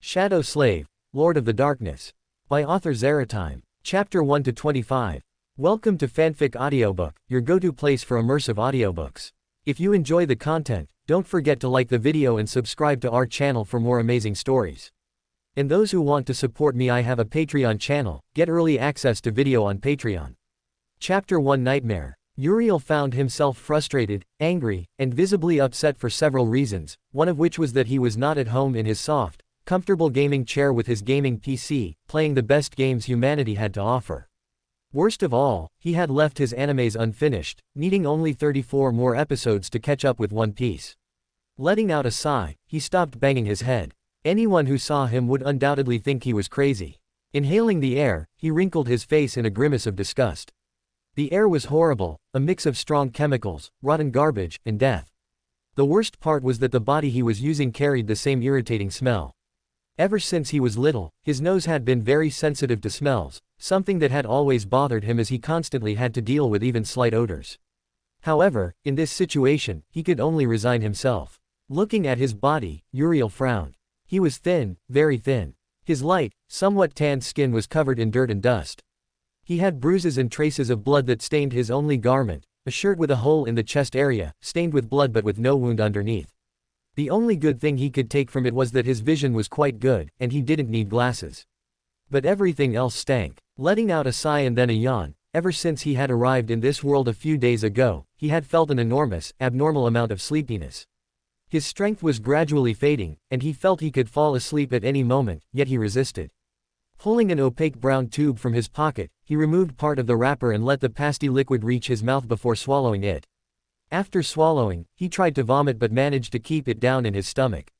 Shadow Slave, Lord of the Darkness. By author Zerotime. Chapter 1-25. Welcome to Fanfic Audiobook, your go-to place for immersive audiobooks. If you enjoy the content, don't forget to like the video and subscribe to our channel for more amazing stories. And those who want to support me, I have a Patreon channel. Get early access to video on Patreon. Chapter 1 Nightmare. Uriel found himself frustrated, angry, and visibly upset for several reasons, one of which was that he was not at home in his soft, comfortable gaming chair with his gaming PC, playing the best games humanity had to offer. Worst of all, he had left his animes unfinished, needing only 34 more episodes to catch up with One Piece. Letting out a sigh, he stopped banging his head. Anyone who saw him would undoubtedly think he was crazy. Inhaling the air, he wrinkled his face in a grimace of disgust. The air was horrible, a mix of strong chemicals, rotten garbage, and death. The worst part was that the body he was using carried the same irritating smell. Ever since he was little, his nose had been very sensitive to smells, something that had always bothered him as he constantly had to deal with even slight odors. However, in this situation, he could only resign himself. Looking at his body, Uriel frowned. He was thin, very thin. His light, somewhat tanned skin was covered in dirt and dust. He had bruises and traces of blood that stained his only garment, a shirt with a hole in the chest area, stained with blood but with no wound underneath. The only good thing he could take from it was that his vision was quite good, and he didn't need glasses. But everything else stank. Letting out a sigh and then a yawn, ever since he had arrived in this world a few days ago, he had felt an enormous, abnormal amount of sleepiness. His strength was gradually fading, and he felt he could fall asleep at any moment, yet he resisted. Pulling an opaque brown tube from his pocket, he removed part of the wrapper and let the pasty liquid reach his mouth before swallowing it. After swallowing, he tried to vomit but managed to keep it down in his stomach.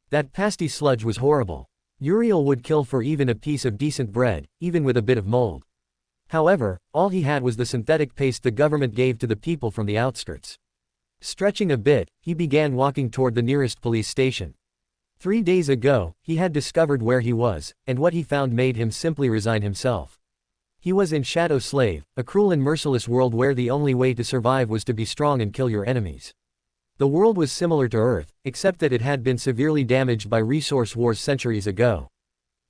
That pasty sludge was horrible. Uriel would kill for even a piece of decent bread, even with a bit of mold. However, all he had was the synthetic paste the government gave to the people from the outskirts. Stretching a bit, he began walking toward the nearest police station. 3 days ago, he had discovered where he was, and what he found made him simply resign himself. He was in Shadow Slave, a cruel and merciless world where the only way to survive was to be strong and kill your enemies. The world was similar to Earth, except that it had been severely damaged by resource wars centuries ago.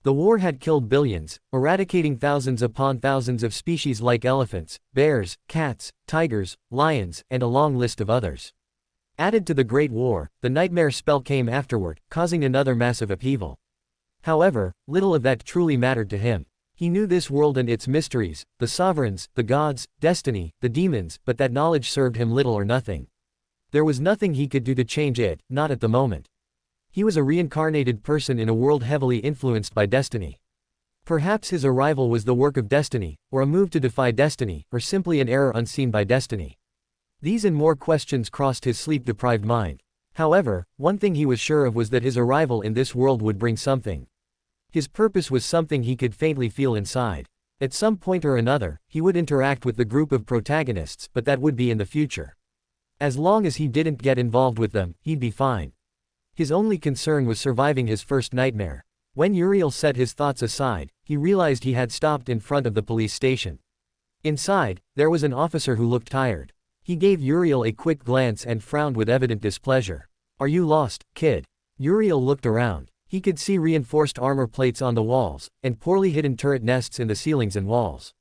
The war had killed billions, eradicating thousands upon thousands of species like elephants, bears, cats, tigers, lions, and a long list of others. Added to the Great War, the nightmare spell came afterward, causing another massive upheaval. However, little of that truly mattered to him. He knew this world and its mysteries, the sovereigns, the gods, destiny, the demons, but that knowledge served him little or nothing. There was nothing he could do to change it, not at the moment. He was a reincarnated person in a world heavily influenced by destiny. Perhaps his arrival was the work of destiny, or a move to defy destiny, or simply an error unseen by destiny. These and more questions crossed his sleep-deprived mind. However, one thing he was sure of was that his arrival in this world would bring something. His purpose was something he could faintly feel inside. At some point or another, he would interact with the group of protagonists, but that would be in the future. As long as he didn't get involved with them, he'd be fine. His only concern was surviving his first nightmare. When Uriel set his thoughts aside, he realized he had stopped in front of the police station. Inside, there was an officer who looked tired. He gave Uriel a quick glance and frowned with evident displeasure. "Are you lost, kid?" Uriel looked around. He could see reinforced armor plates on the walls, and poorly hidden turret nests in the ceilings and walls.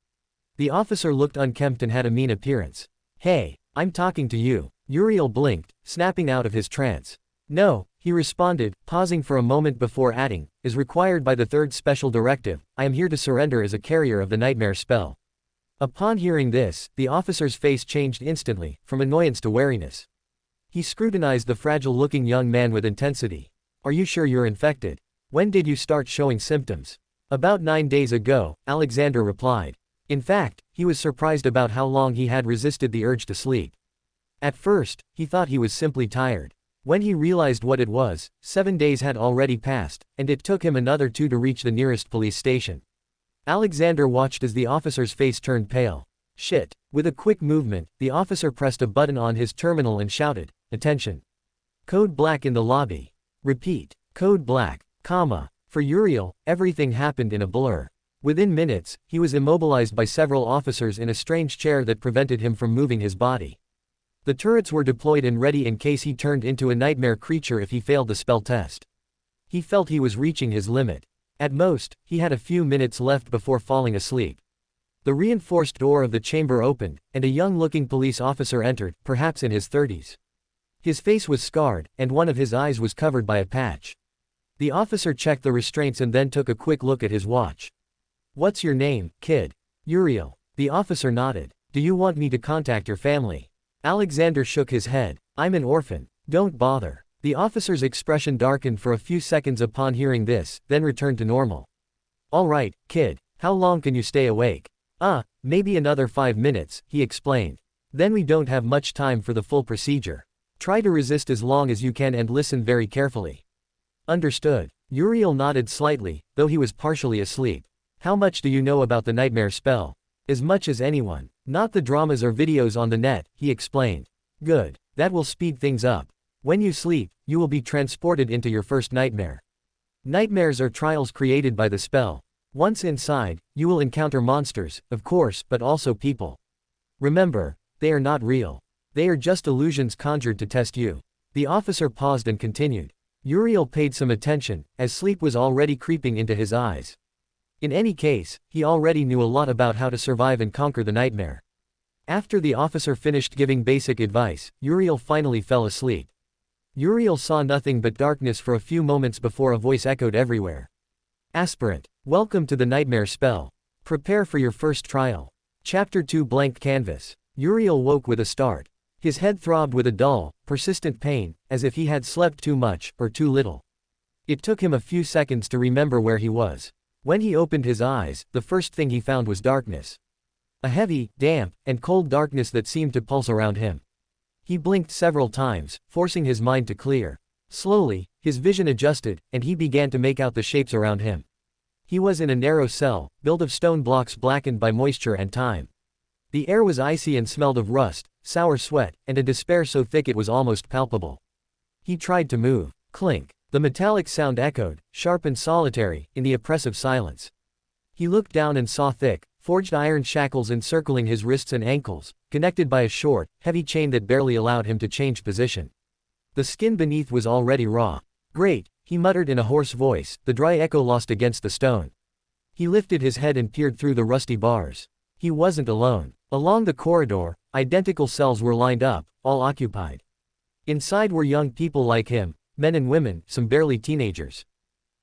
The officer looked unkempt and had a mean appearance. "Hey, I'm talking to you." Uriel blinked, snapping out of his trance. "No," he responded, pausing for a moment before adding, "as required by the third special directive, I am here to surrender as a carrier of the nightmare spell." Upon hearing this, the officer's face changed instantly, from annoyance to wariness. He scrutinized the fragile-looking young man with intensity. "Are you sure you're infected? When did you start showing symptoms?" "About 9 days ago," Alexander replied. In fact, he was surprised about how long he had resisted the urge to sleep. At first, he thought he was simply tired. When he realized what it was, 7 days had already passed, and it took him another 2 to reach the nearest police station. Alexander watched as the officer's face turned pale. "Shit." With a quick movement, the officer pressed a button on his terminal and shouted, "Attention. Code black in the lobby. Repeat, code black, comma." For Uriel, everything happened in a blur. Within minutes, he was immobilized by several officers in a strange chair that prevented him from moving his body. The turrets were deployed and ready in case he turned into a nightmare creature if he failed the spell test. He felt he was reaching his limit. At most, he had a few minutes left before falling asleep. The reinforced door of the chamber opened, and a young-looking police officer entered, perhaps in his 30s. His face was scarred, and one of his eyes was covered by a patch. The officer checked the restraints and then took a quick look at his watch. "What's your name, kid?" "Uriel." The officer nodded. "Do you want me to contact your family?" Alexander shook his head. "I'm an orphan. Don't bother." The officer's expression darkened for a few seconds upon hearing this, then returned to normal. "All right, kid. How long can you stay awake?" Maybe another 5 minutes," he explained. "Then we don't have much time for the full procedure. Try to resist as long as you can and listen very carefully." "Understood." Uriel nodded slightly, though he was partially asleep. "How much do you know about the nightmare spell?" "As much as anyone. Not the dramas or videos on the net," he explained. "Good. That will speed things up. When you sleep, you will be transported into your first nightmare. Nightmares are trials created by the spell. Once inside, you will encounter monsters, of course, but also people. Remember, they are not real. They are just illusions conjured to test you." The officer paused and continued. Uriel paid some attention, as sleep was already creeping into his eyes. In any case, he already knew a lot about how to survive and conquer the nightmare. After the officer finished giving basic advice, Uriel finally fell asleep. Uriel saw nothing but darkness for a few moments before a voice echoed everywhere. "Aspirant, welcome to the nightmare spell. Prepare for your first trial." Chapter 2 Blank Canvas. Uriel woke with a start. His head throbbed with a dull, persistent pain, as if he had slept too much, or too little. It took him a few seconds to remember where he was. When he opened his eyes, the first thing he found was darkness. A heavy, damp, and cold darkness that seemed to pulse around him. He blinked several times, forcing his mind to clear. Slowly, his vision adjusted, and he began to make out the shapes around him. He was in a narrow cell, built of stone blocks blackened by moisture and time. The air was icy and smelled of rust, sour sweat, and a despair so thick it was almost palpable. He tried to move. Clink. The metallic sound echoed, sharp and solitary, in the oppressive silence. He looked down and saw thick, forged iron shackles encircling his wrists and ankles, connected by a short, heavy chain that barely allowed him to change position. The skin beneath was already raw. "Great," he muttered in a hoarse voice, the dry echo lost against the stone. He lifted his head and peered through the rusty bars. He wasn't alone. Along the corridor, identical cells were lined up, all occupied. Inside were young people like him, men and women, some barely teenagers.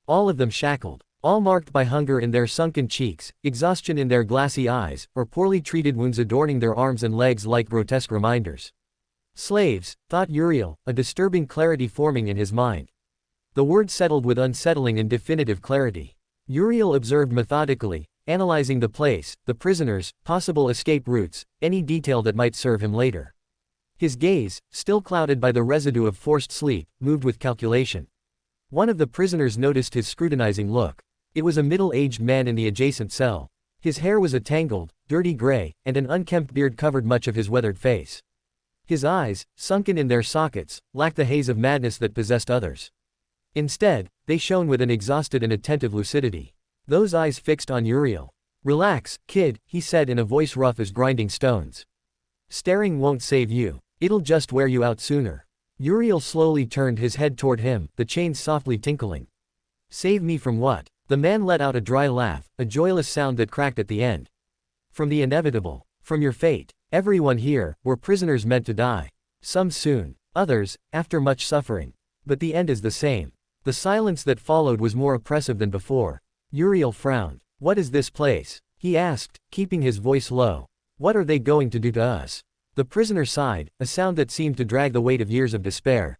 All of them shackled. All marked by hunger in their sunken cheeks, exhaustion in their glassy eyes, or poorly treated wounds adorning their arms and legs like grotesque reminders. Slaves, thought Uriel, a disturbing clarity forming in his mind. The word settled with unsettling and definitive clarity. Uriel observed methodically, analyzing the place, the prisoners, possible escape routes, any detail that might serve him later. His gaze, still clouded by the residue of forced sleep, moved with calculation. One of the prisoners noticed his scrutinizing look. It was a middle-aged man in the adjacent cell. His hair was a tangled, dirty gray, and an unkempt beard covered much of his weathered face. His eyes, sunken in their sockets, lacked the haze of madness that possessed others. Instead, they shone with an exhausted and attentive lucidity. Those eyes fixed on Uriel. "Relax, kid," he said in a voice rough as grinding stones. "Staring won't save you. It'll just wear you out sooner." Uriel slowly turned his head toward him, the chains softly tinkling. "Save me from what?" The man let out a dry laugh, a joyless sound that cracked at the end. "From the inevitable. From your fate. Everyone here, were prisoners meant to die. Some soon. Others, after much suffering. But the end is the same." The silence that followed was more oppressive than before. Uriel frowned. "What is this place?" he asked, keeping his voice low. "What are they going to do to us?" The prisoner sighed, a sound that seemed to drag the weight of years of despair.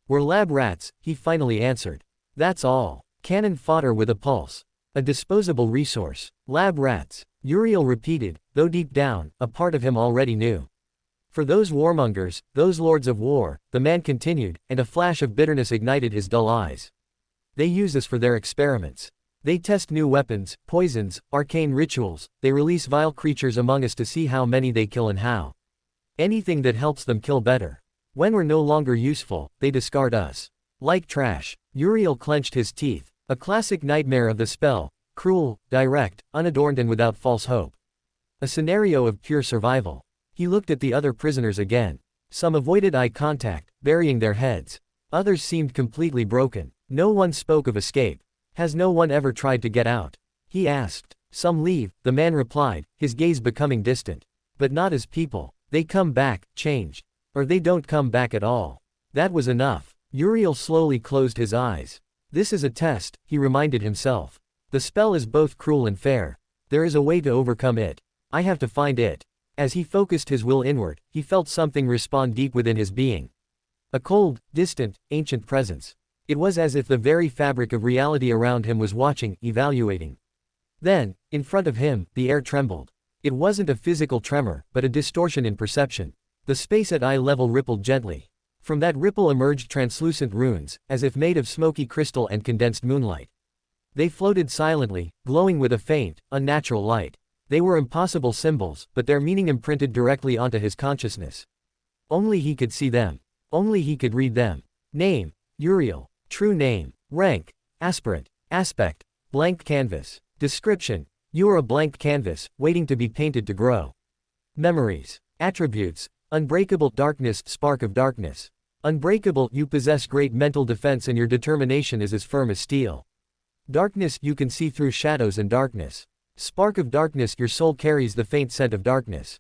"We're lab rats," he finally answered. "That's all. Cannon fodder with a pulse. A disposable resource. Lab rats." Uriel repeated, though deep down, a part of him already knew. "For those warmongers, those lords of war," the man continued, and a flash of bitterness ignited his dull eyes. "They use us for their experiments. They test new weapons, poisons, arcane rituals, they release vile creatures among us to see how many they kill and how. Anything that helps them kill better. When we're no longer useful, they discard us. Like trash." Uriel clenched his teeth. A classic nightmare of the spell, cruel, direct, unadorned and without false hope. A scenario of pure survival. He looked at the other prisoners again. Some avoided eye contact, burying their heads. Others seemed completely broken. No one spoke of escape. Has no one ever tried to get out? He asked. Some leave, the man replied, his gaze becoming distant. But not as people. They come back, changed. Or they don't come back at all. That was enough. Uriel slowly closed his eyes. This is a test, he reminded himself. The spell is both cruel and fair. There is a way to overcome it. I have to find it. As he focused his will inward, he felt something respond deep within his being. A cold, distant, ancient presence. It was as if the very fabric of reality around him was watching, evaluating. Then, in front of him, the air trembled. It wasn't a physical tremor, but a distortion in perception. The space at eye level rippled gently. From that ripple emerged translucent runes, as if made of smoky crystal and condensed moonlight. They floated silently, glowing with a faint, unnatural light. They were impossible symbols, but their meaning imprinted directly onto his consciousness. Only he could see them. Only he could read them. Name: Uriel. True name: rank: aspirant. Aspect: blank canvas. Description: you are a blank canvas, waiting to be painted to grow. Memories. Attributes: unbreakable, darkness, spark of darkness. Unbreakable, you possess great mental defense and your determination is as firm as steel. Darkness, you can see through shadows and darkness. Spark of darkness, your soul carries the faint scent of darkness.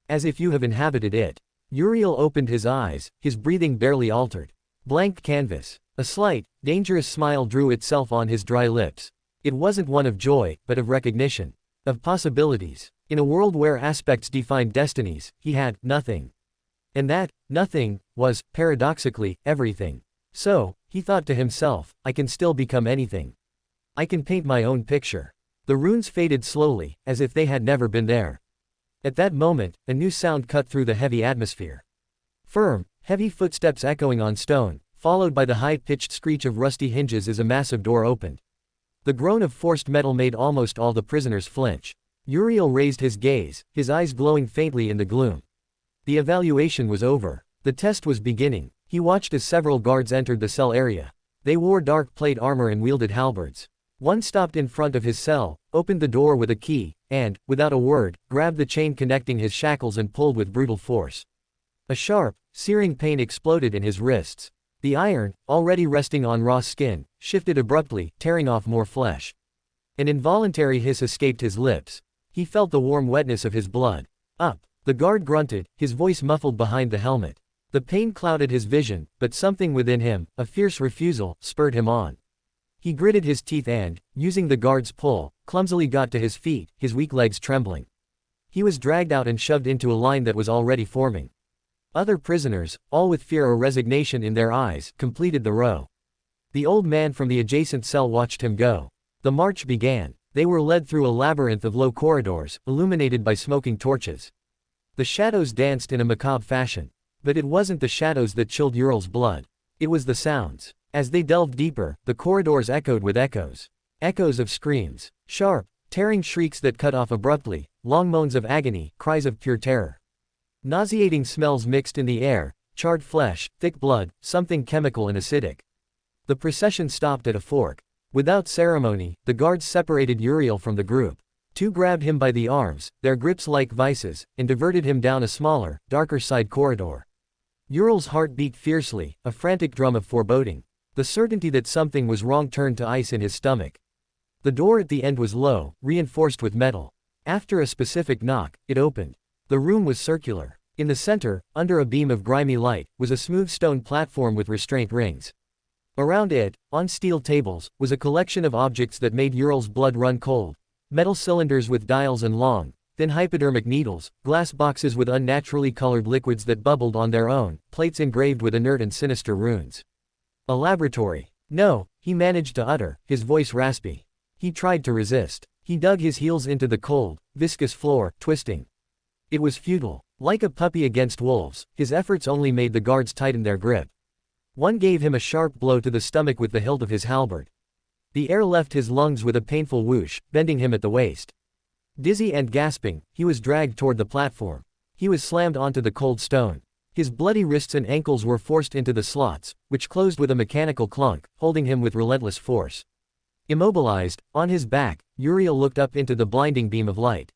As if you have inhabited it. Uriel opened his eyes, his breathing barely altered. Blank canvas. A slight, dangerous smile drew itself on his dry lips. It wasn't one of joy, but of recognition. Of possibilities. In a world where aspects defined destinies, he had nothing. And that nothing was, paradoxically, everything. So, he thought to himself, I can still become anything. I can paint my own picture. The runes faded slowly, as if they had never been there. At that moment, a new sound cut through the heavy atmosphere. Firm, heavy footsteps echoing on stone, followed by the high-pitched screech of rusty hinges as a massive door opened. The groan of forced metal made almost all the prisoners flinch. Uriel raised his gaze, his eyes glowing faintly in the gloom. The evaluation was over. The test was beginning. He watched as several guards entered the cell area. They wore dark plate armor and wielded halberds. One stopped in front of his cell, opened the door with a key, and, without a word, grabbed the chain connecting his shackles and pulled with brutal force. A sharp, searing pain exploded in his wrists. The iron, already resting on raw skin, shifted abruptly, tearing off more flesh. An involuntary hiss escaped his lips. He felt the warm wetness of his blood. Up! The guard grunted, his voice muffled behind the helmet. The pain clouded his vision, but something within him, a fierce refusal, spurred him on. He gritted his teeth and, using the guard's pull, clumsily got to his feet, his weak legs trembling. He was dragged out and shoved into a line that was already forming. Other prisoners, all with fear or resignation in their eyes, completed the row. The old man from the adjacent cell watched him go. The march began. They were led through a labyrinth of low corridors, illuminated by smoking torches. The shadows danced in a macabre fashion. But it wasn't the shadows that chilled Uriel's blood. It was the sounds. As they delved deeper, the corridors echoed with echoes. Echoes of screams. Sharp, tearing shrieks that cut off abruptly, long moans of agony, cries of pure terror. Nauseating smells mixed in the air, charred flesh, thick blood, something chemical and acidic. The procession stopped at a fork. Without ceremony, the guards separated Uriel from the group. Two grabbed him by the arms, their grips like vices, and diverted him down a smaller, darker side corridor. Uriel's heart beat fiercely, a frantic drum of foreboding. The certainty that something was wrong turned to ice in his stomach. The door at the end was low, reinforced with metal. After a specific knock, it opened. The room was circular. In the center, under a beam of grimy light, was a smooth stone platform with restraint rings. Around it, on steel tables, was a collection of objects that made Uriel's blood run cold. Metal cylinders with dials and long, thin hypodermic needles, glass boxes with unnaturally colored liquids that bubbled on their own, plates engraved with inert and sinister runes. A laboratory. No, he managed to utter, his voice raspy. He tried to resist. He dug his heels into the cold, viscous floor, twisting. It was futile. Like a puppy against wolves, his efforts only made the guards tighten their grip. One gave him a sharp blow to the stomach with the hilt of his halberd. The air left his lungs with a painful whoosh, bending him at the waist. Dizzy and gasping, he was dragged toward the platform. He was slammed onto the cold stone. His bloody wrists and ankles were forced into the slots, which closed with a mechanical clunk, holding him with relentless force. Immobilized, on his back, Uriel looked up into the blinding beam of light.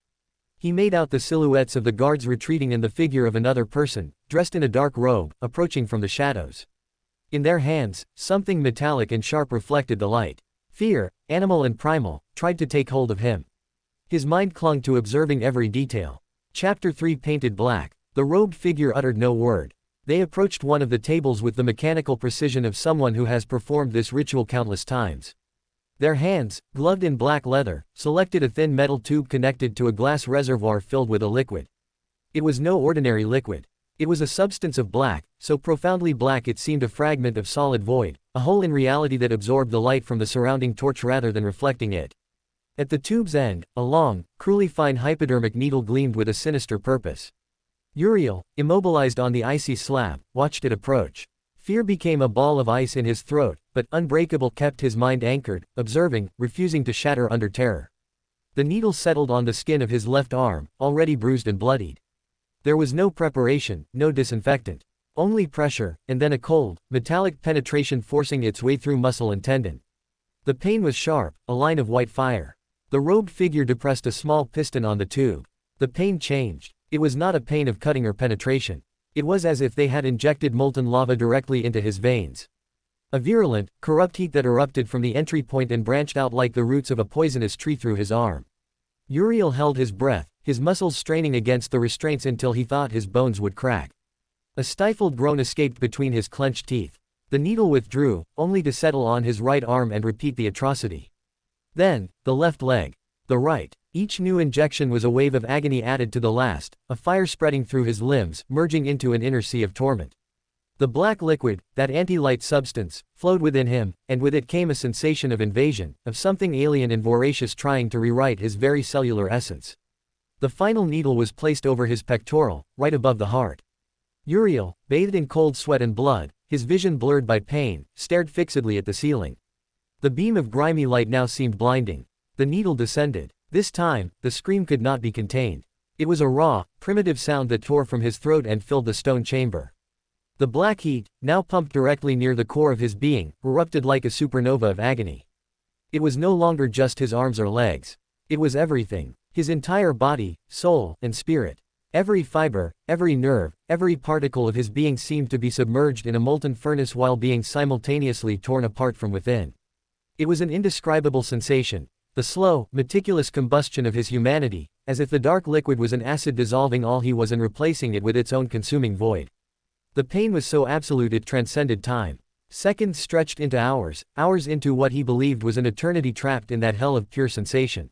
He made out the silhouettes of the guards retreating and the figure of another person, dressed in a dark robe, approaching from the shadows. In their hands, something metallic and sharp reflected the light. Fear, animal and primal, tried to take hold of him. His mind clung to observing every detail. Chapter 3 Painted black. The robed figure uttered no word. They approached one of the tables with the mechanical precision of someone who has performed this ritual countless times. Their hands, gloved in black leather, selected a thin metal tube connected to a glass reservoir filled with a liquid. It was no ordinary liquid. It was a substance of black, so profoundly black it seemed a fragment of solid void, a hole in reality that absorbed the light from the surrounding torch rather than reflecting it. At the tube's end, a long, cruelly fine hypodermic needle gleamed with a sinister purpose. Uriel, immobilized on the icy slab, watched it approach. Fear became a ball of ice in his throat, but Unbreakable kept his mind anchored, observing, refusing to shatter under terror. The needle settled on the skin of his left arm, already bruised and bloodied. There was no preparation, no disinfectant. Only pressure, and then a cold, metallic penetration forcing its way through muscle and tendon. The pain was sharp, a line of white fire. The robed figure depressed a small piston on the tube. The pain changed. It was not a pain of cutting or penetration. It was as if they had injected molten lava directly into his veins. A virulent, corrupt heat that erupted from the entry point and branched out like the roots of a poisonous tree through his arm. Uriel held his breath, his muscles straining against the restraints until he thought his bones would crack. A stifled groan escaped between his clenched teeth. The needle withdrew, only to settle on his right arm and repeat the atrocity. Then, the left leg. The right. Each new injection was a wave of agony added to the last, a fire spreading through his limbs, merging into an inner sea of torment. The black liquid, that anti-light substance, flowed within him, and with it came a sensation of invasion, of something alien and voracious trying to rewrite his very cellular essence. The final needle was placed over his pectoral, right above the heart. Uriel, bathed in cold sweat and blood, his vision blurred by pain, stared fixedly at the ceiling. The beam of grimy light now seemed blinding. The needle descended. This time, the scream could not be contained. It was a raw, primitive sound that tore from his throat and filled the stone chamber. The black heat, now pumped directly near the core of his being, erupted like a supernova of agony. It was no longer just his arms or legs. It was everything. His entire body, soul, and spirit. Every fiber, every nerve, every particle of his being seemed to be submerged in a molten furnace while being simultaneously torn apart from within. It was an indescribable sensation. The slow, meticulous combustion of his humanity, as if the dark liquid was an acid dissolving all he was and replacing it with its own consuming void. The pain was so absolute it transcended time. Seconds stretched into hours, hours into what he believed was an eternity trapped in that hell of pure sensation.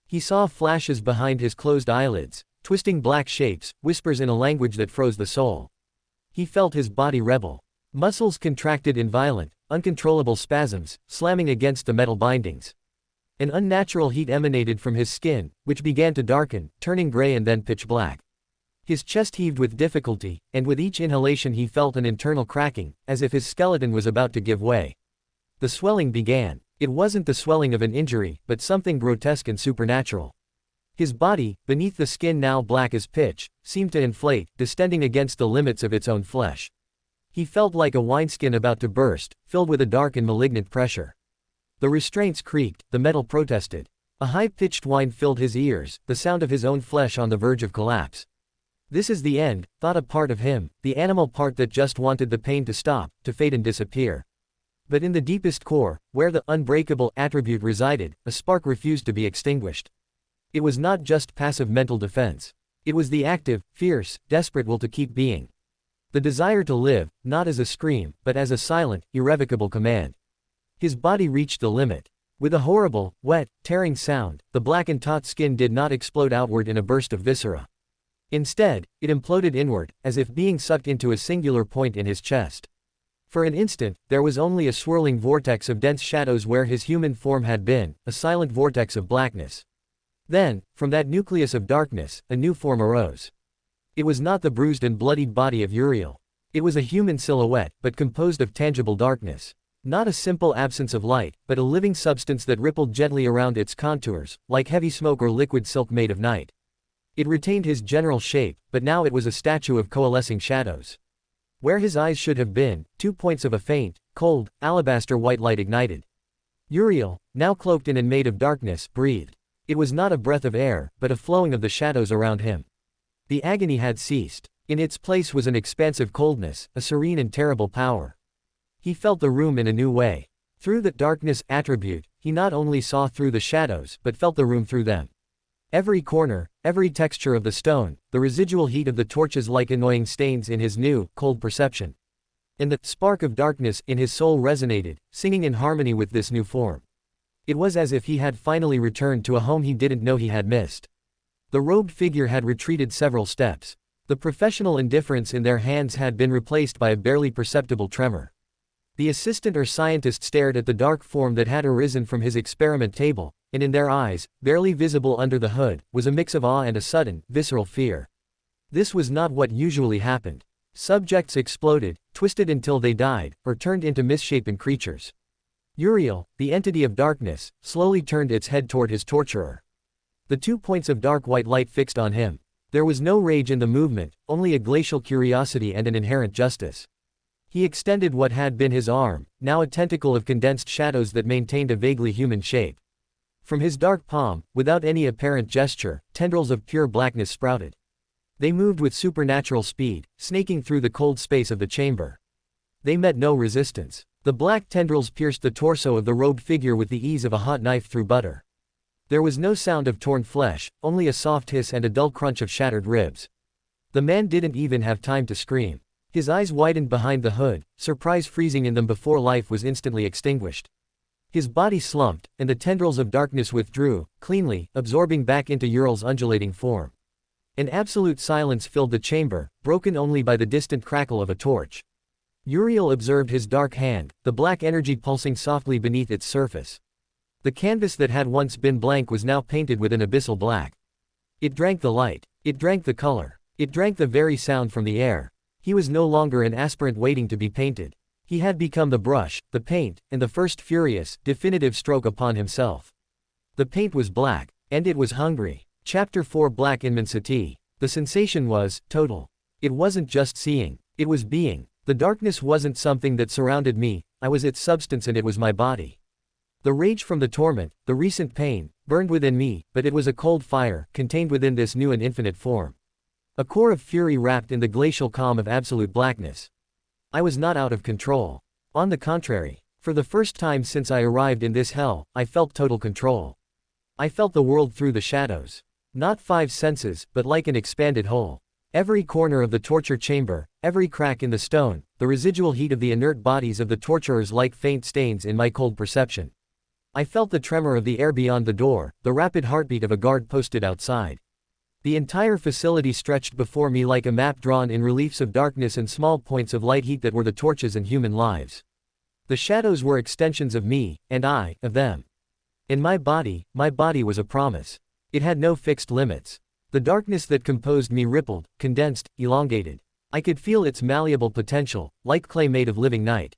He saw flashes behind his closed eyelids, twisting black shapes, whispers in a language that froze the soul. He felt his body rebel. Muscles contracted in violent, uncontrollable spasms, slamming against the metal bindings. An unnatural heat emanated from his skin, which began to darken, turning gray and then pitch black. His chest heaved with difficulty, and with each inhalation he felt an internal cracking, as if his skeleton was about to give way. The swelling began. It wasn't the swelling of an injury, but something grotesque and supernatural. His body, beneath the skin now black as pitch, seemed to inflate, distending against the limits of its own flesh. He felt like a wineskin about to burst, filled with a dark and malignant pressure. The restraints creaked, the metal protested. A high-pitched whine filled his ears, the sound of his own flesh on the verge of collapse. This is the end, thought a part of him, the animal part that just wanted the pain to stop, to fade and disappear. But in the deepest core, where the unbreakable attribute resided, a spark refused to be extinguished. It was not just passive mental defense. It was the active, fierce, desperate will to keep being. The desire to live, not as a scream, but as a silent, irrevocable command. His body reached the limit. With a horrible, wet, tearing sound, the black and taut skin did not explode outward in a burst of viscera. Instead, it imploded inward, as if being sucked into a singular point in his chest. For an instant, there was only a swirling vortex of dense shadows where his human form had been, a silent vortex of blackness. Then, from that nucleus of darkness, a new form arose. It was not the bruised and bloodied body of Uriel. It was a human silhouette, but composed of tangible darkness. Not a simple absence of light, but a living substance that rippled gently around its contours, like heavy smoke or liquid silk made of night. It retained his general shape, but now it was a statue of coalescing shadows. Where his eyes should have been, 2 points of a faint, cold, alabaster white light ignited. Uriel, now cloaked in and made of darkness, breathed. It was not a breath of air, but a flowing of the shadows around him. The agony had ceased. In its place was an expansive coldness, a serene and terrible power. He felt the room in a new way. Through the darkness attribute, he not only saw through the shadows but felt the room through them. Every corner, every texture of the stone, the residual heat of the torches like annoying stains in his new, cold perception. And the spark of darkness in his soul resonated, singing in harmony with this new form. It was as if he had finally returned to a home he didn't know he had missed. The robed figure had retreated several steps. The professional indifference in their hands had been replaced by a barely perceptible tremor. The assistant or scientist stared at the dark form that had arisen from his experiment table, and in their eyes, barely visible under the hood, was a mix of awe and a sudden, visceral fear. This was not what usually happened. Subjects exploded, twisted until they died, or turned into misshapen creatures. Uriel, the entity of darkness, slowly turned its head toward his torturer. The 2 points of dark white light fixed on him. There was no rage in the movement, only a glacial curiosity and an inherent justice. He extended what had been his arm, now a tentacle of condensed shadows that maintained a vaguely human shape. From his dark palm, without any apparent gesture, tendrils of pure blackness sprouted. They moved with supernatural speed, snaking through the cold space of the chamber. They met no resistance. The black tendrils pierced the torso of the robed figure with the ease of a hot knife through butter. There was no sound of torn flesh, only a soft hiss and a dull crunch of shattered ribs. The man didn't even have time to scream. His eyes widened behind the hood, surprise freezing in them before life was instantly extinguished. His body slumped, and the tendrils of darkness withdrew, cleanly, absorbing back into Uriel's undulating form. An absolute silence filled the chamber, broken only by the distant crackle of a torch. Uriel observed his dark hand, the black energy pulsing softly beneath its surface. The canvas that had once been blank was now painted with an abyssal black. It drank the light. It drank the color. It drank the very sound from the air. He was no longer an aspirant waiting to be painted. He had become the brush, the paint, and the first furious, definitive stroke upon himself. The paint was black, and it was hungry. Chapter 4 Black Immensity. The sensation was total. It wasn't just seeing, it was being. The darkness wasn't something that surrounded me, I was its substance and it was my body. The rage from the torment, the recent pain, burned within me, but it was a cold fire, contained within this new and infinite form. A core of fury wrapped in the glacial calm of absolute blackness. I was not out of control. On the contrary, for the first time since I arrived in this hell, I felt total control. I felt the world through the shadows. Not 5 senses, but like an expanded whole. Every corner of the torture chamber, every crack in the stone, the residual heat of the inert bodies of the torturers like faint stains in my cold perception. I felt the tremor of the air beyond the door, the rapid heartbeat of a guard posted outside. The entire facility stretched before me like a map drawn in reliefs of darkness and small points of light heat that were the torches and human lives. The shadows were extensions of me, and I, of them. In my body was a promise. It had no fixed limits. The darkness that composed me rippled, condensed, elongated. I could feel its malleable potential, like clay made of living night.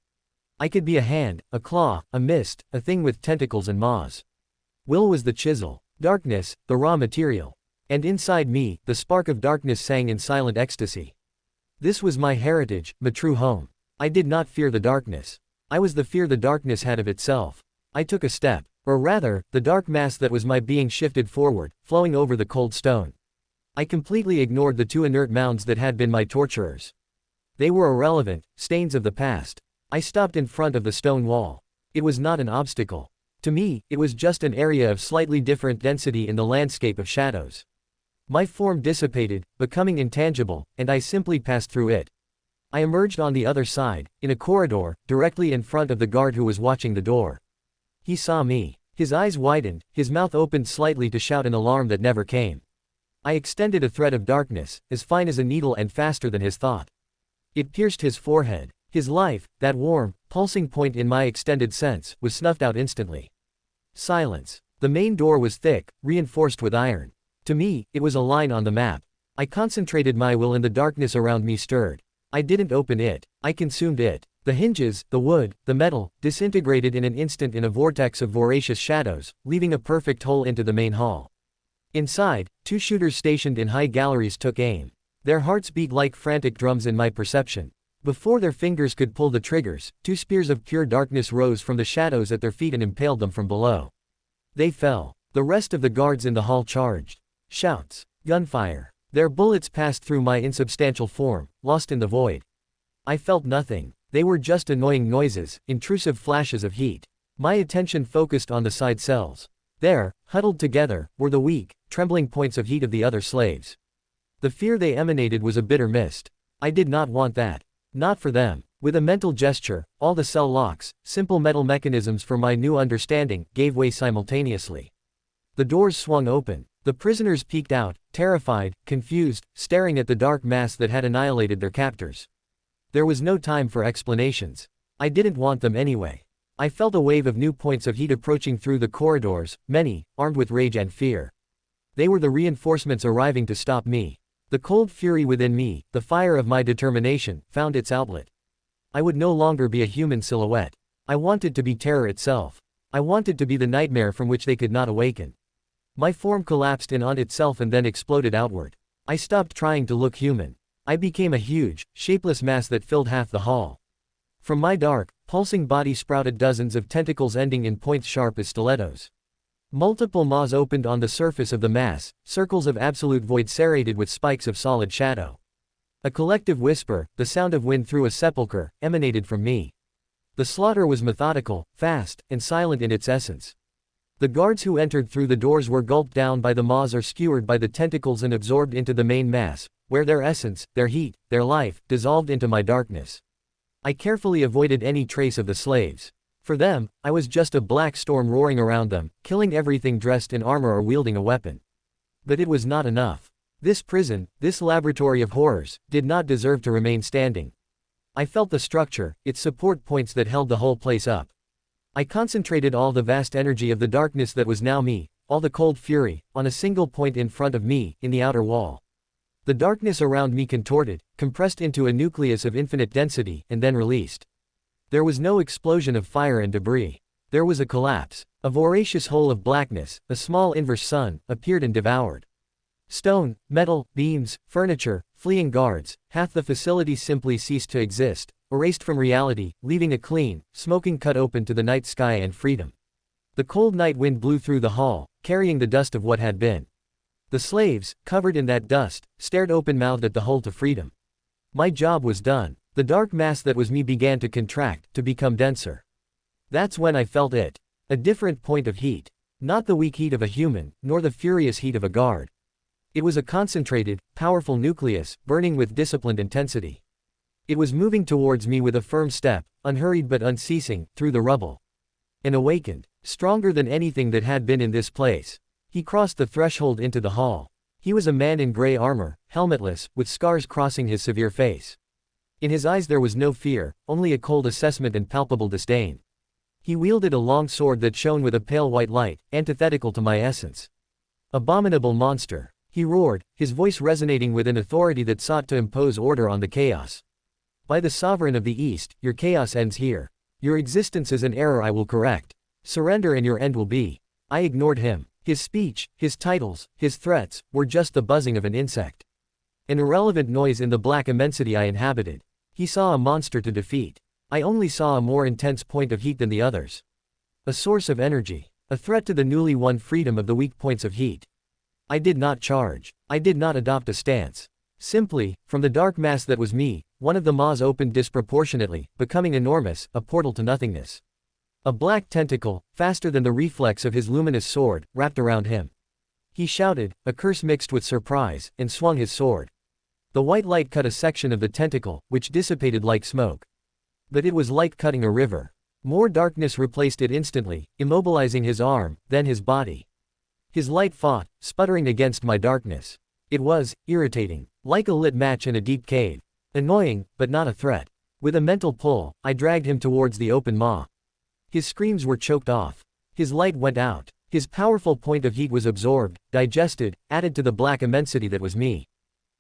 I could be a hand, a claw, a mist, a thing with tentacles and maws. Will was the chisel, darkness, the raw material. And inside me, the spark of darkness sang in silent ecstasy. This was my heritage, my true home. I did not fear the darkness. I was the fear the darkness had of itself. I took a step, or rather, the dark mass that was my being shifted forward, flowing over the cold stone. I completely ignored the 2 inert mounds that had been my torturers. They were irrelevant, stains of the past. I stopped in front of the stone wall. It was not an obstacle. To me, it was just an area of slightly different density in the landscape of shadows. My form dissipated, becoming intangible, and I simply passed through it. I emerged on the other side, in a corridor, directly in front of the guard who was watching the door. He saw me. His eyes widened, his mouth opened slightly to shout an alarm that never came. I extended a thread of darkness, as fine as a needle and faster than his thought. It pierced his forehead. His life, that warm, pulsing point in my extended sense, was snuffed out instantly. Silence. The main door was thick, reinforced with iron. To me, it was a line on the map. I concentrated my will and the darkness around me stirred. I didn't open it. I consumed it. The hinges, the wood, the metal, disintegrated in an instant in a vortex of voracious shadows, leaving a perfect hole into the main hall. Inside, 2 shooters stationed in high galleries took aim. Their hearts beat like frantic drums in my perception. Before their fingers could pull the triggers, 2 spears of pure darkness rose from the shadows at their feet and impaled them from below. They fell. The rest of the guards in the hall charged. Shouts. Gunfire. Their bullets passed through my insubstantial form, lost in the void. I felt nothing. They were just annoying noises, intrusive flashes of heat. My attention focused on the side cells. There, huddled together, were the weak, trembling points of heat of the other slaves. The fear they emanated was a bitter mist. I did not want that. Not for them. With a mental gesture, all the cell locks, simple metal mechanisms for my new understanding, gave way simultaneously. The doors swung open. The prisoners peeked out, terrified, confused, staring at the dark mass that had annihilated their captors. There was no time for explanations. I didn't want them anyway. I felt a wave of new points of heat approaching through the corridors, many, armed with rage and fear. They were the reinforcements arriving to stop me. The cold fury within me, the fire of my determination, found its outlet. I would no longer be a human silhouette. I wanted to be terror itself. I wanted to be the nightmare from which they could not awaken. My form collapsed in on itself and then exploded outward. I stopped trying to look human. I became a huge, shapeless mass that filled half the hall. From my dark, pulsing body sprouted dozens of tentacles ending in points sharp as stilettos. Multiple maws opened on the surface of the mass, circles of absolute void serrated with spikes of solid shadow. A collective whisper, the sound of wind through a sepulchre, emanated from me. The slaughter was methodical, fast, and silent in its essence. The guards who entered through the doors were gulped down by the maws or skewered by the tentacles and absorbed into the main mass, where their essence, their heat, their life, dissolved into my darkness. I carefully avoided any trace of the slaves. For them, I was just a black storm roaring around them, killing everything dressed in armor or wielding a weapon. But it was not enough. This prison, this laboratory of horrors, did not deserve to remain standing. I felt the structure, its support points that held the whole place up. I concentrated all the vast energy of the darkness that was now me, all the cold fury, on a single point in front of me, in the outer wall. The darkness around me contorted, compressed into a nucleus of infinite density, and then released. There was no explosion of fire and debris. There was a collapse. A voracious hole of blackness, a small inverse sun, appeared and devoured. Stone, metal, beams, furniture, fleeing guards, half the facility simply ceased to exist, erased from reality, leaving a clean, smoking cut open to the night sky and freedom. The cold night wind blew through the hall, carrying the dust of what had been. The slaves, covered in that dust, stared open-mouthed at the hole to freedom. My job was done. The dark mass that was me began to contract, to become denser. That's when I felt it. A different point of heat. Not the weak heat of a human, nor the furious heat of a guard. It was a concentrated, powerful nucleus, burning with disciplined intensity. It was moving towards me with a firm step, unhurried but unceasing, through the rubble. And awakened, stronger than anything that had been in this place. He crossed the threshold into the hall. He was a man in gray armor, helmetless, with scars crossing his severe face. In his eyes there was no fear, only a cold assessment and palpable disdain. He wielded a long sword that shone with a pale white light, antithetical to my essence. Abominable monster. He roared, his voice resonating with an authority that sought to impose order on the chaos. By the sovereign of the East, your chaos ends here. Your existence is an error I will correct. Surrender and your end will be. I ignored him. His speech, his titles, his threats, were just the buzzing of an insect. An irrelevant noise in the black immensity I inhabited. He saw a monster to defeat. I only saw a more intense point of heat than the others. A source of energy. A threat to the newly won freedom of the weak points of heat. I did not charge. I did not adopt a stance. Simply, from the dark mass that was me, one of the maws opened disproportionately, becoming enormous, a portal to nothingness. A black tentacle, faster than the reflex of his luminous sword, wrapped around him. He shouted, a curse mixed with surprise, and swung his sword. The white light cut a section of the tentacle, which dissipated like smoke. But it was like cutting a river. More darkness replaced it instantly, immobilizing his arm, then his body. His light fought, sputtering against my darkness. It was irritating, like a lit match in a deep cave. Annoying, but not a threat. With a mental pull, I dragged him towards the open maw. His screams were choked off. His light went out. His powerful point of heat was absorbed, digested, added to the black immensity that was me.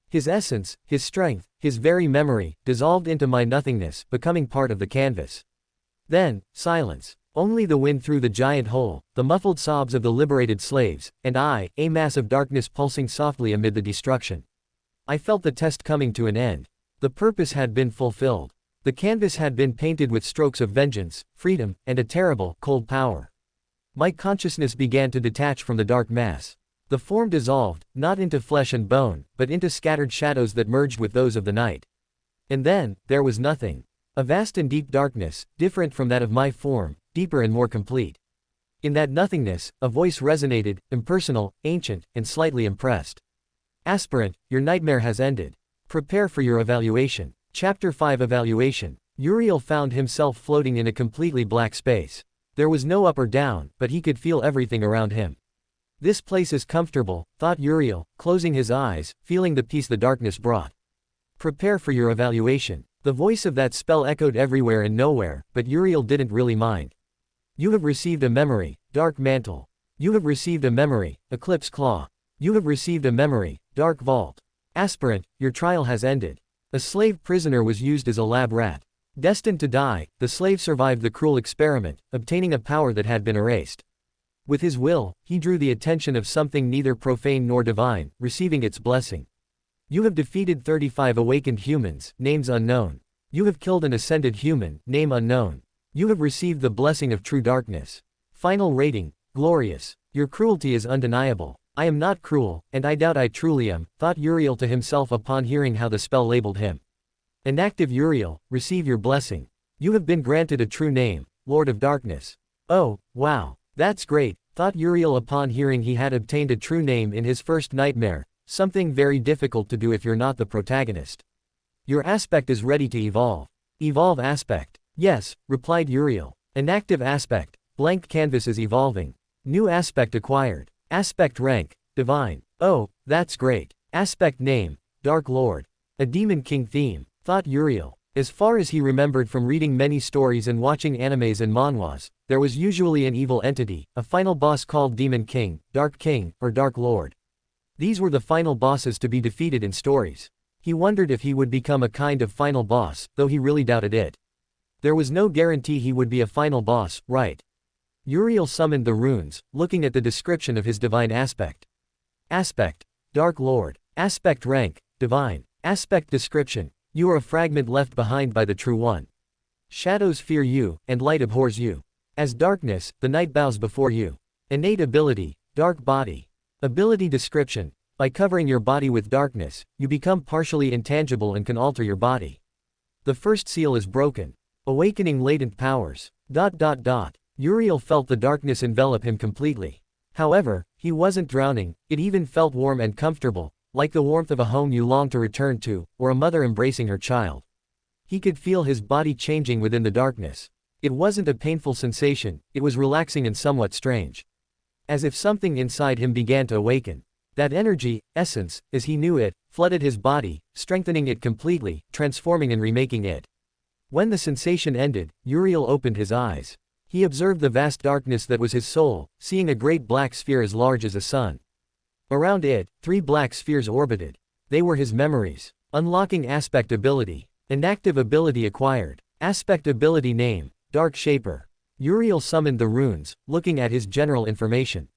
His essence, his strength, his very memory, dissolved into my nothingness, becoming part of the canvas. Then, silence. Only the wind through the giant hole, the muffled sobs of the liberated slaves, and I, a mass of darkness pulsing softly amid the destruction. I felt the test coming to an end. The purpose had been fulfilled. The canvas had been painted with strokes of vengeance, freedom, and a terrible, cold power. My consciousness began to detach from the dark mass. The form dissolved, not into flesh and bone, but into scattered shadows that merged with those of the night. And then, there was nothing. A vast and deep darkness, different from that of my form, deeper and more complete. In that nothingness, a voice resonated, impersonal, ancient, and slightly impressed. Aspirant, your nightmare has ended. Prepare for your evaluation. Chapter 5 Evaluation. Uriel found himself floating in a completely black space. There was no up or down, but he could feel everything around him. This place is comfortable, thought Uriel, closing his eyes, feeling the peace the darkness brought. Prepare for your evaluation. The voice of that spell echoed everywhere and nowhere, but Uriel didn't really mind. You have received a memory, dark mantle. You have received a memory, eclipse claw. You have received a memory, dark vault. Aspirant, your trial has ended. A slave prisoner was used as a lab rat. Destined to die, the slave survived the cruel experiment, obtaining a power that had been erased. With his will, he drew the attention of something neither profane nor divine, receiving its blessing. You have defeated 35 awakened humans, names unknown. You have killed an ascended human, name unknown. You have received the blessing of true darkness. Final rating, glorious. Your cruelty is undeniable. I am not cruel, and I doubt I truly am, thought Uriel to himself upon hearing how the spell labeled him. Inactive Uriel, receive your blessing. You have been granted a true name, Lord of Darkness. Oh, wow. That's great, thought Uriel upon hearing he had obtained a true name in his first nightmare, something very difficult to do if you're not the protagonist. Your aspect is ready to evolve. Evolve aspect. Yes, replied Uriel. Inactive aspect. Blank canvas is evolving. New aspect acquired. Aspect rank, divine. Oh, that's great. Aspect name, Dark Lord. A Demon King theme, thought Uriel. As far as he remembered from reading many stories and watching animes and manhwas, there was usually an evil entity, a final boss called Demon King, Dark King, or Dark Lord. These were the final bosses to be defeated in stories. He wondered if he would become a kind of final boss, though he really doubted it. There was no guarantee he would be a final boss, right? Uriel summoned the runes, looking at the description of his divine aspect. Aspect, Dark Lord. Aspect rank, divine. Aspect description, you are a fragment left behind by the True One. Shadows fear you, and light abhors you. As darkness, the night bows before you. Innate ability, dark body. Ability description, by covering your body with darkness, you become partially intangible and can alter your body. The first seal is broken. Awakening latent powers. Uriel felt the darkness envelop him completely. However, he wasn't drowning, it even felt warm and comfortable, like the warmth of a home you long to return to, or a mother embracing her child. He could feel his body changing within the darkness. It wasn't a painful sensation, it was relaxing and somewhat strange. As if something inside him began to awaken. That energy, essence, as he knew it, flooded his body, strengthening it completely, transforming and remaking it. When the sensation ended, Uriel opened his eyes. He observed the vast darkness that was his soul, seeing a great black sphere as large as a sun. Around it, 3 black spheres orbited. They were his memories. Unlocking aspect ability. Inactive ability acquired. Aspect ability name, Dark Shaper. Uriel summoned the runes, looking at his general information.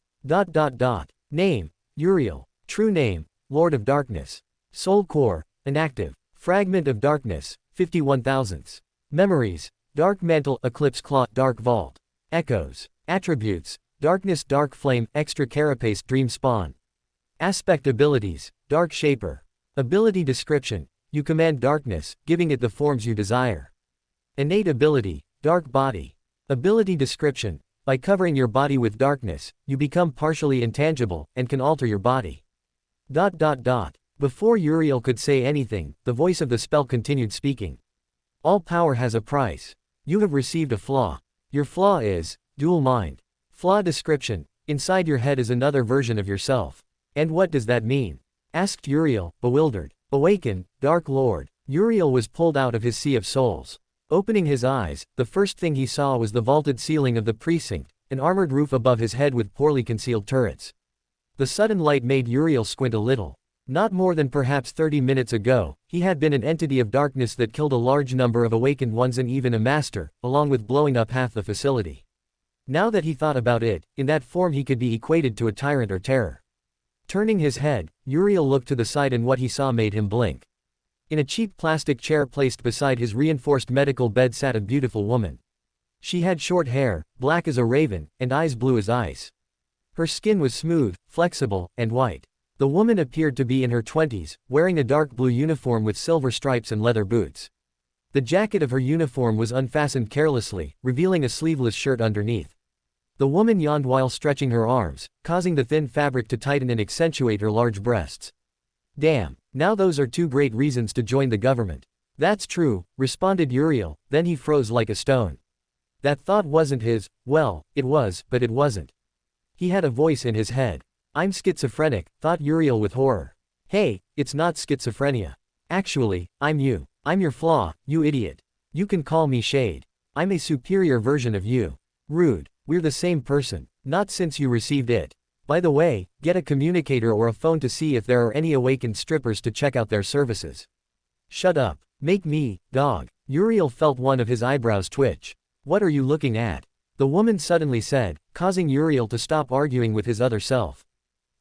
Name, Uriel. True name, Lord of Darkness. Soul core, inactive. Fragment of darkness, 51,000ths. Memories, Dark Mantle, Eclipse Claw, Dark Vault. Echoes. Attributes, Darkness, Dark Flame, Extra Carapace, Dream Spawn. Aspect abilities, Dark Shaper. Ability description, you command darkness, giving it the forms you desire. Innate ability, Dark Body. Ability description, by covering your body with darkness, you become partially intangible, and can alter your body. Before Uriel could say anything, the voice of the spell continued speaking. All power has a price. You have received a flaw. Your flaw is, dual mind. Flaw description, inside your head is another version of yourself. And what does that mean? Asked Uriel, bewildered. Awaken, Dark Lord. Uriel was pulled out of his sea of souls. Opening his eyes, the first thing he saw was the vaulted ceiling of the precinct, an armored roof above his head with poorly concealed turrets. The sudden light made Uriel squint a little. Not more than perhaps 30 minutes ago, he had been an entity of darkness that killed a large number of awakened ones and even a master, along with blowing up half the facility. Now that he thought about it, in that form he could be equated to a tyrant or terror. Turning his head, Uriel looked to the side and what he saw made him blink. In a cheap plastic chair placed beside his reinforced medical bed sat a beautiful woman. She had short hair, black as a raven, and eyes blue as ice. Her skin was smooth, flexible, and white. The woman appeared to be in her 20s, wearing a dark blue uniform with silver stripes and leather boots. The jacket of her uniform was unfastened carelessly, revealing a sleeveless shirt underneath. The woman yawned while stretching her arms, causing the thin fabric to tighten and accentuate her large breasts. Damn, now those are two great reasons to join the government. That's true, responded Uriel, then he froze like a stone. That thought wasn't his, well, it was, but it wasn't. He had a voice in his head. I'm schizophrenic, thought Uriel with horror. Hey, it's not schizophrenia. Actually, I'm you. I'm your flaw, you idiot. You can call me Shade. I'm a superior version of you. Rude, we're the same person, not since you received it. By the way, get a communicator or a phone to see if there are any awakened strippers to check out their services. Shut up. Make me, dog. Uriel felt one of his eyebrows twitch. What are you looking at? The woman suddenly said, causing Uriel to stop arguing with his other self.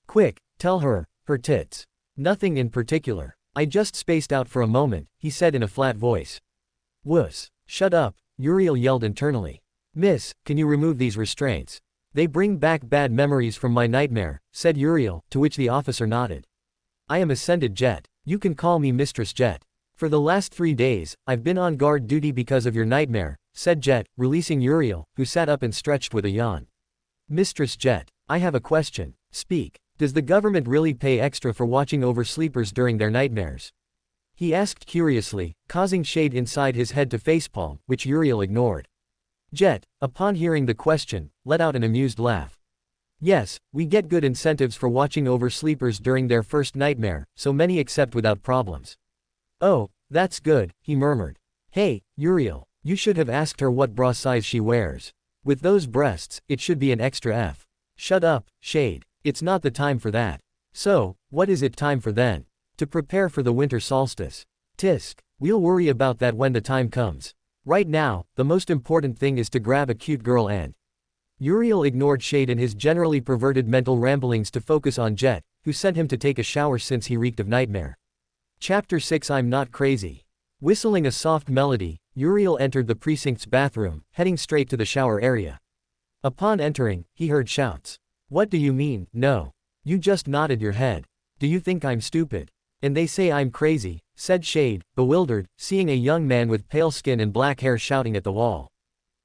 Quick, tell her, her tits. Nothing in particular. I just spaced out for a moment, he said in a flat voice. Wuss. Shut up, Uriel yelled internally. Miss, can you remove these restraints? They bring back bad memories from my nightmare, said Uriel, to which the officer nodded. I am Ascended Jet. You can call me Mistress Jet. For the last 3 days, I've been on guard duty because of your nightmare, said Jet, releasing Uriel, who sat up and stretched with a yawn. Mistress Jet, I have a question. Speak. Does the government really pay extra for watching over sleepers during their nightmares? He asked curiously, causing Shade inside his head to facepalm, which Uriel ignored. Jet, upon hearing the question, let out an amused laugh. Yes, we get good incentives for watching over sleepers during their first nightmare, so many accept without problems. Oh, that's good, he murmured. Hey, Uriel, you should have asked her what bra size she wears. With those breasts, it should be an extra F. Shut up, Shade. It's not the time for that. So, what is it time for then? To prepare for the winter solstice. Tisk, we'll worry about that when the time comes. Right now, the most important thing is to grab a cute girl and... Uriel ignored Shade and his generally perverted mental ramblings to focus on Jet, who sent him to take a shower since he reeked of nightmare. Chapter 6 I'm Not Crazy. Whistling a soft melody, Uriel entered the precinct's bathroom, heading straight to the shower area. Upon entering, he heard shouts. What do you mean, no? You just nodded your head. Do you think I'm stupid? And they say I'm crazy, said Shade, bewildered, seeing a young man with pale skin and black hair shouting at the wall.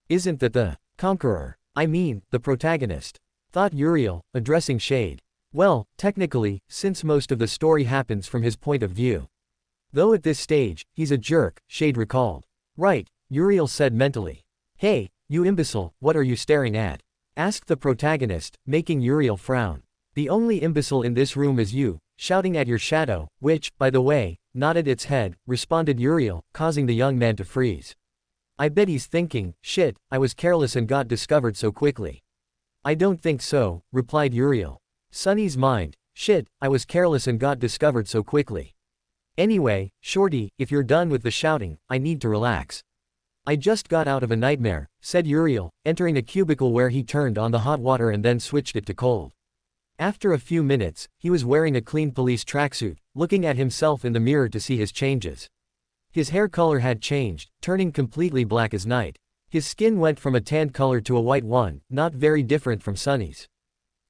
Isn't that the conqueror? I mean, the protagonist, thought Uriel, addressing Shade. Well, technically, since most of the story happens from his point of view. Though at this stage, he's a jerk, Shade recalled. Right, Uriel said mentally. Hey, you imbecile, what are you staring at? Asked the protagonist, making Uriel frown. The only imbecile in this room is you, shouting at your shadow, which, by the way, nodded its head, responded Uriel, causing the young man to freeze. I bet he's thinking, shit, I was careless and got discovered so quickly. I don't think so, replied Uriel. Sonny's mind, shit, I was careless and got discovered so quickly. Anyway, Shorty, if you're done with the shouting, I need to relax. I just got out of a nightmare, said Uriel, entering a cubicle where he turned on the hot water and then switched it to cold. After a few minutes, he was wearing a clean police tracksuit, looking at himself in the mirror to see his changes. His hair color had changed, turning completely black as night. His skin went from a tanned color to a white one, not very different from Sonny's.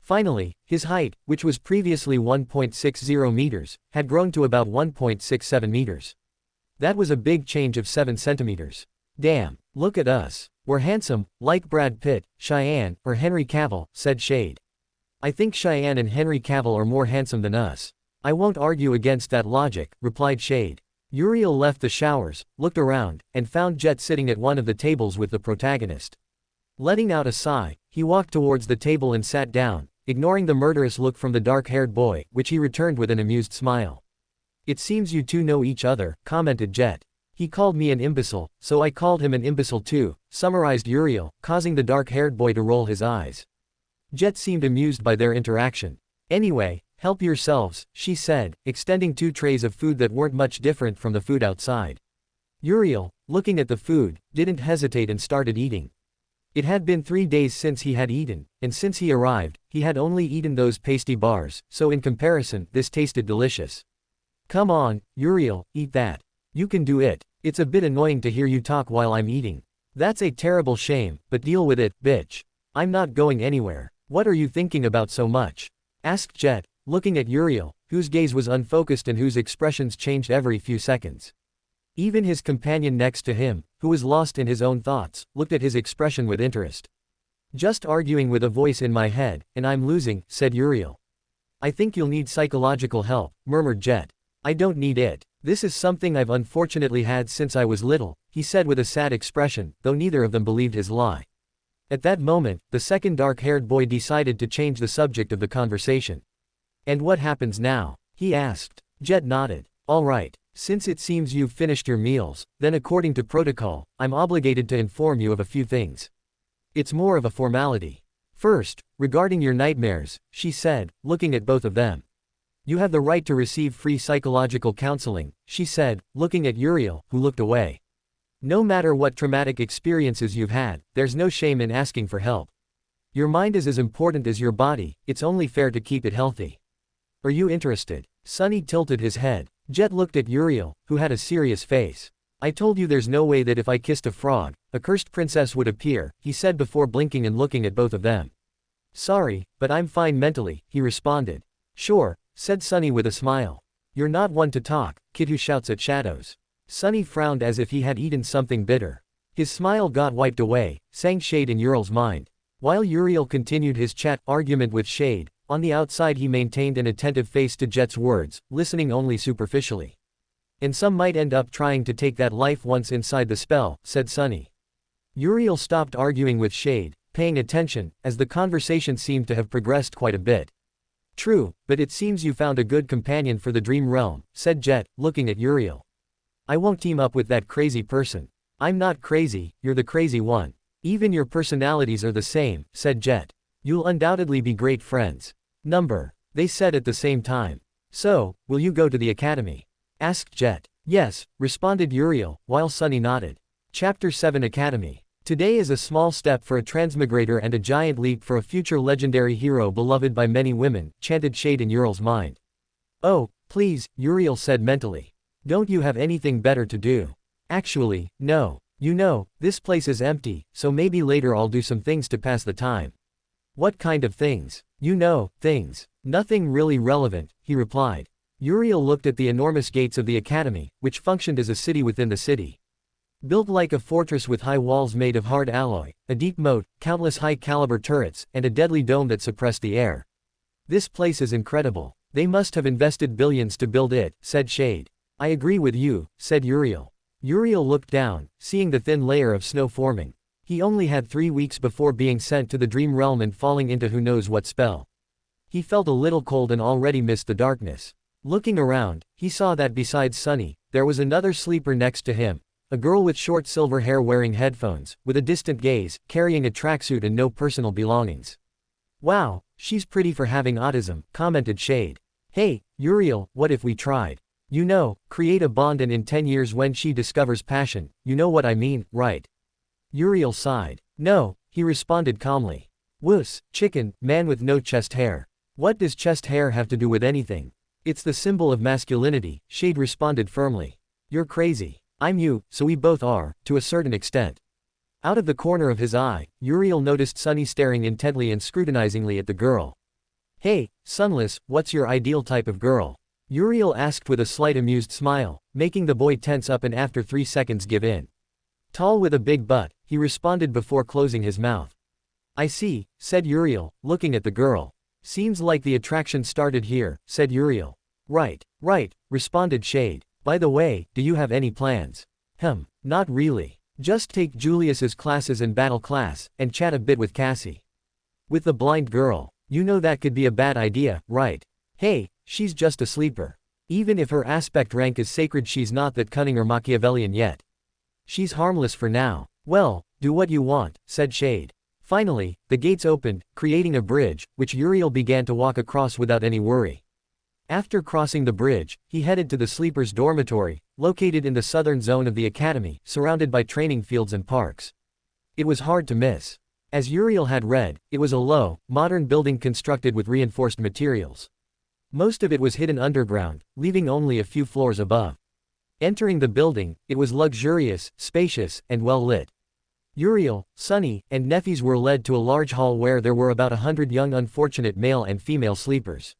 Finally, his height, which was previously 1.60 meters, had grown to about 1.67 meters. That was a big change of 7 centimeters. Damn, look at us. We're handsome, like Brad Pitt, Cheyenne, or Henry Cavill, said Shade. I think Cheyenne and Henry Cavill are more handsome than us. I won't argue against that logic, replied Shade. Uriel left the showers, looked around, and found Jet sitting at one of the tables with the protagonist. Letting out a sigh, he walked towards the table and sat down, ignoring the murderous look from the dark-haired boy, which he returned with an amused smile. It seems you two know each other, commented Jet. He called me an imbecile, so I called him an imbecile too, summarized Uriel, causing the dark-haired boy to roll his eyes. Jet seemed amused by their interaction. Anyway, help yourselves, she said, extending 2 trays of food that weren't much different from the food outside. Uriel, looking at the food, didn't hesitate and started eating. It had been 3 days since he had eaten, and since he arrived, he had only eaten those pasty bars, so in comparison, this tasted delicious. Come on, Uriel, eat that. You can do it. It's a bit annoying to hear you talk while I'm eating. That's a terrible shame, but deal with it, bitch. I'm not going anywhere. What are you thinking about so much? Asked Jet, looking at Uriel, whose gaze was unfocused and whose expressions changed every few seconds. Even his companion next to him, who was lost in his own thoughts, looked at his expression with interest. Just arguing with a voice in my head, and I'm losing, said Uriel. I think you'll need psychological help, murmured Jet. I don't need it. This is something I've unfortunately had since I was little, he said with a sad expression, though neither of them believed his lie. At that moment, the second dark-haired boy decided to change the subject of the conversation. And what happens now? He asked. Jet nodded. All right. Since it seems you've finished your meals, then according to protocol, I'm obligated to inform you of a few things. It's more of a formality. First, regarding your nightmares, she said, looking at both of them. You have the right to receive free psychological counseling, she said, looking at Uriel, who looked away. No matter what traumatic experiences you've had, there's no shame in asking for help. Your mind is as important as your body, it's only fair to keep it healthy. Are you interested? Sunny tilted his head. Jet looked at Uriel, who had a serious face. I told you there's no way that if I kissed a frog, a cursed princess would appear, he said before blinking and looking at both of them. Sorry, but I'm fine mentally, he responded. Sure, said Sunny with a smile. You're not one to talk, kid who shouts at shadows. Sunny frowned as if he had eaten something bitter. His smile got wiped away, sang Shade in Uriel's mind. While Uriel continued his argument with Shade, on the outside he maintained an attentive face to Jet's words, listening only superficially. And some might end up trying to take that life once inside the spell, said Sunny. Uriel stopped arguing with Shade, paying attention, as the conversation seemed to have progressed quite a bit. True, but it seems you found a good companion for the dream realm, said Jet, looking at Uriel. I won't team up with that crazy person. I'm not crazy, you're the crazy one. Even your personalities are the same, said Jet. You'll undoubtedly be great friends. They said at the same time. So, will you go to the academy? Asked Jet. Yes, responded Uriel, while Sunny nodded. Chapter 7 Academy. Today is a small step for a transmigrator and a giant leap for a future legendary hero beloved by many women, chanted Shade in Uriel's mind. Oh, please, Uriel said mentally. Don't you have anything better to do? Actually, no. You know, this place is empty, so maybe later I'll do some things to pass the time. What kind of things? You know, things. Nothing really relevant, he replied. Uriel looked at the enormous gates of the academy, which functioned as a city within the city. Built like a fortress with high walls made of hard alloy, a deep moat, countless high-caliber turrets, and a deadly dome that suppressed the air. This place is incredible. They must have invested billions to build it, said Shade. I agree with you, said Uriel. Uriel looked down, seeing the thin layer of snow forming. He only had 3 weeks before being sent to the dream realm and falling into who knows what spell. He felt a little cold and already missed the darkness. Looking around, he saw that besides Sunny, there was another sleeper next to him, a girl with short silver hair wearing headphones, with a distant gaze, carrying a tracksuit and no personal belongings. Wow, she's pretty for having autism, commented Shade. Hey, Uriel, what if we tried? You know, create a bond and in 10 years when she discovers passion, you know what I mean, right? Uriel sighed. No, he responded calmly. Wuss, chicken, man with no chest hair. What does chest hair have to do with anything? It's the symbol of masculinity, Shade responded firmly. You're crazy. I'm you, so we both are, to a certain extent. Out of the corner of his eye, Uriel noticed Sunny staring intently and scrutinizingly at the girl. Hey, Sunless, what's your ideal type of girl? Uriel asked with a slight amused smile, making the boy tense up and after 3 seconds give in. Tall with a big butt, he responded before closing his mouth. I see, said Uriel, looking at the girl. Seems like the attraction started here, said Uriel. Right, responded Shade. By the way, do you have any plans? Not really. Just take Julius's classes and battle class, and chat a bit with Cassie. With the blind girl. You know that could be a bad idea, right? Hey, she's just a sleeper. Even if her aspect rank is sacred, she's not that cunning or Machiavellian yet. She's harmless for now. Well, do what you want, said Shade. Finally, the gates opened, creating a bridge, which Uriel began to walk across without any worry. After crossing the bridge, he headed to the sleepers' dormitory, located in the southern zone of the academy, surrounded by training fields and parks. It was hard to miss. As Uriel had read, it was a low, modern building constructed with reinforced materials. Most of it was hidden underground, leaving only a few floors above. Entering the building, it was luxurious, spacious, and well lit. Uriel, Sunny, and Neffys were led to a large hall where there were about 100 young unfortunate male and female sleepers.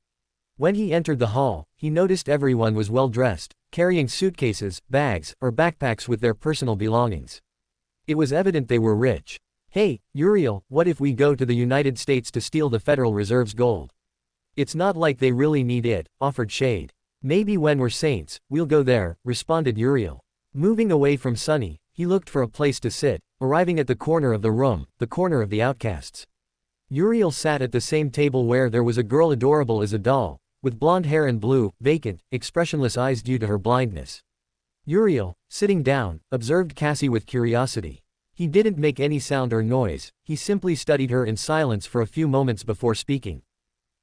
When he entered the hall, he noticed everyone was well dressed, carrying suitcases, bags, or backpacks with their personal belongings. It was evident they were rich. Hey, Uriel, what if we go to the United States to steal the Federal Reserve's gold? It's not like they really need it, offered Shade. Maybe when we're saints, we'll go there, responded Uriel. Moving away from Sunny, he looked for a place to sit, arriving at the corner of the room, the corner of the outcasts. Uriel sat at the same table where there was a girl adorable as a doll, with blonde hair and blue, vacant, expressionless eyes due to her blindness. Uriel, sitting down, observed Cassie with curiosity. He didn't make any sound or noise, he simply studied her in silence for a few moments before speaking.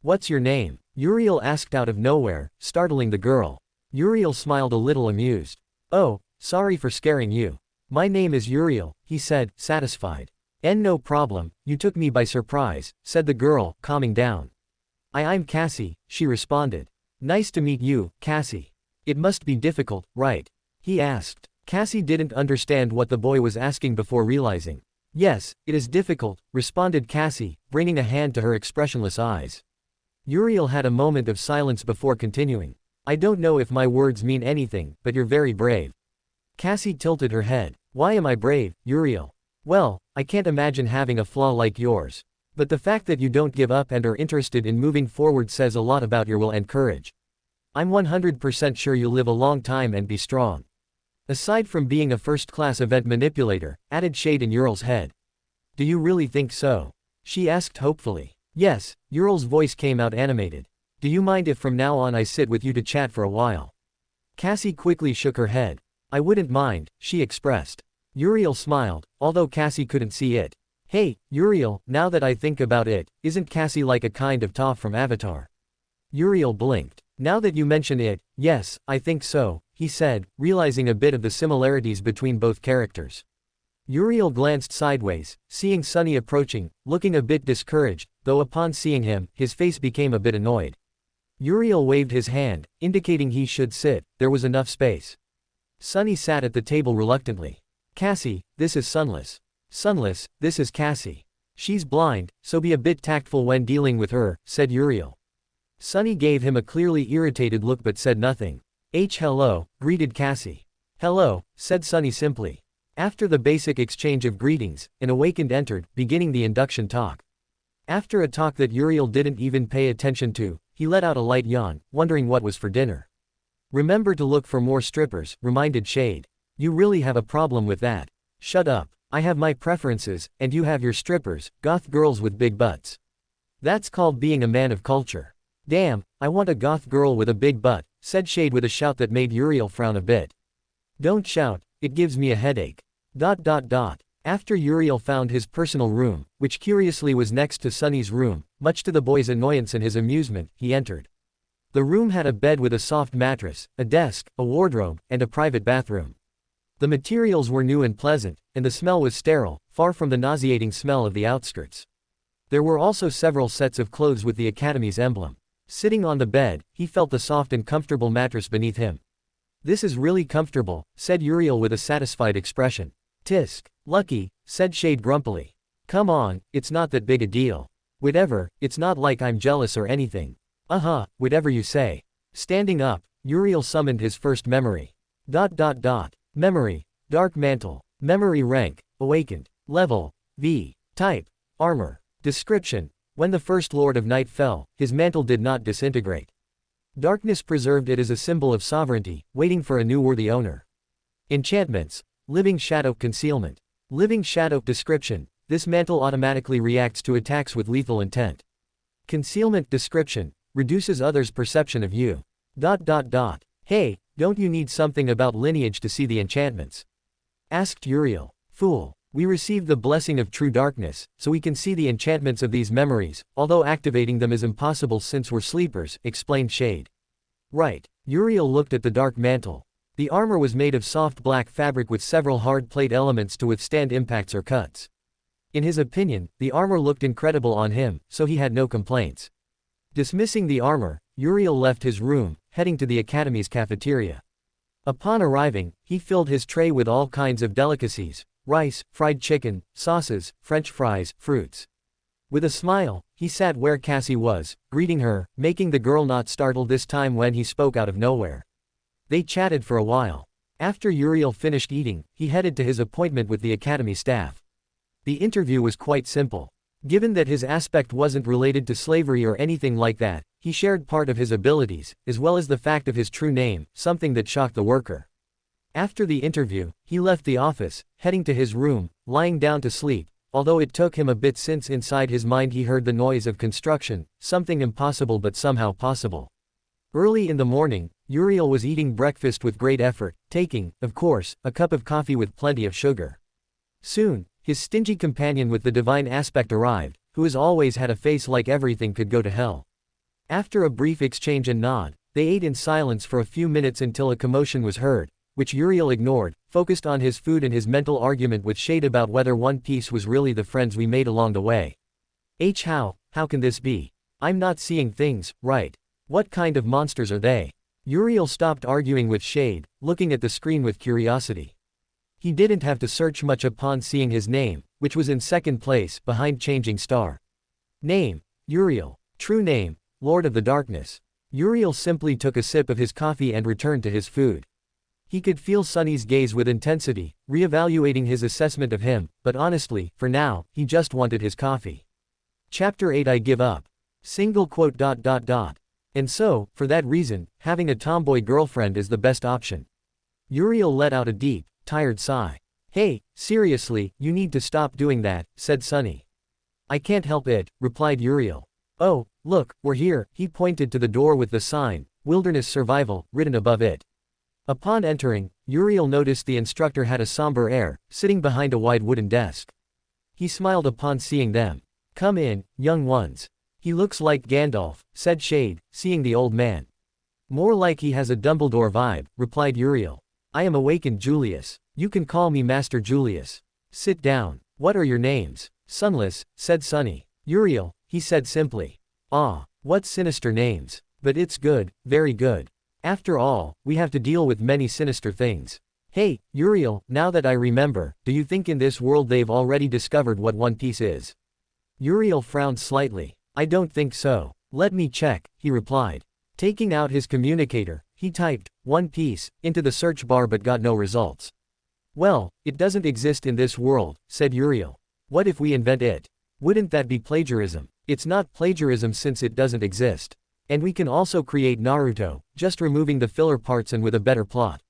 What's your name? Uriel asked out of nowhere, startling the girl. Uriel smiled a little amused. Oh, sorry for scaring you. My name is Uriel, he said, satisfied. No problem, you took me by surprise, said the girl, calming down. I'm Cassie, she responded. Nice to meet you, Cassie. It must be difficult, right? He asked. Cassie didn't understand what the boy was asking before realizing. Yes, it is difficult, responded Cassie, bringing a hand to her expressionless eyes. Uriel had a moment of silence before continuing. I don't know if my words mean anything, but you're very brave. Cassie tilted her head. Why am I brave, Uriel? Well, I can't imagine having a flaw like yours. But the fact that you don't give up and are interested in moving forward says a lot about your will and courage. I'm 100% sure you'll live a long time and be strong. Aside from being a first-class event manipulator, added Shade in Uriel's head. Do you really think so? She asked hopefully. Yes, Uriel's voice came out animated. Do you mind if from now on I sit with you to chat for a while? Cassie quickly shook her head. I wouldn't mind, she expressed. Uriel smiled, although Cassie couldn't see it. Hey, Uriel, now that I think about it, isn't Cassie like a kind of Toph from Avatar? Uriel blinked. Now that you mention it, yes, I think so, he said, realizing a bit of the similarities between both characters. Uriel glanced sideways, seeing Sunny approaching, looking a bit discouraged, though upon seeing him, his face became a bit annoyed. Uriel waved his hand, indicating he should sit, there was enough space. Sunny sat at the table reluctantly. Cassie, this is Sunless. Sunless, this is Cassie. She's blind, so be a bit tactful when dealing with her, said Uriel. Sunny gave him a clearly irritated look but said nothing. Hello, greeted Cassie. Hello, said Sunny simply. After the basic exchange of greetings, an awakened entered, beginning the induction talk. After a talk that Uriel didn't even pay attention to, he let out a light yawn, wondering what was for dinner. Remember to look for more strippers, reminded Shade. You really have a problem with that. Shut up. I have my preferences, and you have your strippers, goth girls with big butts. That's called being a man of culture. Damn, I want a goth girl with a big butt, said Shade with a shout that made Uriel frown a bit. Don't shout, it gives me a headache. After Uriel found his personal room, which curiously was next to Sunny's room, much to the boy's annoyance and his amusement, he entered. The room had a bed with a soft mattress, a desk, a wardrobe, and a private bathroom. The materials were new and pleasant, and the smell was sterile, far from the nauseating smell of the outskirts. There were also several sets of clothes with the Academy's emblem. Sitting on the bed, he felt the soft and comfortable mattress beneath him. This is really comfortable, said Uriel with a satisfied expression. Tisk. Lucky, said Shade grumpily. Come on, it's not that big a deal. Whatever, it's not like I'm jealous or anything. Whatever you say. Standing up, Uriel summoned his first memory. Memory. Dark mantle. Memory rank. Awakened. Level. V. Type. Armor. Description. When the first Lord of Night fell, his mantle did not disintegrate. Darkness preserved it as a symbol of sovereignty, waiting for a new worthy owner. Enchantments. Living Shadow Concealment. Living Shadow Description. This mantle automatically reacts to attacks with lethal intent. Concealment Description. Reduces others' perception of you. Hey, don't you need something about lineage to see the enchantments? Asked Uriel. Fool. We received the blessing of true darkness, so we can see the enchantments of these memories, although activating them is impossible since we're sleepers, explained Shade. Right. Uriel looked at the dark mantle. The armor was made of soft black fabric with several hard plate elements to withstand impacts or cuts. In his opinion, the armor looked incredible on him, so he had no complaints. Dismissing the armor, Uriel left his room, heading to the Academy's cafeteria. Upon arriving, he filled his tray with all kinds of delicacies, rice, fried chicken, sauces, French fries, fruits. With a smile, he sat where Cassie was, greeting her, making the girl not startled this time when he spoke out of nowhere. They chatted for a while. After Uriel finished eating, he headed to his appointment with the academy staff. The interview was quite simple. Given that his aspect wasn't related to slavery or anything like that, he shared part of his abilities, as well as the fact of his true name, something that shocked the worker. After the interview, he left the office, heading to his room, lying down to sleep, although it took him a bit since inside his mind he heard the noise of construction, something impossible but somehow possible. Early in the morning, Uriel was eating breakfast with great effort, taking, of course, a cup of coffee with plenty of sugar. Soon, his stingy companion with the divine aspect arrived, who as always had a face like everything could go to hell. After a brief exchange and nod, they ate in silence for a few minutes until a commotion was heard, which Uriel ignored, focused on his food and his mental argument with Shade about whether One Piece was really the friends we made along the way. How can this be? I'm not seeing things, right? What kind of monsters are they? Uriel stopped arguing with Shade, looking at the screen with curiosity. He didn't have to search much upon seeing his name, which was in second place, behind Changing Star. Name: Uriel. True name: Lord of the Darkness. Uriel simply took a sip of his coffee and returned to his food. He could feel Sunny's gaze with intensity, re-evaluating his assessment of him, but honestly, for now, he just wanted his coffee. Chapter 8 I Give Up. Single quote. And so, for that reason, having a tomboy girlfriend is the best option. Uriel let out a deep, tired sigh. Hey, seriously, you need to stop doing that, said Sunny. I can't help it, replied Uriel. Oh, look, we're here, he pointed to the door with the sign, Wilderness Survival, written above it. Upon entering, Uriel noticed the instructor had a somber air, sitting behind a wide wooden desk. He smiled upon seeing them. Come in, young ones. He looks like Gandalf, said Shade, seeing the old man. More like he has a Dumbledore vibe, replied Uriel. I am awakened Julius. You can call me Master Julius. Sit down. What are your names? Sunless, said Sunny. Uriel, he said simply. Ah, what sinister names. But it's good, very good. After all, we have to deal with many sinister things. Hey, Uriel, now that I remember, do you think in this world they've already discovered what One Piece is? Uriel frowned slightly. I don't think so. Let me check, he replied. Taking out his communicator, he typed, One Piece, into the search bar but got no results. Well, it doesn't exist in this world, said Uriel. What if we invent it? Wouldn't that be plagiarism? It's not plagiarism since it doesn't exist. And we can also create Naruto, just removing the filler parts and with a better plot.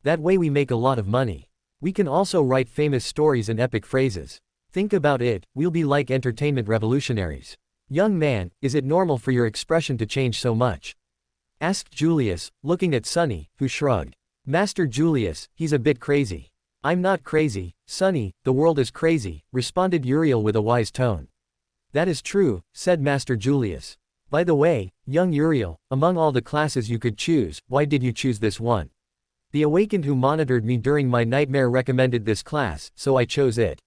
That way we make a lot of money. We can also write famous stories and epic phrases. Think about it, we'll be like entertainment revolutionaries. Young man, is it normal for your expression to change so much? Asked Julius, looking at Sunny, who shrugged. Master Julius, he's a bit crazy. I'm not crazy, Sunny, the world is crazy, responded Uriel with a wise tone. That is true, said Master Julius. By the way, young Uriel, among all the classes you could choose, why did you choose this one? The awakened who monitored me during my nightmare recommended this class, so I chose it.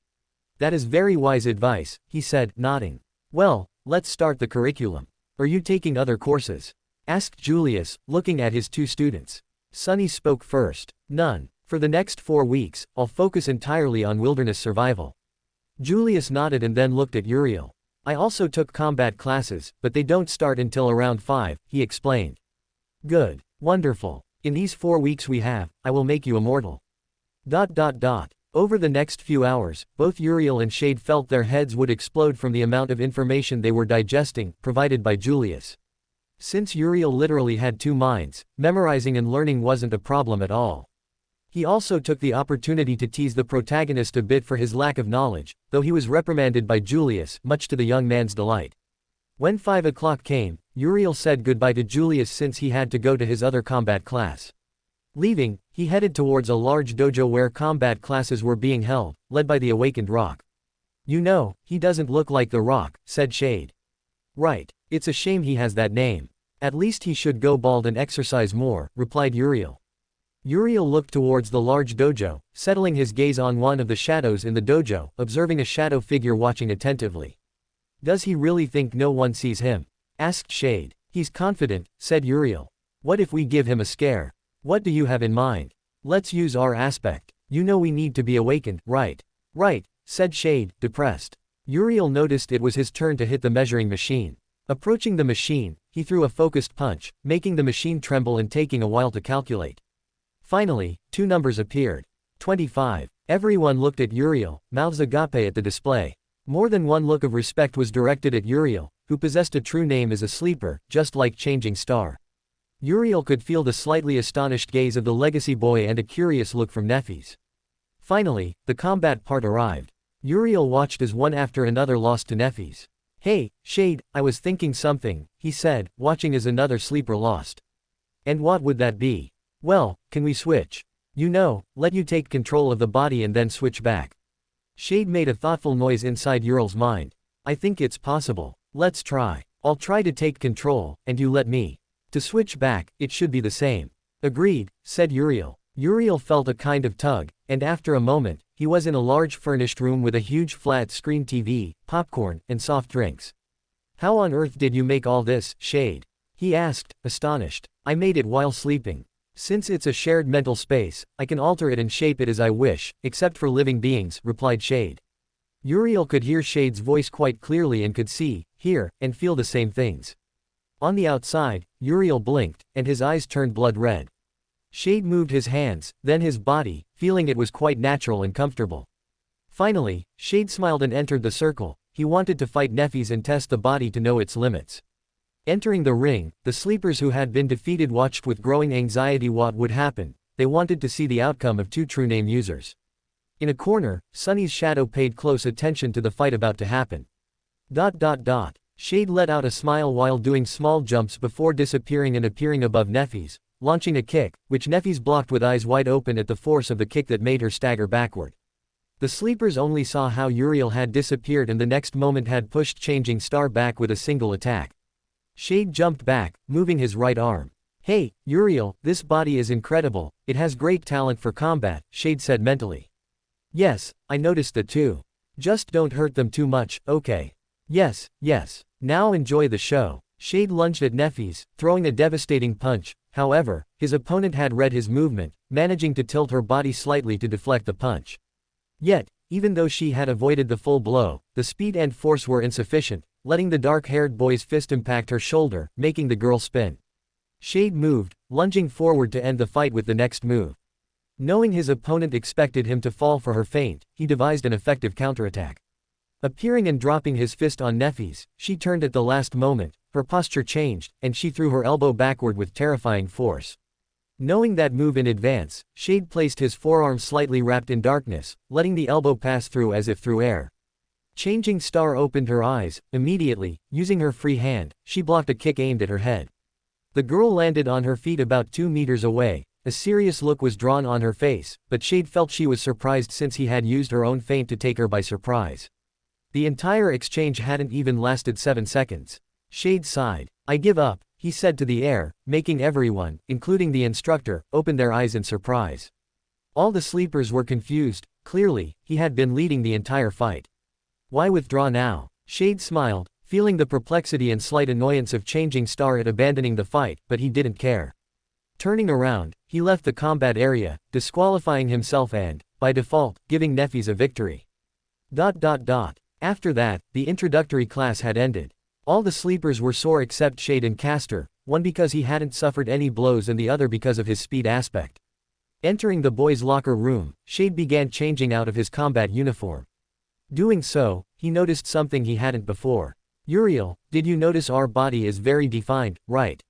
That is very wise advice, he said, nodding. Well, let's start the curriculum. Are you taking other courses? Asked Julius, looking at his two students. Sunny spoke first. None. For the next 4 weeks, I'll focus entirely on wilderness survival. Julius nodded and then looked at Uriel. I also took combat classes, but they don't start until around 5, he explained. Good. Wonderful. In these 4 weeks I will make you immortal. Over the next few hours, both Uriel and Shade felt their heads would explode from the amount of information they were digesting, provided by Julius. Since Uriel literally had 2 minds, memorizing and learning wasn't a problem at all. He also took the opportunity to tease the protagonist a bit for his lack of knowledge, though he was reprimanded by Julius, much to the young man's delight. When 5 o'clock came, Uriel said goodbye to Julius since he had to go to his other combat class. Leaving, he headed towards a large dojo where combat classes were being held, led by the awakened Rock. You know, he doesn't look like the Rock, said Shade. Right, it's a shame he has that name. At least he should go bald and exercise more, replied Uriel. Uriel looked towards the large dojo, settling his gaze on one of the shadows in the dojo, observing a shadow figure watching attentively. Does he really think no one sees him? Asked Shade. He's confident, said Uriel. What if we give him a scare? What do you have in mind? Let's use our aspect. You know we need to be awakened, right? Right, said Shade, depressed. Uriel noticed it was his turn to hit the measuring machine. Approaching the machine, he threw a focused punch, making the machine tremble and taking a while to calculate. Finally, 2 numbers appeared. 25. Everyone looked at Uriel, mouths agape at the display. More than one look of respect was directed at Uriel, who possessed a true name as a sleeper, just like Changing Star. Uriel could feel the slightly astonished gaze of the legacy boy and a curious look from Nephis. Finally, the combat part arrived. Uriel watched as one after another lost to Nephis. "Hey, Shade, I was thinking something," he said, watching as another sleeper lost. "And what would that be?" "Well, can we switch? Let you take control of the body and then switch back." Shade made a thoughtful noise inside Uriel's mind. "I think it's possible. Let's try. I'll try to take control, and you let me. To switch back, it should be the same." "Agreed," said Uriel. Uriel felt a kind of tug, and after a moment, he was in a large furnished room with a huge flat-screen TV, popcorn, and soft drinks. "How on earth did you make all this, Shade?" he asked, astonished. "I made it while sleeping. Since it's a shared mental space, I can alter it and shape it as I wish, except for living beings," replied Shade. Uriel could hear Shade's voice quite clearly and could see, hear, and feel the same things. On the outside, Uriel blinked, and his eyes turned blood red. Shade moved his hands, then his body, feeling it was quite natural and comfortable. Finally, Shade smiled and entered the circle. He wanted to fight Nephis and test the body to know its limits. Entering the ring, the sleepers who had been defeated watched with growing anxiety what would happen. They wanted to see the outcome of 2 true name users. In a corner, Sunny's shadow paid close attention to the fight about to happen. Shade let out a smile while doing small jumps before disappearing and appearing above Nephis, launching a kick, which Nephis blocked with eyes wide open at the force of the kick that made her stagger backward. The sleepers only saw how Uriel had disappeared and the next moment had pushed Changing Star back with a single attack. Shade jumped back, moving his right arm. "Hey, Uriel, this body is incredible, it has great talent for combat," Shade said mentally. "Yes, I noticed that too. Just don't hurt them too much, okay?" Yes. Now enjoy the show." Shade lunged at Nephis, throwing a devastating punch. However, his opponent had read his movement, managing to tilt her body slightly to deflect the punch. Yet, even though she had avoided the full blow, the speed and force were insufficient, letting the dark-haired boy's fist impact her shoulder, making the girl spin. Shade moved, lunging forward to end the fight with the next move. Knowing his opponent expected him to fall for her feint, he devised an effective counterattack. Appearing and dropping his fist on Nephis, she turned at the last moment, her posture changed, and she threw her elbow backward with terrifying force. Knowing that move in advance, Shade placed his forearm slightly wrapped in darkness, letting the elbow pass through as if through air. Changing Star opened her eyes. Immediately, using her free hand, she blocked a kick aimed at her head. The girl landed on her feet about 2 meters away. A serious look was drawn on her face, but Shade felt she was surprised since he had used her own feint to take her by surprise. The entire exchange hadn't even lasted 7 seconds. Shade sighed. "I give up," he said to the air, making everyone, including the instructor, open their eyes in surprise. All the sleepers were confused. Clearly, he had been leading the entire fight. Why withdraw now? Shade smiled, feeling the perplexity and slight annoyance of Changing Star at abandoning the fight, but he didn't care. Turning around, he left the combat area, disqualifying himself and, by default, giving Nephis a victory. After that, the introductory class had ended. All the sleepers were sore except Shade and Castor, one because he hadn't suffered any blows and the other because of his speed aspect. Entering the boys' locker room, Shade began changing out of his combat uniform. Doing so, he noticed something he hadn't before. "Uriel, did you notice our body is very defined, right?"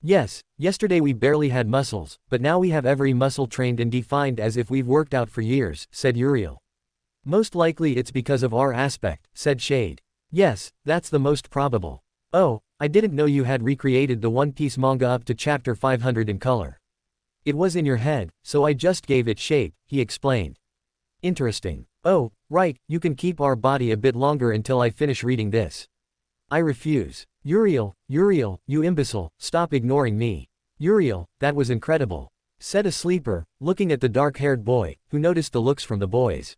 "Yes, yesterday we barely had muscles, but now we have every muscle trained and defined as if we've worked out for years," said Uriel. "Most likely it's because of our aspect," said Shade. "Yes, that's the most probable. Oh, I didn't know you had recreated the One Piece manga up to chapter 500 in color. It was in your head, so I just gave it shape," he explained. "Interesting. Oh, right, you can keep our body a bit longer until I finish reading this." "I refuse. Uriel, you imbecile, stop ignoring me." "Uriel, that was incredible," said a sleeper, looking at the dark-haired boy, who noticed the looks from the boys.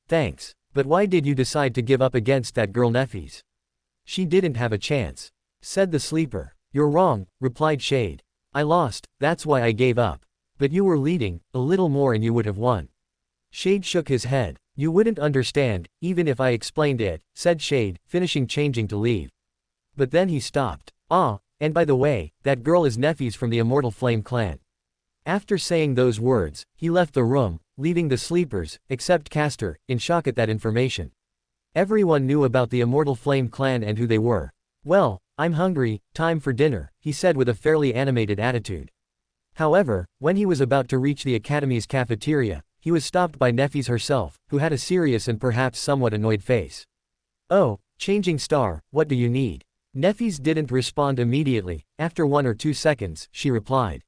Thanks. But why did you decide to give up against that girl Nephis?" "She didn't have a chance," said the sleeper. "You're wrong," replied Shade. "I lost, that's why I gave up. But you were leading, a little more and you would have won." Shade shook his head. You wouldn't understand, even if I explained it, said Shade, finishing changing to leave. But then he stopped. Ah, and by the way, that girl is Nephi's from the Immortal Flame clan. After saying those words, he left the room, leaving the sleepers, except Castor, in shock at that information. Everyone knew about the Immortal Flame clan and who they were. Well, I'm hungry, time for dinner, he said with a fairly animated attitude. However, when he was about to reach the Academy's cafeteria, he was stopped by Nephi's herself, who had a serious and perhaps somewhat annoyed face. Oh, Changing Star, what do you need? Nephi's didn't respond immediately. After 1 or 2 seconds, she replied.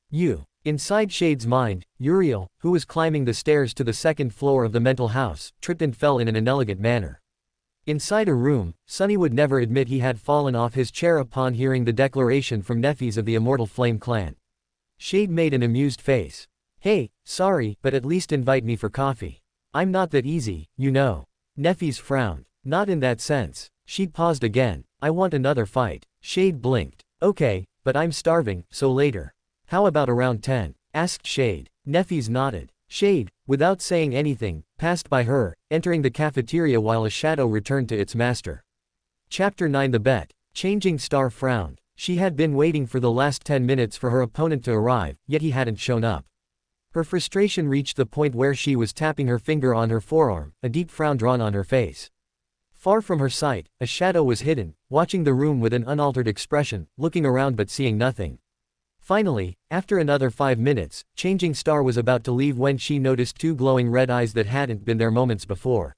You. Inside Shade's mind, Uriel, who was climbing the stairs to the second floor of the mental house, tripped and fell in an inelegant manner. Inside a room, Sunny would never admit he had fallen off his chair upon hearing the declaration from Nephi's of the Immortal Flame clan. Shade made an amused face. Hey, sorry, but at least invite me for coffee. I'm not that easy, you know. Nephi's frowned. Not in that sense. She paused again. I want another fight. Shade blinked. Okay, but I'm starving, so later. How about around 10? Asked Shade. Nephi's nodded. Shade, without saying anything, passed by her, entering the cafeteria while a shadow returned to its master. Chapter 9 The Bet. Changing Star frowned. She had been waiting for the last 10 minutes for her opponent to arrive, yet he hadn't shown up. Her frustration reached the point where she was tapping her finger on her forearm, a deep frown drawn on her face. Far from her sight, a shadow was hidden, watching the room with an unaltered expression, looking around but seeing nothing. Finally, after another 5 minutes, Changing Star was about to leave when she noticed 2 glowing red eyes that hadn't been there moments before.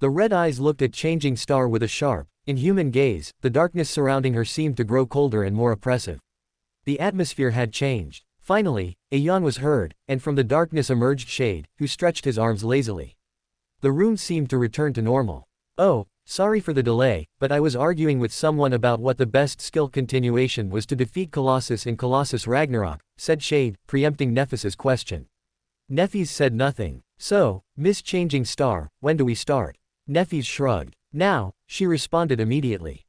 The red eyes looked at Changing Star with a sharp, inhuman gaze. The darkness surrounding her seemed to grow colder and more oppressive. The atmosphere had changed. Finally, a yawn was heard, and from the darkness emerged Shade, who stretched his arms lazily. The room seemed to return to normal. Oh, sorry for the delay, but I was arguing with someone about what the best skill continuation was to defeat Colossus in Colossus Ragnarok, said Shade, preempting Nephis's question. Nephis said nothing. So, Miss Changing Star, when do we start? Nephis shrugged. Now, she responded immediately.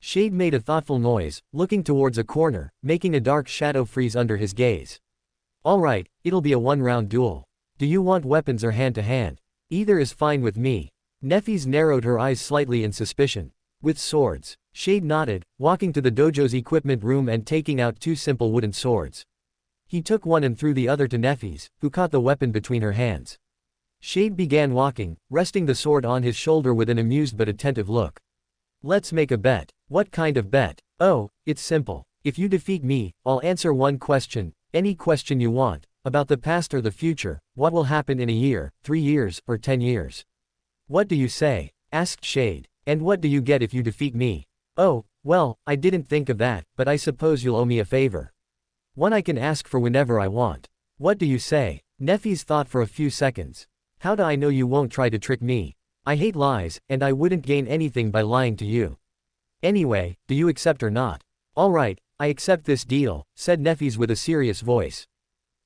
Shade made a thoughtful noise, looking towards a corner, making a dark shadow freeze under his gaze. Alright, it'll be a 1-round duel. Do you want weapons or hand-to-hand? Either is fine with me. Nephis narrowed her eyes slightly in suspicion. With swords. Shade nodded, walking to the dojo's equipment room and taking out 2 simple wooden swords. He took one and threw the other to Nephis, who caught the weapon between her hands. Shade began walking, resting the sword on his shoulder with an amused but attentive look. Let's make a bet. What kind of bet? Oh, it's simple. If you defeat me, I'll answer one question, any question you want, about the past or the future, what will happen in a year, 3 years, or 10 years. What do you say? Asked Shade. And what do you get if you defeat me? Oh, well, I didn't think of that, but I suppose you'll owe me a favor. One I can ask for whenever I want. What do you say? Nephis thought for a few seconds. How do I know you won't try to trick me? I hate lies, and I wouldn't gain anything by lying to you. Anyway, do you accept or not? Alright, I accept this deal, said Nephis with a serious voice.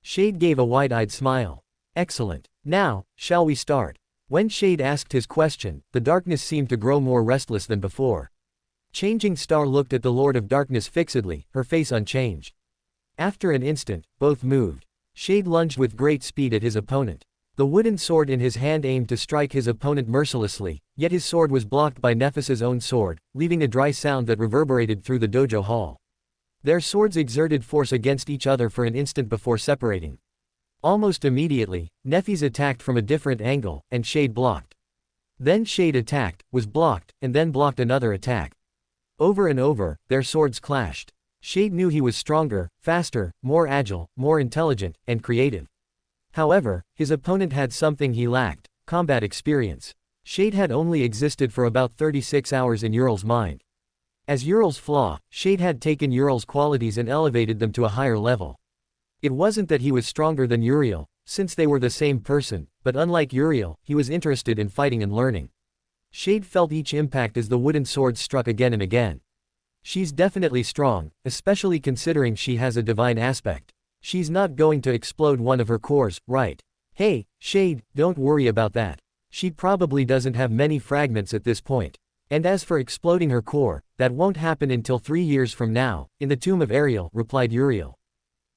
Shade gave a wide-eyed smile. Excellent. Now, shall we start? When Shade asked his question, the darkness seemed to grow more restless than before. Changing Star looked at the Lord of Darkness fixedly, her face unchanged. After an instant, both moved. Shade lunged with great speed at his opponent. The wooden sword in his hand aimed to strike his opponent mercilessly, yet his sword was blocked by Nephis's own sword, leaving a dry sound that reverberated through the dojo hall. Their swords exerted force against each other for an instant before separating. Almost immediately, Nephis attacked from a different angle, and Shade blocked. Then Shade attacked, was blocked, and then blocked another attack. Over and over, their swords clashed. Shade knew he was stronger, faster, more agile, more intelligent, and creative. However, his opponent had something he lacked, combat experience. Shade had only existed for about 36 hours in Uriel's mind. As Uriel's flaw, Shade had taken Uriel's qualities and elevated them to a higher level. It wasn't that he was stronger than Uriel, since they were the same person, but unlike Uriel, he was interested in fighting and learning. Shade felt each impact as the wooden sword struck again and again. She's definitely strong, especially considering she has a divine aspect. She's not going to explode one of her cores, right? Hey, Shade, don't worry about that. She probably doesn't have many fragments at this point. And as for exploding her core, that won't happen until 3 years from now, in the tomb of Ariel, replied Uriel.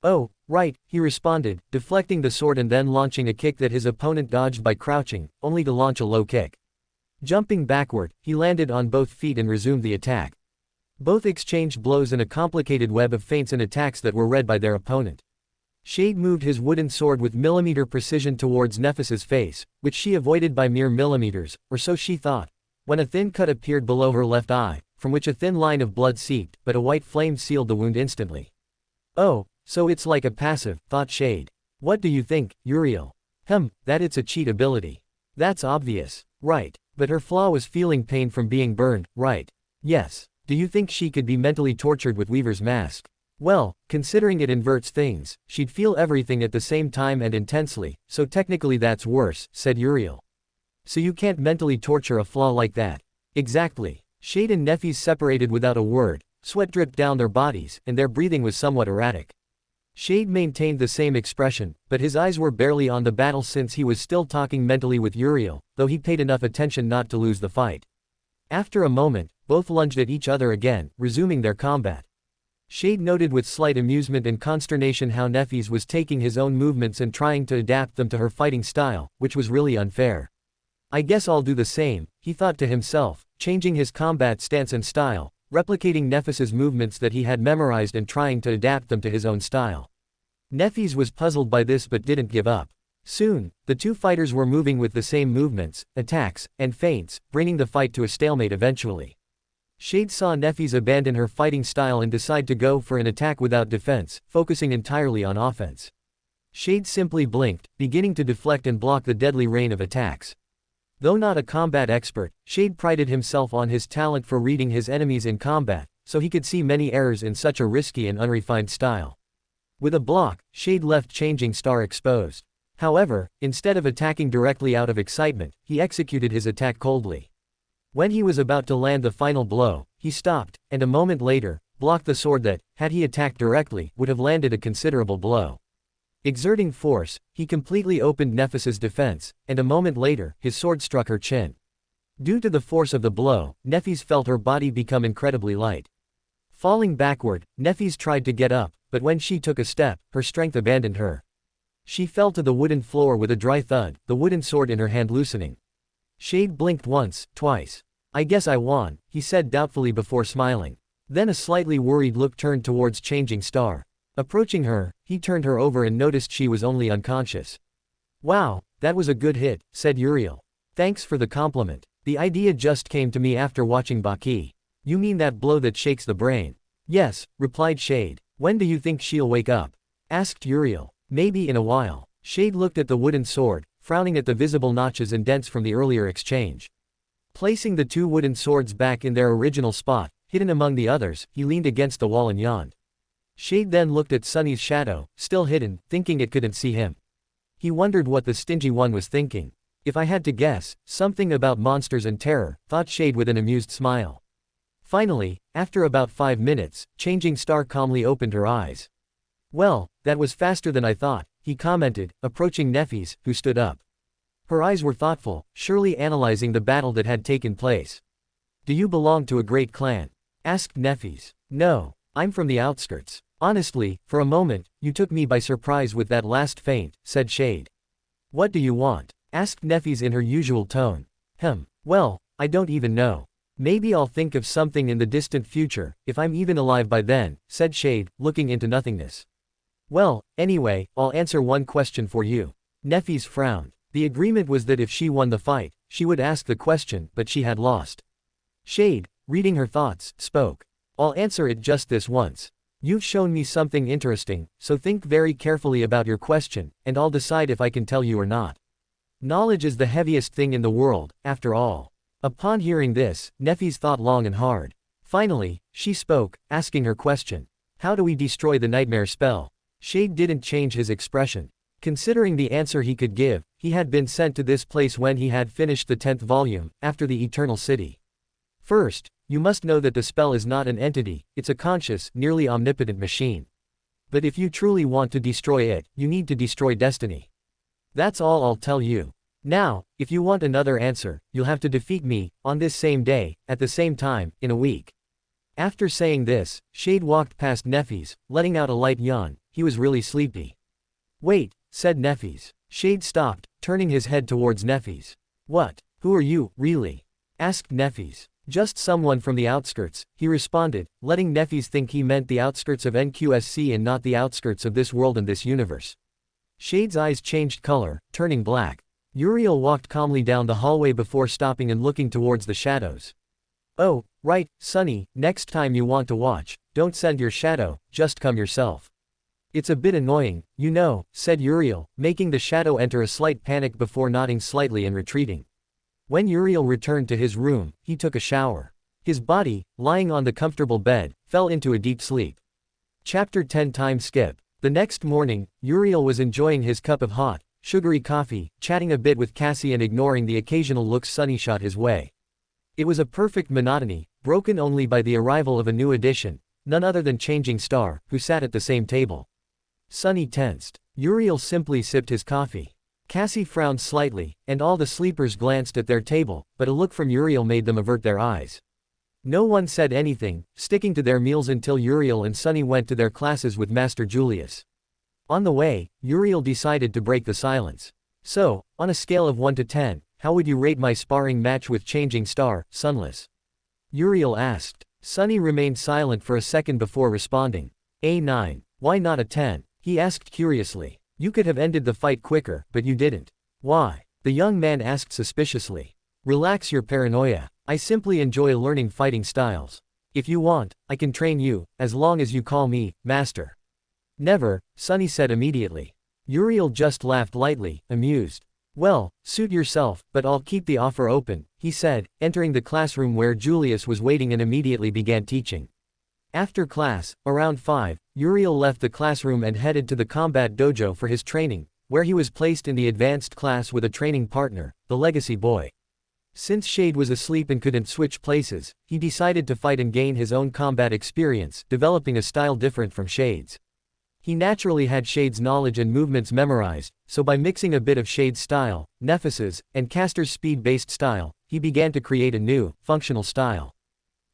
Oh, right, he responded, deflecting the sword and then launching a kick that his opponent dodged by crouching, only to launch a low kick. Jumping backward, he landed on both feet and resumed the attack. Both exchanged blows in a complicated web of feints and attacks that were read by their opponent. Shade moved his wooden sword with millimeter precision towards Nephis's face, which she avoided by mere millimeters, or so she thought, when a thin cut appeared below her left eye, from which a thin line of blood seeped, but a white flame sealed the wound instantly. Oh, so it's like a passive, thought Shade. What do you think, Uriel? That it's a cheat ability. That's obvious, right? But her flaw was feeling pain from being burned, right? Yes. Do you think she could be mentally tortured with Weaver's mask? Well, considering it inverts things, she'd feel everything at the same time and intensely, so technically that's worse, said Uriel. So you can't mentally torture a flaw like that. Exactly. Shade and Nephis separated without a word, sweat dripped down their bodies, and their breathing was somewhat erratic. Shade maintained the same expression, but his eyes were barely on the battle since he was still talking mentally with Uriel, though he paid enough attention not to lose the fight. After a moment, both lunged at each other again, resuming their combat. Shade noted with slight amusement and consternation how Nephis was taking his own movements and trying to adapt them to her fighting style, which was really unfair. I guess I'll do the same, he thought to himself, changing his combat stance and style, replicating Nephis's movements that he had memorized and trying to adapt them to his own style. Nephis was puzzled by this but didn't give up. Soon, the two fighters were moving with the same movements, attacks, and feints, bringing the fight to a stalemate eventually. Shade saw Nephis abandon her fighting style and decide to go for an attack without defense, focusing entirely on offense. Shade simply blinked, beginning to deflect and block the deadly rain of attacks. Though not a combat expert, Shade prided himself on his talent for reading his enemies in combat, so he could see many errors in such a risky and unrefined style. With a block, Shade left Changing Star exposed. However, instead of attacking directly out of excitement, he executed his attack coldly. When he was about to land the final blow, he stopped, and a moment later, blocked the sword that, had he attacked directly, would have landed a considerable blow. Exerting force, he completely opened Nephis's defense, and a moment later, his sword struck her chin. Due to the force of the blow, Nephis felt her body become incredibly light. Falling backward, Nephis tried to get up, but when she took a step, her strength abandoned her. She fell to the wooden floor with a dry thud, the wooden sword in her hand loosening. Shade blinked once, twice. I guess I won, he said doubtfully before smiling. Then a slightly worried look turned towards Changing Star. Approaching her, he turned her over and noticed she was only unconscious. Wow, that was a good hit, said Uriel. Thanks for the compliment. The idea just came to me after watching Baki. You mean that blow that shakes the brain? Yes, replied Shade. When do you think she'll wake up? Asked Uriel. Maybe in a while. Shade looked at the wooden sword, frowning at the visible notches and dents from the earlier exchange. Placing the two wooden swords back in their original spot, hidden among the others, he leaned against the wall and yawned. Shade then looked at Sunny's shadow, still hidden, thinking it couldn't see him. He wondered what the stingy one was thinking. If I had to guess, something about monsters and terror, thought Shade with an amused smile. Finally, after about 5 minutes, Changing Star calmly opened her eyes. Well, that was faster than I thought, he commented, approaching Nephis, who stood up. Her eyes were thoughtful, surely analyzing the battle that had taken place. Do you belong to a great clan? Asked Nephis. No, I'm from the outskirts. Honestly, for a moment, you took me by surprise with that last feint, said Shade. What do you want? Asked Nephis in her usual tone. Well, I don't even know. Maybe I'll think of something in the distant future, if I'm even alive by then, said Shade, looking into nothingness. Well, anyway, I'll answer one question for you. Nephis frowned. The agreement was that if she won the fight, she would ask the question, but she had lost. Shade, reading her thoughts, spoke. I'll answer it just this once. You've shown me something interesting, so think very carefully about your question, and I'll decide if I can tell you or not. Knowledge is the heaviest thing in the world, after all. Upon hearing this, Nephis thought long and hard. Finally, she spoke, asking her question. How do we destroy the nightmare spell? Shade didn't change his expression. Considering the answer he could give, he had been sent to this place when he had finished the 10th volume, after the Eternal City. First, you must know that the spell is not an entity, it's a conscious, nearly omnipotent machine. But if you truly want to destroy it, you need to destroy destiny. That's all I'll tell you. Now, if you want another answer, you'll have to defeat me, on this same day, at the same time, in a week. After saying this, Shade walked past Neffys, letting out a light yawn. He was really sleepy. Wait, said Neffys. Shade stopped, turning his head towards Neffys. What? Who are you, really? Asked Neffys. Just someone from the outskirts, he responded, letting Neffys think he meant the outskirts of NQSC and not the outskirts of this world and this universe. Shade's eyes changed color, turning black. Uriel walked calmly down the hallway before stopping and looking towards the shadows. Oh, right, Sunny, next time you want to watch, don't send your shadow, just come yourself. It's a bit annoying, you know, said Uriel, making the shadow enter a slight panic before nodding slightly and retreating. When Uriel returned to his room, he took a shower. His body, lying on the comfortable bed, fell into a deep sleep. Chapter 10 Time skip. The next morning, Uriel was enjoying his cup of hot, sugary coffee, chatting a bit with Cassie and ignoring the occasional looks Sunny shot his way. It was a perfect monotony, broken only by the arrival of a new addition, none other than Changing Star, who sat at the same table. Sunny tensed. Uriel simply sipped his coffee. Cassie frowned slightly, and all the sleepers glanced at their table, but a look from Uriel made them avert their eyes. No one said anything, sticking to their meals until Uriel and Sunny went to their classes with Master Julius. On the way, Uriel decided to break the silence. So, on a scale of 1 to 10, how would you rate my sparring match with Changing Star, Sunless? Uriel asked. Sunny remained silent for a second before responding. A 9. Why not a 10? He asked curiously. You could have ended the fight quicker, but you didn't. Why? The young man asked suspiciously. Relax your paranoia. I simply enjoy learning fighting styles. If you want, I can train you, as long as you call me, Master. Never, Sunny said immediately. Uriel just laughed lightly, amused. Well, suit yourself, but I'll keep the offer open, he said, entering the classroom where Julius was waiting and immediately began teaching. After class, around 5, Uriel left the classroom and headed to the combat dojo for his training, where he was placed in the advanced class with a training partner, the legacy boy. Since Shade was asleep and couldn't switch places, he decided to fight and gain his own combat experience, developing a style different from Shade's. He naturally had Shade's knowledge and movements memorized, so by mixing a bit of Shade's style, Nephus's, and Caster's speed-based style, he began to create a new, functional style.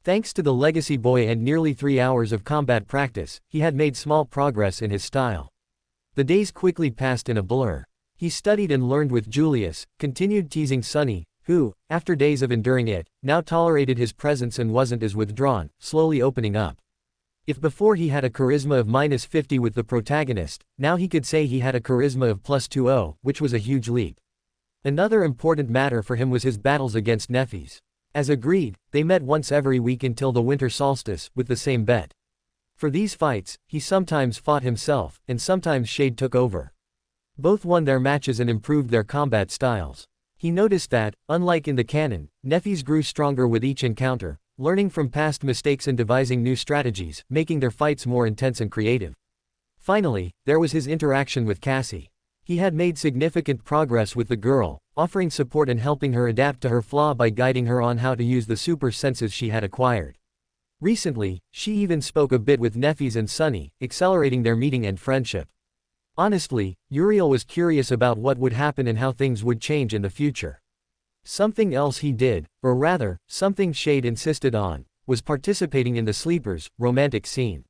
Thanks to the legacy boy and nearly 3 hours of combat practice, he had made small progress in his style. The days quickly passed in a blur. He studied and learned with Julius, continued teasing Sunny, who, after days of enduring it, now tolerated his presence and wasn't as withdrawn, slowly opening up. If before he had a charisma of -50 with the protagonist, now he could say he had a charisma of +20, which was a huge leap. Another important matter for him was his battles against Neffys. As agreed, they met once every week until the winter solstice, with the same bet. For these fights, he sometimes fought himself, and sometimes Shade took over. Both won their matches and improved their combat styles. He noticed that, unlike in the canon, Neffys grew stronger with each encounter, learning from past mistakes and devising new strategies, making their fights more intense and creative. Finally, there was his interaction with Cassie. He had made significant progress with the girl, offering support and helping her adapt to her flaw by guiding her on how to use the super senses she had acquired. Recently, she even spoke a bit with Neffys and Sunny, accelerating their meeting and friendship. Honestly, Uriel was curious about what would happen and how things would change in the future. Something else he did, or rather, something Shade insisted on, was participating in the sleepers' romantic scene.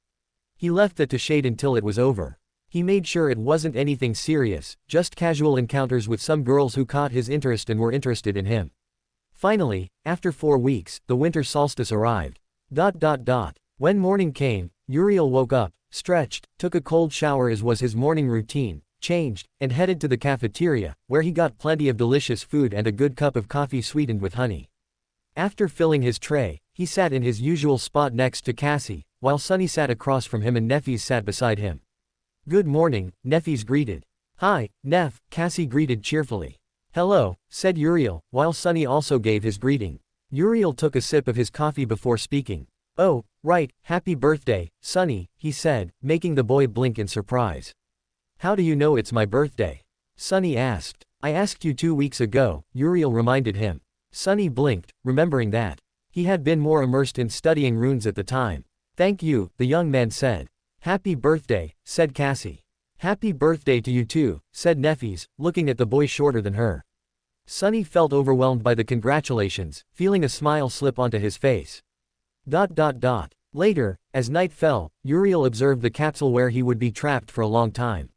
He left that to Shade until it was over. He made sure it wasn't anything serious, just casual encounters with some girls who caught his interest and were interested in him. Finally, after 4 weeks, the winter solstice arrived. When morning came, Uriel woke up, stretched, took a cold shower as was his morning routine, changed, and headed to the cafeteria, where he got plenty of delicious food and a good cup of coffee sweetened with honey. After filling his tray, he sat in his usual spot next to Cassie, while Sunny sat across from him and Neffys sat beside him. Good morning, Neffys greeted. Hi, Neff, Cassie greeted cheerfully. Hello, said Uriel, while Sunny also gave his greeting. Uriel took a sip of his coffee before speaking. Oh, right, happy birthday, Sunny, he said, making the boy blink in surprise. How do you know it's my birthday? Sunny asked. I asked you 2 weeks ago, Uriel reminded him. Sunny blinked, remembering that. He had been more immersed in studying runes at the time. Thank you, the young man said. Happy birthday, said Cassie. Happy birthday to you too, said Neffys, looking at the boy shorter than her. Sunny felt overwhelmed by the congratulations, feeling a smile slip onto his face. Later, as night fell, Uriel observed the capsule where he would be trapped for a long time.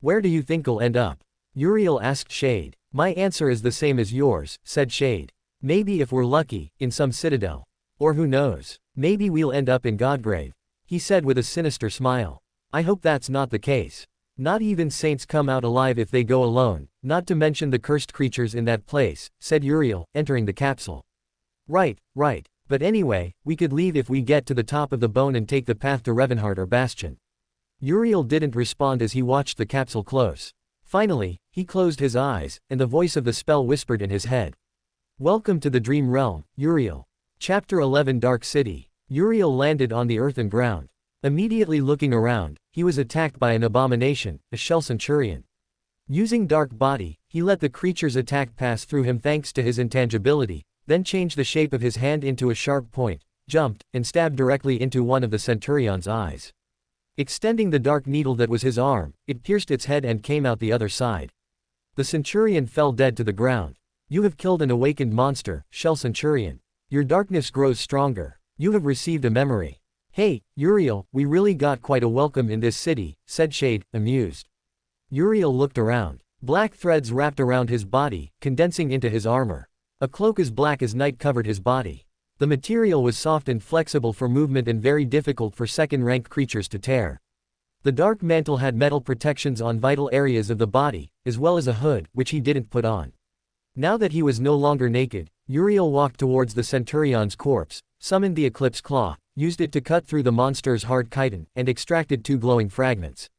Where do you think I'll end up? Uriel asked Shade. My answer is the same as yours, said Shade. Maybe if we're lucky, in some citadel. Or who knows, maybe we'll end up in Godgrave, he said with a sinister smile. I hope that's not the case. Not even saints come out alive if they go alone, not to mention the cursed creatures in that place, said Uriel, entering the capsule. Right, but anyway, we could leave if we get to the top of the bone and take the path to Revenheart or Bastion. Uriel didn't respond as he watched the capsule close. Finally, he closed his eyes, and the voice of the spell whispered in his head. Welcome to the Dream Realm, Uriel. Chapter 11 Dark City. Uriel landed on the earthen ground. Immediately looking around, he was attacked by an abomination, a shell centurion. Using Dark Body, he let the creature's attack pass through him thanks to his intangibility, then changed the shape of his hand into a sharp point, jumped, and stabbed directly into one of the centurion's eyes. Extending the dark needle that was his arm, it pierced its head and came out the other side. The centurion fell dead to the ground. You have killed an awakened monster, Shell Centurion. Your darkness grows stronger. You have received a memory. Hey, Uriel, we really got quite a welcome in this city, said Shade, amused. Uriel looked around. Black threads wrapped around his body, condensing into his armor. A cloak as black as night covered his body. The material was soft and flexible for movement and very difficult for second-rank creatures to tear. The dark mantle had metal protections on vital areas of the body, as well as a hood, which he didn't put on. Now that he was no longer naked, Uriel walked towards the centurion's corpse, summoned the Eclipse Claw, used it to cut through the monster's hard chitin, and extracted 2 glowing fragments.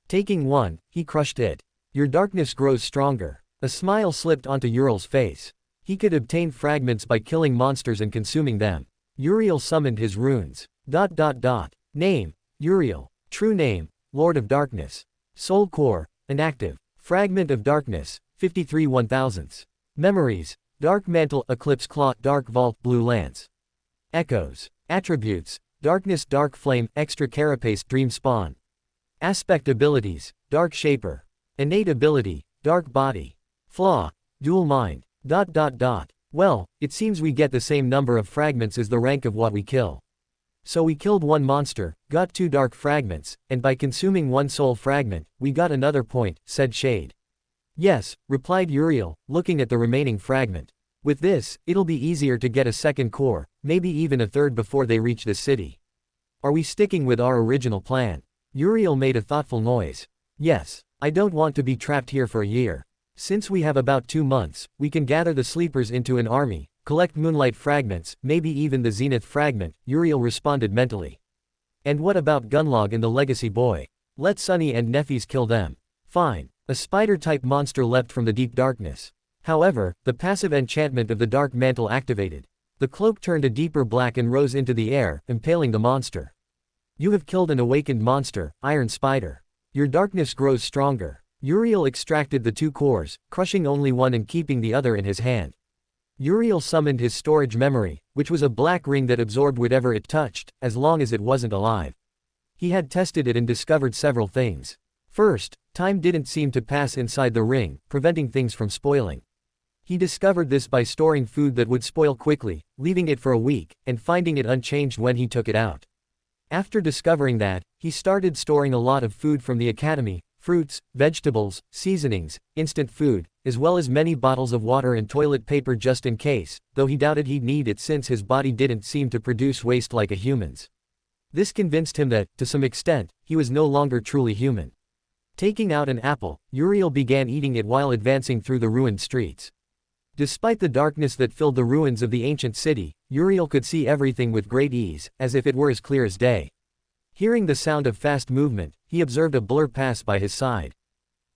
Taking one, he crushed it. Your darkness grows stronger. A smile slipped onto Uriel's face. He could obtain fragments by killing monsters and consuming them. Uriel summoned his runes. Name, Uriel. True name, Lord of Darkness. Soul Core, inactive. Fragment of Darkness, 53 1/1000. Memories, Dark Mantle, Eclipse Claw, Dark Vault, Blue Lance. Echoes. Attributes, Darkness, Dark Flame, Extra Carapace, Dream Spawn. Aspect abilities, Dark Shaper. Innate ability, Dark Body. Flaw, Dual Mind. Well, it seems we get the same number of fragments as the rank of what we kill. So we killed one monster, got 2 dark fragments, and by consuming 1 soul fragment, we got another point, said Shade. Yes, replied Uriel, looking at the remaining fragment. With this, it'll be easier to get a second core, maybe even a third before they reach the city. Are we sticking with our original plan? Uriel made a thoughtful noise. Yes, I don't want to be trapped here for a year. Since we have about 2 months, we can gather the sleepers into an army, collect moonlight fragments, maybe even the zenith fragment, Uriel responded mentally. And what about Gunlog and the legacy boy? Let Sunny and Nephis kill them. Fine. A spider-type monster leapt from the deep darkness. However, the passive enchantment of the dark mantle activated. The cloak turned a deeper black and rose into the air, impaling the monster. You have killed an awakened monster, Iron Spider. Your darkness grows stronger. Uriel extracted the 2 cores, crushing only one and keeping the other in his hand. Uriel summoned his storage memory, which was a black ring that absorbed whatever it touched, as long as it wasn't alive. He had tested it and discovered several things. First, time didn't seem to pass inside the ring, preventing things from spoiling. He discovered this by storing food that would spoil quickly, leaving it for a week, and finding it unchanged when he took it out. After discovering that, he started storing a lot of food from the academy, fruits, vegetables, seasonings, instant food, as well as many bottles of water and toilet paper just in case, though he doubted he'd need it since his body didn't seem to produce waste like a human's. This convinced him that, to some extent, he was no longer truly human. Taking out an apple, Uriel began eating it while advancing through the ruined streets. Despite the darkness that filled the ruins of the ancient city, Uriel could see everything with great ease, as if it were as clear as day. Hearing the sound of fast movement, he observed a blur pass by his side.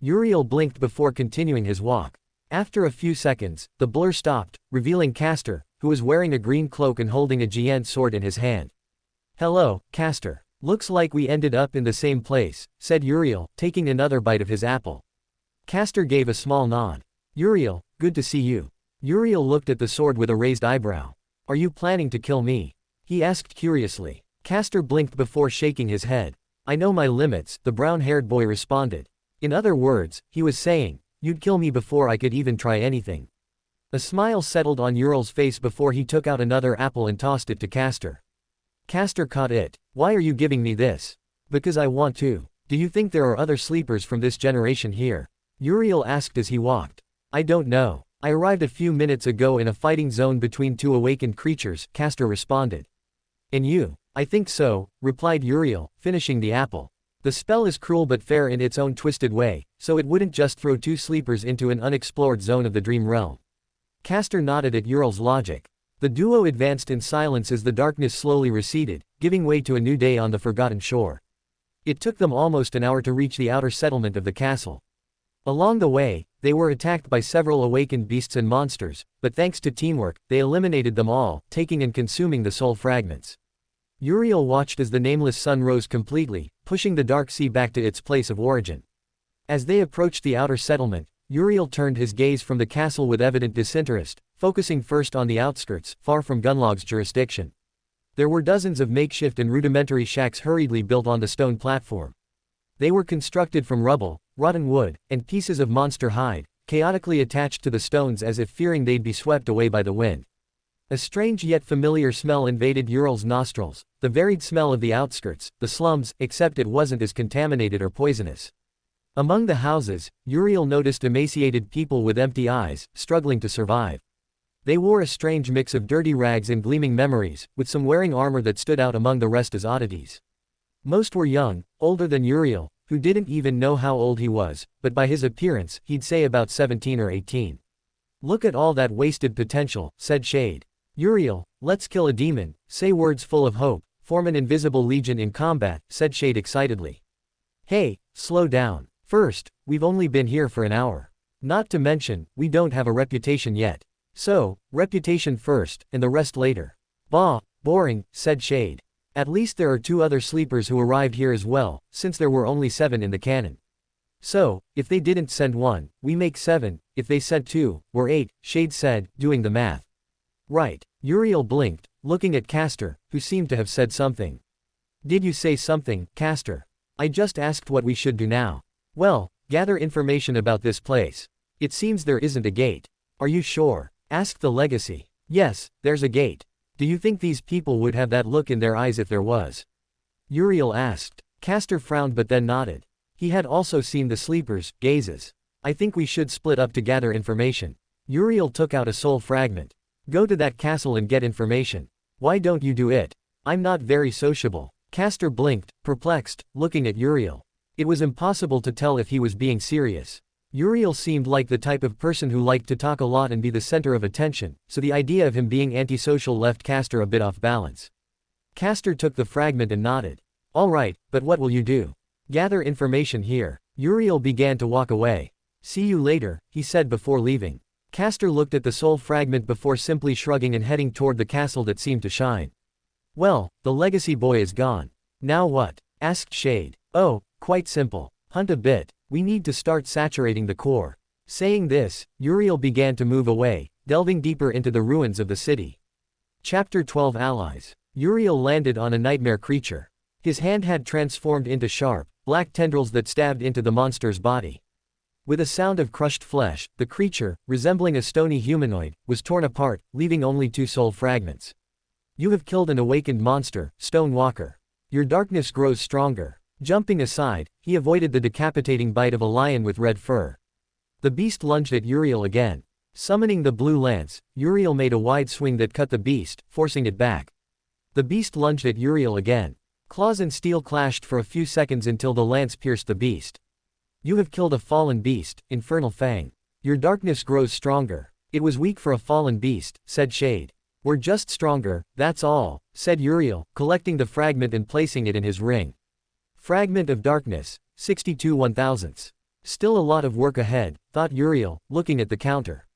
Uriel blinked before continuing his walk. After a few seconds, the blur stopped, revealing Castor, who was wearing a green cloak and holding a giant sword in his hand. Hello, Castor. Looks like we ended up in the same place, said Uriel, taking another bite of his apple. Castor gave a small nod. Uriel, good to see you. Uriel looked at the sword with a raised eyebrow. Are you planning to kill me? He asked curiously. Castor blinked before shaking his head. I know my limits, the brown-haired boy responded. In other words, he was saying, you'd kill me before I could even try anything. A smile settled on Uriel's face before he took out another apple and tossed it to Castor. Castor caught it. Why are you giving me this? Because I want to. Do you think there are other sleepers from this generation here? Uriel asked as he walked. I don't know. I arrived a few minutes ago in a fighting zone between two awakened creatures, Castor responded. And you? I think so, replied Uriel, finishing the apple. The spell is cruel but fair in its own twisted way, so it wouldn't just throw two sleepers into an unexplored zone of the dream realm. Castor nodded at Uriel's logic. The duo advanced in silence as the darkness slowly receded, giving way to a new day on the forgotten shore. It took them almost an hour to reach the outer settlement of the castle. Along the way, they were attacked by several awakened beasts and monsters, but thanks to teamwork, they eliminated them all, taking and consuming the soul fragments. Uriel watched as the nameless sun rose completely, pushing the dark sea back to its place of origin. As they approached the outer settlement, Uriel turned his gaze from the castle with evident disinterest, focusing first on the outskirts, far from Gunlog's jurisdiction. There were dozens of makeshift and rudimentary shacks hurriedly built on the stone platform. They were constructed from rubble, rotten wood, and pieces of monster hide, chaotically attached to the stones as if fearing they'd be swept away by the wind. A strange yet familiar smell invaded Uriel's nostrils, the varied smell of the outskirts, the slums, except it wasn't as contaminated or poisonous. Among the houses, Uriel noticed emaciated people with empty eyes, struggling to survive. They wore a strange mix of dirty rags and gleaming memories, with some wearing armor that stood out among the rest as oddities. Most were young, older than Uriel, who didn't even know how old he was, but by his appearance, he'd say about 17 or 18. Look at all that wasted potential, said Shade. Uriel, let's kill a demon, say words full of hope, form an invisible legion in combat, said Shade excitedly. Hey, slow down. First, we've only been here for an hour. Not to mention, we don't have a reputation yet. So, reputation first, and the rest later. Bah, boring, said Shade. At least there are two other sleepers who arrived here as well, since there were only 7 in the canon. So, if they didn't send 1, we make 7, if they sent 2, we're 8, Shade said, doing the math. Right. Uriel blinked, looking at Castor, who seemed to have said something. Did you say something, Castor? I just asked what we should do now. Well, gather information about this place. It seems there isn't a gate. Are you sure? Asked the legacy. Yes, there's a gate. Do you think these people would have that look in their eyes if there was? Uriel asked. Castor frowned but then nodded. He had also seen the sleepers' gazes. I think we should split up to gather information. Uriel took out a soul fragment. Go to that castle and get information. Why don't you do it? I'm not very sociable. Castor blinked, perplexed, looking at Uriel. It was impossible to tell if he was being serious. Uriel seemed like the type of person who liked to talk a lot and be the center of attention, so the idea of him being antisocial left Castor a bit off balance. Castor took the fragment and nodded. All right, but what will you do? Gather information here. Uriel began to walk away. See you later, he said before leaving. Castor looked at the soul fragment before simply shrugging and heading toward the castle that seemed to shine. Well, the legacy boy is gone. Now what? Asked Shade. Oh, quite simple. Hunt a bit. We need to start saturating the core. Saying this, Uriel began to move away, delving deeper into the ruins of the city. Chapter 12 Allies. Uriel landed on a nightmare creature. His hand had transformed into sharp, black tendrils that stabbed into the monster's body. With a sound of crushed flesh, the creature, resembling a stony humanoid, was torn apart, leaving only 2 soul fragments. You have killed an awakened monster, Stone Walker. Your darkness grows stronger. Jumping aside, he avoided the decapitating bite of a lion with red fur. The beast lunged at Uriel again. Summoning the blue lance, Uriel made a wide swing that cut the beast, forcing it back. The beast lunged at Uriel again. Claws and steel clashed for a few seconds until the lance pierced the beast. You have killed a fallen beast, Infernal Fang. Your darkness grows stronger. It was weak for a fallen beast, said Shade. We're just stronger, that's all, said Uriel, collecting the fragment and placing it in his ring. Fragment of darkness, 62 1/1000. Still a lot of work ahead, thought Uriel, looking at the counter.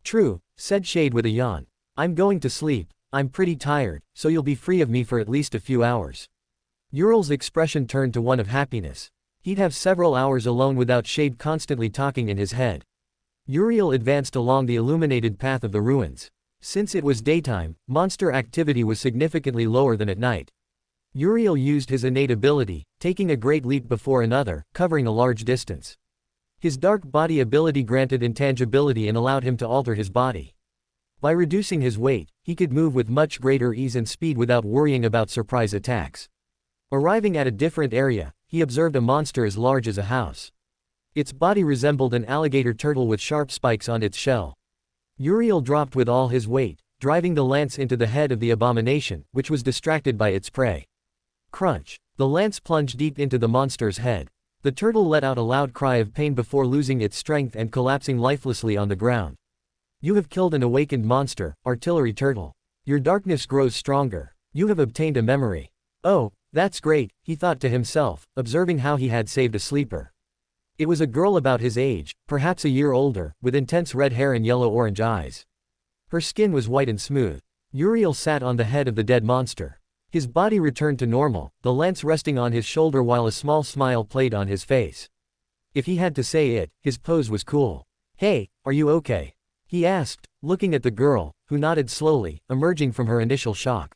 True, said Shade with a yawn. I'm going to sleep. I'm pretty tired, so you'll be free of me for at least a few hours. Uriel's expression turned to one of happiness. He'd have several hours alone without Shade constantly talking in his head. Uriel advanced along the illuminated path of the ruins. Since it was daytime, monster activity was significantly lower than at night. Uriel used his innate ability, taking a great leap before another, covering a large distance. His dark body ability granted intangibility and allowed him to alter his body. By reducing his weight, he could move with much greater ease and speed without worrying about surprise attacks. Arriving at a different area, he observed a monster as large as a house. Its body resembled an alligator turtle with sharp spikes on its shell. Uriel dropped with all his weight, driving the lance into the head of the abomination, which was distracted by its prey. Crunch! The lance plunged deep into the monster's head. The turtle let out a loud cry of pain before losing its strength and collapsing lifelessly on the ground. You have killed an awakened monster, artillery turtle. Your darkness grows stronger. You have obtained a memory. Oh, that's great, he thought to himself, observing how he had saved a sleeper. It was a girl about his age, perhaps a year older, with intense red hair and yellow-orange eyes. Her skin was white and smooth. Uriel sat on the head of the dead monster. His body returned to normal, the lance resting on his shoulder while a small smile played on his face. If he had to say it, his pose was cool. Hey, are you okay? He asked, looking at the girl, who nodded slowly, emerging from her initial shock.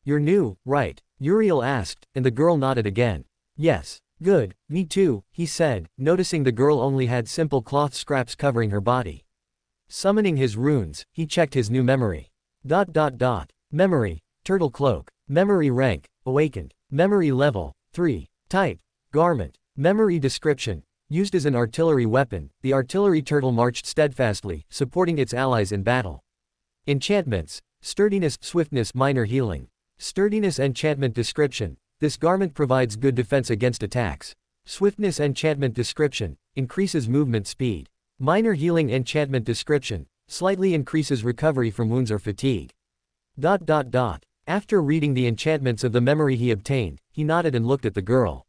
You're new, right? Uriel asked, and the girl nodded again. Yes. Good, me too, he said, noticing the girl only had simple cloth scraps covering her body. Summoning his runes, he checked his new memory. Memory, turtle cloak. Memory rank, awakened. Memory level, 3. Type, garment. Memory description. Used as an artillery weapon, the artillery turtle marched steadfastly, supporting its allies in battle. Enchantments, sturdiness, swiftness, minor healing. Sturdiness enchantment description. This garment provides good defense against attacks. Swiftness enchantment description. Increases movement speed. Minor healing enchantment description. Slightly increases recovery from wounds or fatigue. After reading the enchantments of the memory he obtained, he nodded and looked at the girl.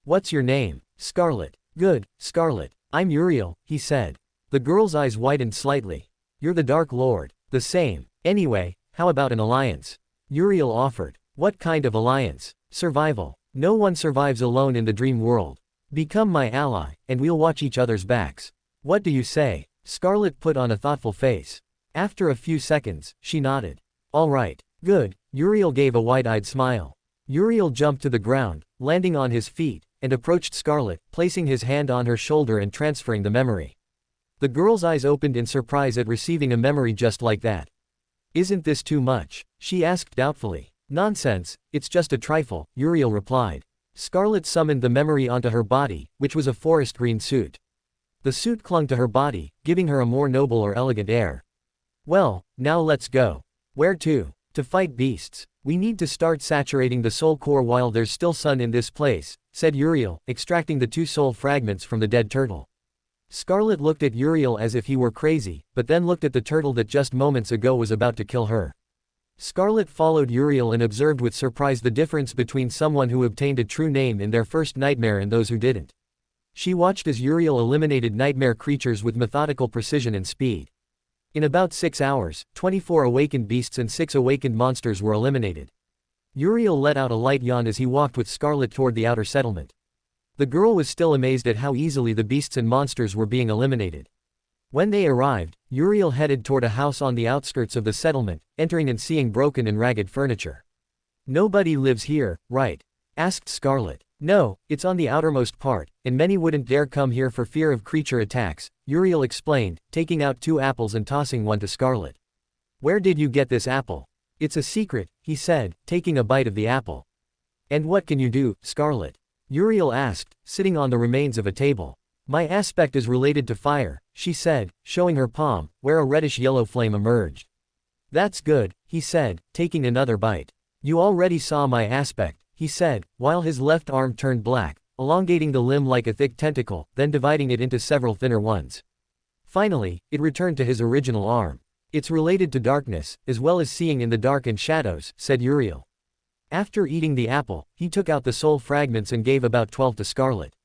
What's your name? Scarlet. Good, Scarlet. I'm Uriel, he said. The girl's eyes widened slightly. You're the Dark Lord. The same. Anyway, how about an alliance? Uriel offered. What kind of alliance? Survival. No one survives alone in the dream world. Become my ally, and we'll watch each other's backs. What do you say? Scarlet put on a thoughtful face. After a few seconds, she nodded. All right. Good. Uriel gave a wide-eyed smile. Uriel jumped to the ground, landing on his feet, and approached Scarlet, placing his hand on her shoulder and transferring the memory. The girl's eyes opened in surprise at receiving a memory just like that. Isn't this too much? She asked doubtfully. Nonsense, it's just a trifle, Uriel replied. Scarlet summoned the memory onto her body, which was a forest green suit. The suit clung to her body, giving her a more noble or elegant air. Well, now let's go. Where to? To fight beasts. We need to start saturating the soul core while there's still sun in this place, said Uriel, extracting the 2 soul fragments from the dead turtle. Scarlet looked at Uriel as if he were crazy, but then looked at the turtle that just moments ago was about to kill her. Scarlet followed Uriel and observed with surprise the difference between someone who obtained a true name in their first nightmare and those who didn't. She watched as Uriel eliminated nightmare creatures with methodical precision and speed. In about 6 hours, 24 awakened beasts and 6 awakened monsters were eliminated. Uriel let out a light yawn as he walked with Scarlet toward the outer settlement. The girl was still amazed at how easily the beasts and monsters were being eliminated. When they arrived, Uriel headed toward a house on the outskirts of the settlement, entering and seeing broken and ragged furniture. Nobody lives here, right? Asked Scarlet. No, it's on the outermost part, and many wouldn't dare come here for fear of creature attacks, Uriel explained, taking out 2 apples and tossing one to Scarlet. Where did you get this apple? It's a secret, he said, taking a bite of the apple. And what can you do, Scarlet? Uriel asked, sitting on the remains of a table. My aspect is related to fire, she said, showing her palm, where a reddish-yellow flame emerged. That's good, he said, taking another bite. You already saw my aspect, he said, while his left arm turned black, elongating the limb like a thick tentacle, then dividing it into several thinner ones. Finally, it returned to his original arm. It's related to darkness, as well as seeing in the dark and shadows, said Uriel. After eating the apple, he took out the soul fragments and gave about 12 to Scarlet.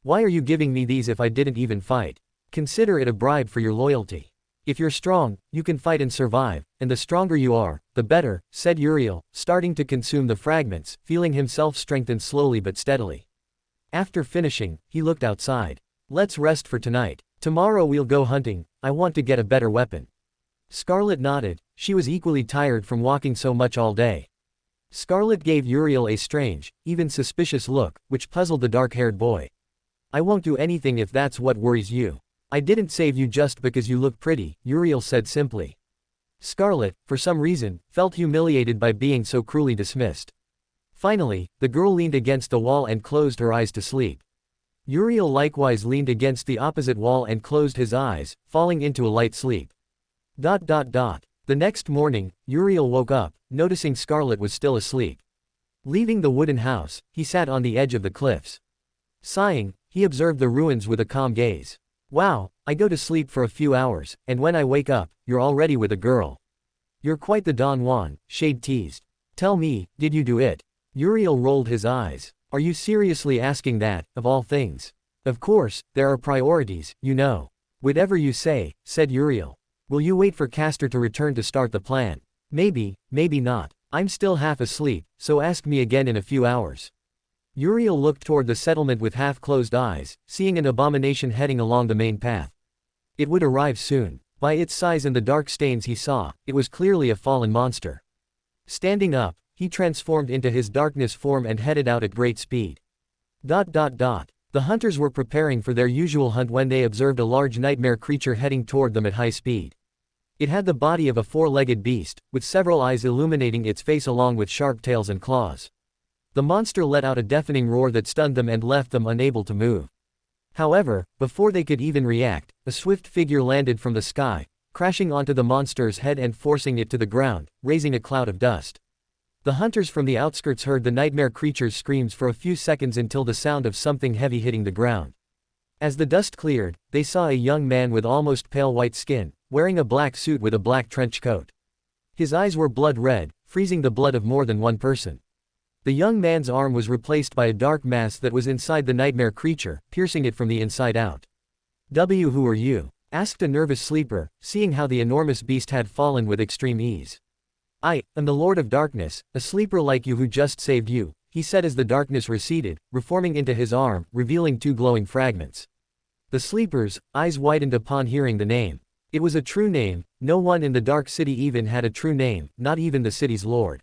Why are you giving me these if I didn't even fight? Consider it a bribe for your loyalty. If you're strong, you can fight and survive, and the stronger you are, the better, said Uriel, starting to consume the fragments, feeling himself strengthen slowly but steadily. After finishing, he looked outside. Let's rest for tonight. Tomorrow we'll go hunting, I want to get a better weapon. Scarlet nodded, she was equally tired from walking so much all day. Scarlet gave Uriel a strange, even suspicious look, which puzzled the dark-haired boy. I won't do anything if that's what worries you. I didn't save you just because you look pretty, Uriel said simply. Scarlet, for some reason, felt humiliated by being so cruelly dismissed. Finally, the girl leaned against the wall and closed her eyes to sleep. Uriel likewise leaned against the opposite wall and closed his eyes, falling into a light sleep. The next morning, Uriel woke up, noticing Scarlet was still asleep. Leaving the wooden house, he sat on the edge of the cliffs. Sighing, he observed the ruins with a calm gaze. Wow, I go to sleep for a few hours, and when I wake up, you're already with a girl. You're quite the Don Juan, Shade teased. Tell me, did you do it? Uriel rolled his eyes. Are you seriously asking that, of all things? Of course, there are priorities, you know. Whatever you say, said Uriel. Will you wait for Castor to return to start the plan? Maybe, maybe not. I'm still half asleep, so ask me again in a few hours. Uriel looked toward the settlement with half-closed eyes, seeing an abomination heading along the main path. It would arrive soon. By its size and the dark stains he saw, it was clearly a fallen monster. Standing up, he transformed into his darkness form and headed out at great speed. The hunters were preparing for their usual hunt when they observed a large nightmare creature heading toward them at high speed. It had the body of a four-legged beast, with several eyes illuminating its face along with sharp tails and claws. The monster let out a deafening roar that stunned them and left them unable to move. However, before they could even react, a swift figure landed from the sky, crashing onto the monster's head and forcing it to the ground, raising a cloud of dust. The hunters from the outskirts heard the nightmare creature's screams for a few seconds until the sound of something heavy hitting the ground. As the dust cleared, they saw a young man with almost pale white skin, wearing a black suit with a black trench coat. His eyes were blood red, freezing the blood of more than one person. The young man's arm was replaced by a dark mass that was inside the nightmare creature, piercing it from the inside out. Who are you? Asked a nervous sleeper, seeing how the enormous beast had fallen with extreme ease. I am the Lord of Darkness, a sleeper like you who just saved you, he said as the darkness receded, reforming into his arm, revealing two glowing fragments. The sleeper's eyes widened upon hearing the name. It was a true name. No one in the Dark City even had a true name, not even the city's lord.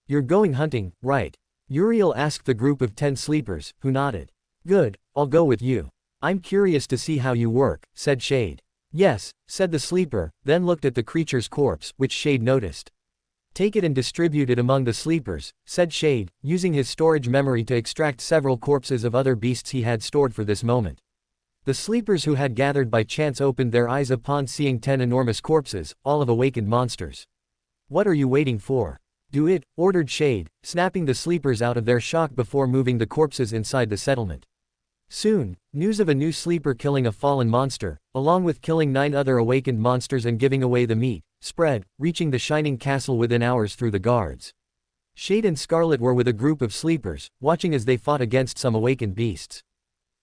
You're going hunting, right? Uriel asked the group of 10 sleepers, who nodded. Good, I'll go with you. I'm curious to see how you work, said Shade. Yes, said the sleeper, then looked at the creature's corpse, which Shade noticed. Take it and distribute it among the sleepers, said Shade, using his storage memory to extract several corpses of other beasts he had stored for this moment. The sleepers who had gathered by chance opened their eyes upon seeing 10 enormous corpses, all of awakened monsters. What are you waiting for? Do it, ordered Shade, snapping the sleepers out of their shock before moving the corpses inside the settlement. Soon, news of a new sleeper killing a fallen monster, along with killing 9 other awakened monsters and giving away the meat, spread, reaching the shining castle within hours through the guards. Shade and Scarlet were with a group of sleepers, watching as they fought against some awakened beasts.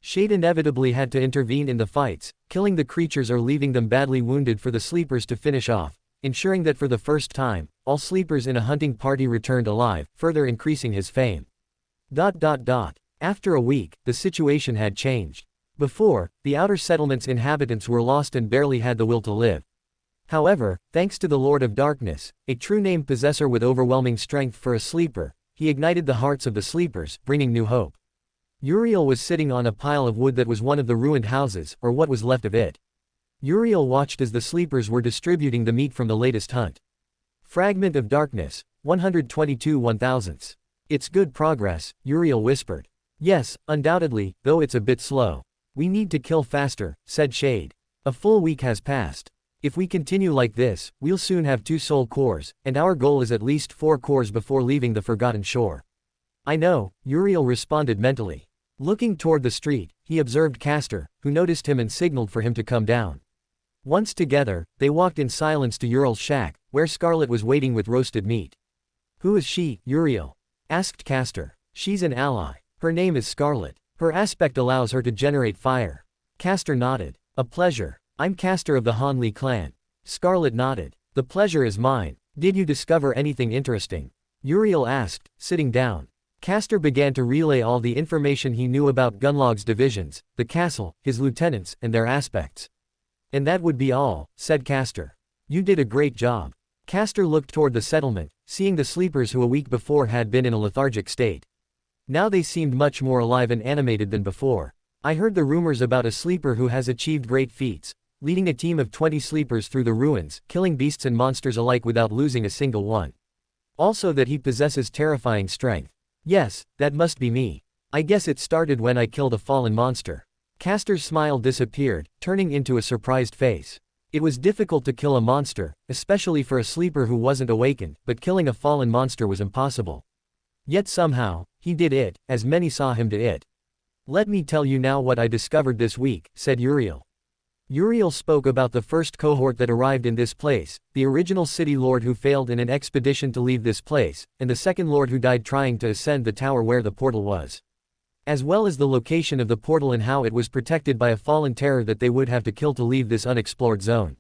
Shade inevitably had to intervene in the fights, killing the creatures or leaving them badly wounded for the sleepers to finish off, ensuring that for the first time, all sleepers in a hunting party returned alive, further increasing his fame. After a week, the situation had changed. Before, the outer settlement's inhabitants were lost and barely had the will to live. However, thanks to the Lord of Darkness, a true name possessor with overwhelming strength for a sleeper, he ignited the hearts of the sleepers, bringing new hope. Uriel was sitting on a pile of wood that was one of the ruined houses, or what was left of it. Uriel watched as the sleepers were distributing the meat from the latest hunt. Fragment of Darkness, 122 1/1000. It's good progress, Uriel whispered. Yes, undoubtedly, though it's a bit slow. We need to kill faster, said Shade. A full week has passed. If we continue like this, we'll soon have 2 soul cores, and our goal is at least 4 cores before leaving the Forgotten Shore. I know, Uriel responded mentally. Looking toward the street, he observed Castor, who noticed him and signaled for him to come down. Once together, they walked in silence to Uriel's shack, where Scarlet was waiting with roasted meat. Who is she, Uriel? Asked Castor. She's an ally. Her name is Scarlet. Her aspect allows her to generate fire. Castor nodded. A pleasure. I'm Castor of the Hanli clan. Scarlet nodded. The pleasure is mine. Did you discover anything interesting? Uriel asked, sitting down. Castor began to relay all the information he knew about Gunlog's divisions, the castle, his lieutenants, and their aspects. And that would be all, said Castor. You did a great job. Castor looked toward the settlement, seeing the sleepers who a week before had been in a lethargic state. Now they seemed much more alive and animated than before. I heard the rumors about a sleeper who has achieved great feats. leading a team of 20 sleepers through the ruins, killing beasts and monsters alike without losing a single one. Also that he possesses terrifying strength. Yes, that must be me. I guess it started when I killed a fallen monster. Castor's smile disappeared, turning into a surprised face. It was difficult to kill a monster, especially for a sleeper who wasn't awakened, but killing a fallen monster was impossible. Yet somehow, he did it, as many saw him do it. Let me tell you now what I discovered this week, said Uriel. Uriel spoke about the first cohort that arrived in this place, the original city lord who failed in an expedition to leave this place, and the second lord who died trying to ascend the tower where the portal was. As well as the location of the portal and how it was protected by a fallen terror that they would have to kill to leave this unexplored zone.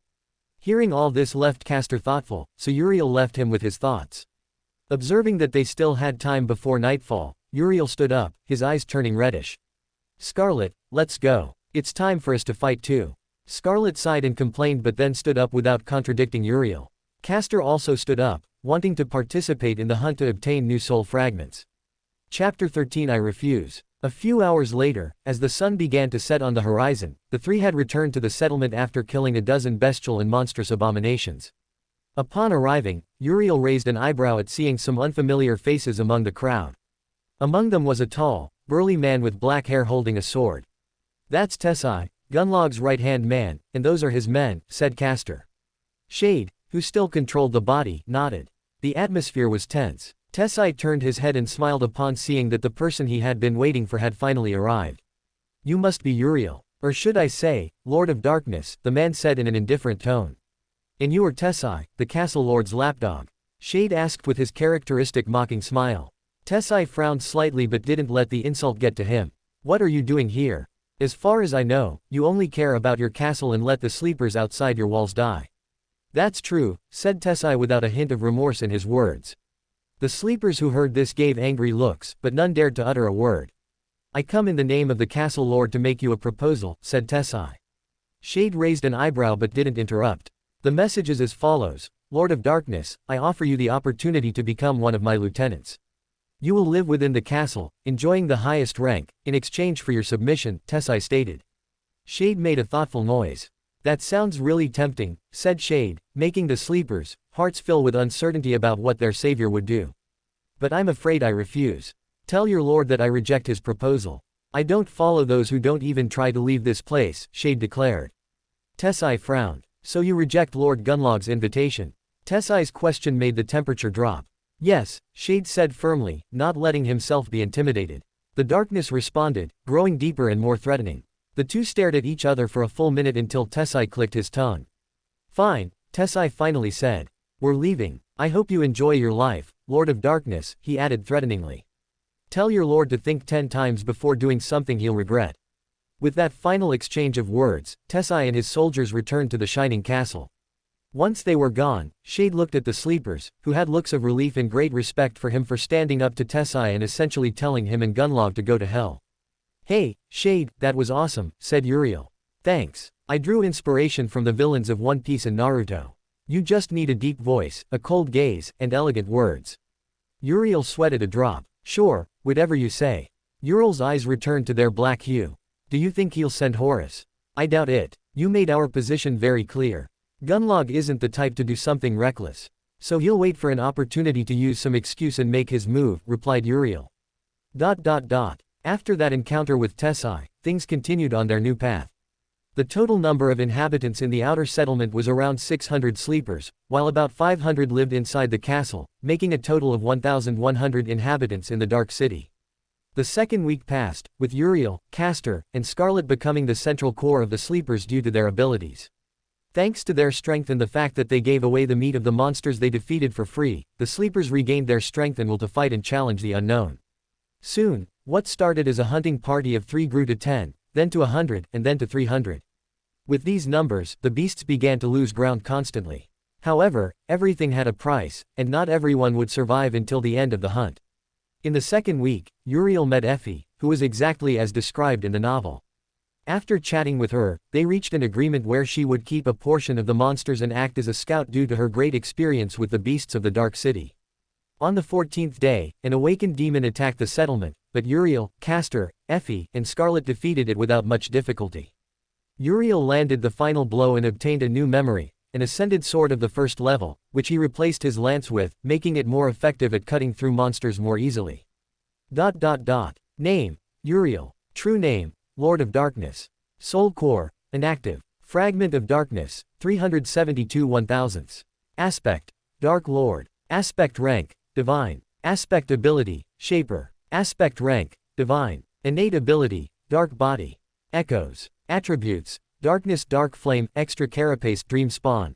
Hearing all this left Castor thoughtful, so Uriel left him with his thoughts. Observing that they still had time before nightfall, Uriel stood up, his eyes turning reddish. Scarlet, let's go. It's time for us to fight too. Scarlet sighed and complained but then stood up without contradicting Uriel. Castor also stood up, wanting to participate in the hunt to obtain new soul fragments. Chapter 13 I Refuse. A few hours later, as the sun began to set on the horizon, the three had returned to the settlement after killing a dozen bestial and monstrous abominations. Upon arriving, Uriel raised an eyebrow at seeing some unfamiliar faces among the crowd. Among them was a tall, burly man with black hair holding a sword. That's Tessai, Gunlog's right-hand man, and those are his men, said Castor. Shade, who still controlled the body, nodded. The atmosphere was tense. Tessai turned his head and smiled upon seeing that the person he had been waiting for had finally arrived. You must be Uriel. Or should I say, Lord of Darkness, the man said in an indifferent tone. And you are Tessai, the castle lord's lapdog? Shade asked with his characteristic mocking smile. Tessai frowned slightly but didn't let the insult get to him. What are you doing here? As far as I know, you only care about your castle and let the sleepers outside your walls die. That's true, said Tessai without a hint of remorse in his words. The sleepers who heard this gave angry looks, but none dared to utter a word. I come in the name of the castle lord to make you a proposal, said Tessai. Shade raised an eyebrow but didn't interrupt. The message is as follows. Lord of Darkness, I offer you the opportunity to become one of my lieutenants. You will live within the castle, enjoying the highest rank, in exchange for your submission, Tessai stated. Shade made a thoughtful noise. That sounds really tempting, said Shade, making the sleepers' hearts fill with uncertainty about what their savior would do. But I'm afraid I refuse. Tell your lord that I reject his proposal. I don't follow those who don't even try to leave this place, Shade declared. Tessai frowned. So you reject Lord Gunlog's invitation? Tessai's question made the temperature drop. Yes, Shade said firmly, not letting himself be intimidated. The darkness responded, growing deeper and more threatening. The two stared at each other for a full minute until Tessai clicked his tongue. Fine, Tessai finally said. We're leaving. I hope you enjoy your life, Lord of Darkness, he added threateningly. Tell your lord to think 10 times before doing something he'll regret. With that final exchange of words, Tessai and his soldiers returned to the Shining Castle. Once they were gone, Shade looked at the sleepers, who had looks of relief and great respect for him for standing up to Tessai and essentially telling him and Gunlog to go to hell. Hey, Shade, that was awesome, said Uriel. Thanks. I drew inspiration from the villains of One Piece and Naruto. You just need a deep voice, a cold gaze, and elegant words. Uriel sweated a drop. Sure, whatever you say. Uriel's eyes returned to their black hue. Do you think he'll send Horus? I doubt it. You made our position very clear. Gunlog isn't the type to do something reckless. So he'll wait for an opportunity to use some excuse and make his move, replied Uriel. After that encounter with Tessai, things continued on their new path. The total number of inhabitants in the outer settlement was around 600 sleepers, while about 500 lived inside the castle, making a total of 1,100 inhabitants in the Dark City. The second week passed, with Uriel, Castor, and Scarlet becoming the central core of the sleepers due to their abilities. Thanks to their strength and the fact that they gave away the meat of the monsters they defeated for free, the sleepers regained their strength and will to fight and challenge the unknown. Soon, what started as a hunting party of 3 grew to 10, then to 100, and then to 300. With these numbers, the beasts began to lose ground constantly. However, everything had a price, and not everyone would survive until the end of the hunt. In the second week, Uriel met Effie, who was exactly as described in the novel. After chatting with her, they reached an agreement where she would keep a portion of the monsters and act as a scout due to her great experience with the beasts of the Dark City. On the 14th day, an awakened demon attacked the settlement, but Uriel, Castor, Effie, and Scarlet defeated it without much difficulty. Uriel landed the final blow and obtained a new memory, an ascended sword of the first level, which he replaced his lance with, making it more effective at cutting through monsters more easily. Name: Uriel. True name: Lord of Darkness. Soul core: inactive. Fragment of Darkness: 372 1/1000. Aspect: Dark Lord. Aspect rank: Divine. Aspect ability: Shaper. Aspect rank: Divine. Innate ability: Dark Body. Echoes. Attributes: Darkness, Dark Flame, Extra Carapace, Dream Spawn.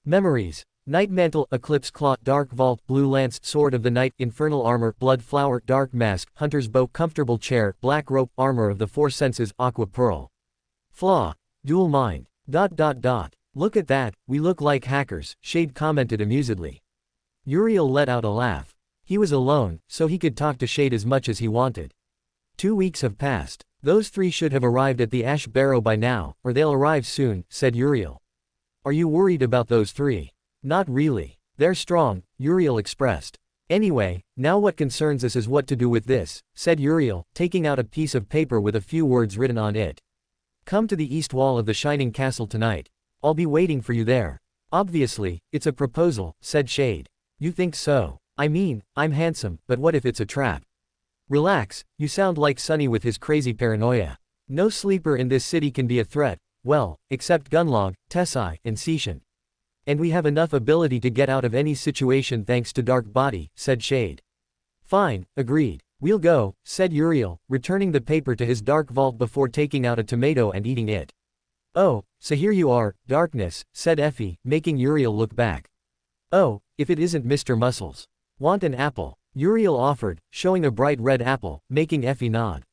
Memories: Night Mantle, Eclipse Claw, Dark Vault, Blue Lance, Sword of the Night, Infernal Armor, Blood Flower, Dark Mask, Hunter's Bow, Comfortable Chair, Black Rope, Armor of the Four Senses, Aqua Pearl. Flaw: Dual Mind. Look at that, we look like hackers, Shade commented amusedly. Uriel let out a laugh. He was alone, so he could talk to Shade as much as he wanted. 2 weeks have passed. Those three should have arrived at the Ash Barrow by now, or they'll arrive soon, said Uriel. Are you worried about those three? Not really. They're strong, Uriel expressed. Anyway, now what concerns us is what to do with this, said Uriel, taking out a piece of paper with a few words written on it. Come to the east wall of the Shining Castle tonight. I'll be waiting for you there. Obviously, it's a proposal, said Shade. You think so? I mean, I'm handsome, but what if it's a trap? Relax, you sound like Sunny with his crazy paranoia. No sleeper in this city can be a threat, well, except Gunlog, Tessai, and Seishan. And we have enough ability to get out of any situation thanks to Dark Body, said Shade. Fine, agreed. We'll go, said Uriel, returning the paper to his dark vault before taking out a tomato and eating it. Oh, so here you are, Darkness, said Effie, making Uriel look back. Oh, if it isn't Mr. Muscles. Want an apple? Uriel offered, showing a bright red apple, making Effie nod.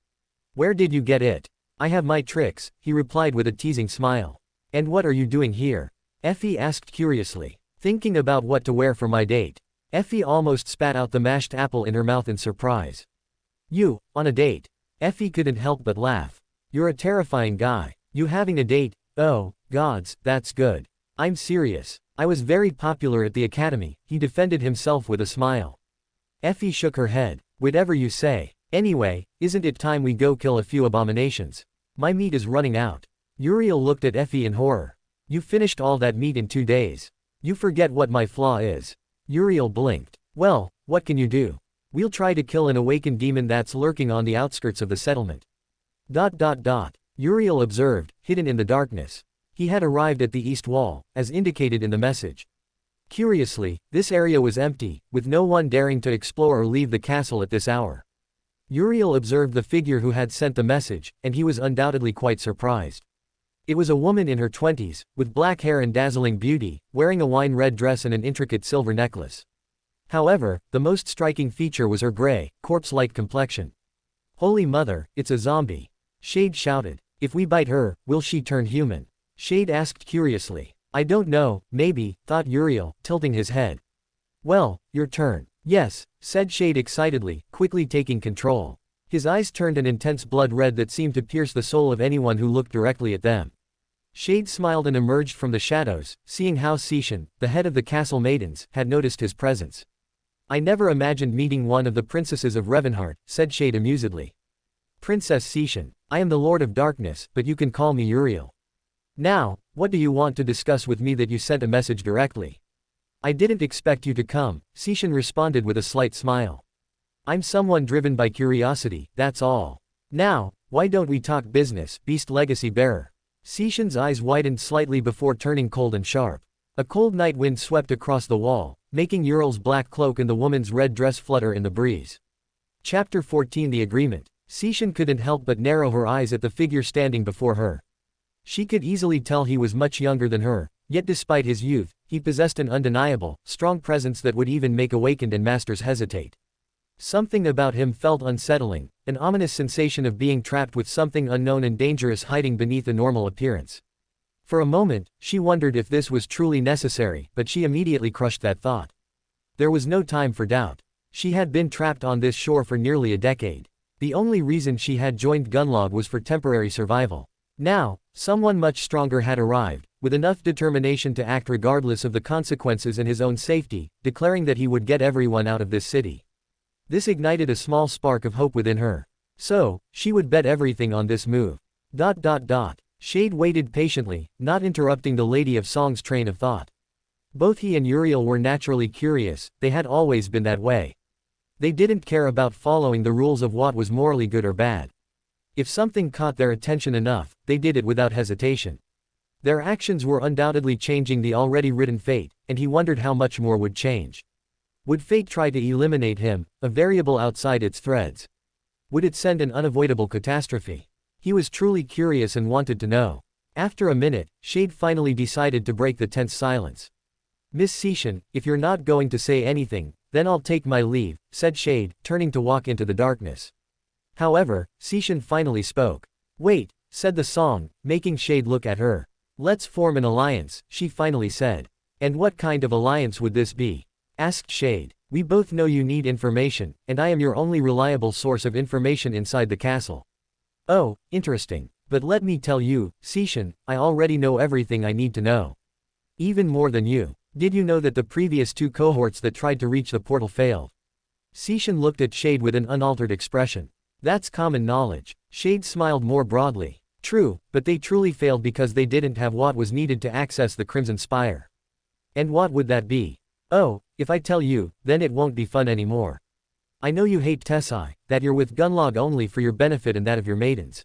Where did you get it? I have my tricks, he replied with a teasing smile. And what are you doing here? Effie asked curiously. Thinking about what to wear for my date. Effie almost spat out the mashed apple in her mouth in surprise. You, on a date? Effie couldn't help but laugh. You're a terrifying guy. You having a date? Oh, gods, that's good. I'm serious. I was very popular at the academy, he defended himself with a smile. Effie shook her head. Whatever you say. Anyway, isn't it time we go kill a few abominations? My meat is running out. Uriel looked at Effie in horror. You finished all that meat in 2 days. You forget what my flaw is. Uriel blinked. Well, what can you do? We'll try to kill an awakened demon that's lurking on the outskirts of the settlement. Uriel observed, hidden in the darkness. He had arrived at the east wall, as indicated in the message. Curiously, this area was empty, with no one daring to explore or leave the castle at this hour. Uriel observed the figure who had sent the message, and he was undoubtedly quite surprised. It was a woman in her 20s, with black hair and dazzling beauty, wearing a wine-red dress and an intricate silver necklace. However, the most striking feature was her gray, corpse-like complexion. Holy Mother, it's a zombie. Shade shouted. If we bite her, will she turn human? Shade asked curiously. I don't know, maybe, thought Uriel, tilting his head. Well, your turn. Yes, said Shade excitedly, quickly taking control. His eyes turned an intense blood red that seemed to pierce the soul of anyone who looked directly at them. Shade smiled and emerged from the shadows, seeing how Seishan, the head of the castle maidens, had noticed his presence. I never imagined meeting one of the princesses of Revenheart, said Shade amusedly. Princess Seishan, I am the Lord of Darkness, but you can call me Uriel. Now, what do you want to discuss with me that you sent a message directly? I didn't expect you to come, Seishan responded with a slight smile. I'm someone driven by curiosity, that's all. Now, why don't we talk business, Beast Legacy Bearer? Seishan's eyes widened slightly before turning cold and sharp. A cold night wind swept across the wall, making Uriel's black cloak and the woman's red dress flutter in the breeze. Chapter 14 The Agreement. Seishan couldn't help but narrow her eyes at the figure standing before her. She could easily tell he was much younger than her, yet despite his youth, he possessed an undeniable, strong presence that would even make awakened and masters hesitate. Something about him felt unsettling, an ominous sensation of being trapped with something unknown and dangerous hiding beneath a normal appearance. For a moment, she wondered if this was truly necessary, but she immediately crushed that thought. There was no time for doubt. She had been trapped on this shore for nearly a decade. The only reason she had joined Gunlog was for temporary survival. Now, someone much stronger had arrived, with enough determination to act regardless of the consequences and his own safety, declaring that he would get everyone out of this city. This ignited a small spark of hope within her. So, she would bet everything on this move. Shade waited patiently, not interrupting the Lady of Song's train of thought. Both he and Uriel were naturally curious, they had always been that way. They didn't care about following the rules of what was morally good or bad. If something caught their attention enough, they did it without hesitation. Their actions were undoubtedly changing the already written fate, and he wondered how much more would change. Would fate try to eliminate him, a variable outside its threads? Would it send an unavoidable catastrophe? He was truly curious and wanted to know. After a minute, Shade finally decided to break the tense silence. "Miss Seishin, if you're not going to say anything, then I'll take my leave," said Shade, turning to walk into the darkness. However, Seishin finally spoke. "Wait," said the song, making Shade look at her. "Let's form an alliance," she finally said. "And what kind of alliance would this be?" asked Shade. "We both know you need information, and I am your only reliable source of information inside the castle." "Oh, interesting. But let me tell you, Seishin, I already know everything I need to know. Even more than you. Did you know that the previous 2 cohorts that tried to reach the portal failed?" Seishin looked at Shade with an unaltered expression. "That's common knowledge." Shade smiled more broadly. "True, but they truly failed because they didn't have what was needed to access the Crimson Spire." "And what would that be?" "Oh, if I tell you, then it won't be fun anymore. I know you hate Tessai, that you're with Gunlog only for your benefit and that of your maidens.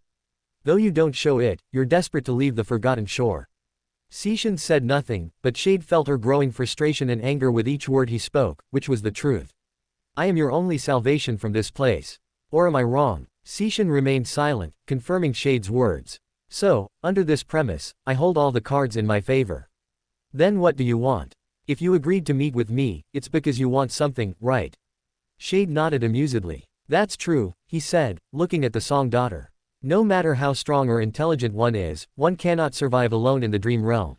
Though you don't show it, you're desperate to leave the Forgotten Shore." Seishin said nothing, but Shade felt her growing frustration and anger with each word he spoke, which was the truth. "I am your only salvation from this place. Or am I wrong?" Seishin remained silent, confirming Shade's words. "So, under this premise, I hold all the cards in my favor. Then what do you want? If you agreed to meet with me, it's because you want something, right?" Shade nodded amusedly. "That's true," he said, looking at the Song daughter. "No matter how strong or intelligent one is, one cannot survive alone in the dream realm.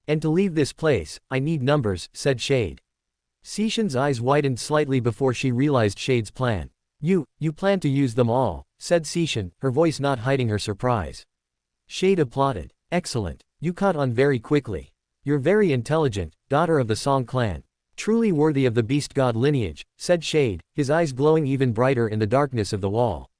And to leave this place, I need numbers," said Shade. Seishin's eyes widened slightly before she realized Shade's plan. You plan to use them all," said Seishin, her voice not hiding her surprise. Shade applauded. "Excellent. You caught on very quickly. You're very intelligent, daughter of the Song clan. Truly worthy of the beast god lineage," said Shade, his eyes glowing even brighter in the darkness of the wall.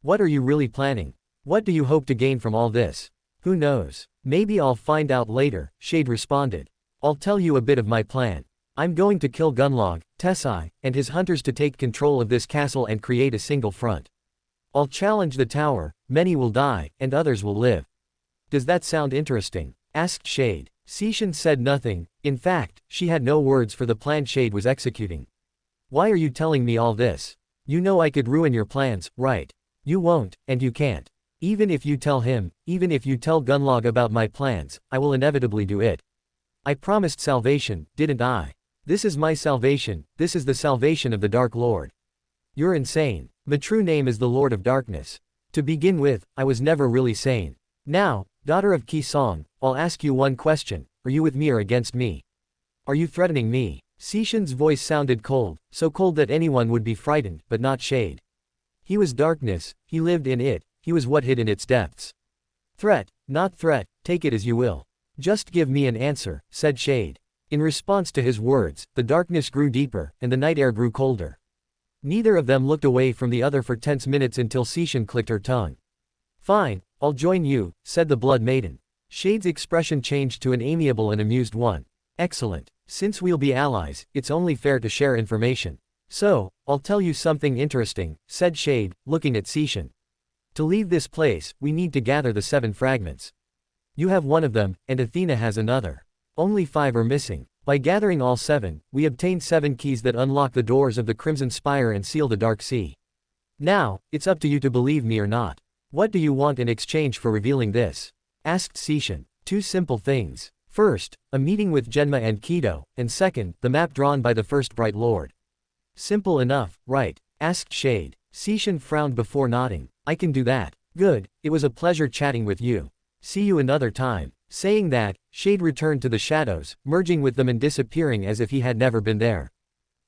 "What are you really planning? What do you hope to gain from all this?" "Who knows? Maybe I'll find out later," Shade responded. "I'll tell you a bit of my plan. I'm going to kill Gunlog, Tessai, and his hunters to take control of this castle and create a single front. I'll challenge the tower, many will die, and others will live." "Does that sound interesting?" asked Shade. Seishin said nothing. In fact, she had no words for the plan Shade was executing. "Why are you telling me all this? You know I could ruin your plans, right?" "You won't, and you can't. Even if you tell him, even if you tell Gunlog about my plans, I will inevitably do it. I promised salvation, didn't I? This is my salvation, this is the salvation of the Dark Lord." "You're insane. The true name is the Lord of Darkness. To begin with, I was never really sane. Now, daughter of Ki Song, I'll ask you one question, are you with me or against me? Are you threatening me?" Seishin's voice sounded cold, so cold that anyone would be frightened, but not Shade. He was darkness, he lived in it, he was what hid in its depths. "Threat, not threat, take it as you will. Just give me an answer," said Shade. In response to his words, the darkness grew deeper, and the night air grew colder. Neither of them looked away from the other for tense minutes until Seishin clicked her tongue. "Fine, I'll join you," said the Blood Maiden. Shade's expression changed to an amiable and amused one. "Excellent. Since we'll be allies, it's only fair to share information. So, I'll tell you something interesting," said Shade, looking at Seishin. "To leave this place, we need to gather the 7 fragments. You have one of them, and Athena has another. Only 5 are missing. By gathering all 7, we obtain 7 keys that unlock the doors of the Crimson Spire and seal the Dark Sea. Now, it's up to you to believe me or not. What do you want in exchange for revealing this?" asked Seishin. "2 simple things. First, a meeting with Genma and Kido, and second, the map drawn by the First Bright Lord." "Simple enough, right?" asked Shade. Seishin frowned before nodding. "I can do that." "Good, it was a pleasure chatting with you. See you another time." Saying that, Shade returned to the shadows, merging with them and disappearing as if he had never been there.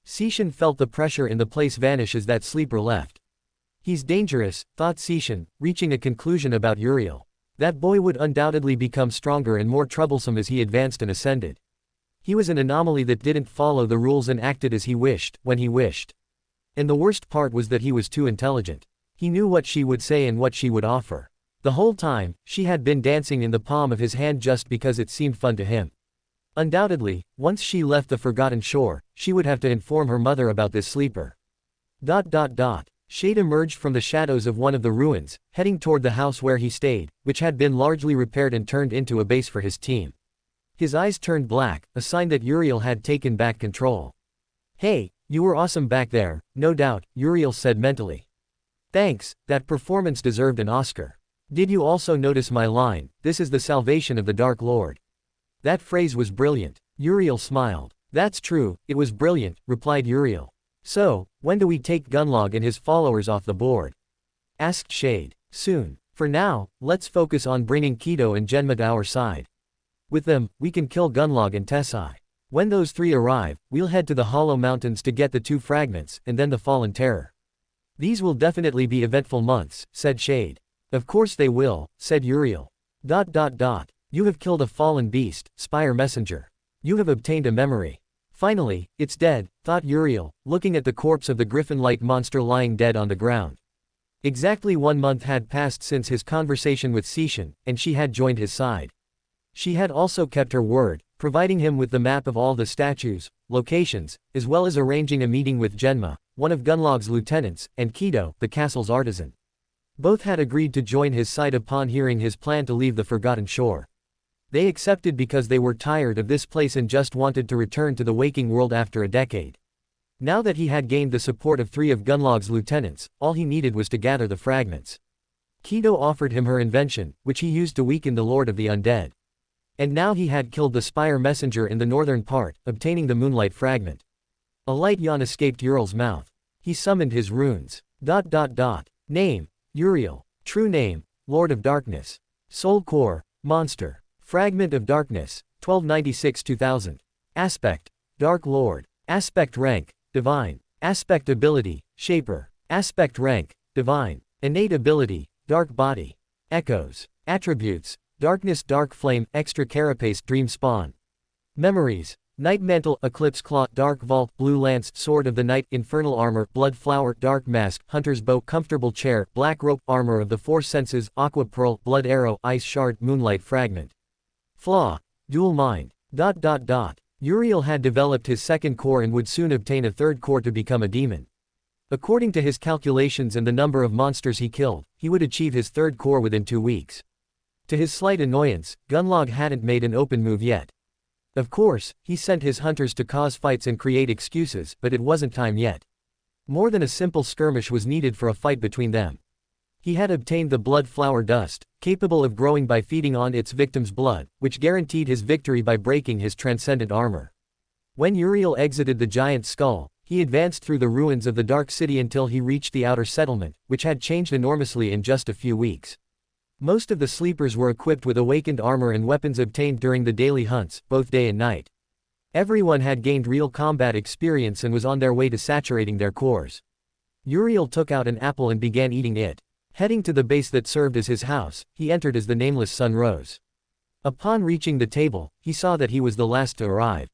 Seishin felt the pressure in the place vanish as that sleeper left. "He's dangerous," thought Seishin, reaching a conclusion about Uriel. That boy would undoubtedly become stronger and more troublesome as he advanced and ascended. He was an anomaly that didn't follow the rules and acted as he wished, when he wished. And the worst part was that he was too intelligent. He knew what she would say and what she would offer. The whole time, she had been dancing in the palm of his hand just because it seemed fun to him. Undoubtedly, once she left the Forgotten Shore, she would have to inform her mother about this sleeper. Shade emerged from the shadows of one of the ruins, heading toward the house where he stayed, which had been largely repaired and turned into a base for his team. His eyes turned black, a sign that Uriel had taken back control. "Hey, you were awesome back there, no doubt," Uriel said mentally. "Thanks, that performance deserved an Oscar. Did you also notice my line, 'This is the salvation of the Dark Lord'? That phrase was brilliant." Uriel smiled. "That's true, it was brilliant," replied Uriel. "So, when do we take Gunlog and his followers off the board?" asked Shade. "Soon. For now, let's focus on bringing Kido and Genma to our side. With them, we can kill Gunlog and Tessai. When those three arrive, we'll head to the Hollow Mountains to get the two fragments, and then the Fallen Terror. These will definitely be eventful months," said Shade. "Of course they will," said Uriel. You have killed a fallen beast, Spire Messenger. You have obtained a memory. Finally, it's dead," thought Uriel, looking at the corpse of the griffin-like monster lying dead on the ground. Exactly 1 month had passed since his conversation with Sishin, and she had joined his side. She had also kept her word, providing him with the map of all the statues, locations, as well as arranging a meeting with Genma, one of Gunlog's lieutenants, and Kido, the castle's artisan. Both had agreed to join his side upon hearing his plan to leave the Forgotten Shore. They accepted because they were tired of this place and just wanted to return to the waking world after a decade. Now that he had gained the support of 3 of Gunlog's lieutenants, all he needed was to gather the fragments. Kido offered him her invention, which he used to weaken the Lord of the Undead. And now he had killed the Spire Messenger in the northern part, obtaining the Moonlight Fragment. A light yawn escaped Uriel's mouth. He summoned his runes. Name: Uriel. True name: Lord of Darkness. Soul Core: Monster. Fragment of Darkness, 1296-2000. Aspect: Dark Lord. Aspect rank: Divine. Aspect ability: Shaper. Aspect rank: Divine. Innate ability: Dark Body. Echoes. Attributes: Darkness, Dark Flame, Extra Carapace, Dream Spawn. Memories: Night Mantle, Eclipse Claw, Dark Vault, Blue Lance, Sword of the Night, Infernal Armor, Blood Flower, Dark Mask, Hunter's Bow, Comfortable Chair, Black Rope, Armor of the Four Senses, Aqua Pearl, Blood Arrow, Ice Shard, Moonlight Fragment. Flaw: Dual Mind. Uriel had developed his second core and would soon obtain a third core to become a demon. According to his calculations and the number of monsters he killed, he would achieve his third core within 2 weeks. To his slight annoyance, Gunlog hadn't made an open move yet. Of course, he sent his hunters to cause fights and create excuses, but it wasn't time yet. More than a simple skirmish was needed for a fight between them. He had obtained the Blood Flower Dust, capable of growing by feeding on its victim's blood, which guaranteed his victory by breaking his transcendent armor. When Uriel exited the giant skull, he advanced through the ruins of the Dark City until he reached the outer settlement, which had changed enormously in just a few weeks. Most of the sleepers were equipped with awakened armor and weapons obtained during the daily hunts, both day and night. Everyone had gained real combat experience and was on their way to saturating their cores. Uriel took out an apple and began eating it. Heading to the base that served as his house, he entered as the nameless sun rose. Upon reaching the table, he saw that he was the last to arrive.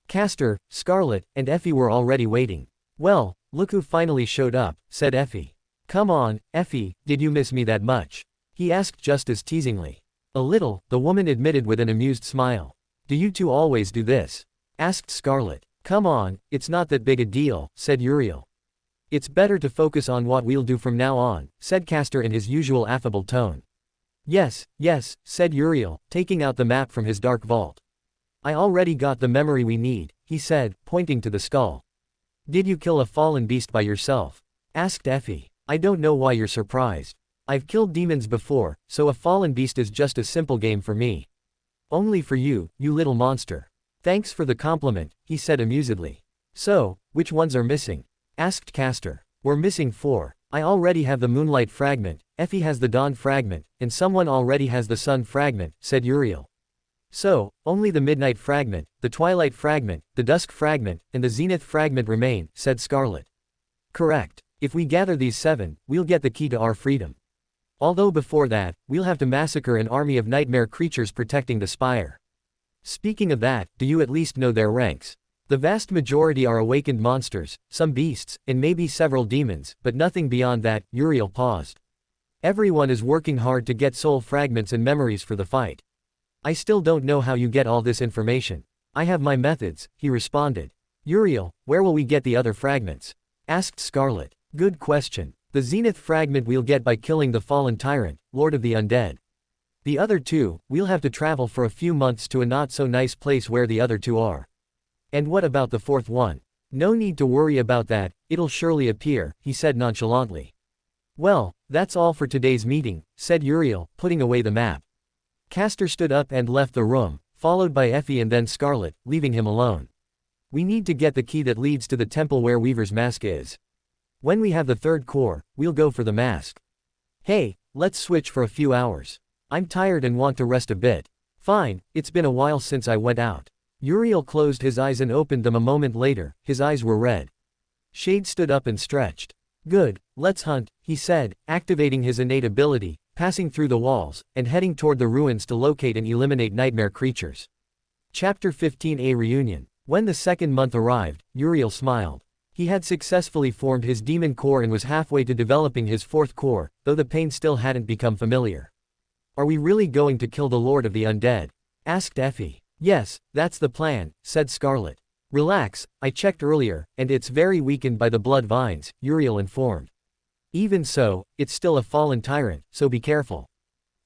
Castor, Scarlet, and Effie were already waiting. "Well, look who finally showed up," said Effie. "Come on, Effie, did you miss me that much?" he asked just as teasingly. "A little," the woman admitted with an amused smile. "Do you two always do this?" asked Scarlet. "Come on, it's not that big a deal," said Uriel. "It's better to focus on what we'll do from now on," said Castor in his usual affable tone. Yes, said Uriel, taking out the map from his dark vault. "I already got the memory we need," he said, pointing to the skull. "Did you kill a fallen beast by yourself?" asked Effie. "I don't know why you're surprised. I've killed demons before, so a fallen beast is just a simple game for me." "Only for you, you little monster." "Thanks for the compliment," he said amusedly. "So, which ones are missing?" asked Castor. "We're missing 4. I already have the Moonlight Fragment, Effie has the Dawn Fragment, and someone already has the Sun Fragment," said Uriel. "So, only the Midnight Fragment, the Twilight Fragment, the Dusk Fragment, and the Zenith Fragment remain," said Scarlet. "Correct. If we gather these 7, we'll get the key to our freedom. Although before that, we'll have to massacre an army of nightmare creatures protecting the spire. Speaking of that, do you at least know their ranks? The vast majority are awakened monsters, some beasts, and maybe several demons, but nothing beyond that." Uriel paused. Everyone is working hard to get soul fragments and memories for the fight. I still don't know how you get all this information. I have my methods, he responded. Uriel, where will we get the other fragments? Asked Scarlet. Good question. The zenith fragment we'll get by killing the fallen tyrant, Lord of the Undead. The other two, we'll have to travel for a few months to a not-so-nice place where the other two are. And what about the fourth one? No need to worry about that, it'll surely appear, he said nonchalantly. Well, that's all for today's meeting, said Uriel, putting away the map. Castor stood up and left the room, followed by Effie and then Scarlet, leaving him alone. We need to get the key that leads to the temple where Weaver's mask is. When we have the third core, we'll go for the mask. Hey, let's switch for a few hours. I'm tired and want to rest a bit. Fine, it's been a while since I went out. Uriel closed his eyes and opened them a moment later, his eyes were red. Shade stood up and stretched. Good, let's hunt, he said, activating his innate ability, passing through the walls, and heading toward the ruins to locate and eliminate nightmare creatures. Chapter 15A Reunion. When the second month arrived, Uriel smiled. He had successfully formed his demon core and was halfway to developing his fourth core, though the pain still hadn't become familiar. Are we really going to kill the Lord of the Undead? Asked Effie. Yes, that's the plan, said Scarlet. Relax, I checked earlier, and it's very weakened by the blood vines, Uriel informed. Even so, it's still a fallen tyrant, so be careful.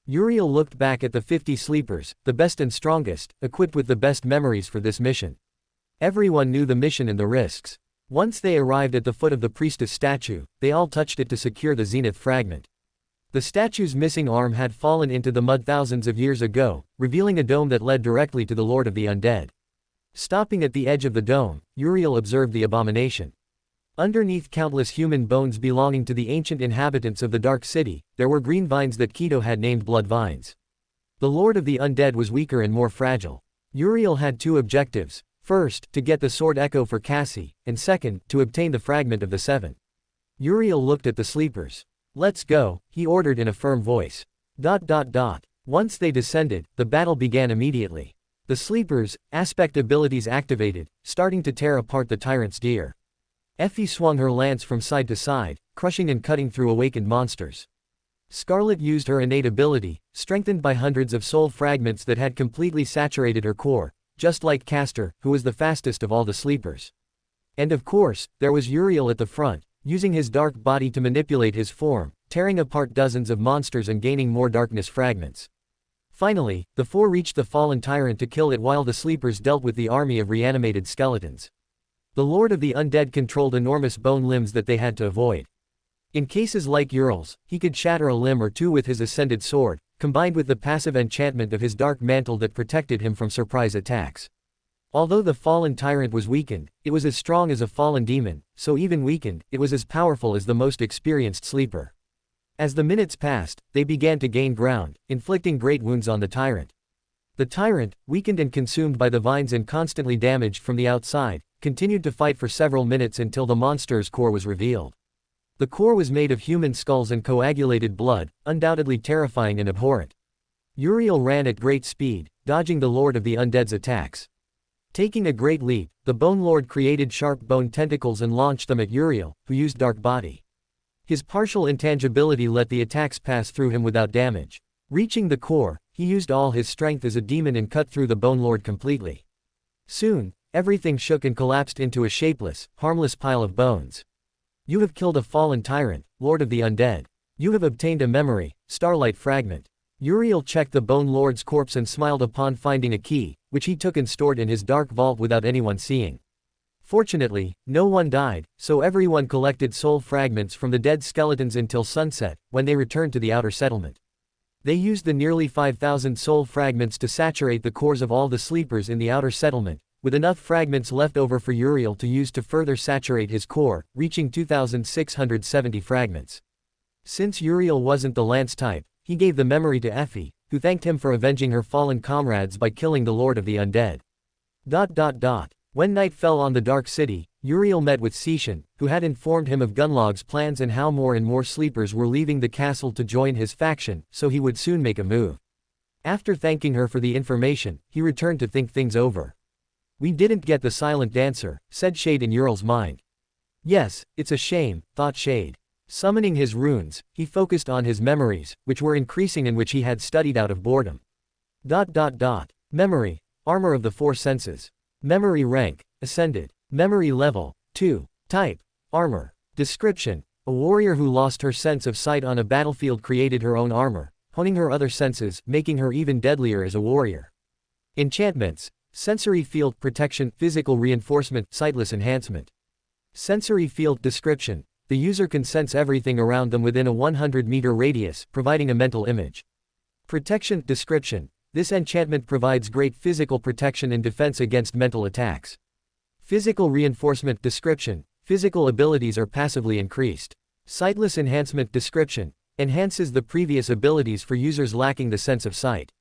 Uriel looked back at the 50 sleepers, the best and strongest, equipped with the best memories for this mission. Everyone knew the mission and the risks. Once they arrived at the foot of the priestess statue, they all touched it to secure the zenith fragment. The statue's missing arm had fallen into the mud thousands of years ago, revealing a dome that led directly to the Lord of the Undead. Stopping at the edge of the dome, Uriel observed the abomination. Underneath countless human bones belonging to the ancient inhabitants of the Dark City, there were green vines that Keto had named blood vines. The Lord of the Undead was weaker and more fragile. Uriel had two objectives. First, to get the sword echo for Cassie, and second, to obtain the fragment of the seven. Uriel looked at the sleepers. Let's go, he ordered in a firm voice. Once they descended, the battle began immediately. The sleepers, aspect abilities activated, starting to tear apart the tyrant's gear. Effie swung her lance from side to side, crushing and cutting through awakened monsters. Scarlet used her innate ability, strengthened by hundreds of soul fragments that had completely saturated her core, just like Castor, who was the fastest of all the sleepers. And of course, there was Uriel at the front, using his dark body to manipulate his form, tearing apart dozens of monsters and gaining more darkness fragments. Finally, the four reached the fallen tyrant to kill it while the sleepers dealt with the army of reanimated skeletons. The Lord of the Undead controlled enormous bone limbs that they had to avoid. In cases like Uriel's, he could shatter a limb or two with his ascended sword, combined with the passive enchantment of his dark mantle that protected him from surprise attacks. Although the fallen tyrant was weakened, it was as strong as a fallen demon, so even weakened, it was as powerful as the most experienced sleeper. As the minutes passed, they began to gain ground, inflicting great wounds on the tyrant. The tyrant, weakened and consumed by the vines and constantly damaged from the outside, continued to fight for several minutes until the monster's core was revealed. The core was made of human skulls and coagulated blood, undoubtedly terrifying and abhorrent. Uriel ran at great speed, dodging the Lord of the Undead's attacks. Taking a great leap, the Bone Lord created sharp bone tentacles and launched them at Uriel, who used Dark Body. His partial intangibility let the attacks pass through him without damage. Reaching the core, he used all his strength as a demon and cut through the Bone Lord completely. Soon, everything shook and collapsed into a shapeless, harmless pile of bones. You have killed a fallen tyrant, Lord of the Undead. You have obtained a memory, Starlight Fragment. Uriel checked the Bone Lord's corpse and smiled upon finding a key, which he took and stored in his dark vault without anyone seeing. Fortunately, no one died, so everyone collected soul fragments from the dead skeletons until sunset, when they returned to the outer settlement. They used the nearly 5,000 soul fragments to saturate the cores of all the sleepers in the outer settlement, with enough fragments left over for Uriel to use to further saturate his core, reaching 2,670 fragments. Since Uriel wasn't the lance type, he gave the memory to Effie, who thanked him for avenging her fallen comrades by killing the Lord of the Undead. When night fell on the Dark City, Uriel met with Seishan, who had informed him of Gunlog's plans and how more and more sleepers were leaving the castle to join his faction, so he would soon make a move. After thanking her for the information, he returned to think things over. We didn't get the silent dancer, said Shade in Uriel's mind. Yes, it's a shame, thought Shade. Summoning his runes, he focused on his memories, which were increasing and which he had studied out of boredom. Memory, armor of the four senses. Memory rank, ascended. Memory level, 2. Type, armor. Description, a warrior who lost her sense of sight on a battlefield created her own armor, honing her other senses, making her even deadlier as a warrior. Enchantments, sensory field protection, physical reinforcement, sightless enhancement. Sensory field description, the user can sense everything around them within a 100-meter radius, providing a mental image. Protection description, this enchantment provides great physical protection and defense against mental attacks. Physical reinforcement description, physical abilities are passively increased. Sightless enhancement description, enhances the previous abilities for users lacking the sense of sight.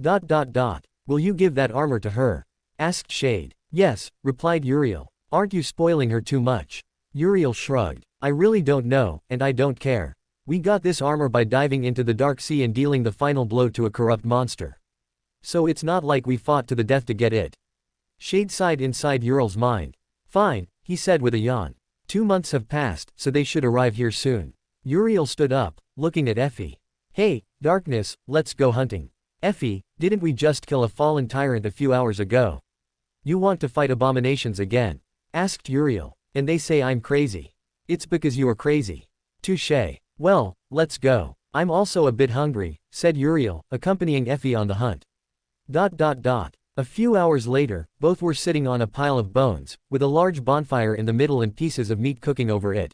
Will you give that armor to her? Asked Shade. Yes, replied Uriel. Aren't you spoiling her too much? Uriel shrugged. I really don't know, and I don't care. We got this armor by diving into the Dark Sea and dealing the final blow to a corrupt monster. So it's not like we fought to the death to get it. Shade sighed inside Uriel's mind. Fine, he said with a yawn. 2 months have passed, so they should arrive here soon. Uriel stood up, looking at Effie. Hey, Darkness, let's go hunting. Effie, didn't we just kill a fallen tyrant a few hours ago? You want to fight abominations again? Asked Uriel. And they say I'm crazy. It's because you are crazy. Touché. Well, let's go. I'm also a bit hungry, said Uriel, accompanying Effie on the hunt. A few hours later, both were sitting on a pile of bones, with a large bonfire in the middle and pieces of meat cooking over it.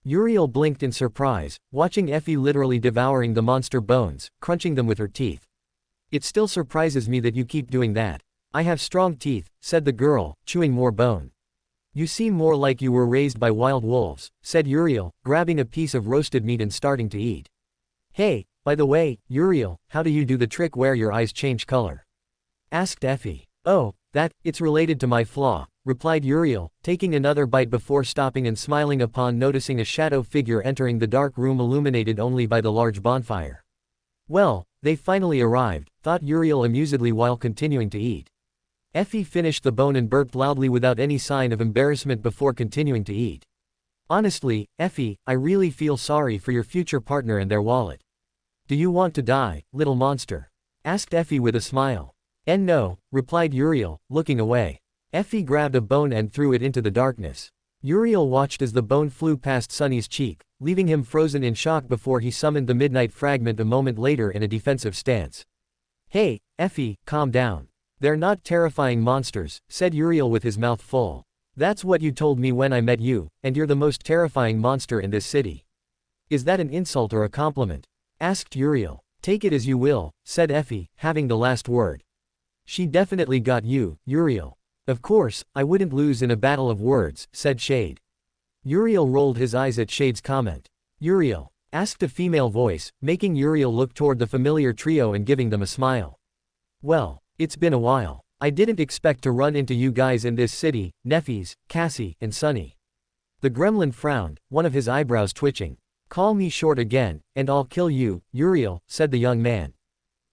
Uriel blinked in surprise, watching Effie literally devouring the monster bones, crunching them with her teeth. It still surprises me that you keep doing that. I have strong teeth, said the girl, chewing more bone. You seem more like you were raised by wild wolves, said Uriel, grabbing a piece of roasted meat and starting to eat. Hey, by the way, Uriel, how do you do the trick where your eyes change color? Asked Effie. Oh, it's related to my flaw, replied Uriel, taking another bite before stopping and smiling upon noticing a shadow figure entering the dark room illuminated only by the large bonfire. Well, they finally arrived, thought Uriel amusedly while continuing to eat. Effie finished the bone and burped loudly without any sign of embarrassment before continuing to eat. Honestly, Effie, I really feel sorry for your future partner and their wallet. Do you want to die, little monster? Asked Effie with a smile. No, replied Uriel, looking away. Effie grabbed a bone and threw it into the darkness. Uriel watched as the bone flew past Sunny's cheek, leaving him frozen in shock before he summoned the midnight fragment a moment later in a defensive stance. Hey, Effie, calm down. They're not terrifying monsters, said Uriel with his mouth full. That's what you told me when I met you, and you're the most terrifying monster in this city. Is that an insult or a compliment? Asked Uriel. Take it as you will, said Effie, having the last word. She definitely got you, Uriel. Of course, I wouldn't lose in a battle of words, said Shade. Uriel rolled his eyes at Shade's comment. Uriel? Asked a female voice, making Uriel look toward the familiar trio and giving them a smile. Well, it's been a while. I didn't expect to run into you guys in this city, Neffys, Cassie, and Sunny. The gremlin frowned, one of his eyebrows twitching. Call me short again, and I'll kill you, Uriel, said the young man.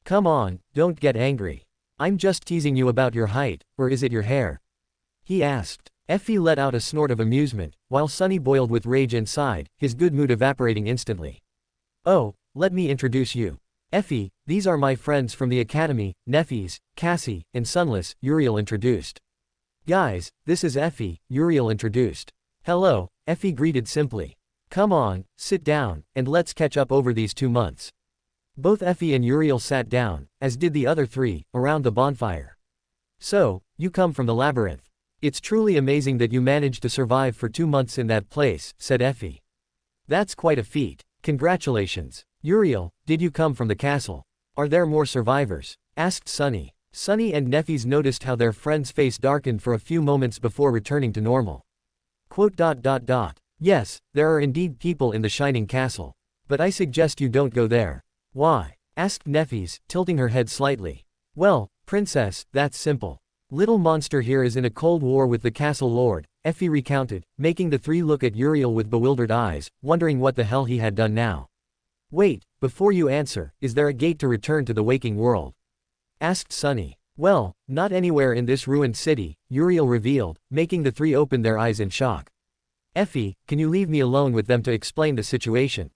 Come on, don't get angry. I'm just teasing you about your height, or is it your hair? He asked. Effie let out a snort of amusement, while Sunny boiled with rage inside, his good mood evaporating instantly. Oh, let me introduce you. Effie, these are my friends from the academy, Neffys, Cassie, and Sunless, Uriel introduced. Guys, this is Effie, Uriel introduced. Hello, Effie greeted simply. Come on, sit down, and let's catch up over these 2 months. Both Effie and Uriel sat down, as did the other three, around the bonfire. So, you come from the labyrinth. It's truly amazing that you managed to survive for 2 months in that place, said Effie. That's quite a feat. Congratulations. Uriel, did you come from the castle? Are there more survivors? Asked Sunny. Sunny and Neffys noticed how their friend's face darkened for a few moments before returning to normal. Yes, there are indeed people in the Shining Castle. But I suggest you don't go there. Why? Asked Neffys, tilting her head slightly. Well, princess, that's simple. Little monster here is in a cold war with the castle lord, Effie recounted, making the three look at Uriel with bewildered eyes, wondering what the hell he had done now. Wait, before you answer, is there a gate to return to the waking world? Asked Sunny. Well, not anywhere in this ruined city, Uriel revealed, making the three open their eyes in shock. Effie, can you leave me alone with them to explain the situation?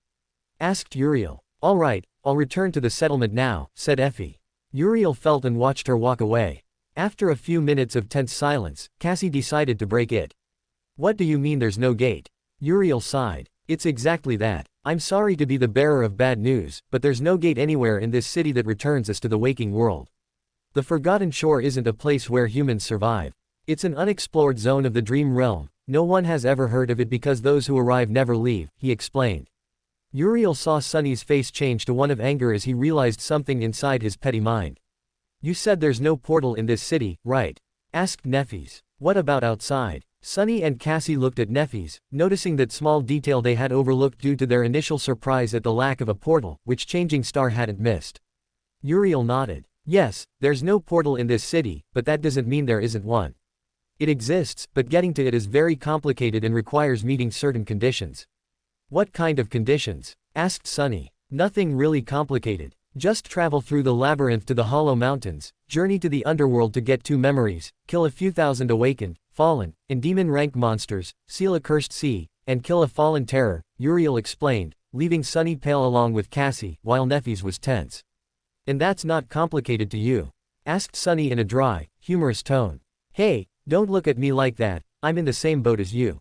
Asked Uriel. All right, I'll return to the settlement now, said Effie. Uriel felt and watched her walk away. After a few minutes of tense silence, Cassie decided to break it. What do you mean there's no gate? Uriel sighed. It's exactly that. I'm sorry to be the bearer of bad news, but there's no gate anywhere in this city that returns us to the waking world. The Forgotten Shore isn't a place where humans survive. It's an unexplored zone of the dream realm. No one has ever heard of it because those who arrive never leave, he explained. Uriel saw Sunny's face change to one of anger as he realized something inside his petty mind. You said there's no portal in this city, right? Asked Neffes. What about outside? Sunny and Cassie looked at Neffes, noticing that small detail they had overlooked due to their initial surprise at the lack of a portal, which Changing Star hadn't missed. Uriel nodded. Yes, there's no portal in this city, but that doesn't mean there isn't one. It exists, but getting to it is very complicated and requires meeting certain conditions. What kind of conditions? Asked Sunny. Nothing really complicated. Just travel through the labyrinth to the Hollow Mountains, journey to the underworld to get 2 memories, kill a few thousand awakened, fallen, and demon-rank monsters, seal a cursed sea, and kill a fallen terror, Uriel explained, leaving Sunny pale along with Cassie, while Neffes was tense. And that's not complicated to you? Asked Sunny in a dry, humorous tone. Hey, don't look at me like that, I'm in the same boat as you.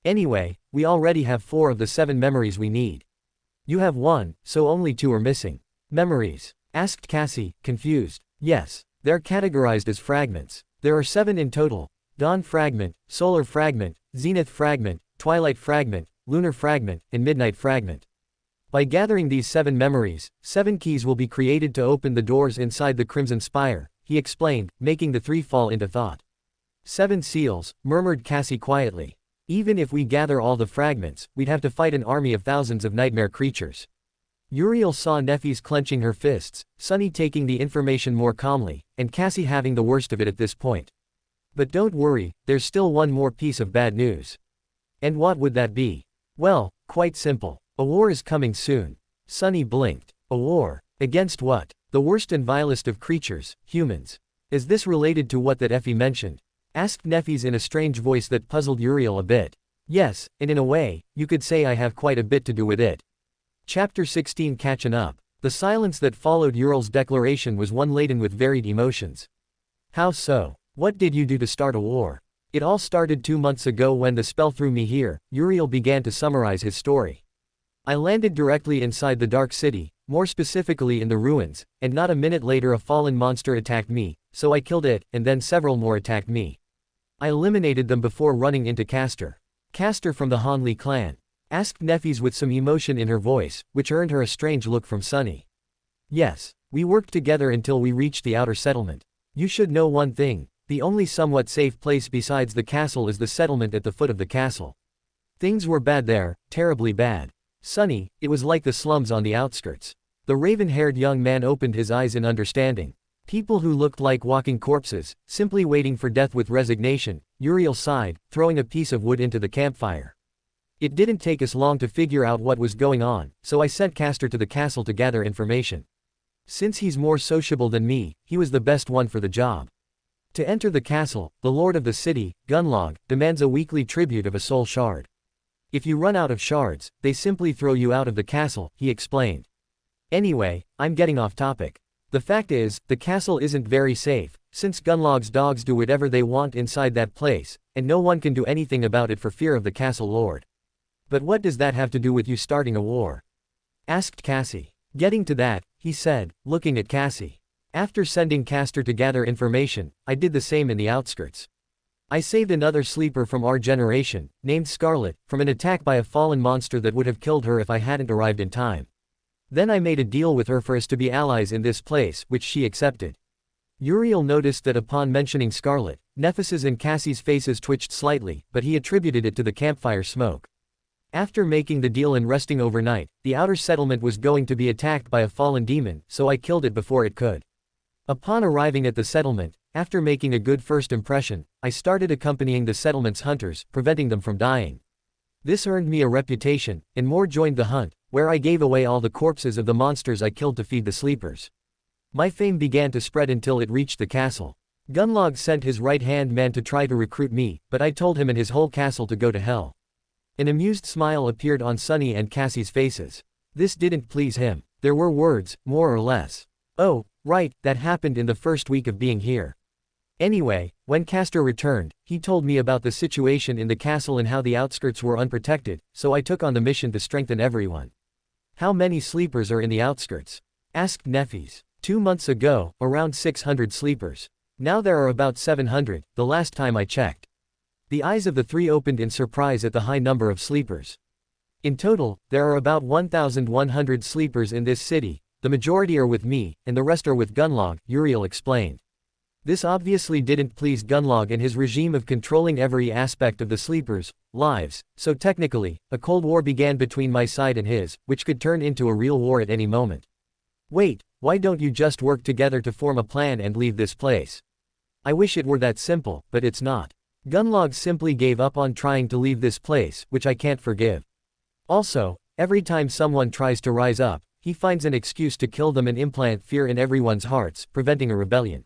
Anyway, we already have 4 of the 7 memories we need. You have 1, so only 2 are missing. Memories? Asked Cassie, confused. Yes, they're categorized as fragments. There are 7 in total. Dawn Fragment, Solar Fragment, Zenith Fragment, Twilight Fragment, Lunar Fragment, and Midnight Fragment. By gathering these 7 memories, 7 keys will be created to open the doors inside the Crimson Spire, he explained, making the 3 fall into thought. 7 seals, murmured Cassie quietly. Even if we gather all the fragments, we'd have to fight an army of thousands of nightmare creatures. Uriel saw Neffes clenching her fists, Sunny taking the information more calmly, and Cassie having the worst of it at this point. But don't worry, there's still one more piece of bad news. And what would that be? Well, quite simple. A war is coming soon. Sunny blinked. A war? Against what? The worst and vilest of creatures, humans. Is this related to what that Effie mentioned? Asked Neffes in a strange voice that puzzled Uriel a bit. Yes, and in a way, you could say I have quite a bit to do with it. Chapter 16 Catching Up. The silence that followed Uriel's declaration was one laden with varied emotions. How so? What did you do to start a war? It all started 2 months ago when the spell threw me here, Uriel began to summarize his story. I landed directly inside the Dark City, more specifically in the ruins, and not a minute later a fallen monster attacked me, so I killed it, and then several more attacked me. I eliminated them before running into Castor. Castor from the Hanli clan. Asked Neffes with some emotion in her voice, which earned her a strange look from Sunny. Yes, we worked together until we reached the outer settlement. You should know one thing, the only somewhat safe place besides the castle is the settlement at the foot of the castle. Things were bad there, terribly bad. Sunny, it was like the slums on the outskirts. The raven-haired young man opened his eyes in understanding. People who looked like walking corpses, simply waiting for death with resignation, Uriel sighed, throwing a piece of wood into the campfire. It didn't take us long to figure out what was going on, so I sent Castor to the castle to gather information. Since he's more sociable than me, he was the best one for the job. To enter the castle, the lord of the city, Gunlog, demands a weekly tribute of a soul shard. If you run out of shards, they simply throw you out of the castle, he explained. Anyway, I'm getting off topic. The fact is, the castle isn't very safe, since Gunlog's dogs do whatever they want inside that place, and no one can do anything about it for fear of the castle lord. But what does that have to do with you starting a war? Asked Cassie. Getting to that, he said, looking at Cassie. After sending Castor to gather information, I did the same in the outskirts. I saved another sleeper from our generation, named Scarlet, from an attack by a fallen monster that would have killed her if I hadn't arrived in time. Then I made a deal with her for us to be allies in this place, which she accepted. Uriel noticed that upon mentioning Scarlet, Neffes's and Cassie's faces twitched slightly, but he attributed it to the campfire smoke. After making the deal and resting overnight, the outer settlement was going to be attacked by a fallen demon, so I killed it before it could. Upon arriving at the settlement, after making a good first impression, I started accompanying the settlement's hunters, preventing them from dying. This earned me a reputation, and more joined the hunt, where I gave away all the corpses of the monsters I killed to feed the sleepers. My fame began to spread until it reached the castle. Gunlog sent his right-hand man to try to recruit me, but I told him and his whole castle to go to hell. An amused smile appeared on Sunny and Cassie's faces. This didn't please him. There were words, more or less. Oh, right, that happened in the first week of being here. Anyway, when Castor returned, he told me about the situation in the castle and how the outskirts were unprotected, so I took on the mission to strengthen everyone. How many sleepers are in the outskirts? Asked Nefis. 2 months ago, around 600 sleepers. Now there are about 700, the last time I checked. The eyes of the three opened in surprise at the high number of sleepers. In total, there are about 1,100 sleepers in this city, the majority are with me, and the rest are with Gunlog, Uriel explained. This obviously didn't please Gunlog and his regime of controlling every aspect of the sleepers' lives, so technically, a cold war began between my side and his, which could turn into a real war at any moment. Wait, why don't you just work together to form a plan and leave this place? I wish it were that simple, but it's not. Gunlog simply gave up on trying to leave this place, which I can't forgive. Also, every time someone tries to rise up, he finds an excuse to kill them and implant fear in everyone's hearts, preventing a rebellion.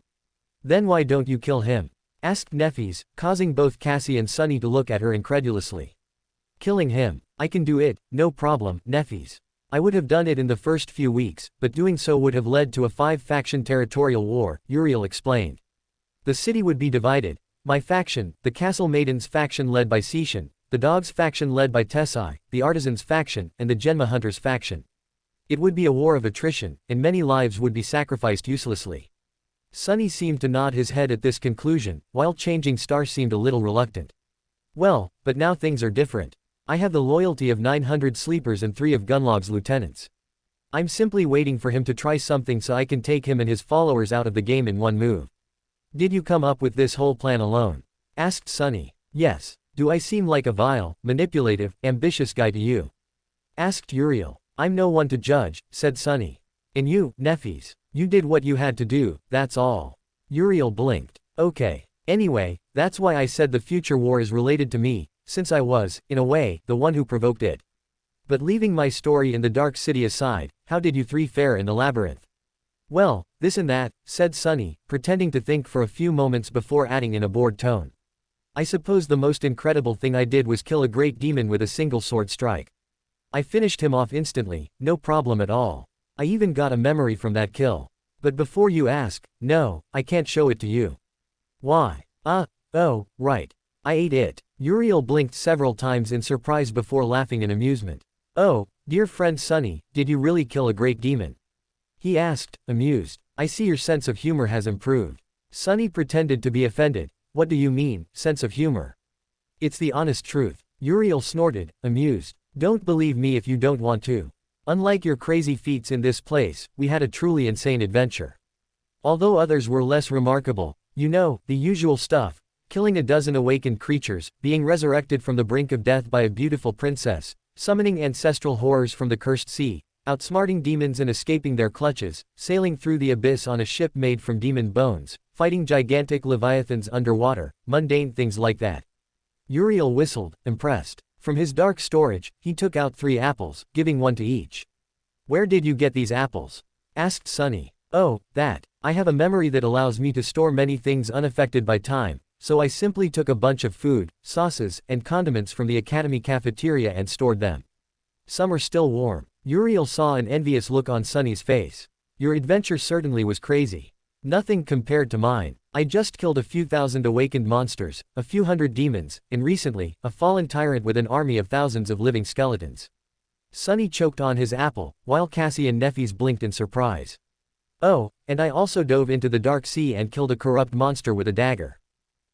Then why don't you kill him? Asked Nefis, causing both Cassie and Sunny to look at her incredulously. Killing him. I can do it, no problem, Nefis. I would have done it in the first few weeks, but doing so would have led to a 5-faction territorial war, Uriel explained. The city would be divided. My faction, the Castle Maidens faction led by Seishan, the Dogs faction led by Tessai, the Artisans faction, and the Genma Hunters faction. It would be a war of attrition, and many lives would be sacrificed uselessly. Sunny seemed to nod his head at this conclusion, while Changing Star seemed a little reluctant. Well, but now things are different. I have the loyalty of 900 sleepers and 3 of Gunlog's lieutenants. I'm simply waiting for him to try something so I can take him and his followers out of the game in one move. Did you come up with this whole plan alone? Asked Sunny. Yes. Do I seem like a vile, manipulative, ambitious guy to you? Asked Uriel. I'm no one to judge, said Sunny. And you, Nefis, you did what you had to do, that's all. Uriel blinked. Okay. Anyway, that's why I said the future war is related to me, since I was, in a way, the one who provoked it. But leaving my story in the Dark City aside, how did you three fare in the labyrinth? Well, this and that, said Sunny, pretending to think for a few moments before adding in a bored tone. I suppose the most incredible thing I did was kill a great demon with a single sword strike. I finished him off instantly, no problem at all. I even got a memory from that kill. But before you ask, no, I can't show it to you. Why? Oh, right. I ate it. Uriel blinked several times in surprise before laughing in amusement. Oh, dear friend Sunny, did you really kill a great demon? He asked, amused. I see your sense of humor has improved. Sunny pretended to be offended. What do you mean, sense of humor? It's the honest truth. Uriel snorted, amused. Don't believe me if you don't want to. Unlike your crazy feats in this place, we had a truly insane adventure. Although others were less remarkable, you know, the usual stuff, killing a dozen awakened creatures, being resurrected from the brink of death by a beautiful princess, summoning ancestral horrors from the cursed sea, outsmarting demons and escaping their clutches, sailing through the abyss on a ship made from demon bones, fighting gigantic leviathans underwater, mundane things like that. Uriel whistled, impressed. From his dark storage, he took out 3 apples, giving 1 to each. Where did you get these apples? Asked Sunny. Oh, that. I have a memory that allows me to store many things unaffected by time, so I simply took a bunch of food, sauces, and condiments from the academy cafeteria and stored them. Some are still warm. Uriel saw an envious look on Sunny's face. Your adventure certainly was crazy. Nothing compared to mine. I just killed a few thousand awakened monsters, a few hundred demons, and recently, a fallen tyrant with an army of thousands of living skeletons. Sunny choked on his apple, while Cassie and Nefis blinked in surprise. Oh, and I also dove into the dark sea and killed a corrupt monster with a dagger.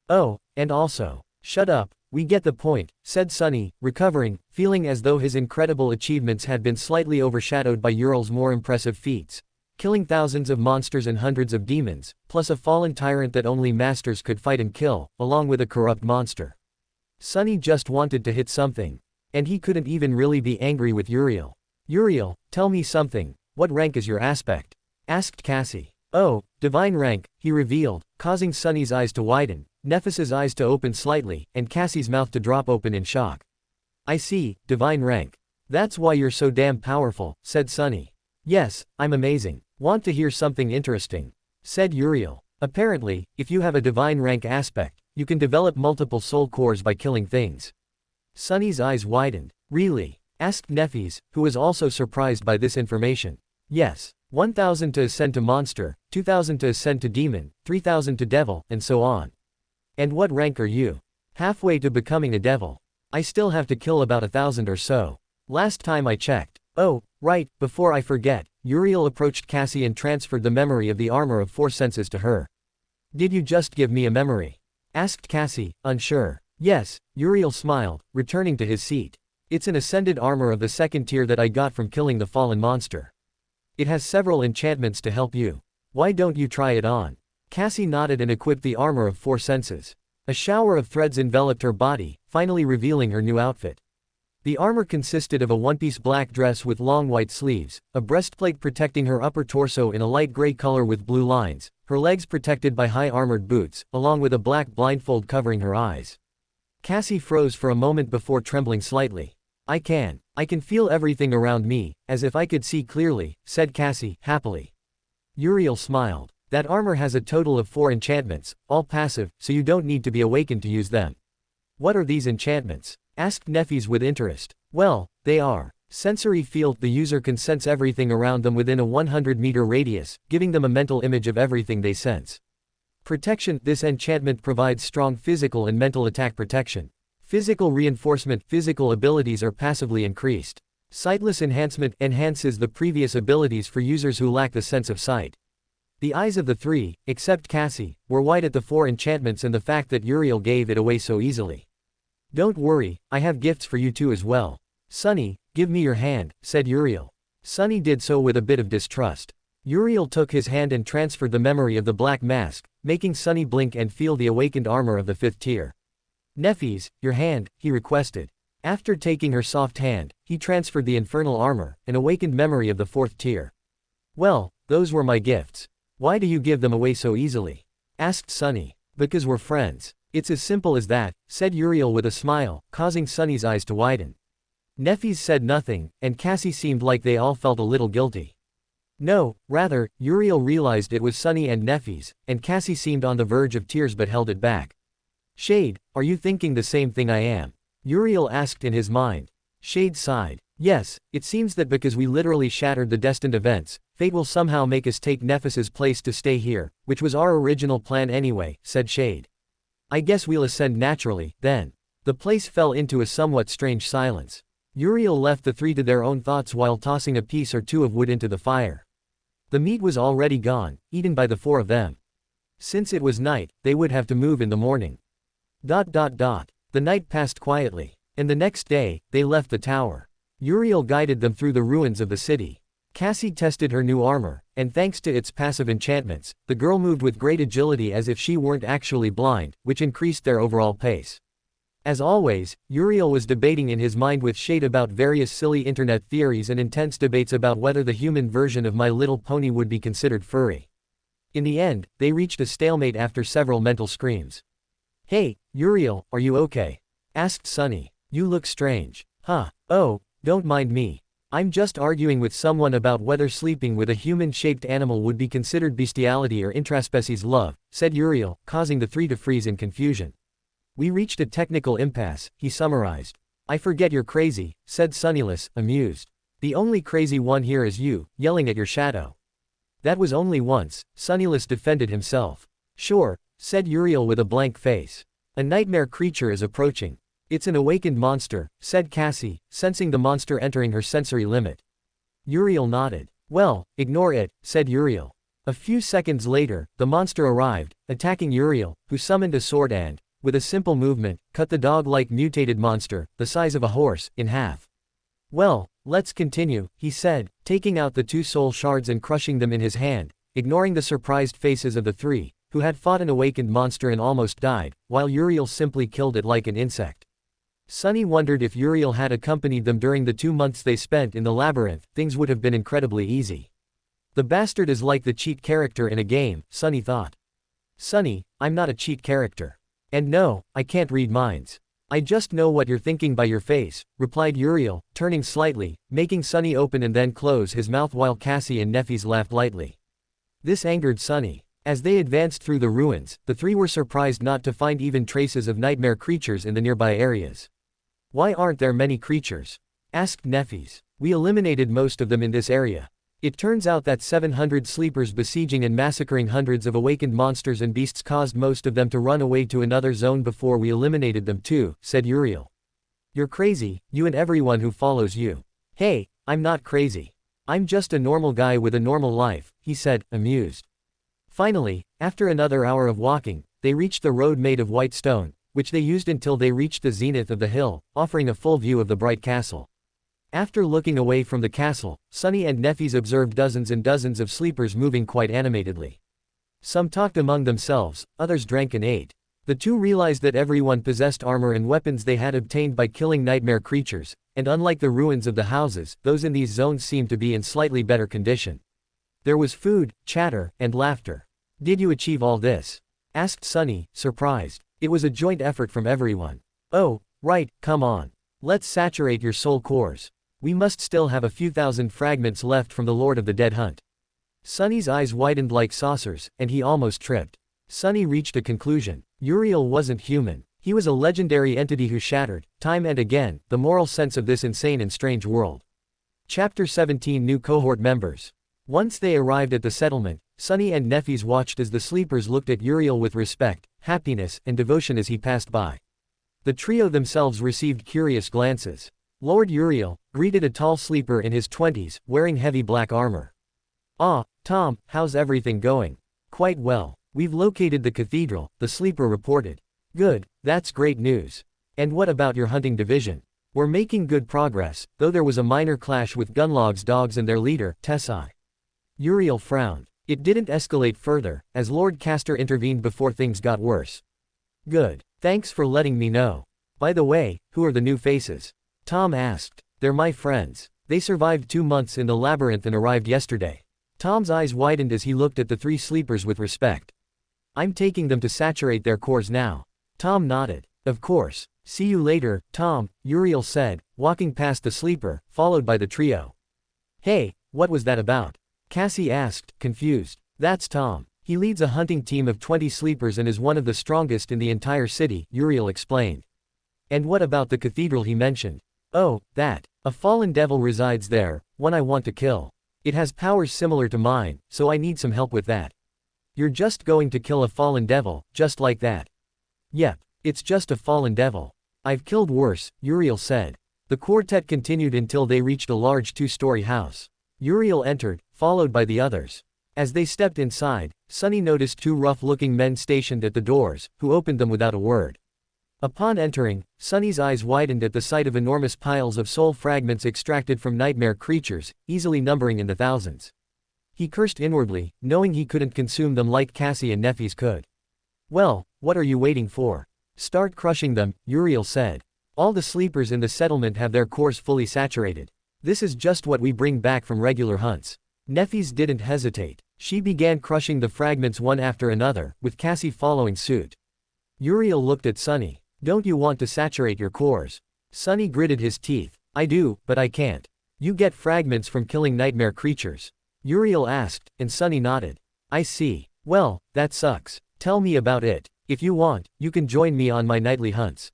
Oh, and also. Shut up, we get the point, said Sunny, recovering, feeling as though his incredible achievements had been slightly overshadowed by Uriel's more impressive feats. Killing thousands of monsters and hundreds of demons, plus a fallen tyrant that only masters could fight and kill, along with a corrupt monster. Sunny just wanted to hit something. And he couldn't even really be angry with Uriel. Uriel, tell me something, what rank is your aspect? Asked Cassie. Oh, divine rank, he revealed, causing Sunny's eyes to widen, Nefis's eyes to open slightly, and Cassie's mouth to drop open in shock. I see, divine rank. That's why you're so damn powerful, said Sunny. Yes, I'm amazing. Want to hear something interesting? Said Uriel. Apparently, if you have a divine rank aspect, you can develop multiple soul cores by killing things. Sunny's eyes widened. Really? Asked Neffes, who was also surprised by this information. Yes. 1,000 to ascend to monster, 2,000 to ascend to demon, 3,000 to devil, and so on. And what rank are you? Halfway to becoming a devil. I still have to kill about 1,000 or so. Last time I checked. Oh, right, before I forget, Uriel approached Cassie and transferred the memory of the armor of 4 senses to her. Did you just give me a memory? Asked Cassie, unsure. Yes, Uriel smiled, returning to his seat. It's an ascended armor of the 2nd tier that I got from killing the fallen monster. It has several enchantments to help you. Why don't you try it on? Cassie nodded and equipped the armor of 4 senses. A shower of threads enveloped her body, finally revealing her new outfit. The armor consisted of a one-piece black dress with long white sleeves, a breastplate protecting her upper torso in a light gray color with blue lines, her legs protected by high armored boots, along with a black blindfold covering her eyes. Cassie froze for a moment before trembling slightly. I can feel everything around me, as if I could see clearly, said Cassie, happily. Uriel smiled. That armor has a total of 4 enchantments, all passive, so you don't need to be awakened to use them. What are these enchantments? Asked Neffes with interest. Well, they are. Sensory field. The user can sense everything around them within a 100-meter radius, giving them a mental image of everything they sense. Protection. This enchantment provides strong physical and mental attack protection. Physical reinforcement. Physical abilities are passively increased. Sightless enhancement enhances the previous abilities for users who lack the sense of sight. The eyes of the 3, except Cassie, were wide at the 4 enchantments and the fact that Uriel gave it away so easily. Don't worry, I have gifts for you too as well. Sunny, give me your hand, said Uriel. Sunny did so with a bit of distrust. Uriel took his hand and transferred the memory of the black mask, making Sunny blink and feel the awakened armor of the 5th tier. Neffes, your hand, he requested. After taking her soft hand, he transferred the infernal armor, an awakened memory of the 4th tier. Well, those were my gifts. Why do you give them away so easily? Asked Sunny. Because we're friends. It's as simple as that, said Uriel with a smile, causing Sunny's eyes to widen. Neffes said nothing, and Cassie seemed like they all felt a little guilty. No, rather, Uriel realized it was Sunny and Neffes, and Cassie seemed on the verge of tears but held it back. Shade, are you thinking the same thing I am? Uriel asked in his mind. Shade sighed. Yes, it seems that because we literally shattered the destined events, fate will somehow make us take Neffes's place to stay here, which was our original plan anyway, said Shade. I guess we'll ascend naturally, then. The place fell into a somewhat strange silence. Uriel left the 3 to their own thoughts while tossing a piece or 2 of wood into the fire. The meat was already gone, eaten by the 4 of them. Since it was night, they would have to move in the morning. The night passed quietly, and the next day, they left the tower. Uriel guided them through the ruins of the city. Cassie tested her new armor, and thanks to its passive enchantments, the girl moved with great agility as if she weren't actually blind, which increased their overall pace. As always, Uriel was debating in his mind with Shade about various silly internet theories and intense debates about whether the human version of My Little Pony would be considered furry. In the end, they reached a stalemate after several mental screams. Hey, Uriel, are you okay? Asked Sunny. You look strange. Huh, oh, don't mind me. I'm just arguing with someone about whether sleeping with a human-shaped animal would be considered bestiality or intraspecies love, said Uriel, causing the 3 to freeze in confusion. We reached a technical impasse, he summarized. I forget you're crazy, said Sunnyless, amused. The only crazy one here is you, yelling at your shadow. That was only once, Sunnyless defended himself. Sure, said Uriel with a blank face. A nightmare creature is approaching. It's an awakened monster, said Cassie, sensing the monster entering her sensory limit. Uriel nodded. Well, ignore it, said Uriel. A few seconds later, the monster arrived, attacking Uriel, who summoned a sword and, with a simple movement, cut the dog-like mutated monster, the size of a horse, in half. Well, let's continue, he said, taking out the 2 soul shards and crushing them in his hand, ignoring the surprised faces of the 3, who had fought an awakened monster and almost died, while Uriel simply killed it like an insect. Sunny wondered if Uriel had accompanied them during the 2 months they spent in the labyrinth, things would have been incredibly easy. The bastard is like the cheat character in a game, Sunny thought. Sunny, I'm not a cheat character. And no, I can't read minds. I just know what you're thinking by your face, replied Uriel, turning slightly, making Sunny open and then close his mouth while Cassie and Neffes laughed lightly. This angered Sunny. As they advanced through the ruins, the 3 were surprised not to find even traces of nightmare creatures in the nearby areas. Why aren't there many creatures? Asked Nefis. We eliminated most of them in this area. It turns out that 700 sleepers besieging and massacring hundreds of awakened monsters and beasts caused most of them to run away to another zone before we eliminated them too, said Uriel. You're crazy, you and everyone who follows you. Hey, I'm not crazy. I'm just a normal guy with a normal life, he said, amused. Finally, after another hour of walking, they reached the road made of white stone, which they used until they reached the zenith of the hill, offering a full view of the bright castle. After looking away from the castle, Sunny and Nefis observed dozens and dozens of sleepers moving quite animatedly. Some talked among themselves, others drank and ate. The two realized that everyone possessed armor and weapons they had obtained by killing nightmare creatures, and unlike the ruins of the houses, those in these zones seemed to be in slightly better condition. There was food, chatter, and laughter. Did you achieve all this? Asked Sunny, surprised. It was a joint effort from everyone. Oh, right, come on. Let's saturate your soul cores. We must still have a few thousand fragments left from the Lord of the Dead hunt. Sunny's eyes widened like saucers, and he almost tripped. Sunny reached a conclusion. Uriel wasn't human. He was a legendary entity who shattered, time and again, the moral sense of this insane and strange world. Chapter 17 New Cohort Members. Once they arrived at the settlement, Sunny and Nefis watched as the sleepers looked at Uriel with respect, happiness, and devotion as he passed by. The trio themselves received curious glances. Lord Uriel greeted a tall sleeper in his 20s, wearing heavy black armor. Ah, Tom, how's everything going? Quite well. We've located the cathedral, the sleeper reported. Good, that's great news. And what about your hunting division? We're making good progress, though there was a minor clash with Gunlog's dogs and their leader, Tessai. Uriel frowned. It didn't escalate further, as Lord Castor intervened before things got worse. Good. Thanks for letting me know. By the way, who are the new faces? Tom asked. They're my friends. They survived 2 months in the labyrinth and arrived yesterday. Tom's eyes widened as he looked at the three sleepers with respect. I'm taking them to saturate their cores now. Tom nodded. Of course. See you later, Tom, Uriel said, walking past the sleeper, followed by the trio. Hey, what was that about? Cassie asked, confused. That's Tom. He leads a hunting team of 20 sleepers and is one of the strongest in the entire city, Uriel explained. And what about the cathedral he mentioned? Oh, that. A fallen devil resides there, one I want to kill. It has powers similar to mine, so I need some help with that. You're just going to kill a fallen devil, just like that? Yep, it's just a fallen devil. I've killed worse, Uriel said. The quartet continued until they reached a large 2-story house. Uriel entered, followed by the others. As they stepped inside, Sunny noticed 2 rough-looking men stationed at the doors, who opened them without a word. Upon entering, Sunny's eyes widened at the sight of enormous piles of soul fragments extracted from nightmare creatures, easily numbering in the thousands. He cursed inwardly, knowing he couldn't consume them like Cassie and Nefis could. Well, what are you waiting for? Start crushing them, Uriel said. All the sleepers in the settlement have their cores fully saturated. This is just what we bring back from regular hunts. Nefis didn't hesitate. She began crushing the fragments one after another, with Cassie following suit. Uriel looked at Sunny. Don't you want to saturate your cores? Sunny gritted his teeth. I do, but I can't. You get fragments from killing nightmare creatures? Uriel asked, and Sunny nodded. I see. Well, that sucks. Tell me about it. If you want, you can join me on my nightly hunts.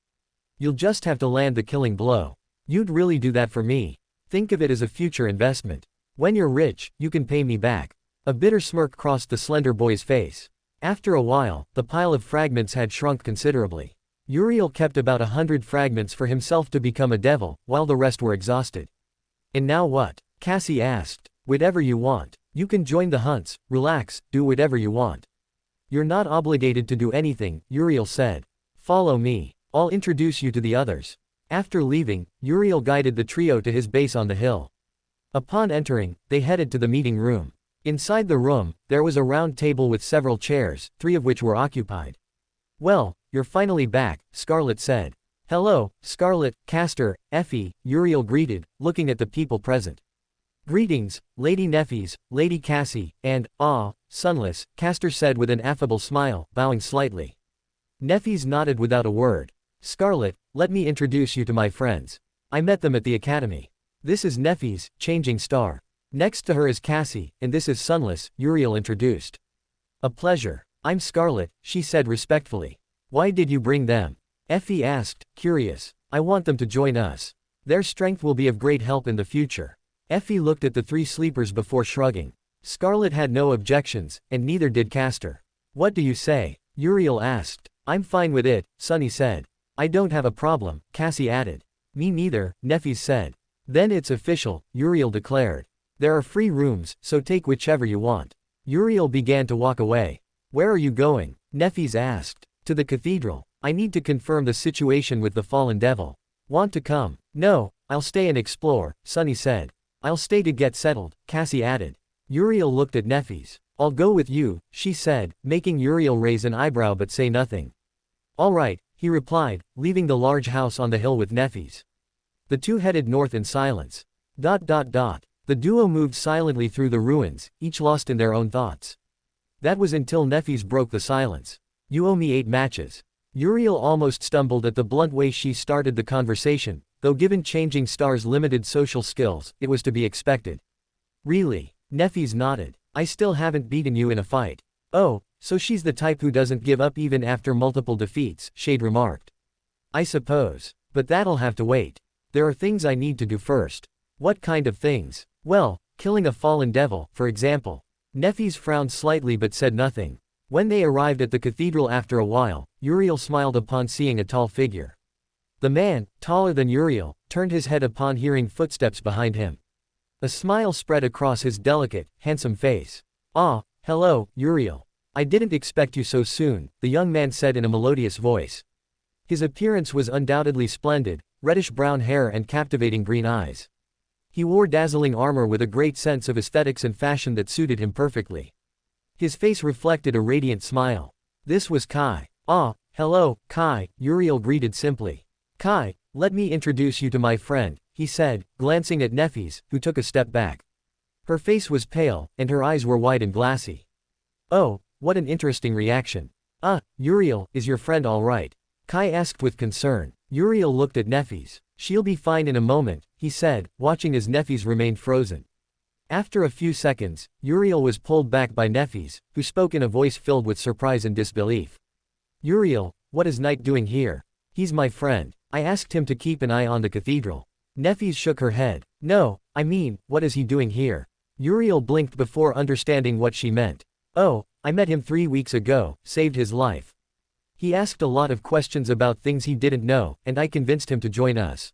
You'll just have to land the killing blow. You'd really do that for me. Think of it as a future investment. When you're rich, you can pay me back. A bitter smirk crossed the slender boy's face. After a while, the pile of fragments had shrunk considerably. Uriel kept about 100 fragments for himself to become a devil, while the rest were exhausted. And now what? Cassie asked. Whatever you want. You can join the hunts, relax, do whatever you want. You're not obligated to do anything, Uriel said. Follow me. I'll introduce you to the others. After leaving, Uriel guided the trio to his base on the hill. Upon entering, they headed to the meeting room. Inside the room, there was a round table with several chairs, 3 of which were occupied. Well, you're finally back, Scarlet said. Hello, Scarlet, Castor, Effie, Uriel greeted, looking at the people present. Greetings, Lady Nefis, Lady Cassie, and, Sunless, Castor said with an affable smile, bowing slightly. Nefis nodded without a word. Scarlet, let me introduce you to my friends. I met them at the academy. This is Nefis, Changing Star. Next to her is Cassie, and this is Sunless, Uriel introduced. A pleasure. I'm Scarlet, she said respectfully. Why did you bring them? Effie asked, curious. I want them to join us. Their strength will be of great help in the future. Effie looked at the three sleepers before shrugging. Scarlet had no objections, and neither did Castor. What do you say? Uriel asked. I'm fine with it, Sunny said. I don't have a problem, Cassie added. Me neither, Neffy said. Then it's official, Uriel declared. There are free rooms, so take whichever you want. Uriel began to walk away. Where are you going? Neffys asked. To the cathedral. I need to confirm the situation with the fallen devil. Want to come? No, I'll stay and explore, Sunny said. I'll stay to get settled, Cassie added. Uriel looked at Neffys. I'll go with you, she said, making Uriel raise an eyebrow but say nothing. All right, he replied, leaving the large house on the hill with Neffys. The two headed north in silence. The duo moved silently through the ruins, each lost in their own thoughts. That was until Neffys broke the silence. You owe me 8 matches. Uriel almost stumbled at the blunt way she started the conversation, though given Changing Star's limited social skills, it was to be expected. Really? Neffys nodded. I still haven't beaten you in a fight. Oh, so she's the type who doesn't give up even after multiple defeats, Shade remarked. I suppose. But that'll have to wait. There are things I need to do first. What kind of things? Well, killing a fallen devil, for example. Neffys frowned slightly but said nothing. When they arrived at the cathedral after a while, Uriel smiled upon seeing a tall figure. The man, taller than Uriel, turned his head upon hearing footsteps behind him. A smile spread across his delicate, handsome face. Ah, hello, Uriel. I didn't expect you so soon, the young man said in a melodious voice. His appearance was undoubtedly splendid, reddish-brown hair and captivating green eyes. He wore dazzling armor with a great sense of aesthetics and fashion that suited him perfectly. His face reflected a radiant smile. This was Kai. Ah, hello, Kai, Uriel greeted simply. Kai, let me introduce you to my friend, he said, glancing at Neffys, who took a step back. Her face was pale, and her eyes were wide and glassy. Oh, what an interesting reaction. Uriel, is your friend all right? Kai asked with concern. Uriel looked at Neffys. She'll be fine in a moment, he said, watching as Neffys remained frozen. After a few seconds, Uriel was pulled back by Neffys, who spoke in a voice filled with surprise and disbelief. Uriel, what is Knight doing here? He's my friend. I asked him to keep an eye on the cathedral. Neffys shook her head. No, I mean, what is he doing here? Uriel blinked before understanding what she meant. Oh, I met him 3 weeks ago, saved his life. He asked a lot of questions about things he didn't know, and I convinced him to join us.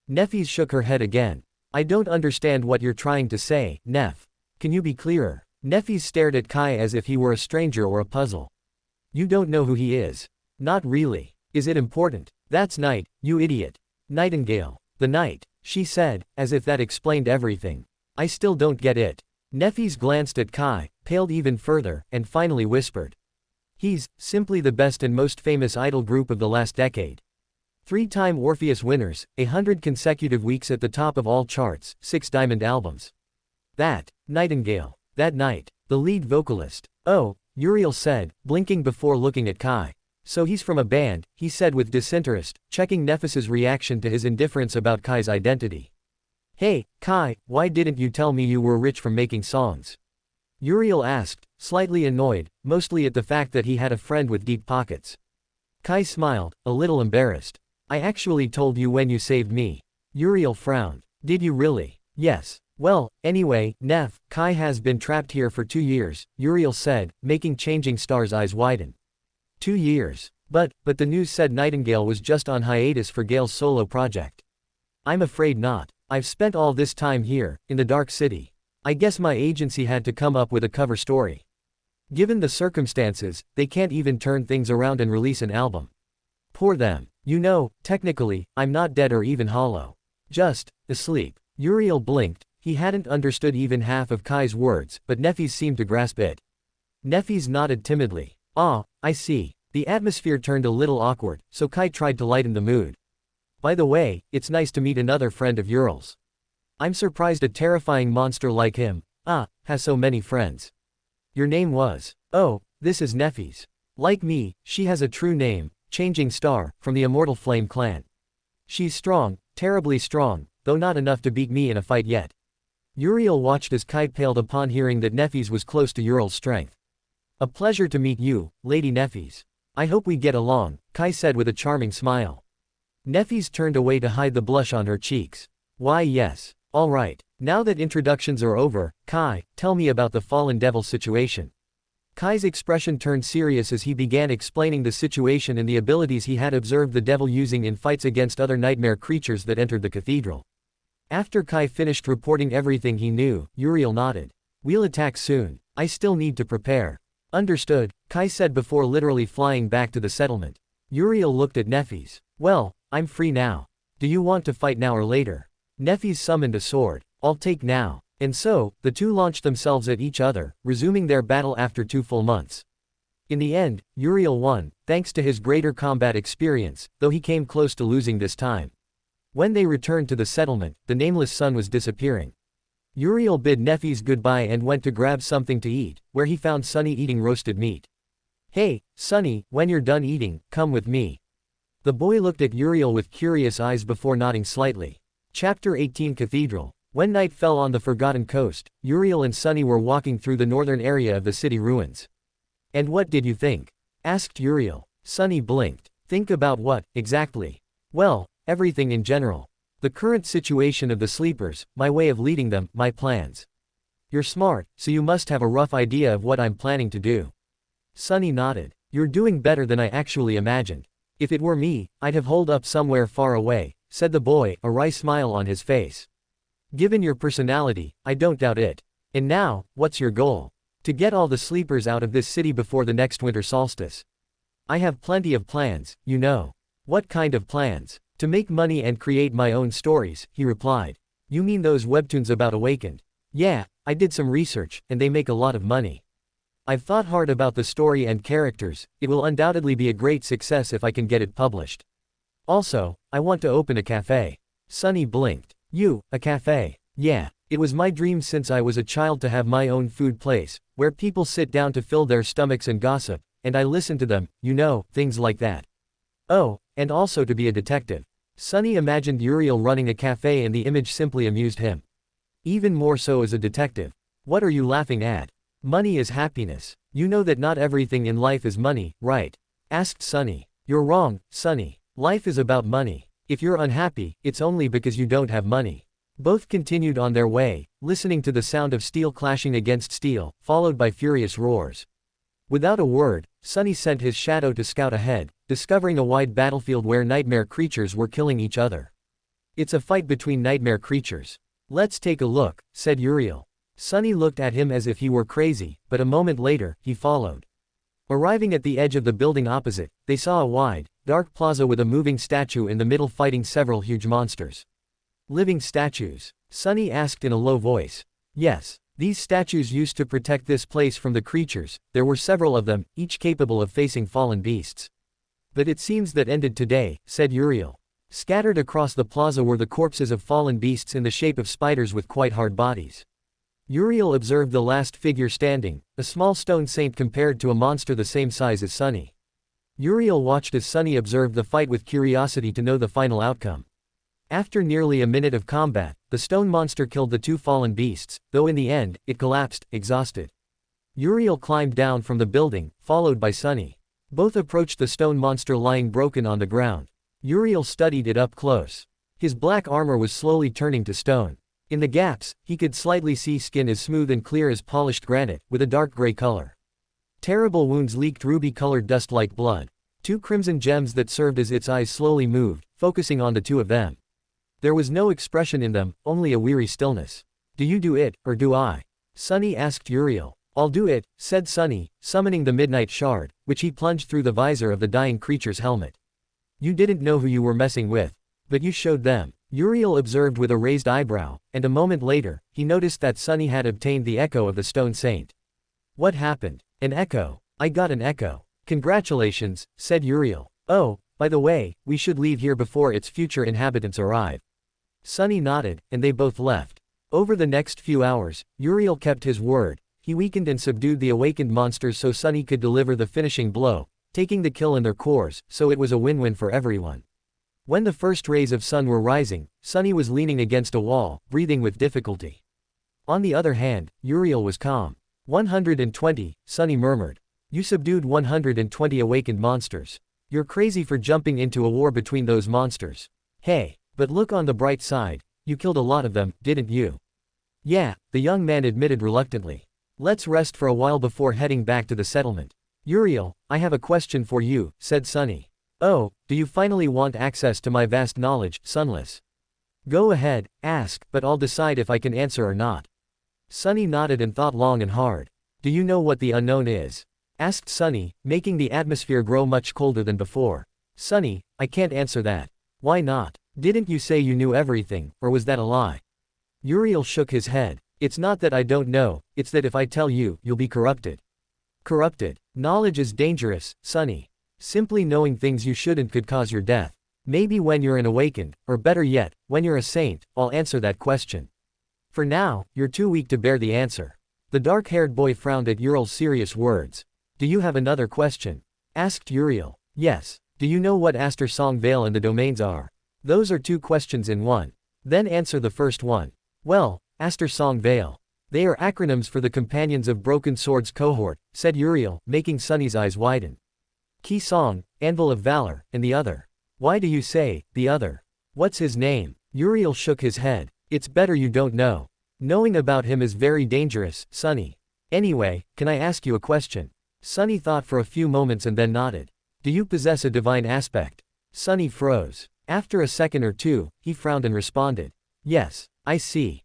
Neffys shook her head again. I don't understand what you're trying to say, Neff. Can you be clearer? Neffys stared at Kai as if he were a stranger or a puzzle. You don't know who he is. Not really. Is it important? That's Knight, you idiot. Nightingale. The Knight, she said, as if that explained everything. I still don't get it. Neffys glanced at Kai, paled even further, and finally whispered. He's simply the best and most famous idol group of the last decade. 3-time Orpheus winners, 100 consecutive weeks at the top of all charts, 6 diamond albums. That Nightingale. That Knight. The lead vocalist. Oh, Uriel said, blinking before looking at Kai. So he's from a band, he said with disinterest, checking Neffys's reaction to his indifference about Kai's identity. Hey, Kai, why didn't you tell me you were rich from making songs? Uriel asked, slightly annoyed, mostly at the fact that he had a friend with deep pockets. Kai smiled, a little embarrassed. I actually told you when you saved me. Uriel frowned. Did you really? Yes. Well, anyway, Neff, Kai has been trapped here for 2 years, Uriel said, making Changing Star's eyes widen. 2 years. But the news said Nightingale was just on hiatus for Gale's solo project. I'm afraid not. I've spent all this time here, in the Dark City. I guess my agency had to come up with a cover story. Given the circumstances, they can't even turn things around and release an album. Poor them. You know, technically, I'm not dead or even hollow. Just asleep. Uriel blinked. He hadn't understood even half of Kai's words, but Neffys seemed to grasp it. Neffys nodded timidly. Ah, I see. The atmosphere turned a little awkward, so Kai tried to lighten the mood. By the way, it's nice to meet another friend of Uriel's. I'm surprised a terrifying monster like him, has so many friends. Your name was. Oh, this is Neffys. Like me, she has a true name, Changing Star, from the Immortal Flame clan. She's strong, terribly strong, though not enough to beat me in a fight yet. Uriel watched as Kai paled upon hearing that Neffys was close to Uriel's strength. A pleasure to meet you, Lady Neffys. I hope we get along, Kai said with a charming smile. Neffys turned away to hide the blush on her cheeks. Why yes. All right. Now that introductions are over, Kai, tell me about the fallen devil situation. Kai's expression turned serious as he began explaining the situation and the abilities he had observed the devil using in fights against other nightmare creatures that entered the cathedral. After Kai finished reporting everything he knew, Uriel nodded. We'll attack soon. I still need to prepare. Understood, Kai said before literally flying back to the settlement. Uriel looked at Neffys. Well, I'm free now. Do you want to fight now or later? Neffys summoned a sword. I'll take now. And so, the two launched themselves at each other, resuming their battle after 2 full months. In the end, Uriel won, thanks to his greater combat experience, though he came close to losing this time. When they returned to the settlement, the nameless sun was disappearing. Uriel bid Neffys goodbye and went to grab something to eat, where he found Sunny eating roasted meat. Hey, Sunny, when you're done eating, come with me. The boy looked at Uriel with curious eyes before nodding slightly. Chapter 18 Cathedral. When night fell on the Forgotten Coast, Uriel and Sunny were walking through the northern area of the city ruins. And what did you think? Asked Uriel. Sunny blinked. Think about what, exactly? Well, everything in general. The current situation of the sleepers, my way of leading them, my plans. You're smart, so you must have a rough idea of what I'm planning to do. Sunny nodded. You're doing better than I actually imagined. If it were me, I'd have holed up somewhere far away, said the boy, a wry smile on his face. Given your personality, I don't doubt it. And now, what's your goal? To get all the sleepers out of this city before the next winter solstice. I have plenty of plans, you know. What kind of plans? To make money and create my own stories, he replied. You mean those webtoons about Awakened? Yeah, I did some research, and they make a lot of money. I've thought hard about the story and characters. It will undoubtedly be a great success if I can get it published. Also, I want to open a cafe. Sunny blinked. A cafe. Yeah, it was my dream since I was a child to have my own food place, where people sit down to fill their stomachs and gossip, and I listen to them, you know, things like that. Oh, and also to be a detective. Sunny imagined Uriel running a cafe and the image simply amused him. Even more so as a detective. What are you laughing at? Money is happiness. You know that not everything in life is money, right? Asked Sunny. You're wrong, Sunny. Life is about money. If you're unhappy, it's only because you don't have money. Both continued on their way, listening to the sound of steel clashing against steel, followed by furious roars. Without a word, Sunny sent his shadow to scout ahead, discovering a wide battlefield where nightmare creatures were killing each other. It's a fight between nightmare creatures. Let's take a look, said Uriel. Sunny looked at him as if he were crazy, but a moment later, he followed. Arriving at the edge of the building opposite, they saw a wide, dark plaza with a moving statue in the middle fighting several huge monsters. Living statues? Sunny asked in a low voice. Yes. These statues used to protect this place from the creatures. There were several of them, each capable of facing fallen beasts. But it seems that ended today, said Uriel. Scattered across the plaza were the corpses of fallen beasts in the shape of spiders with quite hard bodies. Uriel observed the last figure standing, a small stone saint compared to a monster the same size as Sunny. Uriel watched as Sunny observed the fight with curiosity to know the final outcome. After nearly a minute of combat, the stone monster killed the 2 fallen beasts, though in the end, it collapsed, exhausted. Uriel climbed down from the building, followed by Sunny. Both approached the stone monster lying broken on the ground. Uriel studied it up close. His black armor was slowly turning to stone. In the gaps, he could slightly see skin as smooth and clear as polished granite, with a dark gray color. Terrible wounds leaked ruby-colored dust like blood. 2 crimson gems that served as its eyes slowly moved, focusing on the 2 of them. There was no expression in them, only a weary stillness. Do you do it, or do I? Sunny asked Uriel. I'll do it, said Sunny, summoning the midnight shard, which he plunged through the visor of the dying creature's helmet. You didn't know who you were messing with. But you showed them. Uriel observed with a raised eyebrow, and a moment later, he noticed that Sunny had obtained the echo of the stone saint. What happened? An echo. I got an echo. Congratulations, said Uriel. Oh, by the way, we should leave here before its future inhabitants arrive. Sunny nodded, and they both left. Over the next few hours, Uriel kept his word. He weakened and subdued the awakened monsters so Sunny could deliver the finishing blow, taking the kill in their cores, so it was a win-win for everyone. When the first rays of sun were rising, Sunny was leaning against a wall, breathing with difficulty. On the other hand, Uriel was calm. 120, Sunny murmured. You subdued 120 awakened monsters. You're crazy for jumping into a war between those monsters. Hey, but look on the bright side, you killed a lot of them, didn't you? Yeah, the young man admitted reluctantly. Let's rest for a while before heading back to the settlement. Uriel, I have a question for you, said Sunny. Oh, do you finally want access to my vast knowledge, Sunless? Go ahead, ask, but I'll decide if I can answer or not. Sunny nodded and thought long and hard. Do you know what the unknown is? Asked Sunny, making the atmosphere grow much colder than before. Sunny, I can't answer that. Why not? Didn't you say you knew everything, or was that a lie? Uriel shook his head. It's not that I don't know, it's that if I tell you, you'll be corrupted. Corrupted. Knowledge is dangerous, Sunny. Simply knowing things you shouldn't could cause your death. Maybe when you're an awakened, or better yet, when you're a saint, I'll answer that question. For now, you're too weak to bear the answer. The dark-haired boy frowned at Uriel's serious words. Do you have another question? Asked Uriel. Yes. Do you know what Aster Song Vale and the domains are? Those are two questions in one. Then answer the first one. Well, Aster Song Vale. They are acronyms for the Companions of Broken Swords cohort, said Uriel, making Sunny's eyes widen. Ki Song, Anvil of Valor, and the other. Why do you say, the other? What's his name? Uriel shook his head. It's better you don't know. Knowing about him is very dangerous, Sunny. Anyway, can I ask you a question? Sunny thought for a few moments and then nodded. Do you possess a divine aspect? Sunny froze. After a second or two, he frowned and responded. Yes, I see,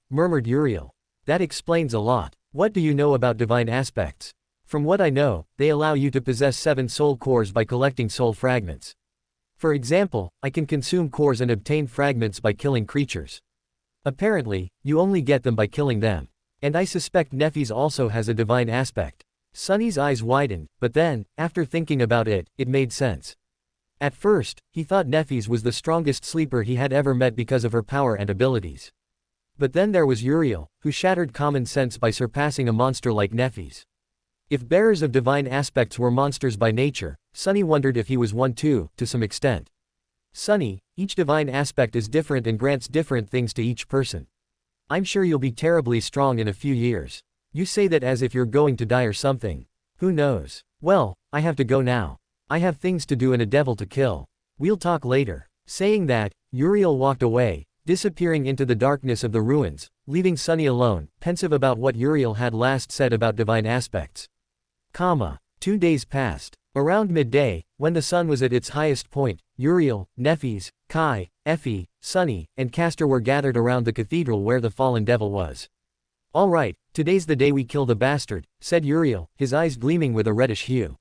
murmured Uriel. That explains a lot. What do you know about divine aspects? From what I know, they allow you to possess 7 soul cores by collecting soul fragments. For example, I can consume cores and obtain fragments by killing creatures. Apparently, you only get them by killing them. And I suspect Nephis also has a divine aspect. Sunny's eyes widened, but then, after thinking about it, it made sense. At first, he thought Nephis was the strongest sleeper he had ever met because of her power and abilities. But then there was Uriel, who shattered common sense by surpassing a monster like Nephis. If bearers of divine aspects were monsters by nature, Sunny wondered if he was one too, to some extent. Sunny, each divine aspect is different and grants different things to each person. I'm sure you'll be terribly strong in a few years. You say that as if you're going to die or something. Who knows? Well, I have to go now. I have things to do and a devil to kill. We'll talk later. Saying that, Uriel walked away, disappearing into the darkness of the ruins, leaving Sunny alone, pensive about what Uriel had last said about divine aspects. 2 days passed. Around midday, when the sun was at its highest point, Uriel, Nephis, Kai, Effie, Sunny, and Castor were gathered around the cathedral where the fallen devil was. All right, today's the day we kill the bastard, said Uriel, his eyes gleaming with a reddish hue.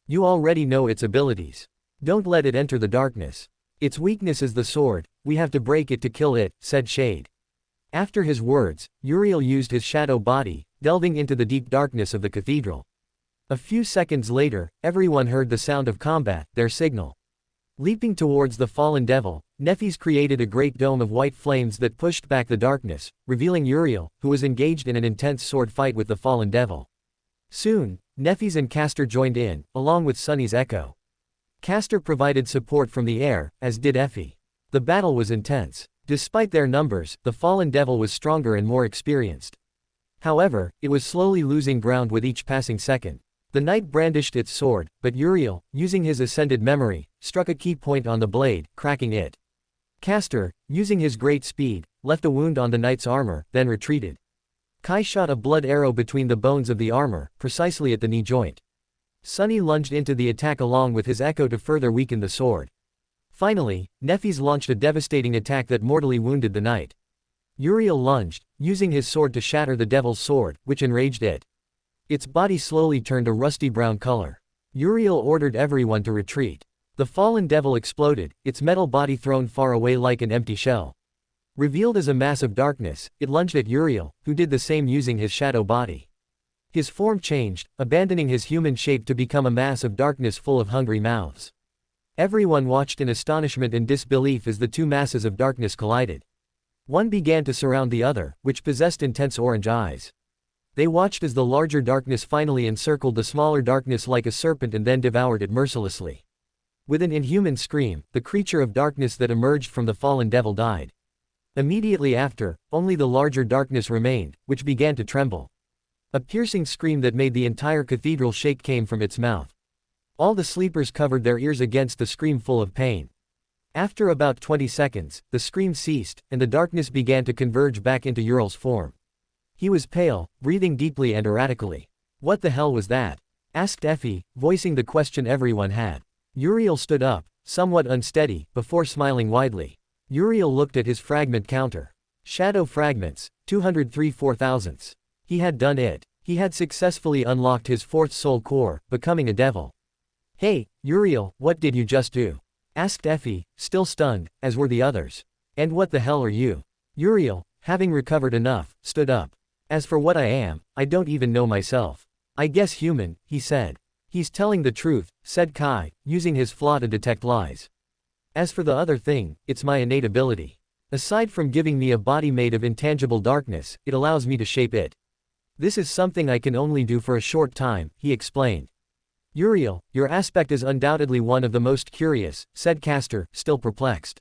You already know its abilities. Don't let it enter the darkness. Its weakness is the sword, we have to break it to kill it, said Shade. After his words, Uriel used his shadow body, delving into the deep darkness of the cathedral. A few seconds later, everyone heard the sound of combat, their signal. Leaping towards the fallen devil, Nephis created a great dome of white flames that pushed back the darkness, revealing Uriel, who was engaged in an intense sword fight with the fallen devil. Soon, Nephis and Castor joined in, along with Sunny's echo. Castor provided support from the air, as did Effie. The battle was intense. Despite their numbers, the fallen devil was stronger and more experienced. However, it was slowly losing ground with each passing second. The knight brandished its sword, but Uriel, using his ascended memory, struck a key point on the blade, cracking it. Castor, using his great speed, left a wound on the knight's armor, then retreated. Kai shot a blood arrow between the bones of the armor, precisely at the knee joint. Sunny lunged into the attack along with his echo to further weaken the sword. Finally, Nephis launched a devastating attack that mortally wounded the knight. Uriel lunged, using his sword to shatter the devil's sword, which enraged it. Its body slowly turned a rusty brown color. Uriel ordered everyone to retreat. The fallen devil exploded, its metal body thrown far away like an empty shell. Revealed as a mass of darkness, it lunged at Uriel, who did the same using his shadow body. His form changed, abandoning his human shape to become a mass of darkness full of hungry mouths. Everyone watched in astonishment and disbelief as the two masses of darkness collided. One began to surround the other, which possessed intense orange eyes. They watched as the larger darkness finally encircled the smaller darkness like a serpent and then devoured it mercilessly. With an inhuman scream, the creature of darkness that emerged from the fallen devil died. Immediately after, only the larger darkness remained, which began to tremble. A piercing scream that made the entire cathedral shake came from its mouth. All the sleepers covered their ears against the scream full of pain. After about 20 seconds, the scream ceased, and the darkness began to converge back into Uriel's form. He was pale, breathing deeply and erratically. What the hell was that? Asked Effie, voicing the question everyone had. Uriel stood up, somewhat unsteady, before smiling widely. Uriel looked at his fragment counter. Shadow fragments, 203 4,000ths. He had done it. He had successfully unlocked his fourth soul core, becoming a devil. Hey, Uriel, what did you just do? Asked Effie, still stunned, as were the others. And what the hell are you? Uriel, having recovered enough, stood up. As for what I am, I don't even know myself. I guess human, he said. He's telling the truth, said Kai, using his flaw to detect lies. As for the other thing, it's my innate ability. Aside from giving me a body made of intangible darkness, it allows me to shape it. This is something I can only do for a short time, he explained. Uriel, your aspect is undoubtedly one of the most curious, said Castor, still perplexed.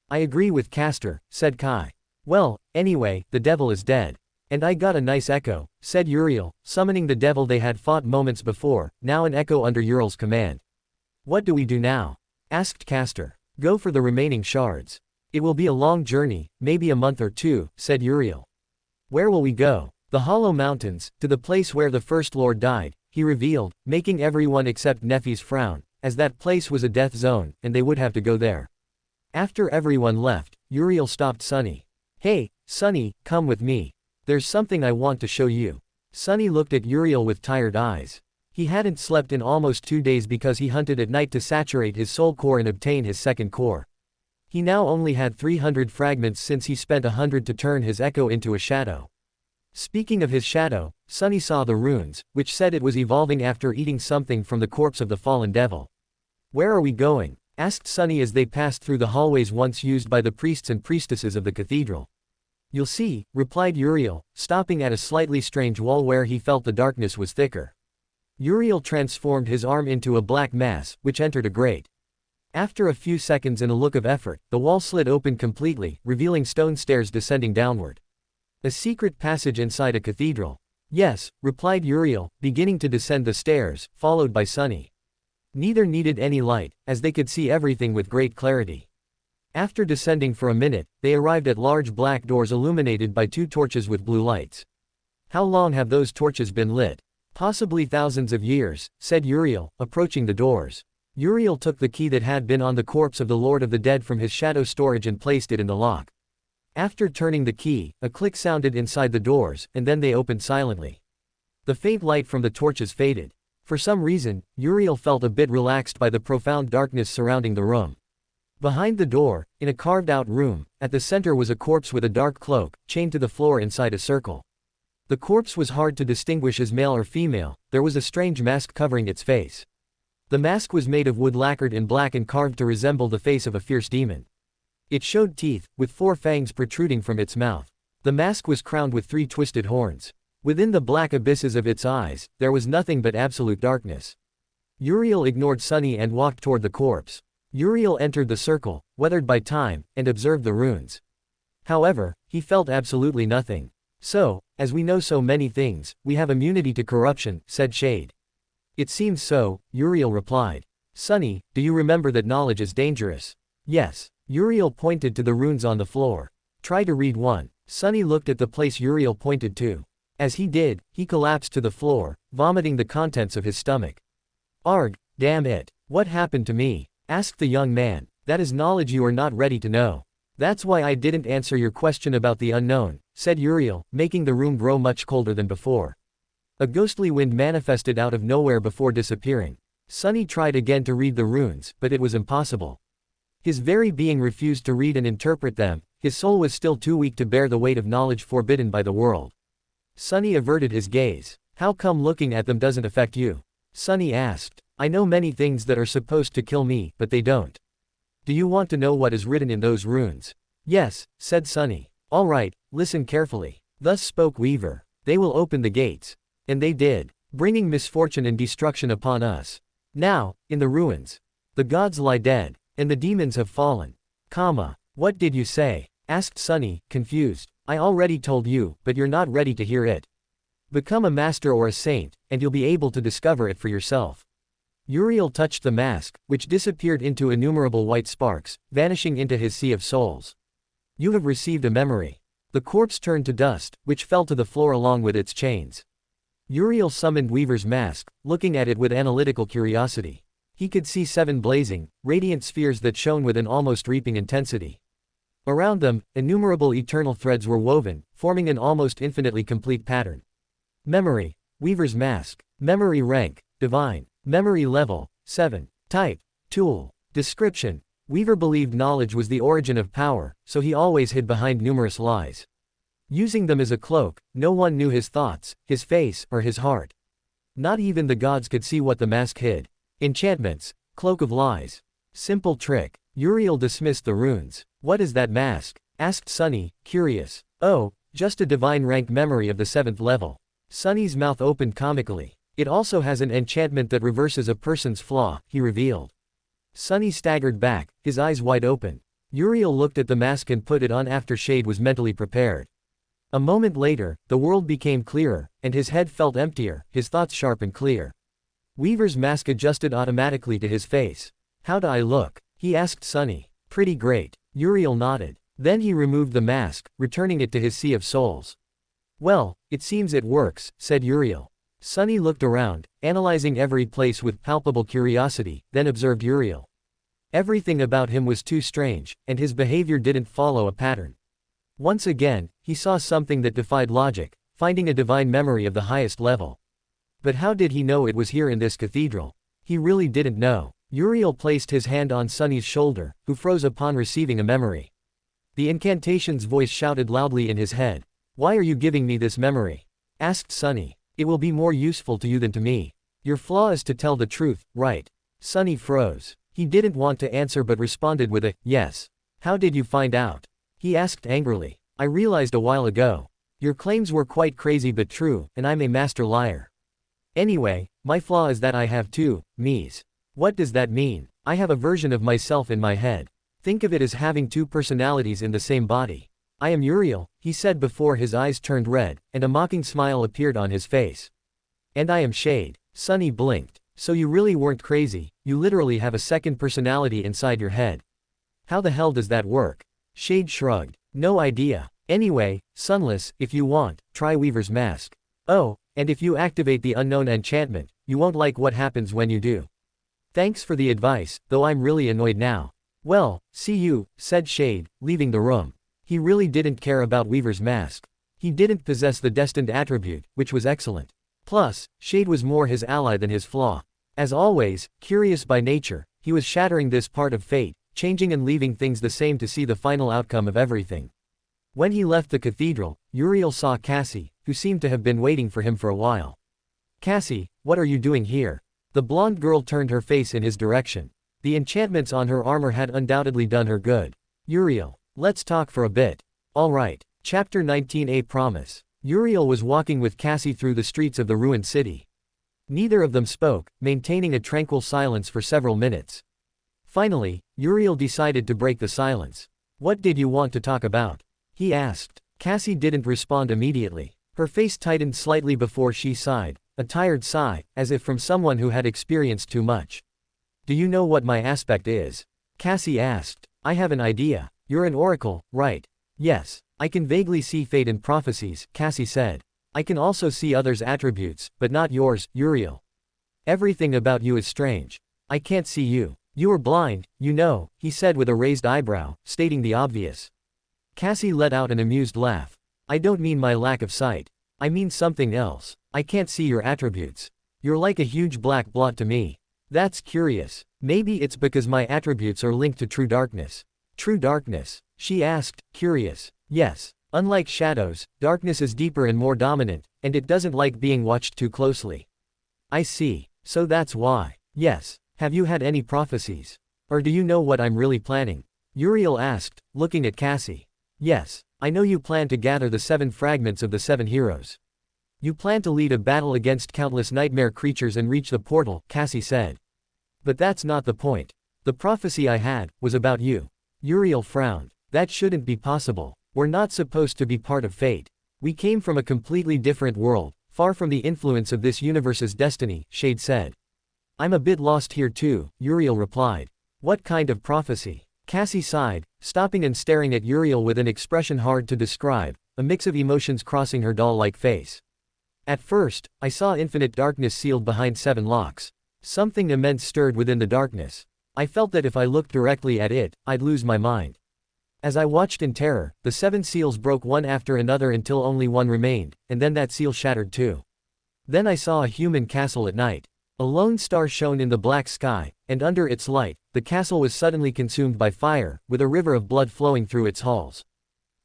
I agree with Castor, said Kai. Well, anyway, the devil is dead. And I got a nice echo, said Uriel, summoning the devil they had fought moments before, now an echo under Uriel's command. What do we do now? Asked Castor. Go for the remaining shards. It will be a long journey, maybe a month or two, said Uriel. Where will we go? The Hollow Mountains, to the place where the First Lord died, he revealed, making everyone except Neffy's frown, as that place was a death zone, and they would have to go there. After everyone left, Uriel stopped Sunny. Hey, Sunny, come with me. There's something I want to show you. Sunny looked at Uriel with tired eyes. He hadn't slept in almost 2 days because he hunted at night to saturate his soul core and obtain his second core. He now only had 300 fragments since he spent 100 to turn his echo into a shadow. Speaking of his shadow, Sunny saw the runes, which said it was evolving after eating something from the corpse of the fallen devil. Where are we going? Asked Sunny as they passed through the hallways once used by the priests and priestesses of the cathedral. You'll see, replied Uriel, stopping at a slightly strange wall where he felt the darkness was thicker. Uriel transformed his arm into a black mass, which entered a grate. After a few seconds and a look of effort, the wall slid open completely, revealing stone stairs descending downward. A secret passage inside a cathedral. Yes, replied Uriel, beginning to descend the stairs, followed by Sunny. Neither needed any light, as they could see everything with great clarity. After descending for a minute, they arrived at large black doors illuminated by 2 torches with blue lights. How long have those torches been lit? Possibly thousands of years, said Uriel, approaching the doors. Uriel took the key that had been on the corpse of the Lord of the Dead from his shadow storage and placed it in the lock. After turning the key, a click sounded inside the doors, and then they opened silently. The faint light from the torches faded. For some reason, Uriel felt a bit relaxed by the profound darkness surrounding the room. Behind the door, in a carved-out room, at the center was a corpse with a dark cloak, chained to the floor inside a circle. The corpse was hard to distinguish as male or female, there was a strange mask covering its face. The mask was made of wood lacquered in black and carved to resemble the face of a fierce demon. It showed teeth, with 4 fangs protruding from its mouth. The mask was crowned with 3 twisted horns. Within the black abysses of its eyes, there was nothing but absolute darkness. Uriel ignored Sunny and walked toward the corpse. Uriel entered the circle, weathered by time, and observed the runes. However, he felt absolutely nothing. So, as we know so many things, we have immunity to corruption, said Shade. It seems so, Uriel replied. Sunny, do you remember that knowledge is dangerous? Yes. Uriel pointed to the runes on the floor. Try to read one. Sunny looked at the place Uriel pointed to. As he did, he collapsed to the floor, vomiting the contents of his stomach. Arg, damn it. What happened to me? Asked the young man. That is knowledge you are not ready to know. That's why I didn't answer your question about the unknown, said Uriel, making the room grow much colder than before. A ghostly wind manifested out of nowhere before disappearing. Sunny tried again to read the runes, but it was impossible. His very being refused to read and interpret them, his soul was still too weak to bear the weight of knowledge forbidden by the world. Sunny averted his gaze. How come looking at them doesn't affect you? Sunny asked. I know many things that are supposed to kill me, but they don't. Do you want to know what is written in those runes? Yes, said Sunny. All right, listen carefully. Thus spoke Weaver. They will open the gates. And they did, bringing misfortune and destruction upon us. Now, in the ruins, the gods lie dead, and the demons have fallen. What did you say? Asked Sunny, confused. I already told you, but you're not ready to hear it. Become a master or a saint, and you'll be able to discover it for yourself. Uriel touched the mask, which disappeared into innumerable white sparks, vanishing into his sea of souls. You have received a memory. The corpse turned to dust, which fell to the floor along with its chains. Uriel summoned Weaver's mask, looking at it with analytical curiosity. He could see 7 blazing, radiant spheres that shone with an almost reaping intensity. Around them, innumerable eternal threads were woven, forming an almost infinitely complete pattern. Memory. Weaver's mask. Memory rank. Divine. Memory level. 7. Type. Tool. Description. Weaver believed knowledge was the origin of power, so he always hid behind numerous lies. Using them as a cloak, no one knew his thoughts, his face, or his heart. Not even the gods could see what the mask hid. Enchantments. Cloak of lies. Simple trick. Uriel dismissed the runes. What is that mask? Asked Sunny, curious. Oh, just a divine rank memory of the 7th level. Sunny's mouth opened comically. It also has an enchantment that reverses a person's flaw, he revealed. Sunny staggered back, his eyes wide open. Uriel looked at the mask and put it on after Shade was mentally prepared. A moment later, the world became clearer, and his head felt emptier, his thoughts sharp and clear. Weaver's mask adjusted automatically to his face. How do I look? He asked Sunny. Pretty great. Uriel nodded. Then he removed the mask, returning it to his sea of souls. Well, it seems it works, said Uriel. Sunny looked around, analyzing every place with palpable curiosity, then observed Uriel. Everything about him was too strange, and his behavior didn't follow a pattern. Once again, he saw something that defied logic, finding a divine memory of the highest level. But how did he know it was here in this cathedral? He really didn't know. Uriel placed his hand on Sunny's shoulder, who froze upon receiving a memory. The incantation's voice shouted loudly in his head. Why are you giving me this memory? Asked Sunny. It will be more useful to you than to me. Your flaw is to tell the truth, right? Sunny froze. He didn't want to answer but responded with a, yes. How did you find out? He asked angrily. I realized a while ago. Your claims were quite crazy but true, and I'm a master liar. Anyway, my flaw is that I have 2 me's. What does that mean? I have a version of myself in my head. Think of it as having 2 personalities in the same body. I am Uriel, he said before his eyes turned red, and a mocking smile appeared on his face. And I am Shade. Sunny blinked. So you really weren't crazy, you literally have a second personality inside your head. How the hell does that work? Shade shrugged. No idea. Anyway, Sunless, if you want, try Weaver's mask. Oh, and if you activate the unknown enchantment, you won't like what happens when you do. Thanks for the advice, though I'm really annoyed now. Well, see you, said Shade, leaving the room. He really didn't care about Weaver's mask. He didn't possess the destined attribute, which was excellent. Plus, Shade was more his ally than his flaw. As always, curious by nature, he was shattering this part of fate, changing and leaving things the same to see the final outcome of everything. When he left the cathedral, Uriel saw Cassie, who seemed to have been waiting for him for a while. Cassie, what are you doing here? The blonde girl turned her face in his direction. The enchantments on her armor had undoubtedly done her good. Uriel, let's talk for a bit. Alright. Chapter 19A Promise. Uriel was walking with Cassie through the streets of the ruined city. Neither of them spoke, maintaining a tranquil silence for several minutes. Finally, Uriel decided to break the silence. What did you want to talk about? He asked. Cassie didn't respond immediately. Her face tightened slightly before she sighed, a tired sigh, as if from someone who had experienced too much. Do you know what my aspect is? Cassie asked. I have an idea. You're an oracle, right? Yes. I can vaguely see fate and prophecies, Cassie said. I can also see others' attributes, but not yours, Uriel. Everything about you is strange. I can't see you. You are blind, you know, he said with a raised eyebrow, stating the obvious. Cassie let out an amused laugh. I don't mean my lack of sight. I mean something else. I can't see your attributes. You're like a huge black blot to me. That's curious. Maybe it's because my attributes are linked to true darkness. True darkness? She asked, curious. Yes. Unlike shadows, darkness is deeper and more dominant, and it doesn't like being watched too closely. I see. So that's why. Yes. Have you had any prophecies? Or do you know what I'm really planning? Uriel asked, looking at Cassie. Yes. I know you plan to gather the 7 fragments of the 7 heroes. You plan to lead a battle against countless nightmare creatures and reach the portal, Cassie said. But that's not the point. The prophecy I had was about you. Uriel frowned. That shouldn't be possible. We're not supposed to be part of fate. We came from a completely different world, far from the influence of this universe's destiny, Shade said. I'm a bit lost here too, Uriel replied. What kind of prophecy? Cassie sighed, stopping and staring at Uriel with an expression hard to describe, a mix of emotions crossing her doll-like face. At first, I saw infinite darkness sealed behind 7 locks. Something immense stirred within the darkness. I felt that if I looked directly at it, I'd lose my mind. As I watched in terror, the 7 seals broke one after another until only one remained, and then that seal shattered too. Then I saw a human castle at night. A lone star shone in the black sky, and under its light, the castle was suddenly consumed by fire, with a river of blood flowing through its halls.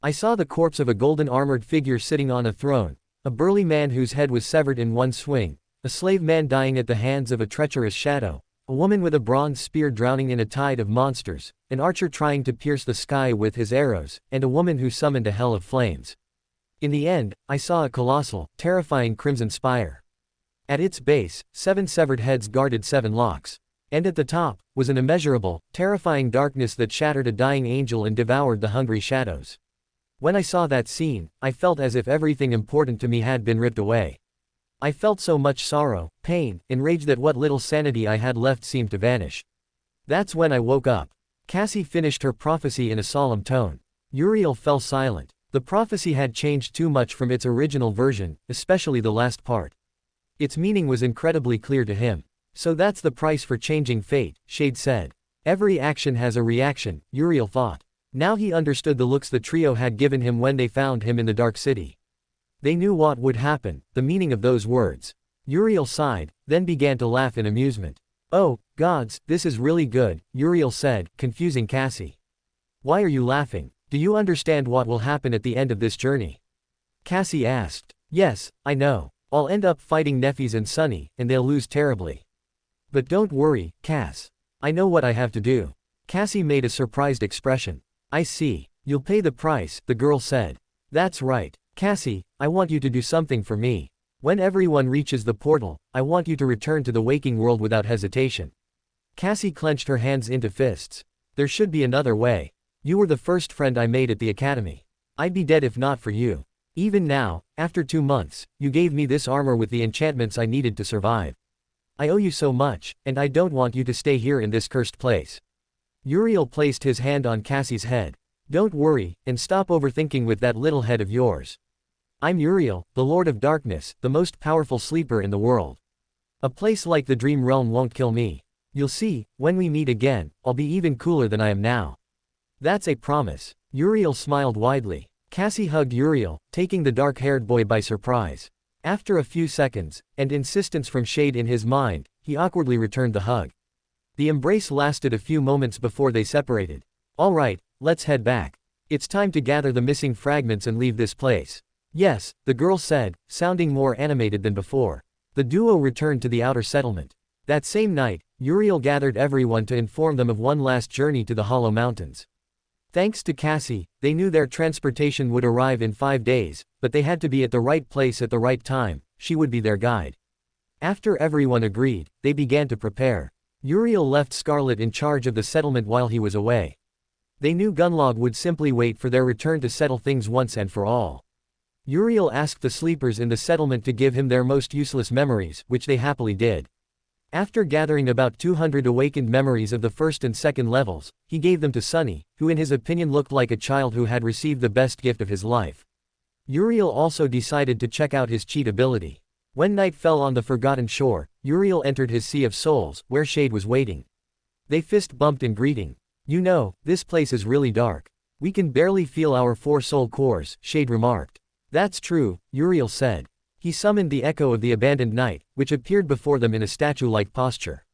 I saw the corpse of a golden armored figure sitting on a throne, a burly man whose head was severed in one swing, a slave man dying at the hands of a treacherous shadow, a woman with a bronze spear drowning in a tide of monsters, an archer trying to pierce the sky with his arrows, and a woman who summoned a hell of flames. In the end, I saw a colossal, terrifying crimson spire. At its base, 7 severed heads guarded 7 locks. And at the top, was an immeasurable, terrifying darkness that shattered a dying angel and devoured the hungry shadows. When I saw that scene, I felt as if everything important to me had been ripped away. I felt so much sorrow, pain, and rage that what little sanity I had left seemed to vanish. That's when I woke up. Cassie finished her prophecy in a solemn tone. Uriel fell silent. The prophecy had changed too much from its original version, especially the last part. Its meaning was incredibly clear to him. So that's the price for changing fate, Shade said. Every action has a reaction, Uriel thought. Now he understood the looks the trio had given him when they found him in the Dark City. They knew what would happen, the meaning of those words. Uriel sighed, then began to laugh in amusement. Oh, gods, this is really good, Uriel said, confusing Cassie. Why are you laughing? Do you understand what will happen at the end of this journey? Cassie asked. Yes, I know. I'll end up fighting Neffys and Sunny, and they'll lose terribly. But don't worry, Cass. I know what I have to do. Cassie made a surprised expression. I see. You'll pay the price, the girl said. That's right. Cassie, I want you to do something for me. When everyone reaches the portal, I want you to return to the waking world without hesitation. Cassie clenched her hands into fists. There should be another way. You were the first friend I made at the academy. I'd be dead if not for you. Even now, after 2 months, you gave me this armor with the enchantments I needed to survive. I owe you so much, and I don't want you to stay here in this cursed place. Uriel placed his hand on Cassie's head. Don't worry, and stop overthinking with that little head of yours. I'm Uriel, the Lord of Darkness, the most powerful sleeper in the world. A place like the Dream Realm won't kill me. You'll see, when we meet again, I'll be even cooler than I am now. That's a promise. Uriel smiled widely. Cassie hugged Uriel, taking the dark-haired boy by surprise. After a few seconds, and insistence from Shade in his mind, he awkwardly returned the hug. The embrace lasted a few moments before they separated. All right, let's head back. It's time to gather the missing fragments and leave this place. Yes, the girl said, sounding more animated than before. The duo returned to the outer settlement. That same night, Uriel gathered everyone to inform them of one last journey to the Hollow Mountains. Thanks to Cassie, they knew their transportation would arrive in 5 days, but they had to be at the right place at the right time. She would be their guide. After everyone agreed, they began to prepare. Uriel left Scarlet in charge of the settlement while he was away. They knew Gunlog would simply wait for their return to settle things once and for all. Uriel asked the sleepers in the settlement to give him their most useless memories, which they happily did. After gathering about 200 awakened memories of the first and second levels, he gave them to Sunny, who in his opinion looked like a child who had received the best gift of his life. Uriel also decided to check out his cheat ability. When night fell on the forgotten shore, Uriel entered his Sea of Souls, where Shade was waiting. They fist bumped in greeting. You know, this place is really dark. We can barely feel our 4 soul cores, Shade remarked. That's true, Uriel said. He summoned the echo of the abandoned night, which appeared before them in a statue-like posture.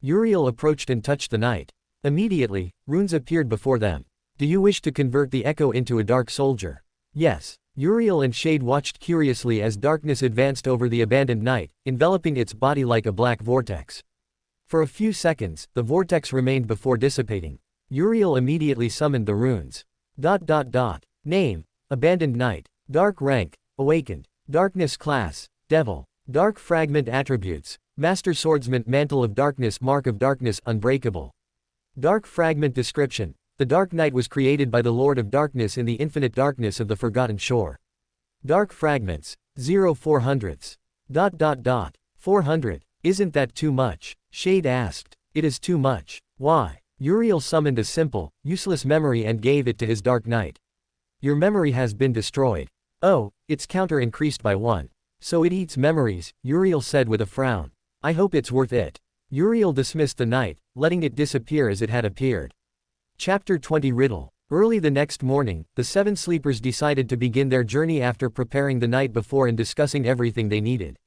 Uriel approached and touched the night. Immediately, runes appeared before them. Do you wish to convert the echo into a dark soldier? Yes. Uriel and Shade watched curiously as darkness advanced over the abandoned night, enveloping its body like a black vortex. For a few seconds, the vortex remained before dissipating. Uriel immediately summoned the runes. Name: Abandoned Night. Dark rank: Awakened. Darkness class: Devil. Dark fragment attributes: Master Swordsman, Mantle of Darkness, Mark of Darkness, Unbreakable. Dark fragment description: The Dark Night was created by the Lord of Darkness in the infinite darkness of the Forgotten Shore. Dark fragments: 0 400ths. 400. Isn't that too much? Shade asked. It is too much. Why? Uriel summoned a simple, useless memory and gave it to his Dark Knight. Your memory has been destroyed. Oh, its counter increased by 1. So it eats memories, Uriel said with a frown. I hope it's worth it. Uriel dismissed the knight, letting it disappear as it had appeared. Chapter 20 Riddle. Early the next morning, the 7 sleepers decided to begin their journey after preparing the night before and discussing everything they needed.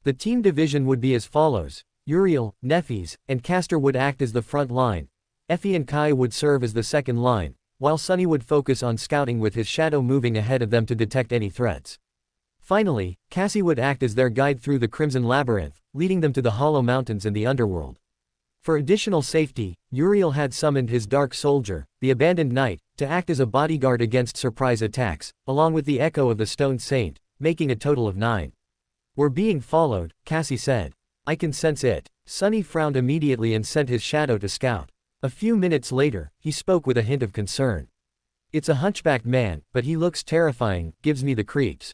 The team division would be as follows. Uriel, Nefis, and Castor would act as the front line. Effie and Kai would serve as the second line, while Sunny would focus on scouting with his shadow moving ahead of them to detect any threats. Finally, Cassie would act as their guide through the Crimson Labyrinth, leading them to the Hollow Mountains and the Underworld. For additional safety, Uriel had summoned his Dark Soldier, the Abandoned Knight, to act as a bodyguard against surprise attacks, along with the Echo of the Stone Saint, making a total of 9. We're being followed, Cassie said. I can sense it. Sunny frowned immediately and sent his shadow to scout. A few minutes later, he spoke with a hint of concern. It's a hunchbacked man, but he looks terrifying, gives me the creeps.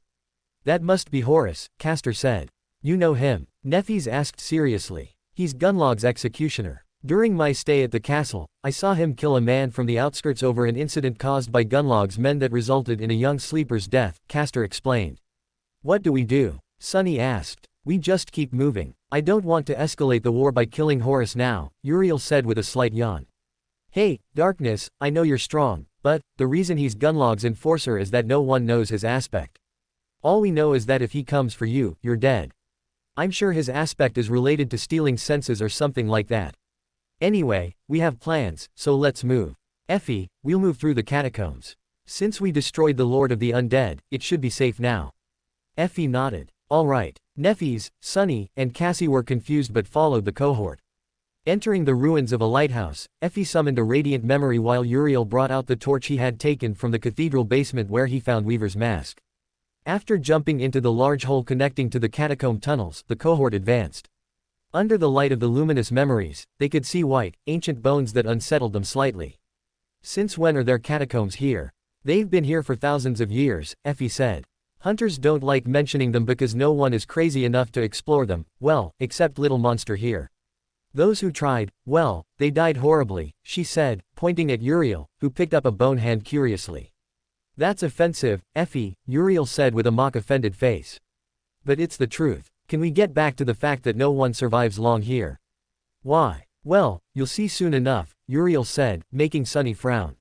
That must be Horus, Castor said. You know him? Nefis asked seriously. He's Gunlog's executioner. During my stay at the castle, I saw him kill a man from the outskirts over an incident caused by Gunlog's men that resulted in a young sleeper's death, Castor explained. What do we do? Sunny asked. We just keep moving. I don't want to escalate the war by killing Horus now, Uriel said with a slight yawn. Hey, Darkness, I know you're strong, but the reason he's Gunlog's enforcer is that no one knows his aspect. All we know is that if he comes for you, you're dead. I'm sure his aspect is related to stealing senses or something like that. Anyway, we have plans, so let's move. Effie, we'll move through the catacombs. Since we destroyed the Lord of the Undead, it should be safe now. Effie nodded. All right. Nefis, Sunny, and Cassie were confused but followed the cohort. Entering the ruins of a lighthouse, Effie summoned a radiant memory while Uriel brought out the torch he had taken from the cathedral basement where he found Weaver's mask. After jumping into the large hole connecting to the catacomb tunnels, the cohort advanced. Under the light of the luminous memories, they could see white, ancient bones that unsettled them slightly. Since when are there catacombs here? They've been here for thousands of years, Effie said. Hunters don't like mentioning them because no one is crazy enough to explore them, well, except Little Monster here. Those who tried, well, they died horribly, she said, pointing at Uriel, who picked up a bone hand curiously. That's offensive, Effie, Uriel said with a mock-offended face. But it's the truth. Can we get back to the fact that no one survives long here? Why? Well, you'll see soon enough, Uriel said, making Sunny frown.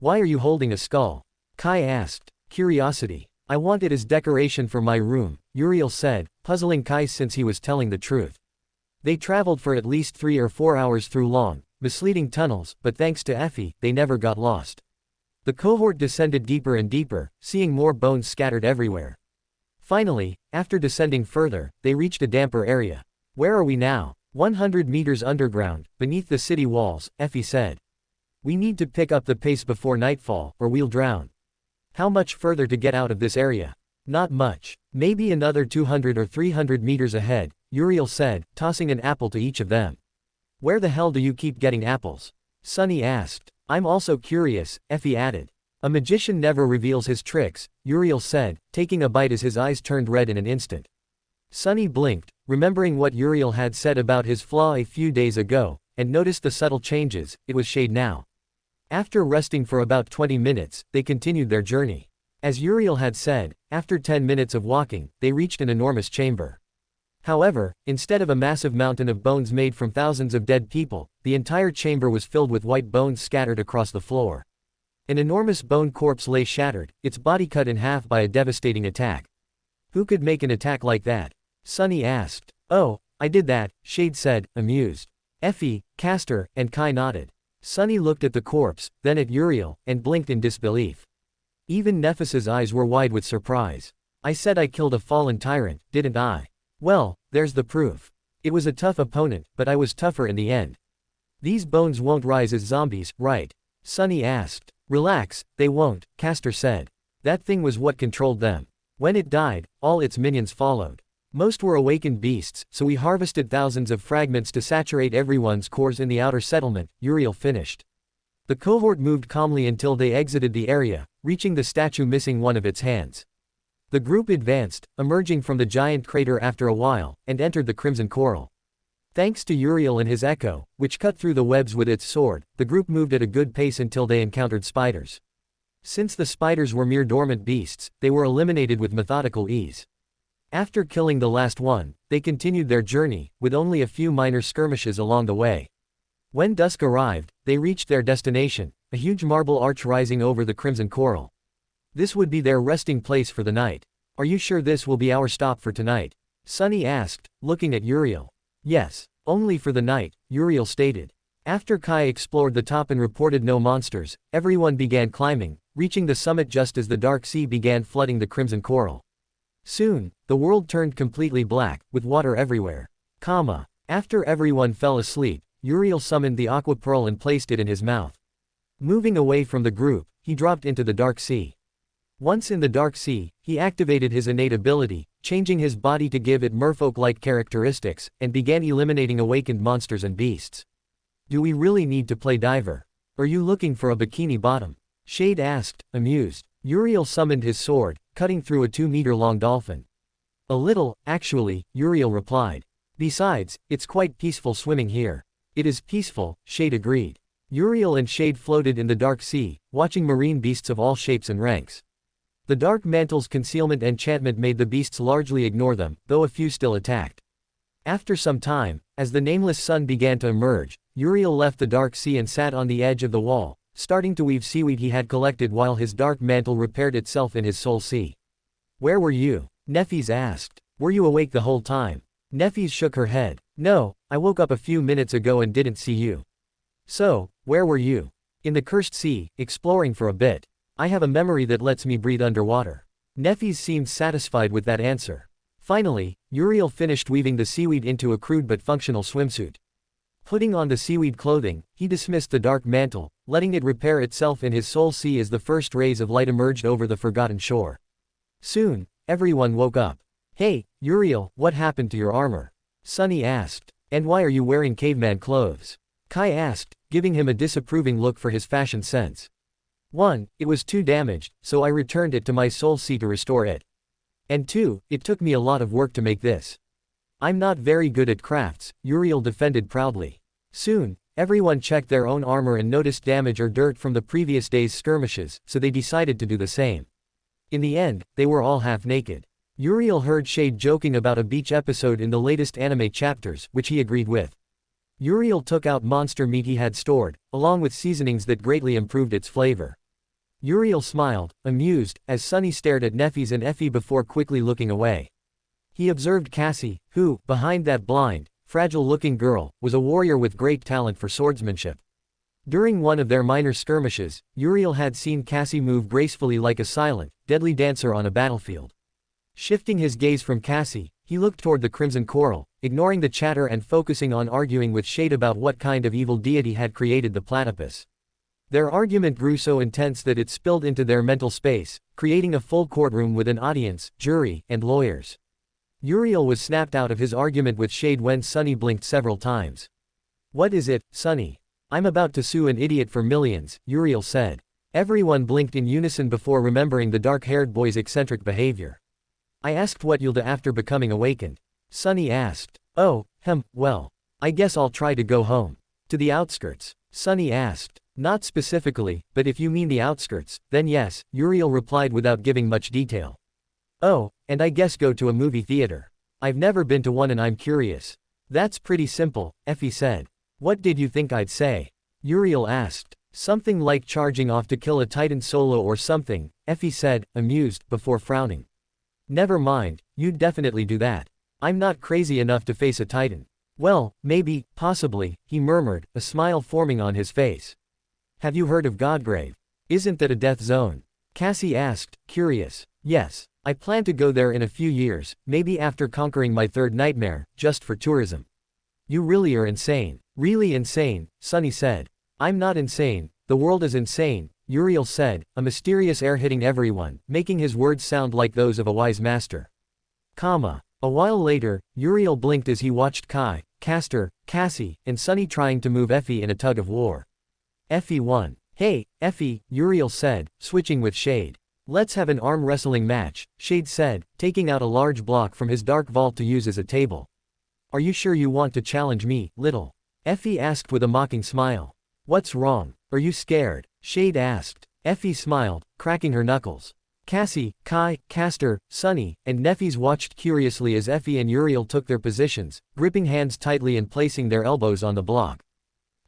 Why are you holding a skull? Kai asked. Curiosity. I want it as decoration for my room, Uriel said, puzzling Kai since he was telling the truth. They traveled for at least 3 or 4 hours through long, misleading tunnels, but thanks to Effie, they never got lost. The cohort descended deeper and deeper, seeing more bones scattered everywhere. Finally, after descending further, they reached a damper area. Where are we now? 100 meters underground, beneath the city walls, Effie said. We need to pick up the pace before nightfall, or we'll drown. How much further to get out of this area? Not much. Maybe another 200 or 300 meters ahead, Uriel said, tossing an apple to each of them. Where the hell do you keep getting apples? Sunny asked. I'm also curious, Effie added. A magician never reveals his tricks, Uriel said, taking a bite as his eyes turned red in an instant. Sunny blinked, remembering what Uriel had said about his flaw a few days ago, and noticed the subtle changes. It was shade now. After resting for about 20 minutes, they continued their journey. As Uriel had said, after 10 minutes of walking, they reached an enormous chamber. However, instead of a massive mountain of bones made from thousands of dead people, the entire chamber was filled with white bones scattered across the floor. An enormous bone corpse lay shattered, its body cut in half by a devastating attack. Who could make an attack like that? Sunny asked. Oh, I did that, Shade said, amused. Effie, Castor, and Kai nodded. Sunny looked at the corpse, then at Uriel, and blinked in disbelief. Even Nefis's eyes were wide with surprise. I said I killed a fallen tyrant, didn't I? Well, there's the proof. It was a tough opponent, but I was tougher in the end. These bones won't rise as zombies, right? Sunny asked. Relax, they won't, Castor said. That thing was what controlled them. When it died, all its minions followed. Most were awakened beasts, so we harvested thousands of fragments to saturate everyone's cores in the outer settlement, Uriel finished. The cohort moved calmly until they exited the area, reaching the statue missing one of its hands. The group advanced, emerging from the giant crater after a while, and entered the Crimson Coral. Thanks to Uriel and his echo, which cut through the webs with its sword, the group moved at a good pace until they encountered spiders. Since the spiders were mere dormant beasts, they were eliminated with methodical ease. After killing the last one, they continued their journey, with only a few minor skirmishes along the way. When dusk arrived, they reached their destination, a huge marble arch rising over the crimson coral. This would be their resting place for the night. Are you sure this will be our stop for tonight? Sunny asked, looking at Uriel. Yes, only for the night, Uriel stated. After Kai explored the top and reported no monsters, everyone began climbing, reaching the summit just as the dark sea began flooding the crimson coral. Soon, the world turned completely black, with water everywhere. After everyone fell asleep, Uriel summoned the aqua pearl and placed it in his mouth. Moving away from the group, he dropped into the dark sea. Once in the dark sea, he activated his innate ability, changing his body to give it merfolk-like characteristics, and began eliminating awakened monsters and beasts. Do we really need to play diver? Are you looking for a bikini bottom? Shade asked, amused. Uriel summoned his sword, cutting through a 2-meter-long dolphin. A little, actually, Uriel replied. Besides, it's quite peaceful swimming here. It is peaceful, Shade agreed. Uriel and Shade floated in the dark sea, watching marine beasts of all shapes and ranks. The dark mantle's concealment enchantment made the beasts largely ignore them, though a few still attacked. After some time, as the nameless sun began to emerge, Uriel left the dark sea and sat on the edge of the wall, starting to weave seaweed he had collected while his dark mantle repaired itself in his soul sea. Where were you? Nefis asked. Were you awake the whole time? Nefis shook her head. No, I woke up a few minutes ago and didn't see you. So, where were you? In the cursed sea, exploring for a bit. I have a memory that lets me breathe underwater. Nefis seemed satisfied with that answer. Finally, Uriel finished weaving the seaweed into a crude but functional swimsuit. Putting on the seaweed clothing, he dismissed the dark mantle, letting it repair itself in his soul sea as the first rays of light emerged over the forgotten shore. Soon, everyone woke up. Hey, Uriel, what happened to your armor? Sunny asked. And why are you wearing caveman clothes? Kai asked, giving him a disapproving look for his fashion sense. 1. It was too damaged, so I returned it to my soul sea to restore it. And 2. It took me a lot of work to make this. I'm not very good at crafts, Uriel defended proudly. Soon, everyone checked their own armor and noticed damage or dirt from the previous day's skirmishes, so they decided to do the same. In the end, they were all half naked. Uriel heard Shade joking about a beach episode in the latest anime chapters, which he agreed with. Uriel took out monster meat he had stored, along with seasonings that greatly improved its flavor. Uriel smiled, amused, as Sunny stared at Nefis and Effie before quickly looking away. He observed Cassie, who, behind that blind, fragile-looking girl, was a warrior with great talent for swordsmanship. During one of their minor skirmishes, Uriel had seen Cassie move gracefully like a silent, deadly dancer on a battlefield. Shifting his gaze from Cassie, he looked toward the crimson coral, ignoring the chatter and focusing on arguing with Shade about what kind of evil deity had created the platypus. Their argument grew so intense that it spilled into their mental space, creating a full courtroom with an audience, jury, and lawyers. Uriel was snapped out of his argument with Shade when Sunny blinked several times. What is it, Sunny? I'm about to sue an idiot for millions, Uriel said. Everyone blinked in unison before remembering the dark-haired boy's eccentric behavior. I asked what you'll do after becoming awakened. Sunny asked. Oh, well. I guess I'll try to go home. To the outskirts. Sunny asked. Not specifically, but if you mean the outskirts, then yes, Uriel replied without giving much detail. Oh, and I guess go to a movie theater. I've never been to one and I'm curious. That's pretty simple, Effie said. What did you think I'd say? Uriel asked. Something like charging off to kill a titan solo or something, Effie said, amused, before frowning. Never mind, you'd definitely do that. I'm not crazy enough to face a titan. Well, maybe, possibly, he murmured, a smile forming on his face. Have you heard of Godgrave? Isn't that a death zone? Cassie asked, curious. Yes, I plan to go there in a few years, maybe after conquering my third nightmare, just for tourism. You really are insane. Really insane, Sunny said. I'm not insane, the world is insane, Uriel said, a mysterious air hitting everyone, making his words sound like those of a wise master. A while later, Uriel blinked as he watched Kai, Castor, Cassie, and Sunny trying to move Effie in a tug of war. Effie won. Hey, Effie, Uriel said, switching with Shade. Let's have an arm wrestling match, Shade said, taking out a large block from his dark vault to use as a table. Are you sure you want to challenge me, little? Effie asked with a mocking smile. What's wrong? Are you scared? Shade asked. Effie smiled, cracking her knuckles. Cassie, Kai, Castor, Sunny, and Neffys watched curiously as Effie and Uriel took their positions, gripping hands tightly and placing their elbows on the block.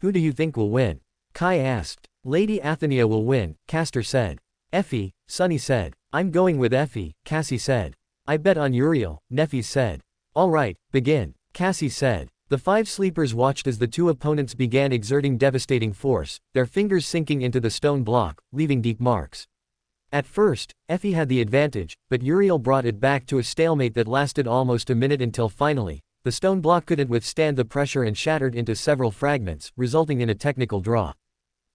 Who do you think will win? Kai asked. Lady Athenia will win, Castor said. Effie, Sunny said. I'm going with Effie, Cassie said. I bet on Uriel, Neffys said. All right, begin, Cassie said. The 5 sleepers watched as the 2 opponents began exerting devastating force, their fingers sinking into the stone block, leaving deep marks. At first, Effie had the advantage, but Uriel brought it back to a stalemate that lasted almost a minute until finally, the stone block couldn't withstand the pressure and shattered into several fragments, resulting in a technical draw.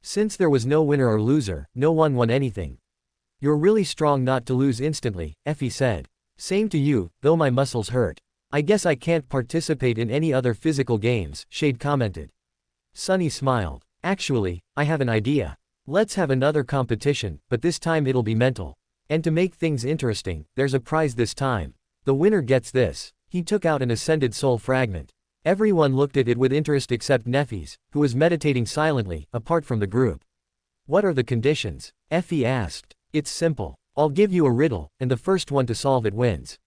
Since there was no winner or loser, no one won anything. You're really strong not to lose instantly, Effie said. Same to you, though my muscles hurt. I guess I can't participate in any other physical games, Shade commented. Sunny smiled. Actually, I have an idea. Let's have another competition, but this time it'll be mental. And to make things interesting, there's a prize this time. The winner gets this. He took out an ascended soul fragment. Everyone looked at it with interest except Neffys, who was meditating silently, apart from the group. What are the conditions? Effie asked. It's simple. I'll give you a riddle, and the first one to solve it wins.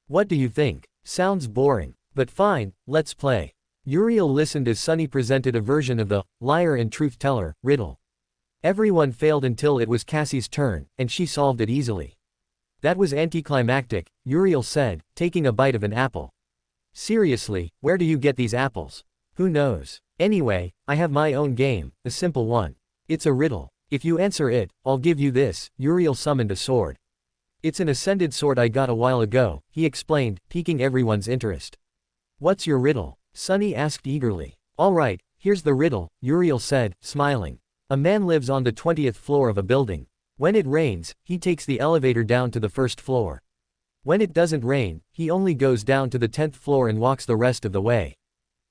What do you think? Sounds boring. But fine, let's play. Uriel listened as Sunny presented a version of the liar and truth teller riddle. Everyone failed until it was Cassie's turn, and she solved it easily. That was anticlimactic, Uriel said, taking a bite of an apple. Seriously, where do you get these apples? Who knows? Anyway, I have my own game, a simple one. It's a riddle. If you answer it, I'll give you this. Uriel summoned a sword. It's an ascended sword I got a while ago, he explained, piquing everyone's interest. What's your riddle? Sunny asked eagerly. All right, here's the riddle, Uriel said, smiling. A man lives on the 20th floor of a building. When it rains, he takes the elevator down to the first floor. When it doesn't rain, he only goes down to the 10th floor and walks the rest of the way.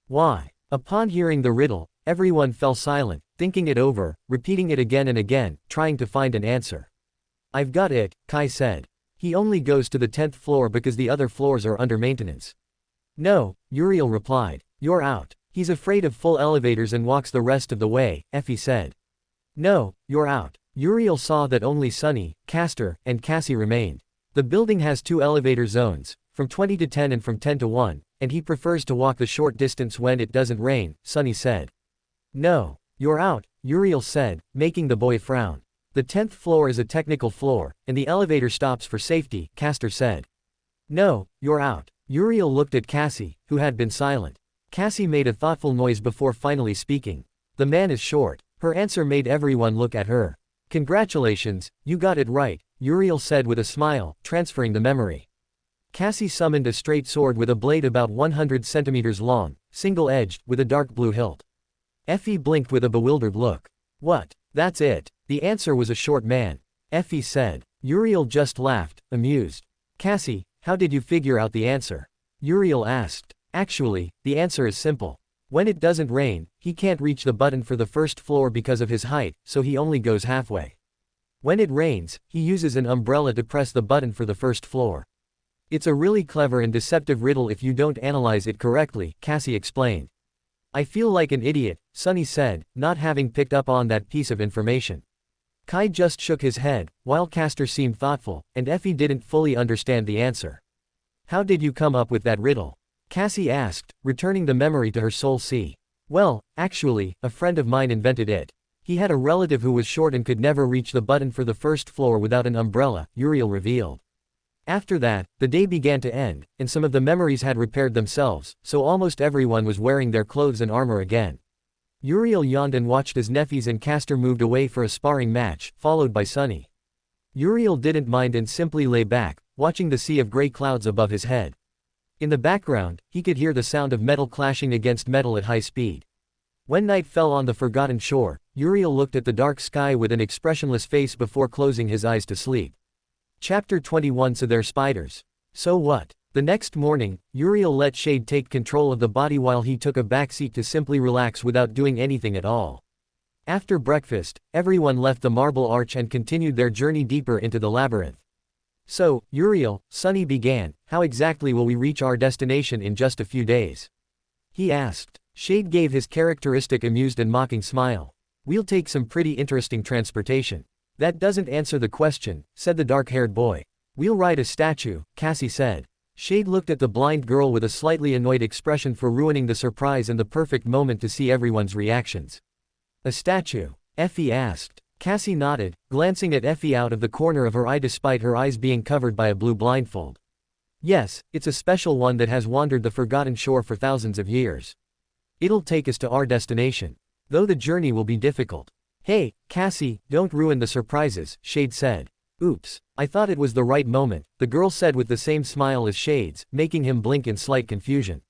Why? Upon hearing the riddle, everyone fell silent, thinking it over, repeating it again and again, trying to find an answer. I've got it, Kai said. He only goes to the 10th floor because the other floors are under maintenance. No, Uriel replied. You're out. He's afraid of full elevators and walks the rest of the way, Effie said. No, you're out. Uriel saw that only Sunny, Castor, and Cassie remained. The building has 2 elevator zones, from 20 to 10 and from 10 to 1, and he prefers to walk the short distance when it doesn't rain, Sunny said. No, you're out, Uriel said, making the boy frown. The 10th floor is a technical floor, and the elevator stops for safety, Castor said. No, you're out. Uriel looked at Cassie, who had been silent. Cassie made a thoughtful noise before finally speaking. The man is short. Her answer made everyone look at her. Congratulations, you got it right, Uriel said with a smile, transferring the memory. Cassie summoned a straight sword with a blade about 100 centimeters long, single-edged, with a dark blue hilt. Effie blinked with a bewildered look. What? That's it. The answer was a short man. Effie said. Uriel just laughed, amused. Cassie, how did you figure out the answer? Uriel asked. Actually, the answer is simple. When it doesn't rain, he can't reach the button for the first floor because of his height, so he only goes halfway. When it rains, he uses an umbrella to press the button for the first floor. It's a really clever and deceptive riddle if you don't analyze it correctly, Cassie explained. I feel like an idiot, Sunny said, not having picked up on that piece of information. Kai just shook his head, while Castor seemed thoughtful, and Effie didn't fully understand the answer. How did you come up with that riddle? Cassie asked, returning the memory to her soul sea. Well, actually, a friend of mine invented it. He had a relative who was short and could never reach the button for the first floor without an umbrella, Uriel revealed. After that, the day began to end, and some of the memories had repaired themselves, so almost everyone was wearing their clothes and armor again. Uriel yawned and watched as Neffys and Castor moved away for a sparring match, followed by Sunny. Uriel didn't mind and simply lay back, watching the sea of gray clouds above his head. In the background, he could hear the sound of metal clashing against metal at high speed. When night fell on the forgotten shore, Uriel looked at the dark sky with an expressionless face before closing his eyes to sleep. Chapter 21. So they're spiders. So what? The next morning, Uriel let Shade take control of the body while he took a backseat to simply relax without doing anything at all. After breakfast, everyone left the marble arch and continued their journey deeper into the labyrinth. So, Uriel, Sunny began, how exactly will we reach our destination in just a few days? He asked. Shade gave his characteristic amused and mocking smile. We'll take some pretty interesting transportation. That doesn't answer the question, said the dark-haired boy. We'll ride a statue, Cassie said. Shade looked at the blind girl with a slightly annoyed expression for ruining the surprise and the perfect moment to see everyone's reactions. A statue? Effie asked. Cassie nodded, glancing at Effie out of the corner of her eye despite her eyes being covered by a blue blindfold. Yes, it's a special one that has wandered the forgotten shore for thousands of years. It'll take us to our destination. Though the journey will be difficult. Hey, Cassie, don't ruin the surprises, Shade said. Oops, I thought it was the right moment, the girl said with the same smile as Shade's, making him blink in slight confusion.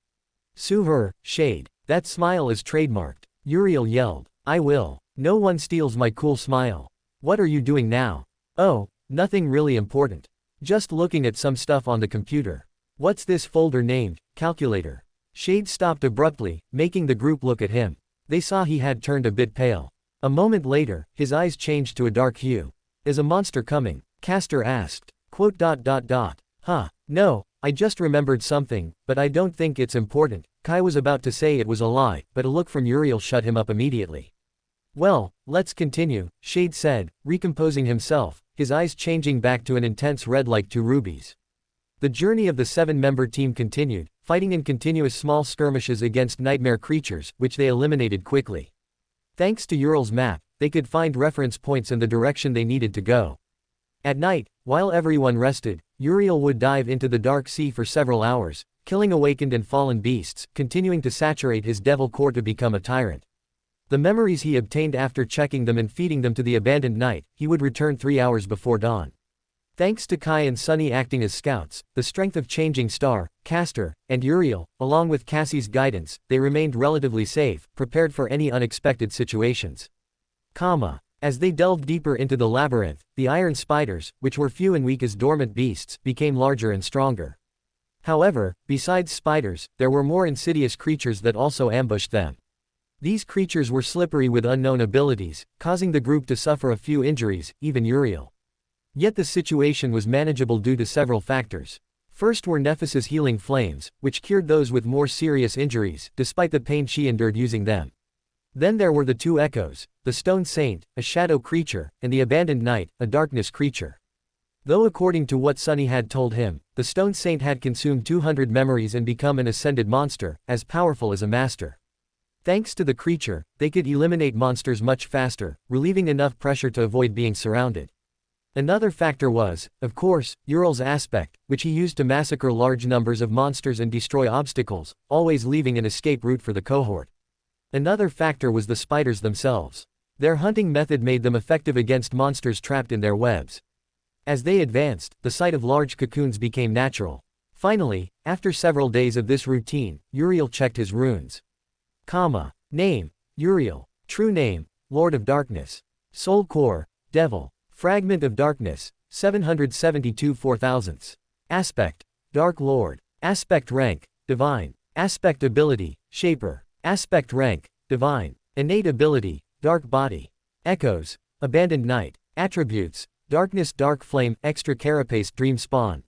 Sue her, Shade. That smile is trademarked. Uriel yelled. I will. No one steals my cool smile. What are you doing now? Oh, nothing really important. Just looking at some stuff on the computer. What's this folder named? Calculator. Shade stopped abruptly, making the group look at him. They saw he had turned a bit pale. A moment later, his eyes changed to a dark hue. Is a monster coming? Castor asked. Huh, no, I just remembered something, but I don't think it's important. Kai was about to say it was a lie, but a look from Uriel shut him up immediately. Well, let's continue, Shade said, recomposing himself, his eyes changing back to an intense red like two rubies. The journey of the 7-member team continued, fighting in continuous small skirmishes against nightmare creatures, which they eliminated quickly. Thanks to Uriel's map, they could find reference points in the direction they needed to go. At night, while everyone rested, Uriel would dive into the dark sea for several hours, killing awakened and fallen beasts, continuing to saturate his devil core to become a tyrant. The memories he obtained after checking them and feeding them to the abandoned knight, he would return 3 hours before dawn. Thanks to Kai and Sunny acting as scouts, the strength of Changing Star, Castor, and Uriel, along with Cassie's guidance, they remained relatively safe, prepared for any unexpected situations. As they delved deeper into the labyrinth, the iron spiders, which were few and weak as dormant beasts, became larger and stronger. However, besides spiders, there were more insidious creatures that also ambushed them. These creatures were slippery with unknown abilities, causing the group to suffer a few injuries, even Uriel. Yet the situation was manageable due to several factors. First were Nephis' healing flames, which cured those with more serious injuries, despite the pain she endured using them. Then there were the 2 echoes, the Stone Saint, a shadow creature, and the Abandoned Knight, a darkness creature. Though according to what Sunny had told him, the Stone Saint had consumed 200 memories and become an ascended monster, as powerful as a master. Thanks to the creature, they could eliminate monsters much faster, relieving enough pressure to avoid being surrounded. Another factor was, of course, Uriel's aspect, which he used to massacre large numbers of monsters and destroy obstacles, always leaving an escape route for the cohort. Another factor was the spiders themselves. Their hunting method made them effective against monsters trapped in their webs. As they advanced, the sight of large cocoons became natural. Finally, after several days of this routine, Uriel checked his runes. Name, Uriel. True name, Lord of Darkness. Soul core, Devil. Fragment of Darkness, 772 4,000ths. Aspect, Dark Lord. Aspect rank, Divine. Aspect ability, Shaper. Aspect rank, Divine. Innate ability, Dark Body. Echoes, Abandoned Knight. Attributes, Darkness Dark Flame, Extra Carapace Dream Spawn.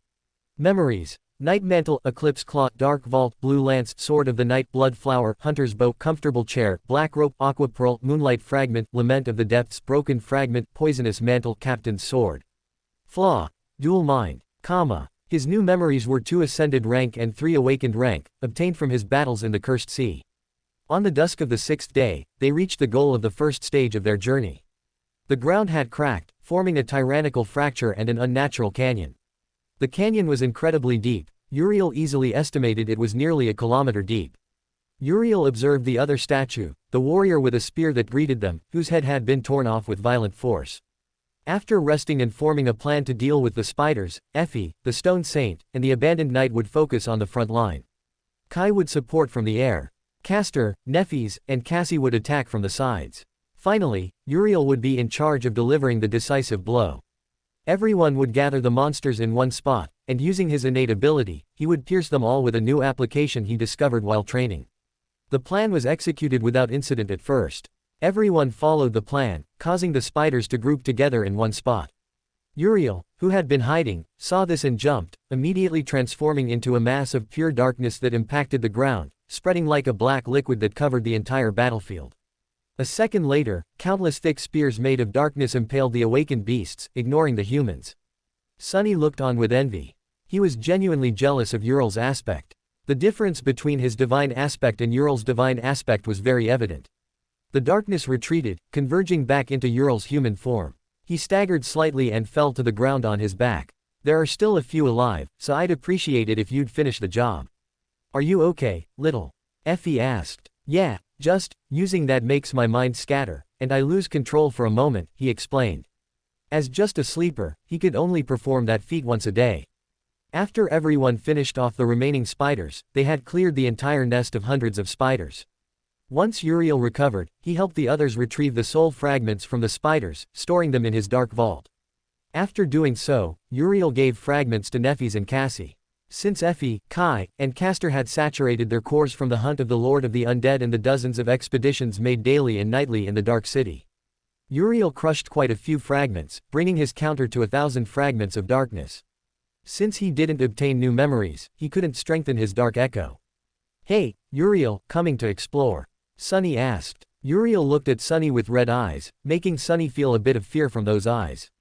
Memories, Night Mantle, Eclipse Claw, Dark Vault, Blue Lance, Sword of the Night, Blood Flower, Hunter's Bow, Comfortable Chair, Black Rope, Aqua Pearl, Moonlight Fragment, Lament of the Depths, Broken Fragment, Poisonous Mantle, Captain's Sword. Flaw, Dual Mind, his new memories were 2 ascended rank and 3 awakened rank, obtained from his battles in the Cursed Sea. On the dusk of the 6th day, they reached the goal of the first stage of their journey. The ground had cracked, forming a tyrannical fracture and an unnatural canyon. The canyon was incredibly deep. Uriel easily estimated it was nearly a kilometer deep. Uriel observed the other statue, the warrior with a spear that greeted them, whose head had been torn off with violent force. After resting and forming a plan to deal with the spiders, Effie, the Stone Saint, and the Abandoned Knight would focus on the front line. Kai would support from the air. Castor, Nephis, and Cassie would attack from the sides. Finally, Uriel would be in charge of delivering the decisive blow. Everyone would gather the monsters in one spot, and using his innate ability, he would pierce them all with a new application he discovered while training. The plan was executed without incident at first. Everyone followed the plan, causing the spiders to group together in one spot. Uriel, who had been hiding, saw this and jumped, immediately transforming into a mass of pure darkness that impacted the ground, spreading like a black liquid that covered the entire battlefield. A second later, countless thick spears made of darkness impaled the awakened beasts, ignoring the humans. Sunny looked on with envy. He was genuinely jealous of Uriel's aspect. The difference between his divine aspect and Uriel's divine aspect was very evident. The darkness retreated, converging back into Uriel's human form. He staggered slightly and fell to the ground on his back. There are still a few alive, so I'd appreciate it if you'd finish the job. Are you okay, little? Effie asked. Yeah, just, using that makes my mind scatter, and I lose control for a moment, he explained. As just a sleeper, he could only perform that feat once a day. After everyone finished off the remaining spiders, they had cleared the entire nest of hundreds of spiders. Once Uriel recovered, he helped the others retrieve the soul fragments from the spiders, storing them in his dark vault. After doing so, Uriel gave fragments to Nefis and Cassie. Since Effie, Kai, and Castor had saturated their cores from the hunt of the Lord of the Undead and the dozens of expeditions made daily and nightly in the Dark City, Uriel crushed quite a few fragments, bringing his counter to 1,000 fragments of darkness. Since he didn't obtain new memories, he couldn't strengthen his dark echo. Hey, Uriel, coming to explore? Sunny asked. Uriel looked at Sunny with red eyes, making Sunny feel a bit of fear from those eyes.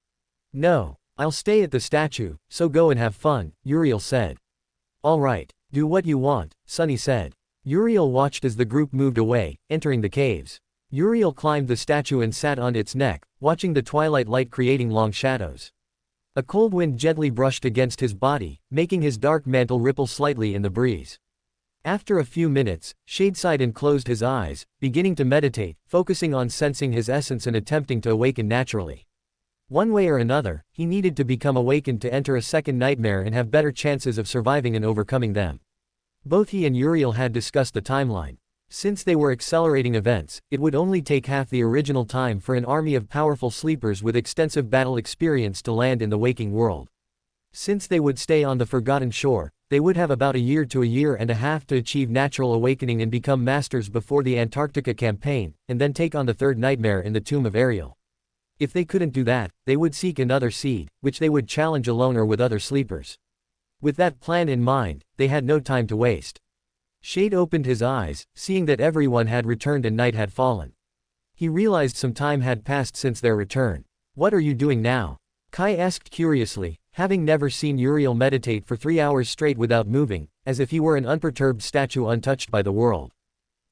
No, I'll stay at the statue, so go and have fun, Uriel said. All right, do what you want, Sunny said. Uriel watched as the group moved away, entering the caves. Uriel climbed the statue and sat on its neck, watching the twilight light creating long shadows. A cold wind gently brushed against his body, making his dark mantle ripple slightly in the breeze. After a few minutes, Shadeside closed his eyes, beginning to meditate, focusing on sensing his essence and attempting to awaken naturally. One way or another, he needed to become awakened to enter a second nightmare and have better chances of surviving and overcoming them. Both he and Uriel had discussed the timeline. Since they were accelerating events, it would only take half the original time for an army of powerful sleepers with extensive battle experience to land in the waking world. Since they would stay on the Forgotten Shore, they would have about a year to a year and a half to achieve natural awakening and become masters before the Antarctica campaign, and then take on the third nightmare in the Tomb of Ariel. If they couldn't do that, they would seek another seed, which they would challenge alone or with other sleepers. With that plan in mind, they had no time to waste. Shade opened his eyes, seeing that everyone had returned and night had fallen. He realized some time had passed since their return. What are you doing now? Kai asked curiously, having never seen Uriel meditate for 3 hours straight without moving, as if he were an unperturbed statue untouched by the world.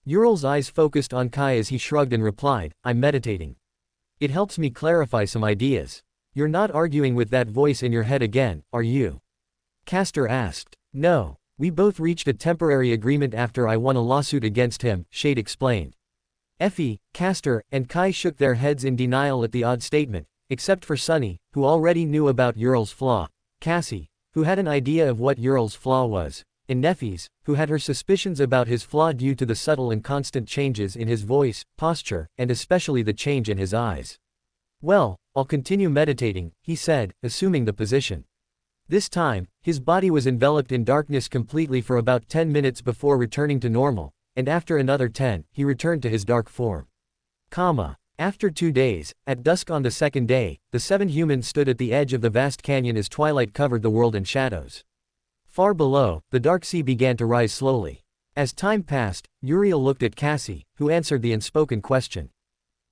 Uriel's eyes focused on Kai as he shrugged and replied, I'm meditating. It helps me clarify some ideas. You're not arguing with that voice in your head again, are you? Castor asked. No, we both reached a temporary agreement after I won a lawsuit against him, Shade explained. Effie, Castor, and Kai shook their heads in denial at the odd statement, except for Sunny, who already knew about Uriel's flaw, Cassie, who had an idea of what Uriel's flaw was, and Nefis, who had her suspicions about his flaw due to the subtle and constant changes in his voice, posture, and especially the change in his eyes. Well, I'll continue meditating, he said, assuming the position. This time, his body was enveloped in darkness completely for about 10 minutes before returning to normal, and after another 10, he returned to his dark form. After 2 days, at dusk on the second day, the 7 humans stood at the edge of the vast canyon as twilight covered the world in shadows. Far below, the dark sea began to rise slowly. As time passed, Uriel looked at Cassie, who answered the unspoken question.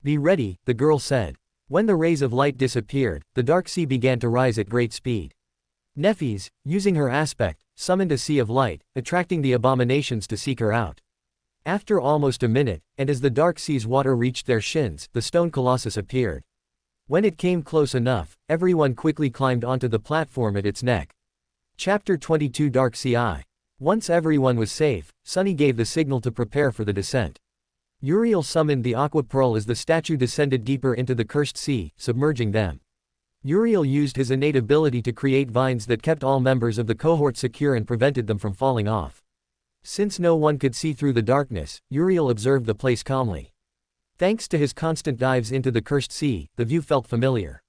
Be ready, the girl said. When the rays of light disappeared, the dark sea began to rise at great speed. Nefis, using her aspect, summoned a sea of light, attracting the abominations to seek her out. After almost a minute, and as the dark sea's water reached their shins, the stone colossus appeared. When it came close enough, everyone quickly climbed onto the platform at its neck. Chapter 22 Dark Sea Eye. Once everyone was safe, Sunny gave the signal to prepare for the descent. Uriel summoned the aqua pearl as the statue descended deeper into the cursed sea, submerging them. Uriel used his innate ability to create vines that kept all members of the cohort secure and prevented them from falling off. Since no one could see through the darkness, Uriel observed the place calmly. Thanks to his constant dives into the cursed sea, the view felt familiar.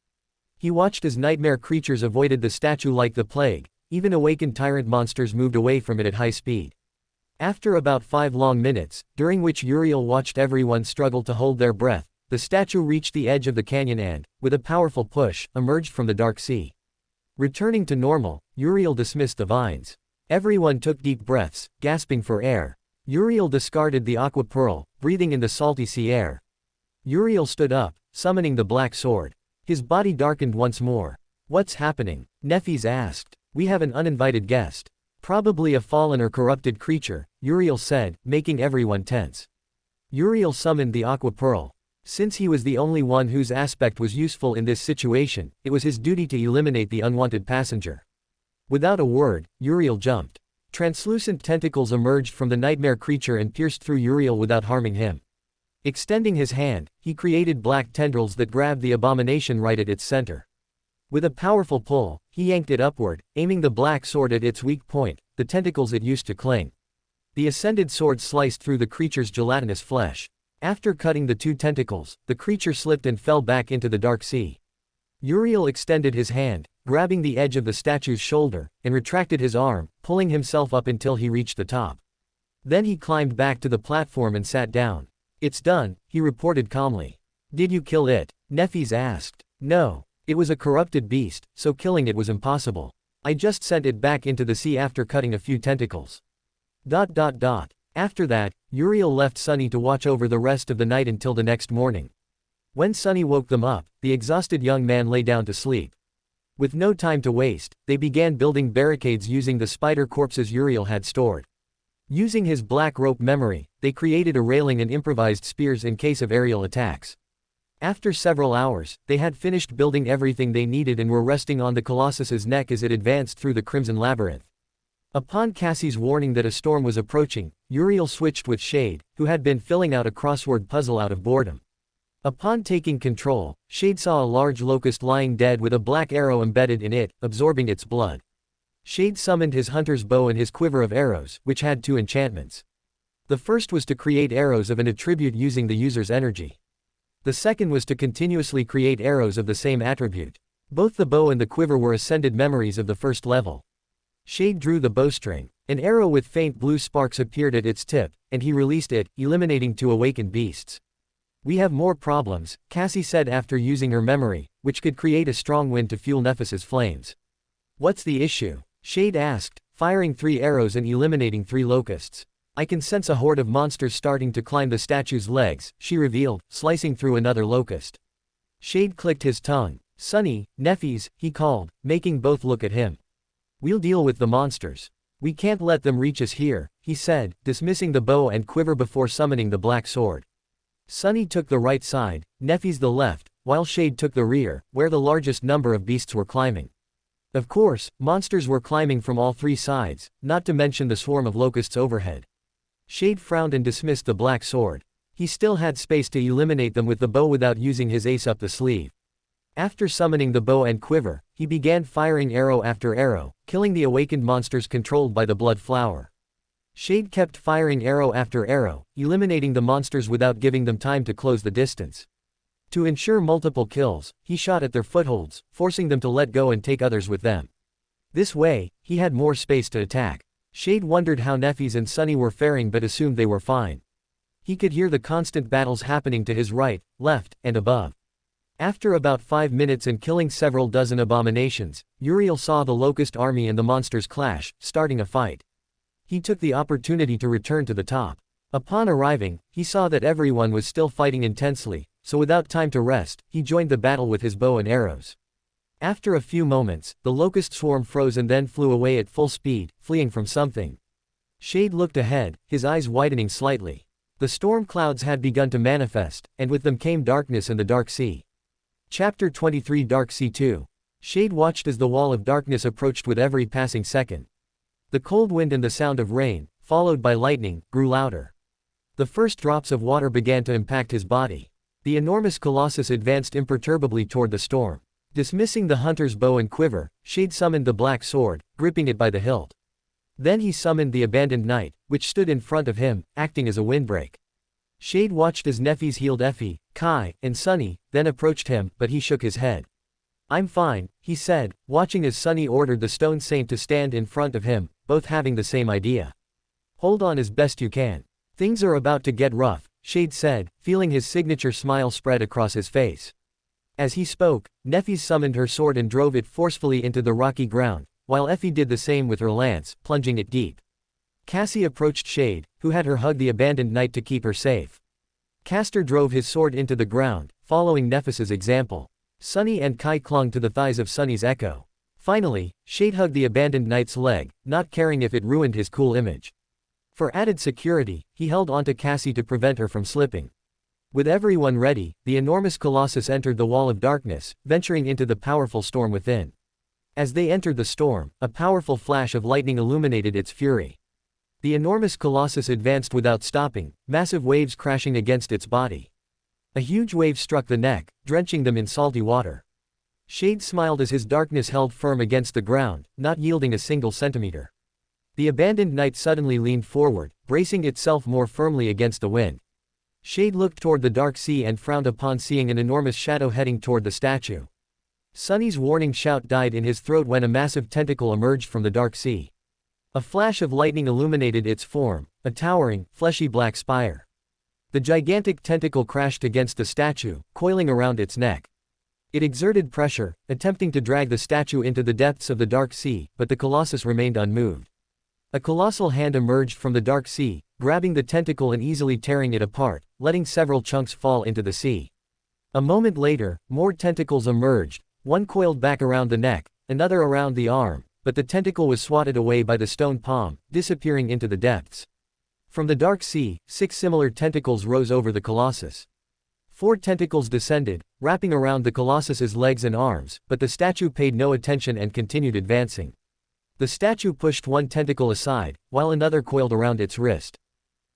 He watched as nightmare creatures avoided the statue like the plague, even awakened tyrant monsters moved away from it at high speed. After about 5 long minutes, during which Uriel watched everyone struggle to hold their breath, the statue reached the edge of the canyon and, with a powerful push, emerged from the dark sea. Returning to normal, Uriel dismissed the vines. Everyone took deep breaths, gasping for air. Uriel discarded the aqua pearl, breathing in the salty sea air. Uriel stood up, summoning the black sword. His body darkened once more. "What's happening?" Nephis asked. "We have an uninvited guest. Probably a fallen or corrupted creature," Uriel said, making everyone tense. Uriel summoned the aqua pearl. Since he was the only one whose aspect was useful in this situation, it was his duty to eliminate the unwanted passenger. Without a word, Uriel jumped. Translucent tentacles emerged from the nightmare creature and pierced through Uriel without harming him. Extending his hand, he created black tendrils that grabbed the abomination right at its center. With a powerful pull, he yanked it upward, aiming the black sword at its weak point, the tentacles it used to cling. The ascended sword sliced through the creature's gelatinous flesh. After cutting the two tentacles, the creature slipped and fell back into the dark sea. Uriel extended his hand, grabbing the edge of the statue's shoulder, and retracted his arm, pulling himself up until he reached the top. Then he climbed back to the platform and sat down. "It's done," he reported calmly. "Did you kill it?" Nephis asked. "No. It was a corrupted beast, so killing it was impossible. I just sent it back into the sea after cutting a few tentacles." After that, Uriel left Sunny to watch over the rest of the night until the next morning. When Sunny woke them up, the exhausted young man lay down to sleep. With no time to waste, they began building barricades using the spider corpses Uriel had stored. Using his black rope memory, they created a railing and improvised spears in case of aerial attacks. After several hours, they had finished building everything they needed and were resting on the Colossus's neck as it advanced through the Crimson Labyrinth. Upon Cassie's warning that a storm was approaching, Uriel switched with Shade, who had been filling out a crossword puzzle out of boredom. Upon taking control, Shade saw a large locust lying dead with a black arrow embedded in it, absorbing its blood. Shade summoned his hunter's bow and his quiver of arrows, which had two enchantments. The first was to create arrows of an attribute using the user's energy. The second was to continuously create arrows of the same attribute. Both the bow and the quiver were ascended memories of the first level. Shade drew the bowstring. An arrow with faint blue sparks appeared at its tip, and he released it, eliminating two awakened beasts. "We have more problems," Cassie said after using her memory, which could create a strong wind to fuel Nephis's flames. "What's the issue?" Shade asked, firing 3 arrows and eliminating 3 locusts. "I can sense a horde of monsters starting to climb the statue's legs," she revealed, slicing through another locust. Shade clicked his tongue. "Sunny, Nephis," he called, making both look at him. "We'll deal with the monsters. We can't let them reach us here," he said, dismissing the bow and quiver before summoning the black sword. Sunny took the right side, Nephis the left, while Shade took the rear, where the largest number of beasts were climbing. Of course, monsters were climbing from all 3 sides, not to mention the swarm of locusts overhead. Shade frowned and dismissed the black sword. He still had space to eliminate them with the bow without using his ace up the sleeve. After summoning the bow and quiver, he began firing arrow after arrow, killing the awakened monsters controlled by the blood flower. Shade kept firing arrow after arrow, eliminating the monsters without giving them time to close the distance. To ensure multiple kills, he shot at their footholds, forcing them to let go and take others with them. This way, he had more space to attack. Shade wondered how Nephis and Sunny were faring but assumed they were fine. He could hear the constant battles happening to his right, left, and above. After about 5 minutes and killing several dozen abominations, Uriel saw the Locust army and the monsters clash, starting a fight. He took the opportunity to return to the top. Upon arriving, he saw that everyone was still fighting intensely, so without time to rest, he joined the battle with his bow and arrows. After a few moments, the Locust swarm froze and then flew away at full speed, fleeing from something. Shade looked ahead, his eyes widening slightly. The storm clouds had begun to manifest, and with them came darkness and the dark sea. Chapter 23 Dark Sea 2. Shade watched as the wall of darkness approached with every passing second. The cold wind and the sound of rain, followed by lightning, grew louder. The first drops of water began to impact his body. The enormous colossus advanced imperturbably toward the storm. Dismissing the hunter's bow and quiver, Shade summoned the black sword, gripping it by the hilt. Then he summoned the abandoned knight, which stood in front of him, acting as a windbreak. Shade watched as Nephis healed Effie, Kai, and Sunny, then approached him, but he shook his head. "I'm fine," he said, watching as Sunny ordered the stone saint to stand in front of him, both having the same idea. "Hold on as best you can. Things are about to get rough," Shade said, feeling his signature smile spread across his face. As he spoke, Nefis summoned her sword and drove it forcefully into the rocky ground, while Effie did the same with her lance, plunging it deep. Cassie approached Shade, who had her hug the abandoned knight to keep her safe. Castor drove his sword into the ground, following Nefis's example. Sunny and Kai clung to the thighs of Sunny's echo. Finally, Shade hugged the abandoned knight's leg, not caring if it ruined his cool image. For added security, he held onto Cassie to prevent her from slipping. With everyone ready, the enormous colossus entered the wall of darkness, venturing into the powerful storm within. As they entered the storm, a powerful flash of lightning illuminated its fury. The enormous colossus advanced without stopping, massive waves crashing against its body. A huge wave struck the neck, drenching them in salty water. Shade smiled as his darkness held firm against the ground, not yielding a single centimeter. The abandoned knight suddenly leaned forward, bracing itself more firmly against the wind. Shade looked toward the dark sea and frowned upon seeing an enormous shadow heading toward the statue. Sunny's warning shout died in his throat when a massive tentacle emerged from the dark sea. A flash of lightning illuminated its form, a towering, fleshy black spire. The gigantic tentacle crashed against the statue, coiling around its neck. It exerted pressure, attempting to drag the statue into the depths of the dark sea, but the colossus remained unmoved. A colossal hand emerged from the dark sea, grabbing the tentacle and easily tearing it apart, letting several chunks fall into the sea. A moment later, more tentacles emerged, one coiled back around the neck, another around the arm, but the tentacle was swatted away by the stone palm, disappearing into the depths. From the dark sea, 6 similar tentacles rose over the colossus. 4 tentacles descended, wrapping around the colossus's legs and arms, but the statue paid no attention and continued advancing. The statue pushed one tentacle aside, while another coiled around its wrist.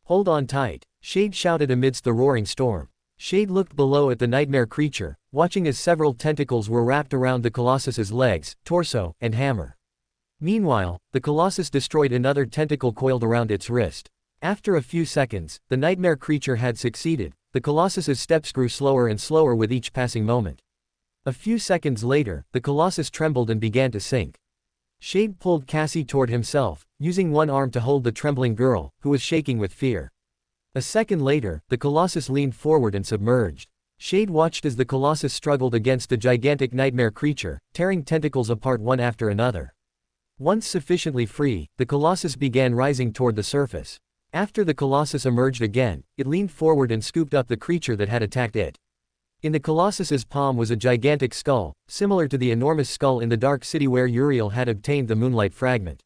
"Hold on tight," Shade shouted amidst the roaring storm. Shade looked below at the nightmare creature, watching as several tentacles were wrapped around the colossus's legs, torso, and hammer. Meanwhile, the colossus destroyed another tentacle coiled around its wrist. After a few seconds, the nightmare creature had succeeded. The colossus's steps grew slower and slower with each passing moment. A few seconds later, the colossus trembled and began to sink. Shade pulled Cassie toward himself, using one arm to hold the trembling girl, who was shaking with fear. A second later, the colossus leaned forward and submerged. Shade watched as the colossus struggled against the gigantic nightmare creature, tearing tentacles apart one after another. Once sufficiently free, the colossus began rising toward the surface. After the colossus emerged again, it leaned forward and scooped up the creature that had attacked it. In the colossus's palm was a gigantic skull, similar to the enormous skull in the dark city where Uriel had obtained the moonlight fragment.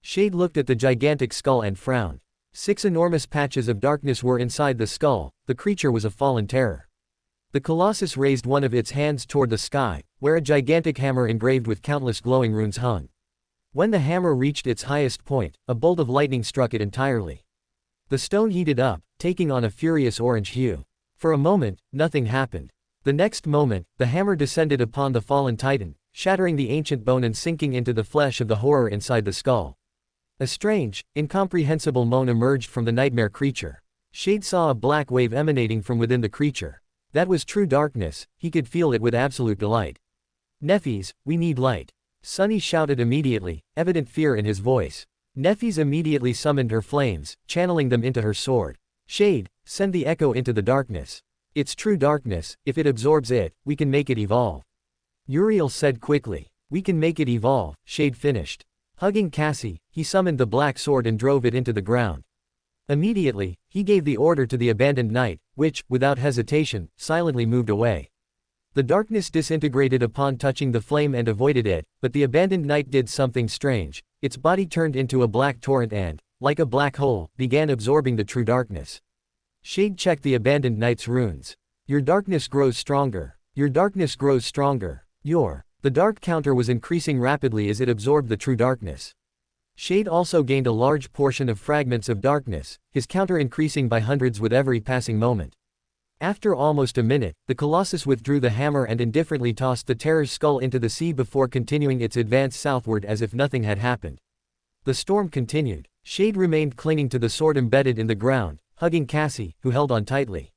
Shade looked at the gigantic skull and frowned. 6 enormous patches of darkness were inside the skull. The creature was a fallen terror. The colossus raised one of its hands toward the sky, where a gigantic hammer engraved with countless glowing runes hung. When the hammer reached its highest point, a bolt of lightning struck it entirely. The stone heated up, taking on a furious orange hue. For a moment, nothing happened. The next moment, the hammer descended upon the fallen titan, shattering the ancient bone and sinking into the flesh of the horror inside the skull. A strange, incomprehensible moan emerged from the nightmare creature. Shade saw a black wave emanating from within the creature. That was true darkness, he could feel it with absolute delight. "Nefis, we need light," Sunny shouted immediately, evident fear in his voice. Nefis immediately summoned her flames, channeling them into her sword. "Shade, send the echo into the darkness. It's true darkness, if it absorbs it, we can make it evolve." Uriel said quickly. "We can make it evolve," Shade finished. Hugging Cassie, he summoned the black sword and drove it into the ground. Immediately, he gave the order to the abandoned knight, which, without hesitation, silently moved away. The darkness disintegrated upon touching the flame and avoided it, but the abandoned knight did something strange. Its body turned into a black torrent and, like a black hole, began absorbing the true darkness. Shade checked the abandoned knight's runes. "Your darkness grows stronger. Your darkness grows stronger. The dark counter was increasing rapidly as it absorbed the true darkness. Shade also gained a large portion of fragments of darkness, his counter increasing by hundreds with every passing moment. After almost a minute, the colossus withdrew the hammer and indifferently tossed the terror's skull into the sea before continuing its advance southward as if nothing had happened. The storm continued. Shade remained clinging to the sword embedded in the ground, hugging Cassie, who held on tightly.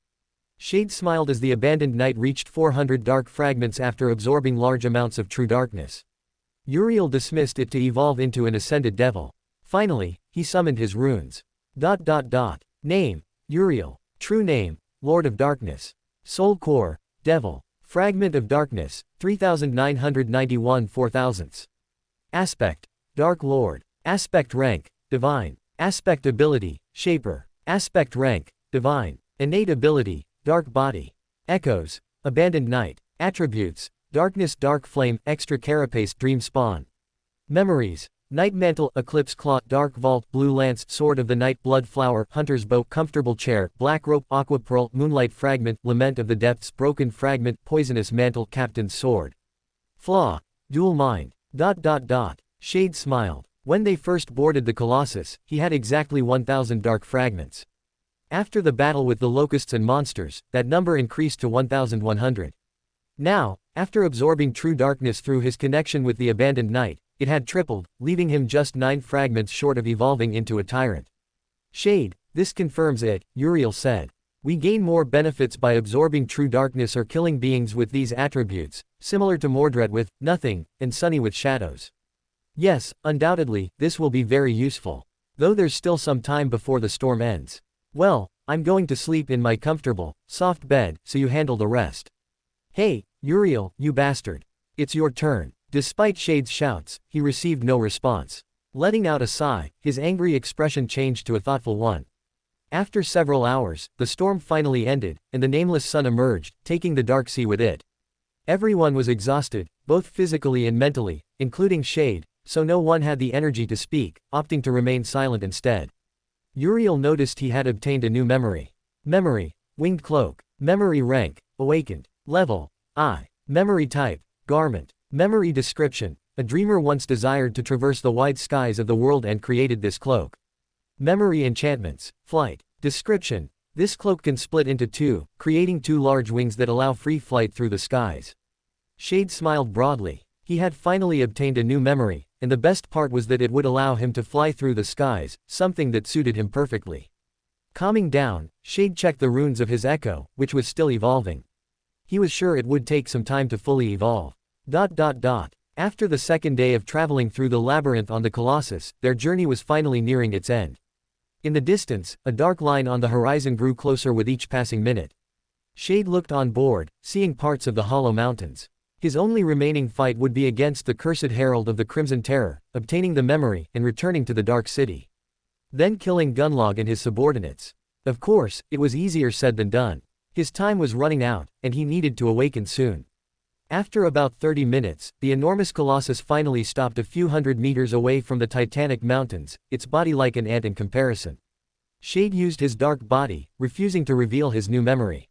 Shade smiled as the abandoned knight reached 400 dark fragments after absorbing large amounts of true darkness. Uriel dismissed it to evolve into an ascended devil. Finally, he summoned his runes. Name: Uriel. True name, Lord of Darkness. Soul core, Devil. Fragment of Darkness, 3991 4,000ths. Aspect, Dark Lord. Aspect rank, Divine. Aspect ability, Shaper. Aspect rank, Divine. Innate ability, Dark Body. Echoes, Abandoned Night. Attributes, Darkness, Dark Flame, Extra Carapace, Dream Spawn. Memories, Night Mantle, Eclipse Claw, Dark Vault, Blue Lance, Sword of the Night, Blood Flower, Hunter's Bow, Comfortable Chair, Black Rope, Aqua Pearl, Moonlight Fragment, Lament of the Depths, Broken Fragment, Poisonous Mantle, Captain's Sword. Flaw, Dual Mind. Shade smiled. When they first boarded the Colossus, he had exactly 1,000 dark fragments. After the battle with the locusts and monsters, that number increased to 1,100. Now, after absorbing true darkness through his connection with the Abandoned Night, it had tripled, leaving him just 9 fragments short of evolving into a tyrant. Shade, this confirms it, Uriel said. We gain more benefits by absorbing true darkness or killing beings with these attributes, similar to Mordred with nothing, and Sunny with shadows. Yes, undoubtedly, this will be very useful. Though there's still some time before the storm ends. Well, I'm going to sleep in my comfortable, soft bed, so you handle the rest. Hey, Uriel, you bastard. It's your turn. Despite Shade's shouts, he received no response. Letting out a sigh, his angry expression changed to a thoughtful one. After several hours, the storm finally ended, and the nameless sun emerged, taking the dark sea with it. Everyone was exhausted, both physically and mentally, including Shade, so no one had the energy to speak, opting to remain silent instead. Uriel noticed he had obtained a new memory. Memory, Winged Cloak. Memory rank, Awakened. Level, I. Memory type, Garment. Memory description, a dreamer once desired to traverse the wide skies of the world and created this cloak. Memory enchantments, Flight. Description, this cloak can split into 2, creating 2 large wings that allow free flight through the skies. Shade smiled broadly. He had finally obtained a new memory, and the best part was that it would allow him to fly through the skies, something that suited him perfectly. Calming down, Shade checked the runes of his echo, which was still evolving. He was sure it would take some time to fully evolve. After the second day of traveling through the labyrinth on the Colossus, their journey was finally nearing its end. In the distance, a dark line on the horizon grew closer with each passing minute. Shade looked on board, seeing parts of the Hollow Mountains. His only remaining fight would be against the cursed Herald of the Crimson Terror, obtaining the memory, and returning to the Dark City. Then killing Gunlog and his subordinates. Of course, it was easier said than done. His time was running out, and he needed to awaken soon. After about 30 minutes, the enormous Colossus finally stopped a few hundred meters away from the Titanic Mountains, its body like an ant in comparison. Shade used his dark body, refusing to reveal his new memory.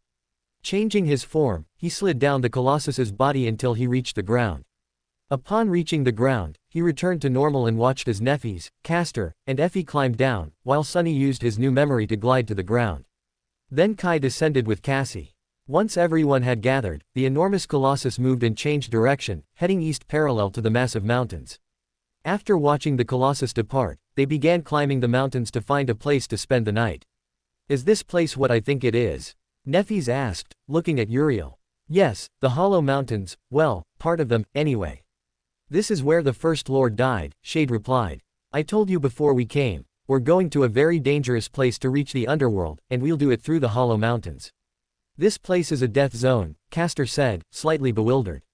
Changing his form, he slid down the Colossus's body until he reached the ground. Upon reaching the ground, he returned to normal and watched as Nephis, Castor, and Effie climbed down, while Sunny used his new memory to glide to the ground. Then Kai descended with Cassie. Once everyone had gathered, the enormous Colossus moved and changed direction, heading east parallel to the massive mountains. After watching the Colossus depart, they began climbing the mountains to find a place to spend the night. Is this place what I think it is? Nephis asked, looking at Uriel. Yes, the Hollow Mountains, well, part of them, anyway. This is where the First Lord died, Shade replied. I told you before we came, we're going to a very dangerous place to reach the underworld, and we'll do it through the Hollow Mountains. This place is a death zone, Castor said, slightly bewildered.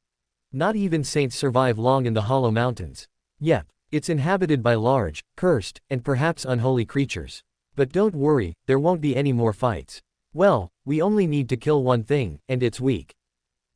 Not even saints survive long in the Hollow Mountains. Yep, it's inhabited by large, cursed, and perhaps unholy creatures. But don't worry, there won't be any more fights. Well, we only need to kill one thing, and it's weak.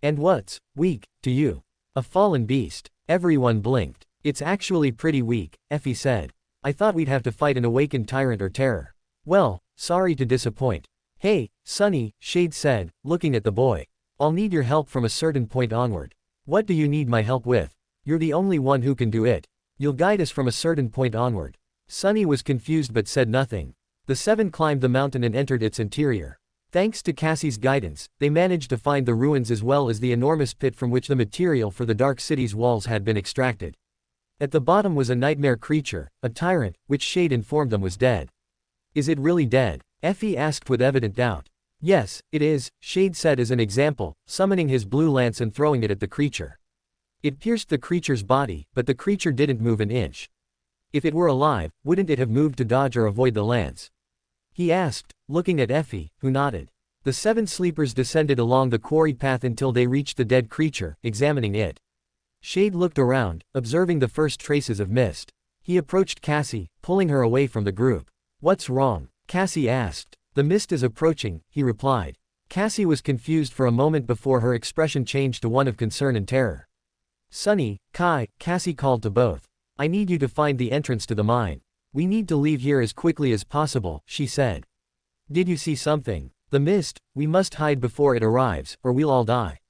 And what's weak to you? A fallen beast. Everyone blinked. It's actually pretty weak, Effie said. I thought we'd have to fight an awakened tyrant or terror. Well, sorry to disappoint. Hey, Sunny, Shade said, looking at the boy. I'll need your help from a certain point onward. What do you need my help with? You're the only one who can do it. You'll guide us from a certain point onward. Sunny was confused but said nothing. The 7 climbed the mountain and entered its interior. Thanks to Cassie's guidance, they managed to find the ruins as well as the enormous pit from which the material for the Dark City's walls had been extracted. At the bottom was a nightmare creature, a tyrant, which Shade informed them was dead. Is it really dead? Effie asked with evident doubt. Yes, it is, Shade said as an example, summoning his blue lance and throwing it at the creature. It pierced the creature's body, but the creature didn't move an inch. If it were alive, wouldn't it have moved to dodge or avoid the lance? he asked, looking at Effie, who nodded. The 7 sleepers descended along the quarry path until they reached the dead creature, examining it. Shade looked around, observing the first traces of mist. He approached Cassie, pulling her away from the group. "What's wrong?" Cassie asked. "The mist is approaching," he replied. Cassie was confused for a moment before her expression changed to one of concern and terror. "Sunny, Kai," Cassie called to both. "I need you to find the entrance to the mine. We need to leave here as quickly as possible," she said. "Did you see something?" "The mist, we must hide before it arrives, or we'll all die."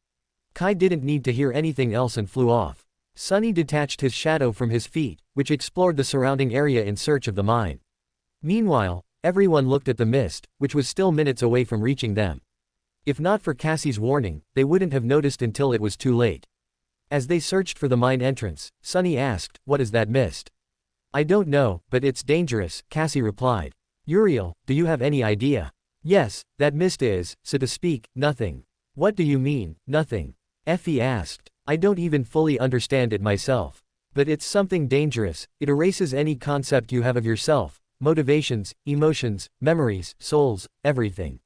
Kai didn't need to hear anything else and flew off. Sunny detached his shadow from his feet, which explored the surrounding area in search of the mine. Meanwhile, everyone looked at the mist, which was still minutes away from reaching them. If not for Cassie's warning, they wouldn't have noticed until it was too late. As they searched for the mine entrance, Sunny asked, "What is that mist?" "I don't know, but it's dangerous," Cassie replied. "Uriel, do you have any idea?" "Yes, that mist is, so to speak, nothing." "What do you mean, nothing?" Effie asked. "I don't even fully understand it myself. But it's something dangerous. It erases any concept you have of yourself, motivations, emotions, memories, souls, everything.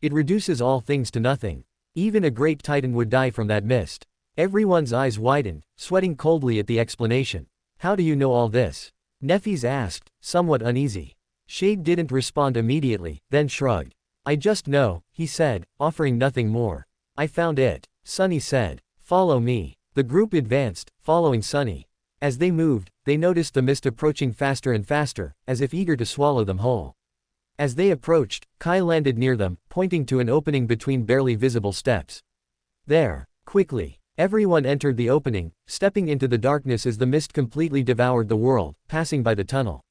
It reduces all things to nothing. Even a great titan would die from that mist." Everyone's eyes widened, sweating coldly at the explanation. "How do you know all this?" Nefis asked, somewhat uneasy. Shade didn't respond immediately, then shrugged. "I just know," he said, offering nothing more. "I found it," Sunny said. "Follow me." The group advanced, following Sunny. As they moved, they noticed the mist approaching faster and faster, as if eager to swallow them whole. As they approached, Kai landed near them, pointing to an opening between barely visible steps. "There." Quickly, everyone entered the opening, stepping into the darkness as the mist completely devoured the world, passing by the tunnel.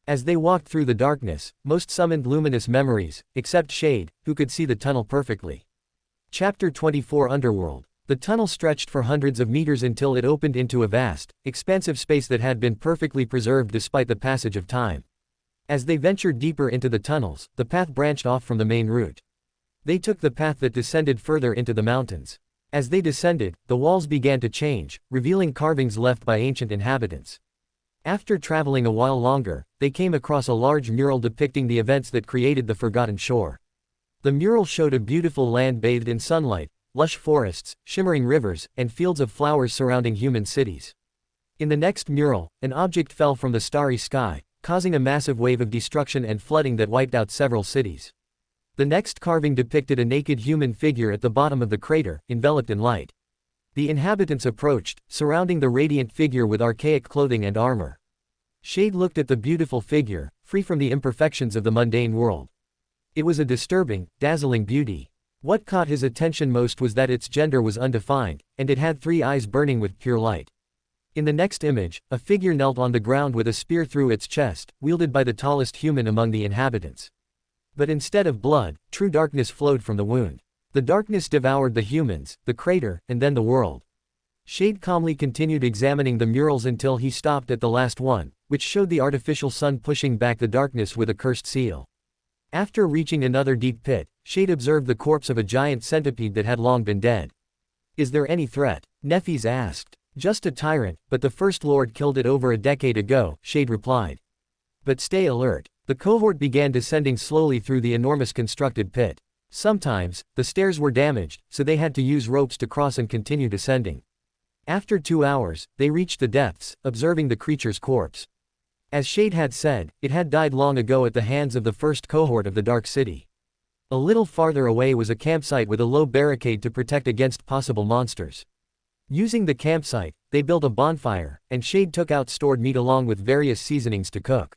As they walked through the darkness, most summoned luminous memories, except Shade, who could see the tunnel perfectly. Chapter 24 Underworld. The tunnel stretched for hundreds of meters until it opened into a vast, expansive space that had been perfectly preserved despite the passage of time. As they ventured deeper into the tunnels, the path branched off from the main route. They took the path that descended further into the mountains. As they descended, the walls began to change, revealing carvings left by ancient inhabitants. After traveling a while longer, they came across a large mural depicting the events that created the Forgotten Shore. The mural showed a beautiful land bathed in sunlight, lush forests, shimmering rivers, and fields of flowers surrounding human cities. In the next mural, an object fell from the starry sky, causing a massive wave of destruction and flooding that wiped out several cities. The next carving depicted a naked human figure at the bottom of the crater, enveloped in light. The inhabitants approached, surrounding the radiant figure with archaic clothing and armor. Shade looked at the beautiful figure, free from the imperfections of the mundane world. It was a disturbing, dazzling beauty. What caught his attention most was that its gender was undefined, and it had 3 eyes burning with pure light. In the next image, a figure knelt on the ground with a spear through its chest, wielded by the tallest human among the inhabitants. But instead of blood, true darkness flowed from the wound. The darkness devoured the humans, the crater, and then the world. Shade calmly continued examining the murals until he stopped at the last one, which showed the artificial sun pushing back the darkness with a cursed seal. After reaching another deep pit, Shade observed the corpse of a giant centipede that had long been dead. "Is there any threat?" Nefis asked. "Just a tyrant, but the First Lord killed it over a decade ago," Shade replied. "But stay alert." The cohort began descending slowly through the enormous constructed pit. Sometimes, the stairs were damaged, so they had to use ropes to cross and continue descending. After 2 hours, they reached the depths, observing the creature's corpse. As Shade had said, it had died long ago at the hands of the first cohort of the Dark City. A little farther away was a campsite with a low barricade to protect against possible monsters. Using the campsite, they built a bonfire, and Shade took out stored meat along with various seasonings to cook.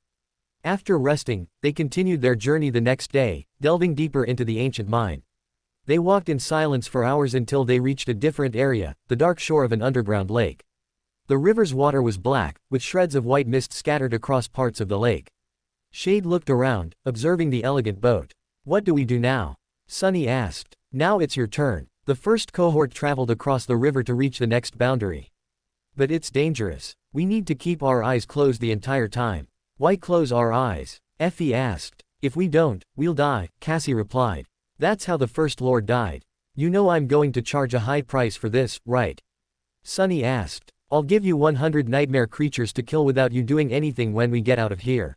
After resting, they continued their journey the next day, delving deeper into the ancient mine. They walked in silence for hours until they reached a different area, the dark shore of an underground lake. The river's water was black, with shreds of white mist scattered across parts of the lake. Shade looked around, observing the elegant boat. "What do we do now?" Sunny asked. "Now it's your turn." The first cohort traveled across the river to reach the next boundary. "But it's dangerous. We need to keep our eyes closed the entire time." "Why close our eyes?" Effie asked. "If we don't, we'll die," Cassie replied. "That's how the First Lord died. You know I'm going to charge a high price for this, right?" Sunny asked. "I'll give you 100 nightmare creatures to kill without you doing anything when we get out of here."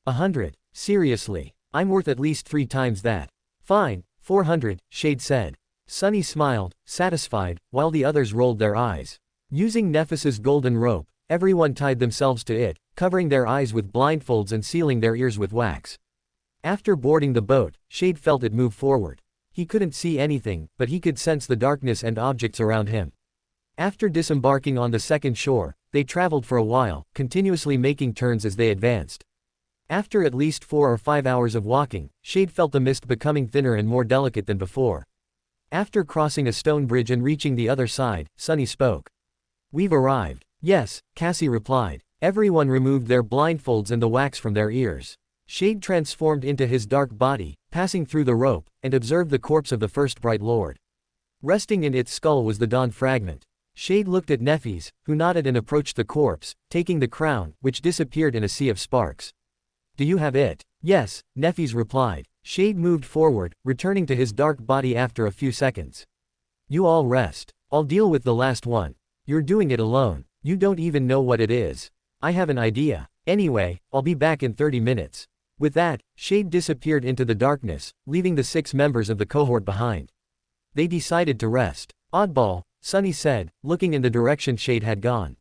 100? Seriously? I'm worth at least 3 times that. Fine, 400, Shade said. Sunny smiled, satisfied, while the others rolled their eyes. Using Nephis's golden rope, everyone tied themselves to it, covering their eyes with blindfolds and sealing their ears with wax. After boarding the boat, Shade felt it move forward. He couldn't see anything, but he could sense the darkness and objects around him. After disembarking on the second shore, they traveled for a while, continuously making turns as they advanced. After at least 4 or 5 hours of walking, Shade felt the mist becoming thinner and more delicate than before. After crossing a stone bridge and reaching the other side, Sunny spoke. We've arrived. Yes, Cassie replied. Everyone removed their blindfolds and the wax from their ears. Shade transformed into his dark body, passing through the rope, and observed the corpse of the first Bright Lord. Resting in its skull was the Dawn fragment. Shade looked at Nephis, who nodded and approached the corpse, taking the crown, which disappeared in a sea of sparks. Do you have it? Yes, Nephis replied. Shade moved forward, returning to his dark body after a few seconds. You all rest. I'll deal with the last one. You're doing it alone. You don't even know what it is. I have an idea. Anyway, I'll be back in 30 minutes. With that, Shade disappeared into the darkness, leaving the 6 members of the cohort behind. They decided to rest. Oddball, Sunny said, looking in the direction Shade had gone.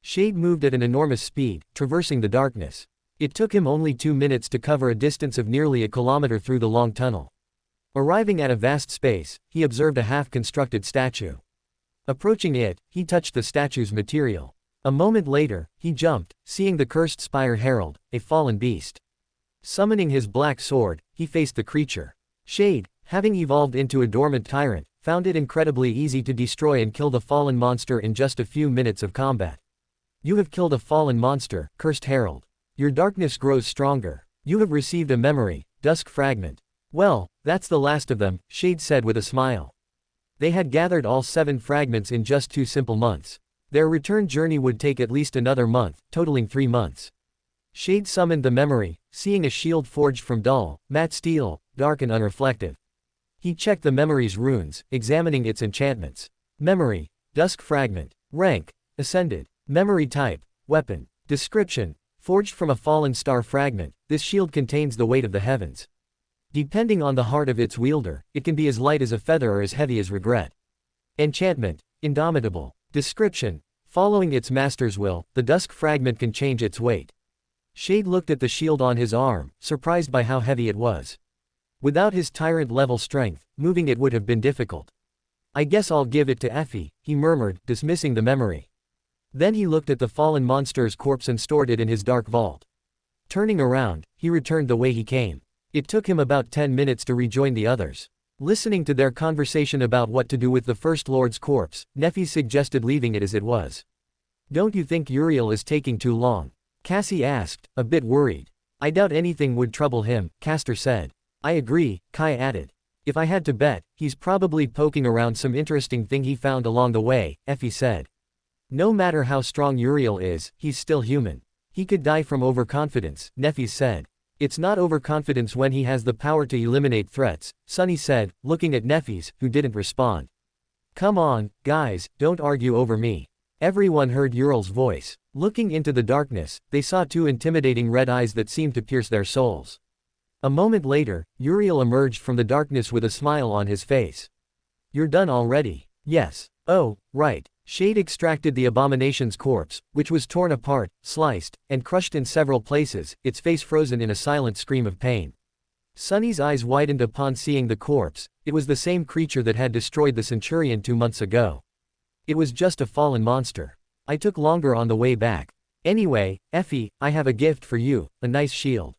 Shade moved at an enormous speed, traversing the darkness. It took him only 2 minutes to cover a distance of nearly a kilometer through the long tunnel. Arriving at a vast space, he observed a half-constructed statue. Approaching it, he touched the statue's material. A moment later, he jumped, seeing the cursed Spire Herald, a fallen beast. Summoning his black sword, he faced the creature. Shade, having evolved into a dormant tyrant, found it incredibly easy to destroy and kill the fallen monster in just a few minutes of combat. You have killed a fallen monster, Cursed Herald. Your darkness grows stronger. You have received a memory, Dusk Fragment. Well, that's the last of them, Shade said with a smile. They had gathered all 7 fragments in just 2 simple months. Their return journey would take at least another month, totaling 3 months. Shade summoned the memory, seeing a shield forged from dull, matte steel, dark and unreflective. He checked the memory's runes, examining its enchantments. Memory, Dusk Fragment. Rank, Ascended. Memory type, Weapon. Description, forged from a fallen star fragment, this shield contains the weight of the heavens. Depending on the heart of its wielder, it can be as light as a feather or as heavy as regret. Enchantment, Indomitable. Description, following its master's will, the Dusk Fragment can change its weight. Shade looked at the shield on his arm, surprised by how heavy it was. Without his tyrant-level strength, moving it would have been difficult. I guess I'll give it to Effie, he murmured, dismissing the memory. Then he looked at the fallen monster's corpse and stored it in his dark vault. Turning around, he returned the way he came. It took him about 10 minutes to rejoin the others. Listening to their conversation about what to do with the First Lord's corpse, Nephis suggested leaving it as it was. Don't you think Uriel is taking too long? Cassie asked, a bit worried. I doubt anything would trouble him, Castor said. I agree, Kai added. If I had to bet, he's probably poking around some interesting thing he found along the way, Effie said. No matter how strong Uriel is, he's still human. He could die from overconfidence, Nephis said. It's not overconfidence when he has the power to eliminate threats, Sunny said, looking at Nephis, who didn't respond. Come on, guys, don't argue over me. Everyone heard Uriel's voice. Looking into the darkness, they saw 2 intimidating red eyes that seemed to pierce their souls. A moment later, Uriel emerged from the darkness with a smile on his face. You're done already? Yes. Oh, right. Shade extracted the abomination's corpse, which was torn apart, sliced, and crushed in several places, its face frozen in a silent scream of pain. Sunny's eyes widened upon seeing the corpse. It was the same creature that had destroyed the Centurion 2 months ago. It was just a fallen monster. I took longer on the way back. Anyway, Effie, I have a gift for you, a nice shield.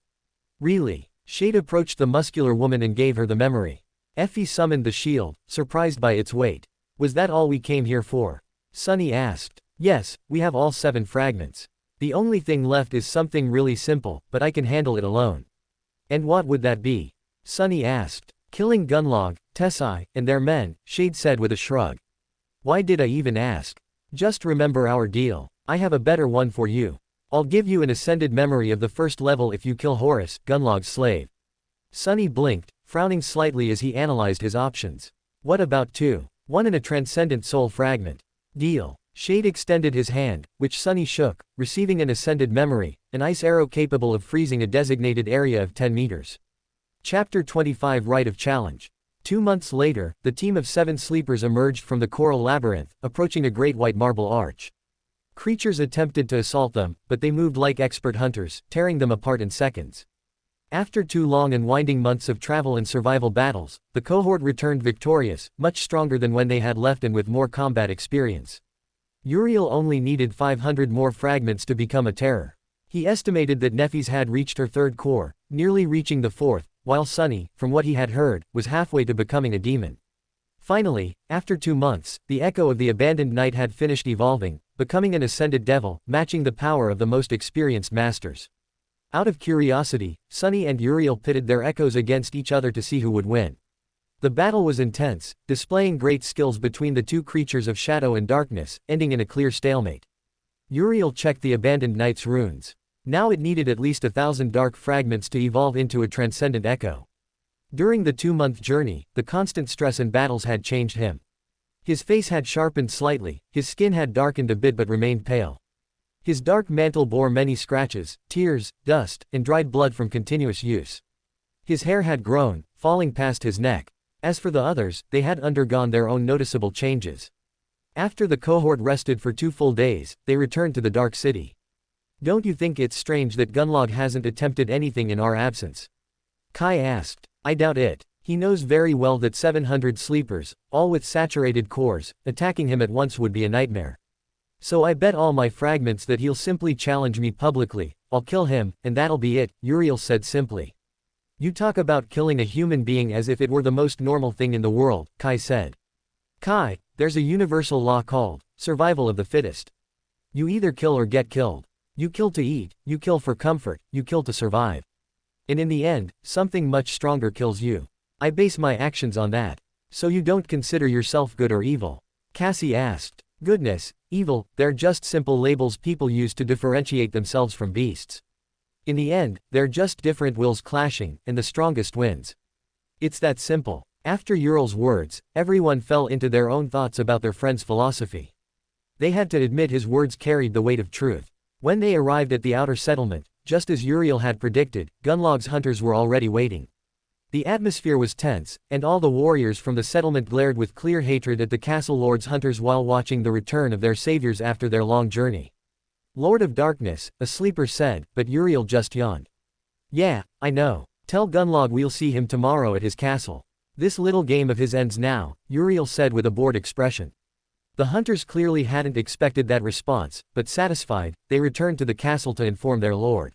Really? Shade approached the muscular woman and gave her the memory. Effie summoned the shield, surprised by its weight. Was that all we came here for? Sunny asked. Yes, we have all 7 fragments. The only thing left is something really simple, but I can handle it alone. And what would that be? Sunny asked. Killing Gunlog, Tessai, and their men, Shade said with a shrug. Why did I even ask? Just remember our deal. I have a better one for you. I'll give you an ascended memory of the first level if you kill Horus, Gunlog's slave. Sunny blinked, frowning slightly as he analyzed his options. What about 2? 1 and a transcendent soul fragment. Deal. Shade extended his hand, which Sunny shook, receiving an ascended memory, an ice arrow capable of freezing a designated area of 10 meters. Chapter 25 Rite of Challenge. 2 months later, the team of 7 sleepers emerged from the coral labyrinth, approaching a great white marble arch. Creatures attempted to assault them, but they moved like expert hunters, tearing them apart in seconds. After 2 long and winding months of travel and survival battles, the cohort returned victorious, much stronger than when they had left and with more combat experience. Uriel only needed 500 more fragments to become a terror. He estimated that Neffys had reached her 3rd core, nearly reaching the 4th, while Sunny, from what he had heard, was halfway to becoming a demon. Finally, after 2 months, the echo of the abandoned knight had finished evolving, becoming an ascended devil, matching the power of the most experienced masters. Out of curiosity, Sunny and Uriel pitted their echoes against each other to see who would win. The battle was intense, displaying great skills between the 2 creatures of shadow and darkness, ending in a clear stalemate. Uriel checked the abandoned knight's runes. Now it needed at least 1,000 dark fragments to evolve into a transcendent echo. During the 2-month journey, the constant stress and battles had changed him. His face had sharpened slightly, his skin had darkened a bit but remained pale. His dark mantle bore many scratches, tears, dust, and dried blood from continuous use. His hair had grown, falling past his neck. As for the others, they had undergone their own noticeable changes. After the cohort rested for 2 full days, they returned to the Dark City. "Don't you think it's strange that Gunlog hasn't attempted anything in our absence?" Kai asked. "I doubt it. He knows very well that 700 sleepers, all with saturated cores, attacking him at once would be a nightmare. So I bet all my fragments that he'll simply challenge me publicly, I'll kill him, and that'll be it," Uriel said simply. "You talk about killing a human being as if it were the most normal thing in the world," Kai said. "Kai, there's a universal law called survival of the fittest. You either kill or get killed. You kill to eat, you kill for comfort, you kill to survive. And in the end, something much stronger kills you. I base my actions on that. So you don't consider yourself good or evil?" Cassie asked. "Goodness, evil, they're just simple labels people use to differentiate themselves from beasts. In the end, they're just different wills clashing, and the strongest wins. It's that simple." After Uriel's words, everyone fell into their own thoughts about their friend's philosophy. They had to admit his words carried the weight of truth. When they arrived at the outer settlement, just as Uriel had predicted, Gunlog's hunters were already waiting. The atmosphere was tense, and all the warriors from the settlement glared with clear hatred at the castle lord's hunters while watching the return of their saviors after their long journey. "Lord of Darkness," a sleeper said, but Uriel just yawned. "Yeah, I know. Tell Gunlog we'll see him tomorrow at his castle. This little game of his ends now," Uriel said with a bored expression. The hunters clearly hadn't expected that response, but satisfied, they returned to the castle to inform their lord.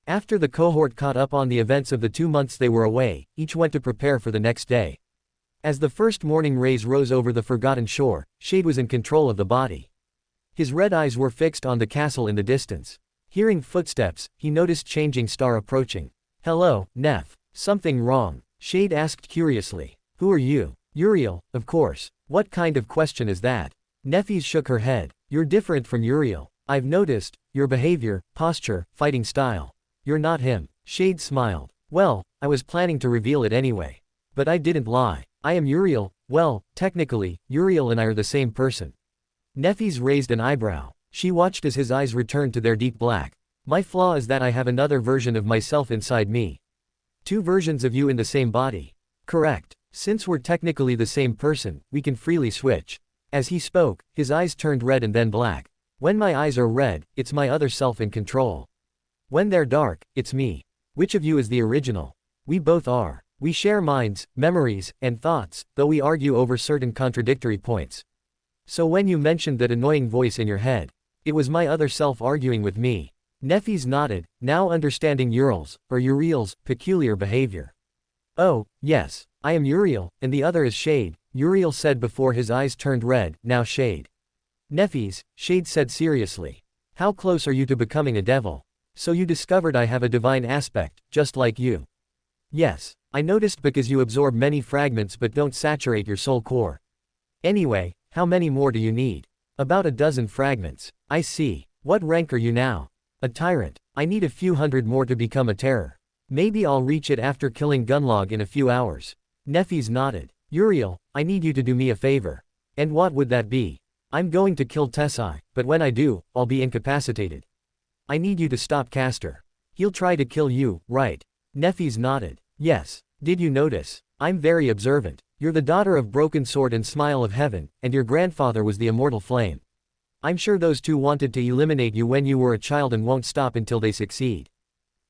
After the cohort caught up on the events of the 2 months they were away, each went to prepare for the next day. As the first morning rays rose over the forgotten shore, Shade was in control of the body. His red eyes were fixed on the castle in the distance. Hearing footsteps, he noticed Changing Star approaching. "Hello, Neff. Something wrong?" Shade asked curiously. "Who are you?" "Uriel, of course. What kind of question is that?" Neffys shook her head. "You're different from Uriel. I've noticed your behavior, posture, fighting style. You're not him." Shade smiled. "Well, I was planning to reveal it anyway. But I didn't lie. I am Uriel. Well, technically, Uriel and I are the same person." Neffys raised an eyebrow. She watched as his eyes returned to their deep black. "My flaw is that I have another version of myself inside me." "2 versions of you in the same body." "Correct. Since we're technically the same person, we can freely switch." As he spoke, his eyes turned red and then black. "When my eyes are red, it's my other self in control. When they're dark, it's me. Which of you is the original?" "We both are. We share minds, memories, and thoughts, though we argue over certain contradictory points. So when you mentioned that annoying voice in your head, it was my other self arguing with me." Neffys nodded, now understanding Uriel's peculiar behavior. "Oh, yes. I am Uriel, and the other is Shade," Uriel said before his eyes turned red. "Now Shade." "Neffys," Shade said seriously. "How close are you to becoming a devil? So you discovered I have a divine aspect, just like you." "Yes. I noticed because you absorb many fragments but don't saturate your soul core." "Anyway, how many more do you need?" "About a dozen fragments." "I see. What rank are you now?" "A tyrant. I need a few hundred more to become a terror. Maybe I'll reach it after killing Gunlog in a few hours." Neffys nodded. "Uriel, I need you to do me a favor." "And what would that be?" I'm going to kill Tessai, but when I do, I'll be incapacitated. I need you to stop Castor. He'll try to kill you, right? Nephis nodded. Yes. Did you notice? I'm very observant. You're the daughter of Broken Sword and Smile of Heaven, and your grandfather was the immortal flame. I'm sure those two wanted to eliminate you when you were a child and won't stop until they succeed.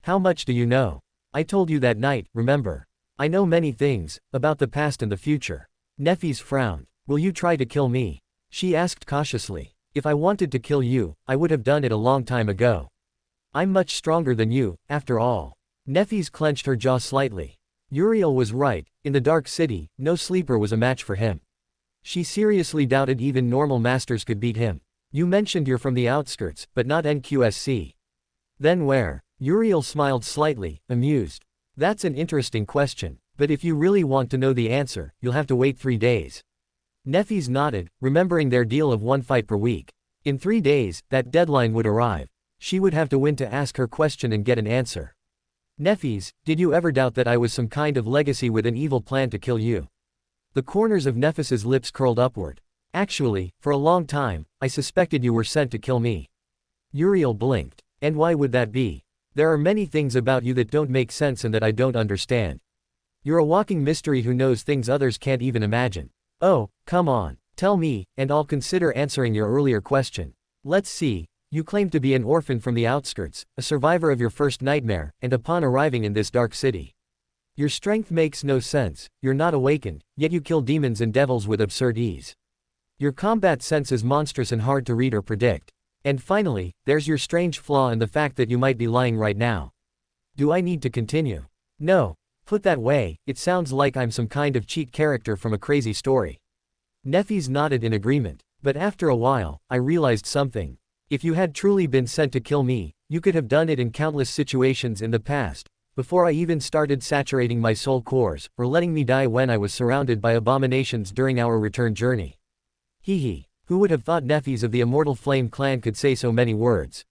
How much do you know? I told you that night, remember? I know many things, about the past and the future. Nephis frowned. Will you try to kill me? She asked cautiously. If I wanted to kill you, I would have done it a long time ago. I'm much stronger than you, after all. Nephis clenched her jaw slightly. Uriel was right, in the Dark City, no sleeper was a match for him. She seriously doubted even normal masters could beat him. You mentioned you're from the outskirts, but not NQSC. Then where? Uriel smiled slightly, amused. That's an interesting question, but if you really want to know the answer, you'll have to wait 3 days. Nephis nodded, remembering their deal of 1 fight per week. In 3 days, that deadline would arrive. She would have to win to ask her question and get an answer. Nephis, did you ever doubt that I was some kind of legacy with an evil plan to kill you? The corners of Nephis's lips curled upward. Actually, for a long time, I suspected you were sent to kill me. Uriel blinked. And why would that be? There are many things about you that don't make sense and that I don't understand. You're a walking mystery who knows things others can't even imagine. Oh, come on, tell me, and I'll consider answering your earlier question. Let's see. You claim to be an orphan from the outskirts, a survivor of your first nightmare, and upon arriving in this dark city. Your strength makes no sense, you're not awakened, yet you kill demons and devils with absurd ease. Your combat sense is monstrous and hard to read or predict. And finally, there's your strange flaw in the fact that you might be lying right now. Do I need to continue? No. Put that way, it sounds like I'm some kind of cheat character from a crazy story. Nephis nodded in agreement. But after a while, I realized something. If you had truly been sent to kill me, you could have done it in countless situations in the past, before I even started saturating my soul cores, or letting me die when I was surrounded by abominations during our return journey. Hee. Who would have thought Nephis of the Immortal Flame clan could say so many words?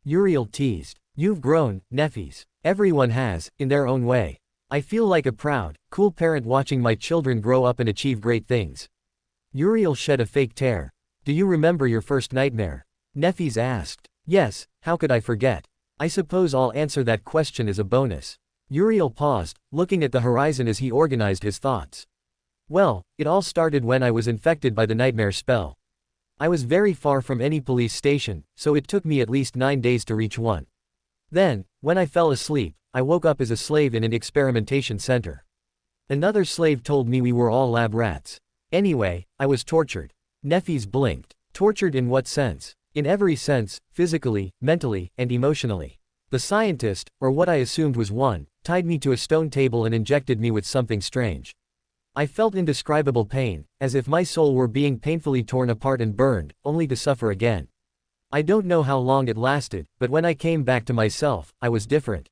Uriel teased. You've grown, Nephis. Everyone has, in their own way. I feel like a proud, cool parent watching my children grow up and achieve great things. Uriel shed a fake tear. Do you remember your first nightmare? Nephis asked. Yes, how could I forget? I suppose I'll answer that question as a bonus. Uriel paused, looking at the horizon as he organized his thoughts. Well, it all started when I was infected by the nightmare spell. I was very far from any police station, so it took me at least 9 days to reach one. Then, when I fell asleep, I woke up as a slave in an experimentation center. Another slave told me we were all lab rats. Anyway, I was tortured. Nephis blinked. Tortured in what sense? In every sense, physically, mentally, and emotionally. The scientist, or what I assumed was one, tied me to a stone table and injected me with something strange. I felt indescribable pain, as if my soul were being painfully torn apart and burned, only to suffer again. I don't know how long it lasted, but when I came back to myself, I was different.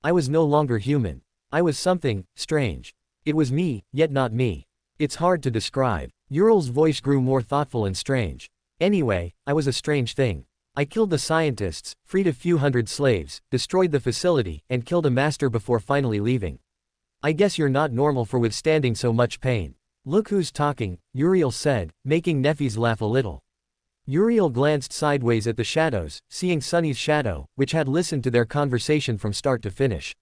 I was no longer human. I was something strange. It was me, yet not me. It's hard to describe. Uriel's voice grew more thoughtful and strange. Anyway, I was a strange thing. I killed the scientists, freed a few hundred slaves, destroyed the facility, and killed a master before finally leaving. I guess you're not normal for withstanding so much pain. Look who's talking, Uriel said, making Nephis laugh a little. Uriel glanced sideways at the shadows, seeing Sunny's shadow, which had listened to their conversation from start to finish.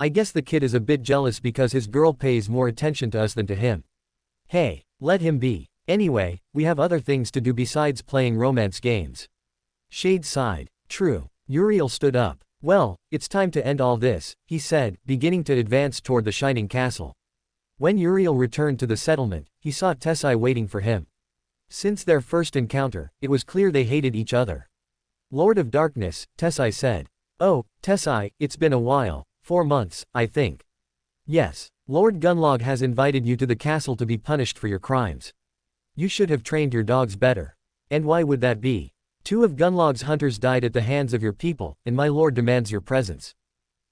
I guess the kid is a bit jealous because his girl pays more attention to us than to him. Hey, let him be. Anyway, we have other things to do besides playing romance games. Shade sighed. True. Uriel stood up. Well, it's time to end all this, he said, beginning to advance toward the shining castle. When Uriel returned to the settlement, he saw Tessai waiting for him. Since their first encounter, it was clear they hated each other. Lord of Darkness, Tessai said. Oh, Tessai, it's been a while, 4 months, I think. Yes, Lord Gunlog has invited you to the castle to be punished for your crimes. You should have trained your dogs better. And why would that be? 2 of Gunlog's hunters died at the hands of your people, and my lord demands your presence.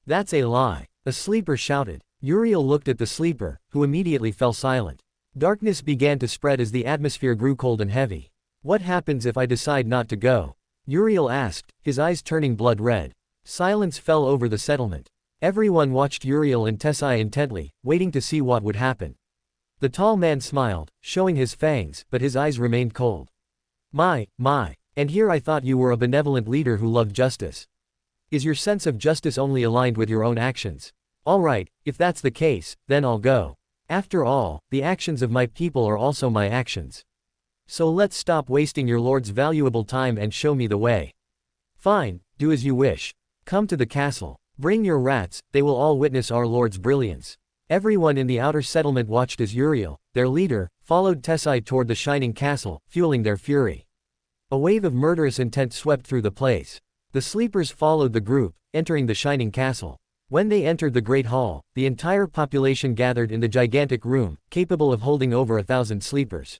That's a lie. A sleeper shouted. Uriel looked at the sleeper, who immediately fell silent. Darkness began to spread as the atmosphere grew cold and heavy. What happens if I decide not to go? Uriel asked, his eyes turning blood red. Silence fell over the settlement. Everyone watched Uriel and Tessai intently, waiting to see what would happen. The tall man smiled, showing his fangs, but his eyes remained cold. My, and here I thought you were a benevolent leader who loved justice. Is your sense of justice only aligned with your own actions? Alright, if that's the case, then I'll go. After all, the actions of my people are also my actions. So let's stop wasting your lord's valuable time and show me the way. Fine, do as you wish. Come to the castle. Bring your rats, they will all witness our lord's brilliance. Everyone in the outer settlement watched as Uriel, their leader, followed Tessai toward the shining castle, fueling their fury. A wave of murderous intent swept through the place. The sleepers followed the group, entering the shining castle. When they entered the great hall, the entire population gathered in the gigantic room, capable of holding over 1,000 sleepers.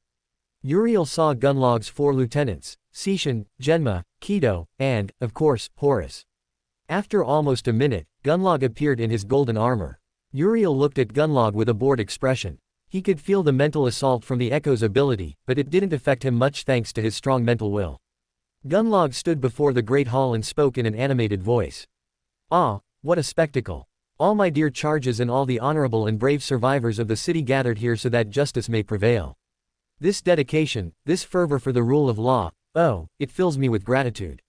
Uriel saw Gunlog's 4 lieutenants, Sishan, Genma, Kido, and, of course, Horus. After almost a minute, Gunlog appeared in his golden armor. Uriel looked at Gunlog with a bored expression. He could feel the mental assault from the Echo's ability, but it didn't affect him much thanks to his strong mental will. Gunlog stood before the great hall and spoke in an animated voice. Ah, what a spectacle! All my dear charges and all the honorable and brave survivors of the city gathered here so that justice may prevail. This dedication, this fervor for the rule of law, oh, it fills me with gratitude.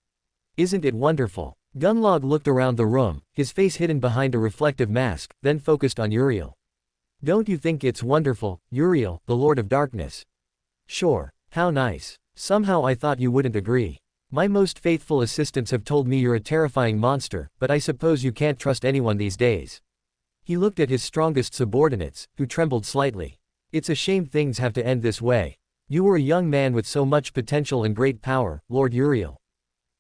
Isn't it wonderful? Gunlog looked around the room, his face hidden behind a reflective mask, then focused on Uriel. Don't you think it's wonderful, Uriel, the Lord of Darkness? Sure, how nice. Somehow I thought you wouldn't agree. My most faithful assistants have told me you're a terrifying monster, but I suppose you can't trust anyone these days. He looked at his strongest subordinates, who trembled slightly. It's a shame things have to end this way. You were a young man with so much potential and great power, Lord Uriel.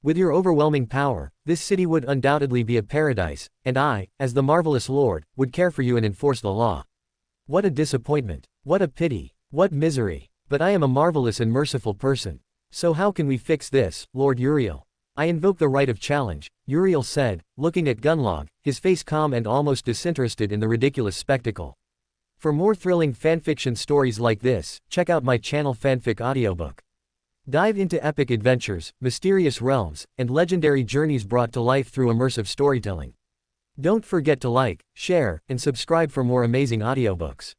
With your overwhelming power, this city would undoubtedly be a paradise, and I, as the marvelous Lord, would care for you and enforce the law. What a disappointment. What a pity. What misery. But I am a marvelous and merciful person. So how can we fix this, Lord Uriel? I invoke the right of challenge, Uriel said, looking at Gunlog, his face calm and almost disinterested in the ridiculous spectacle. For more thrilling fanfiction stories like this, check out my channel Fanfic Audiobook. Dive into epic adventures, mysterious realms, and legendary journeys brought to life through immersive storytelling. Don't forget to like, share, and subscribe for more amazing audiobooks.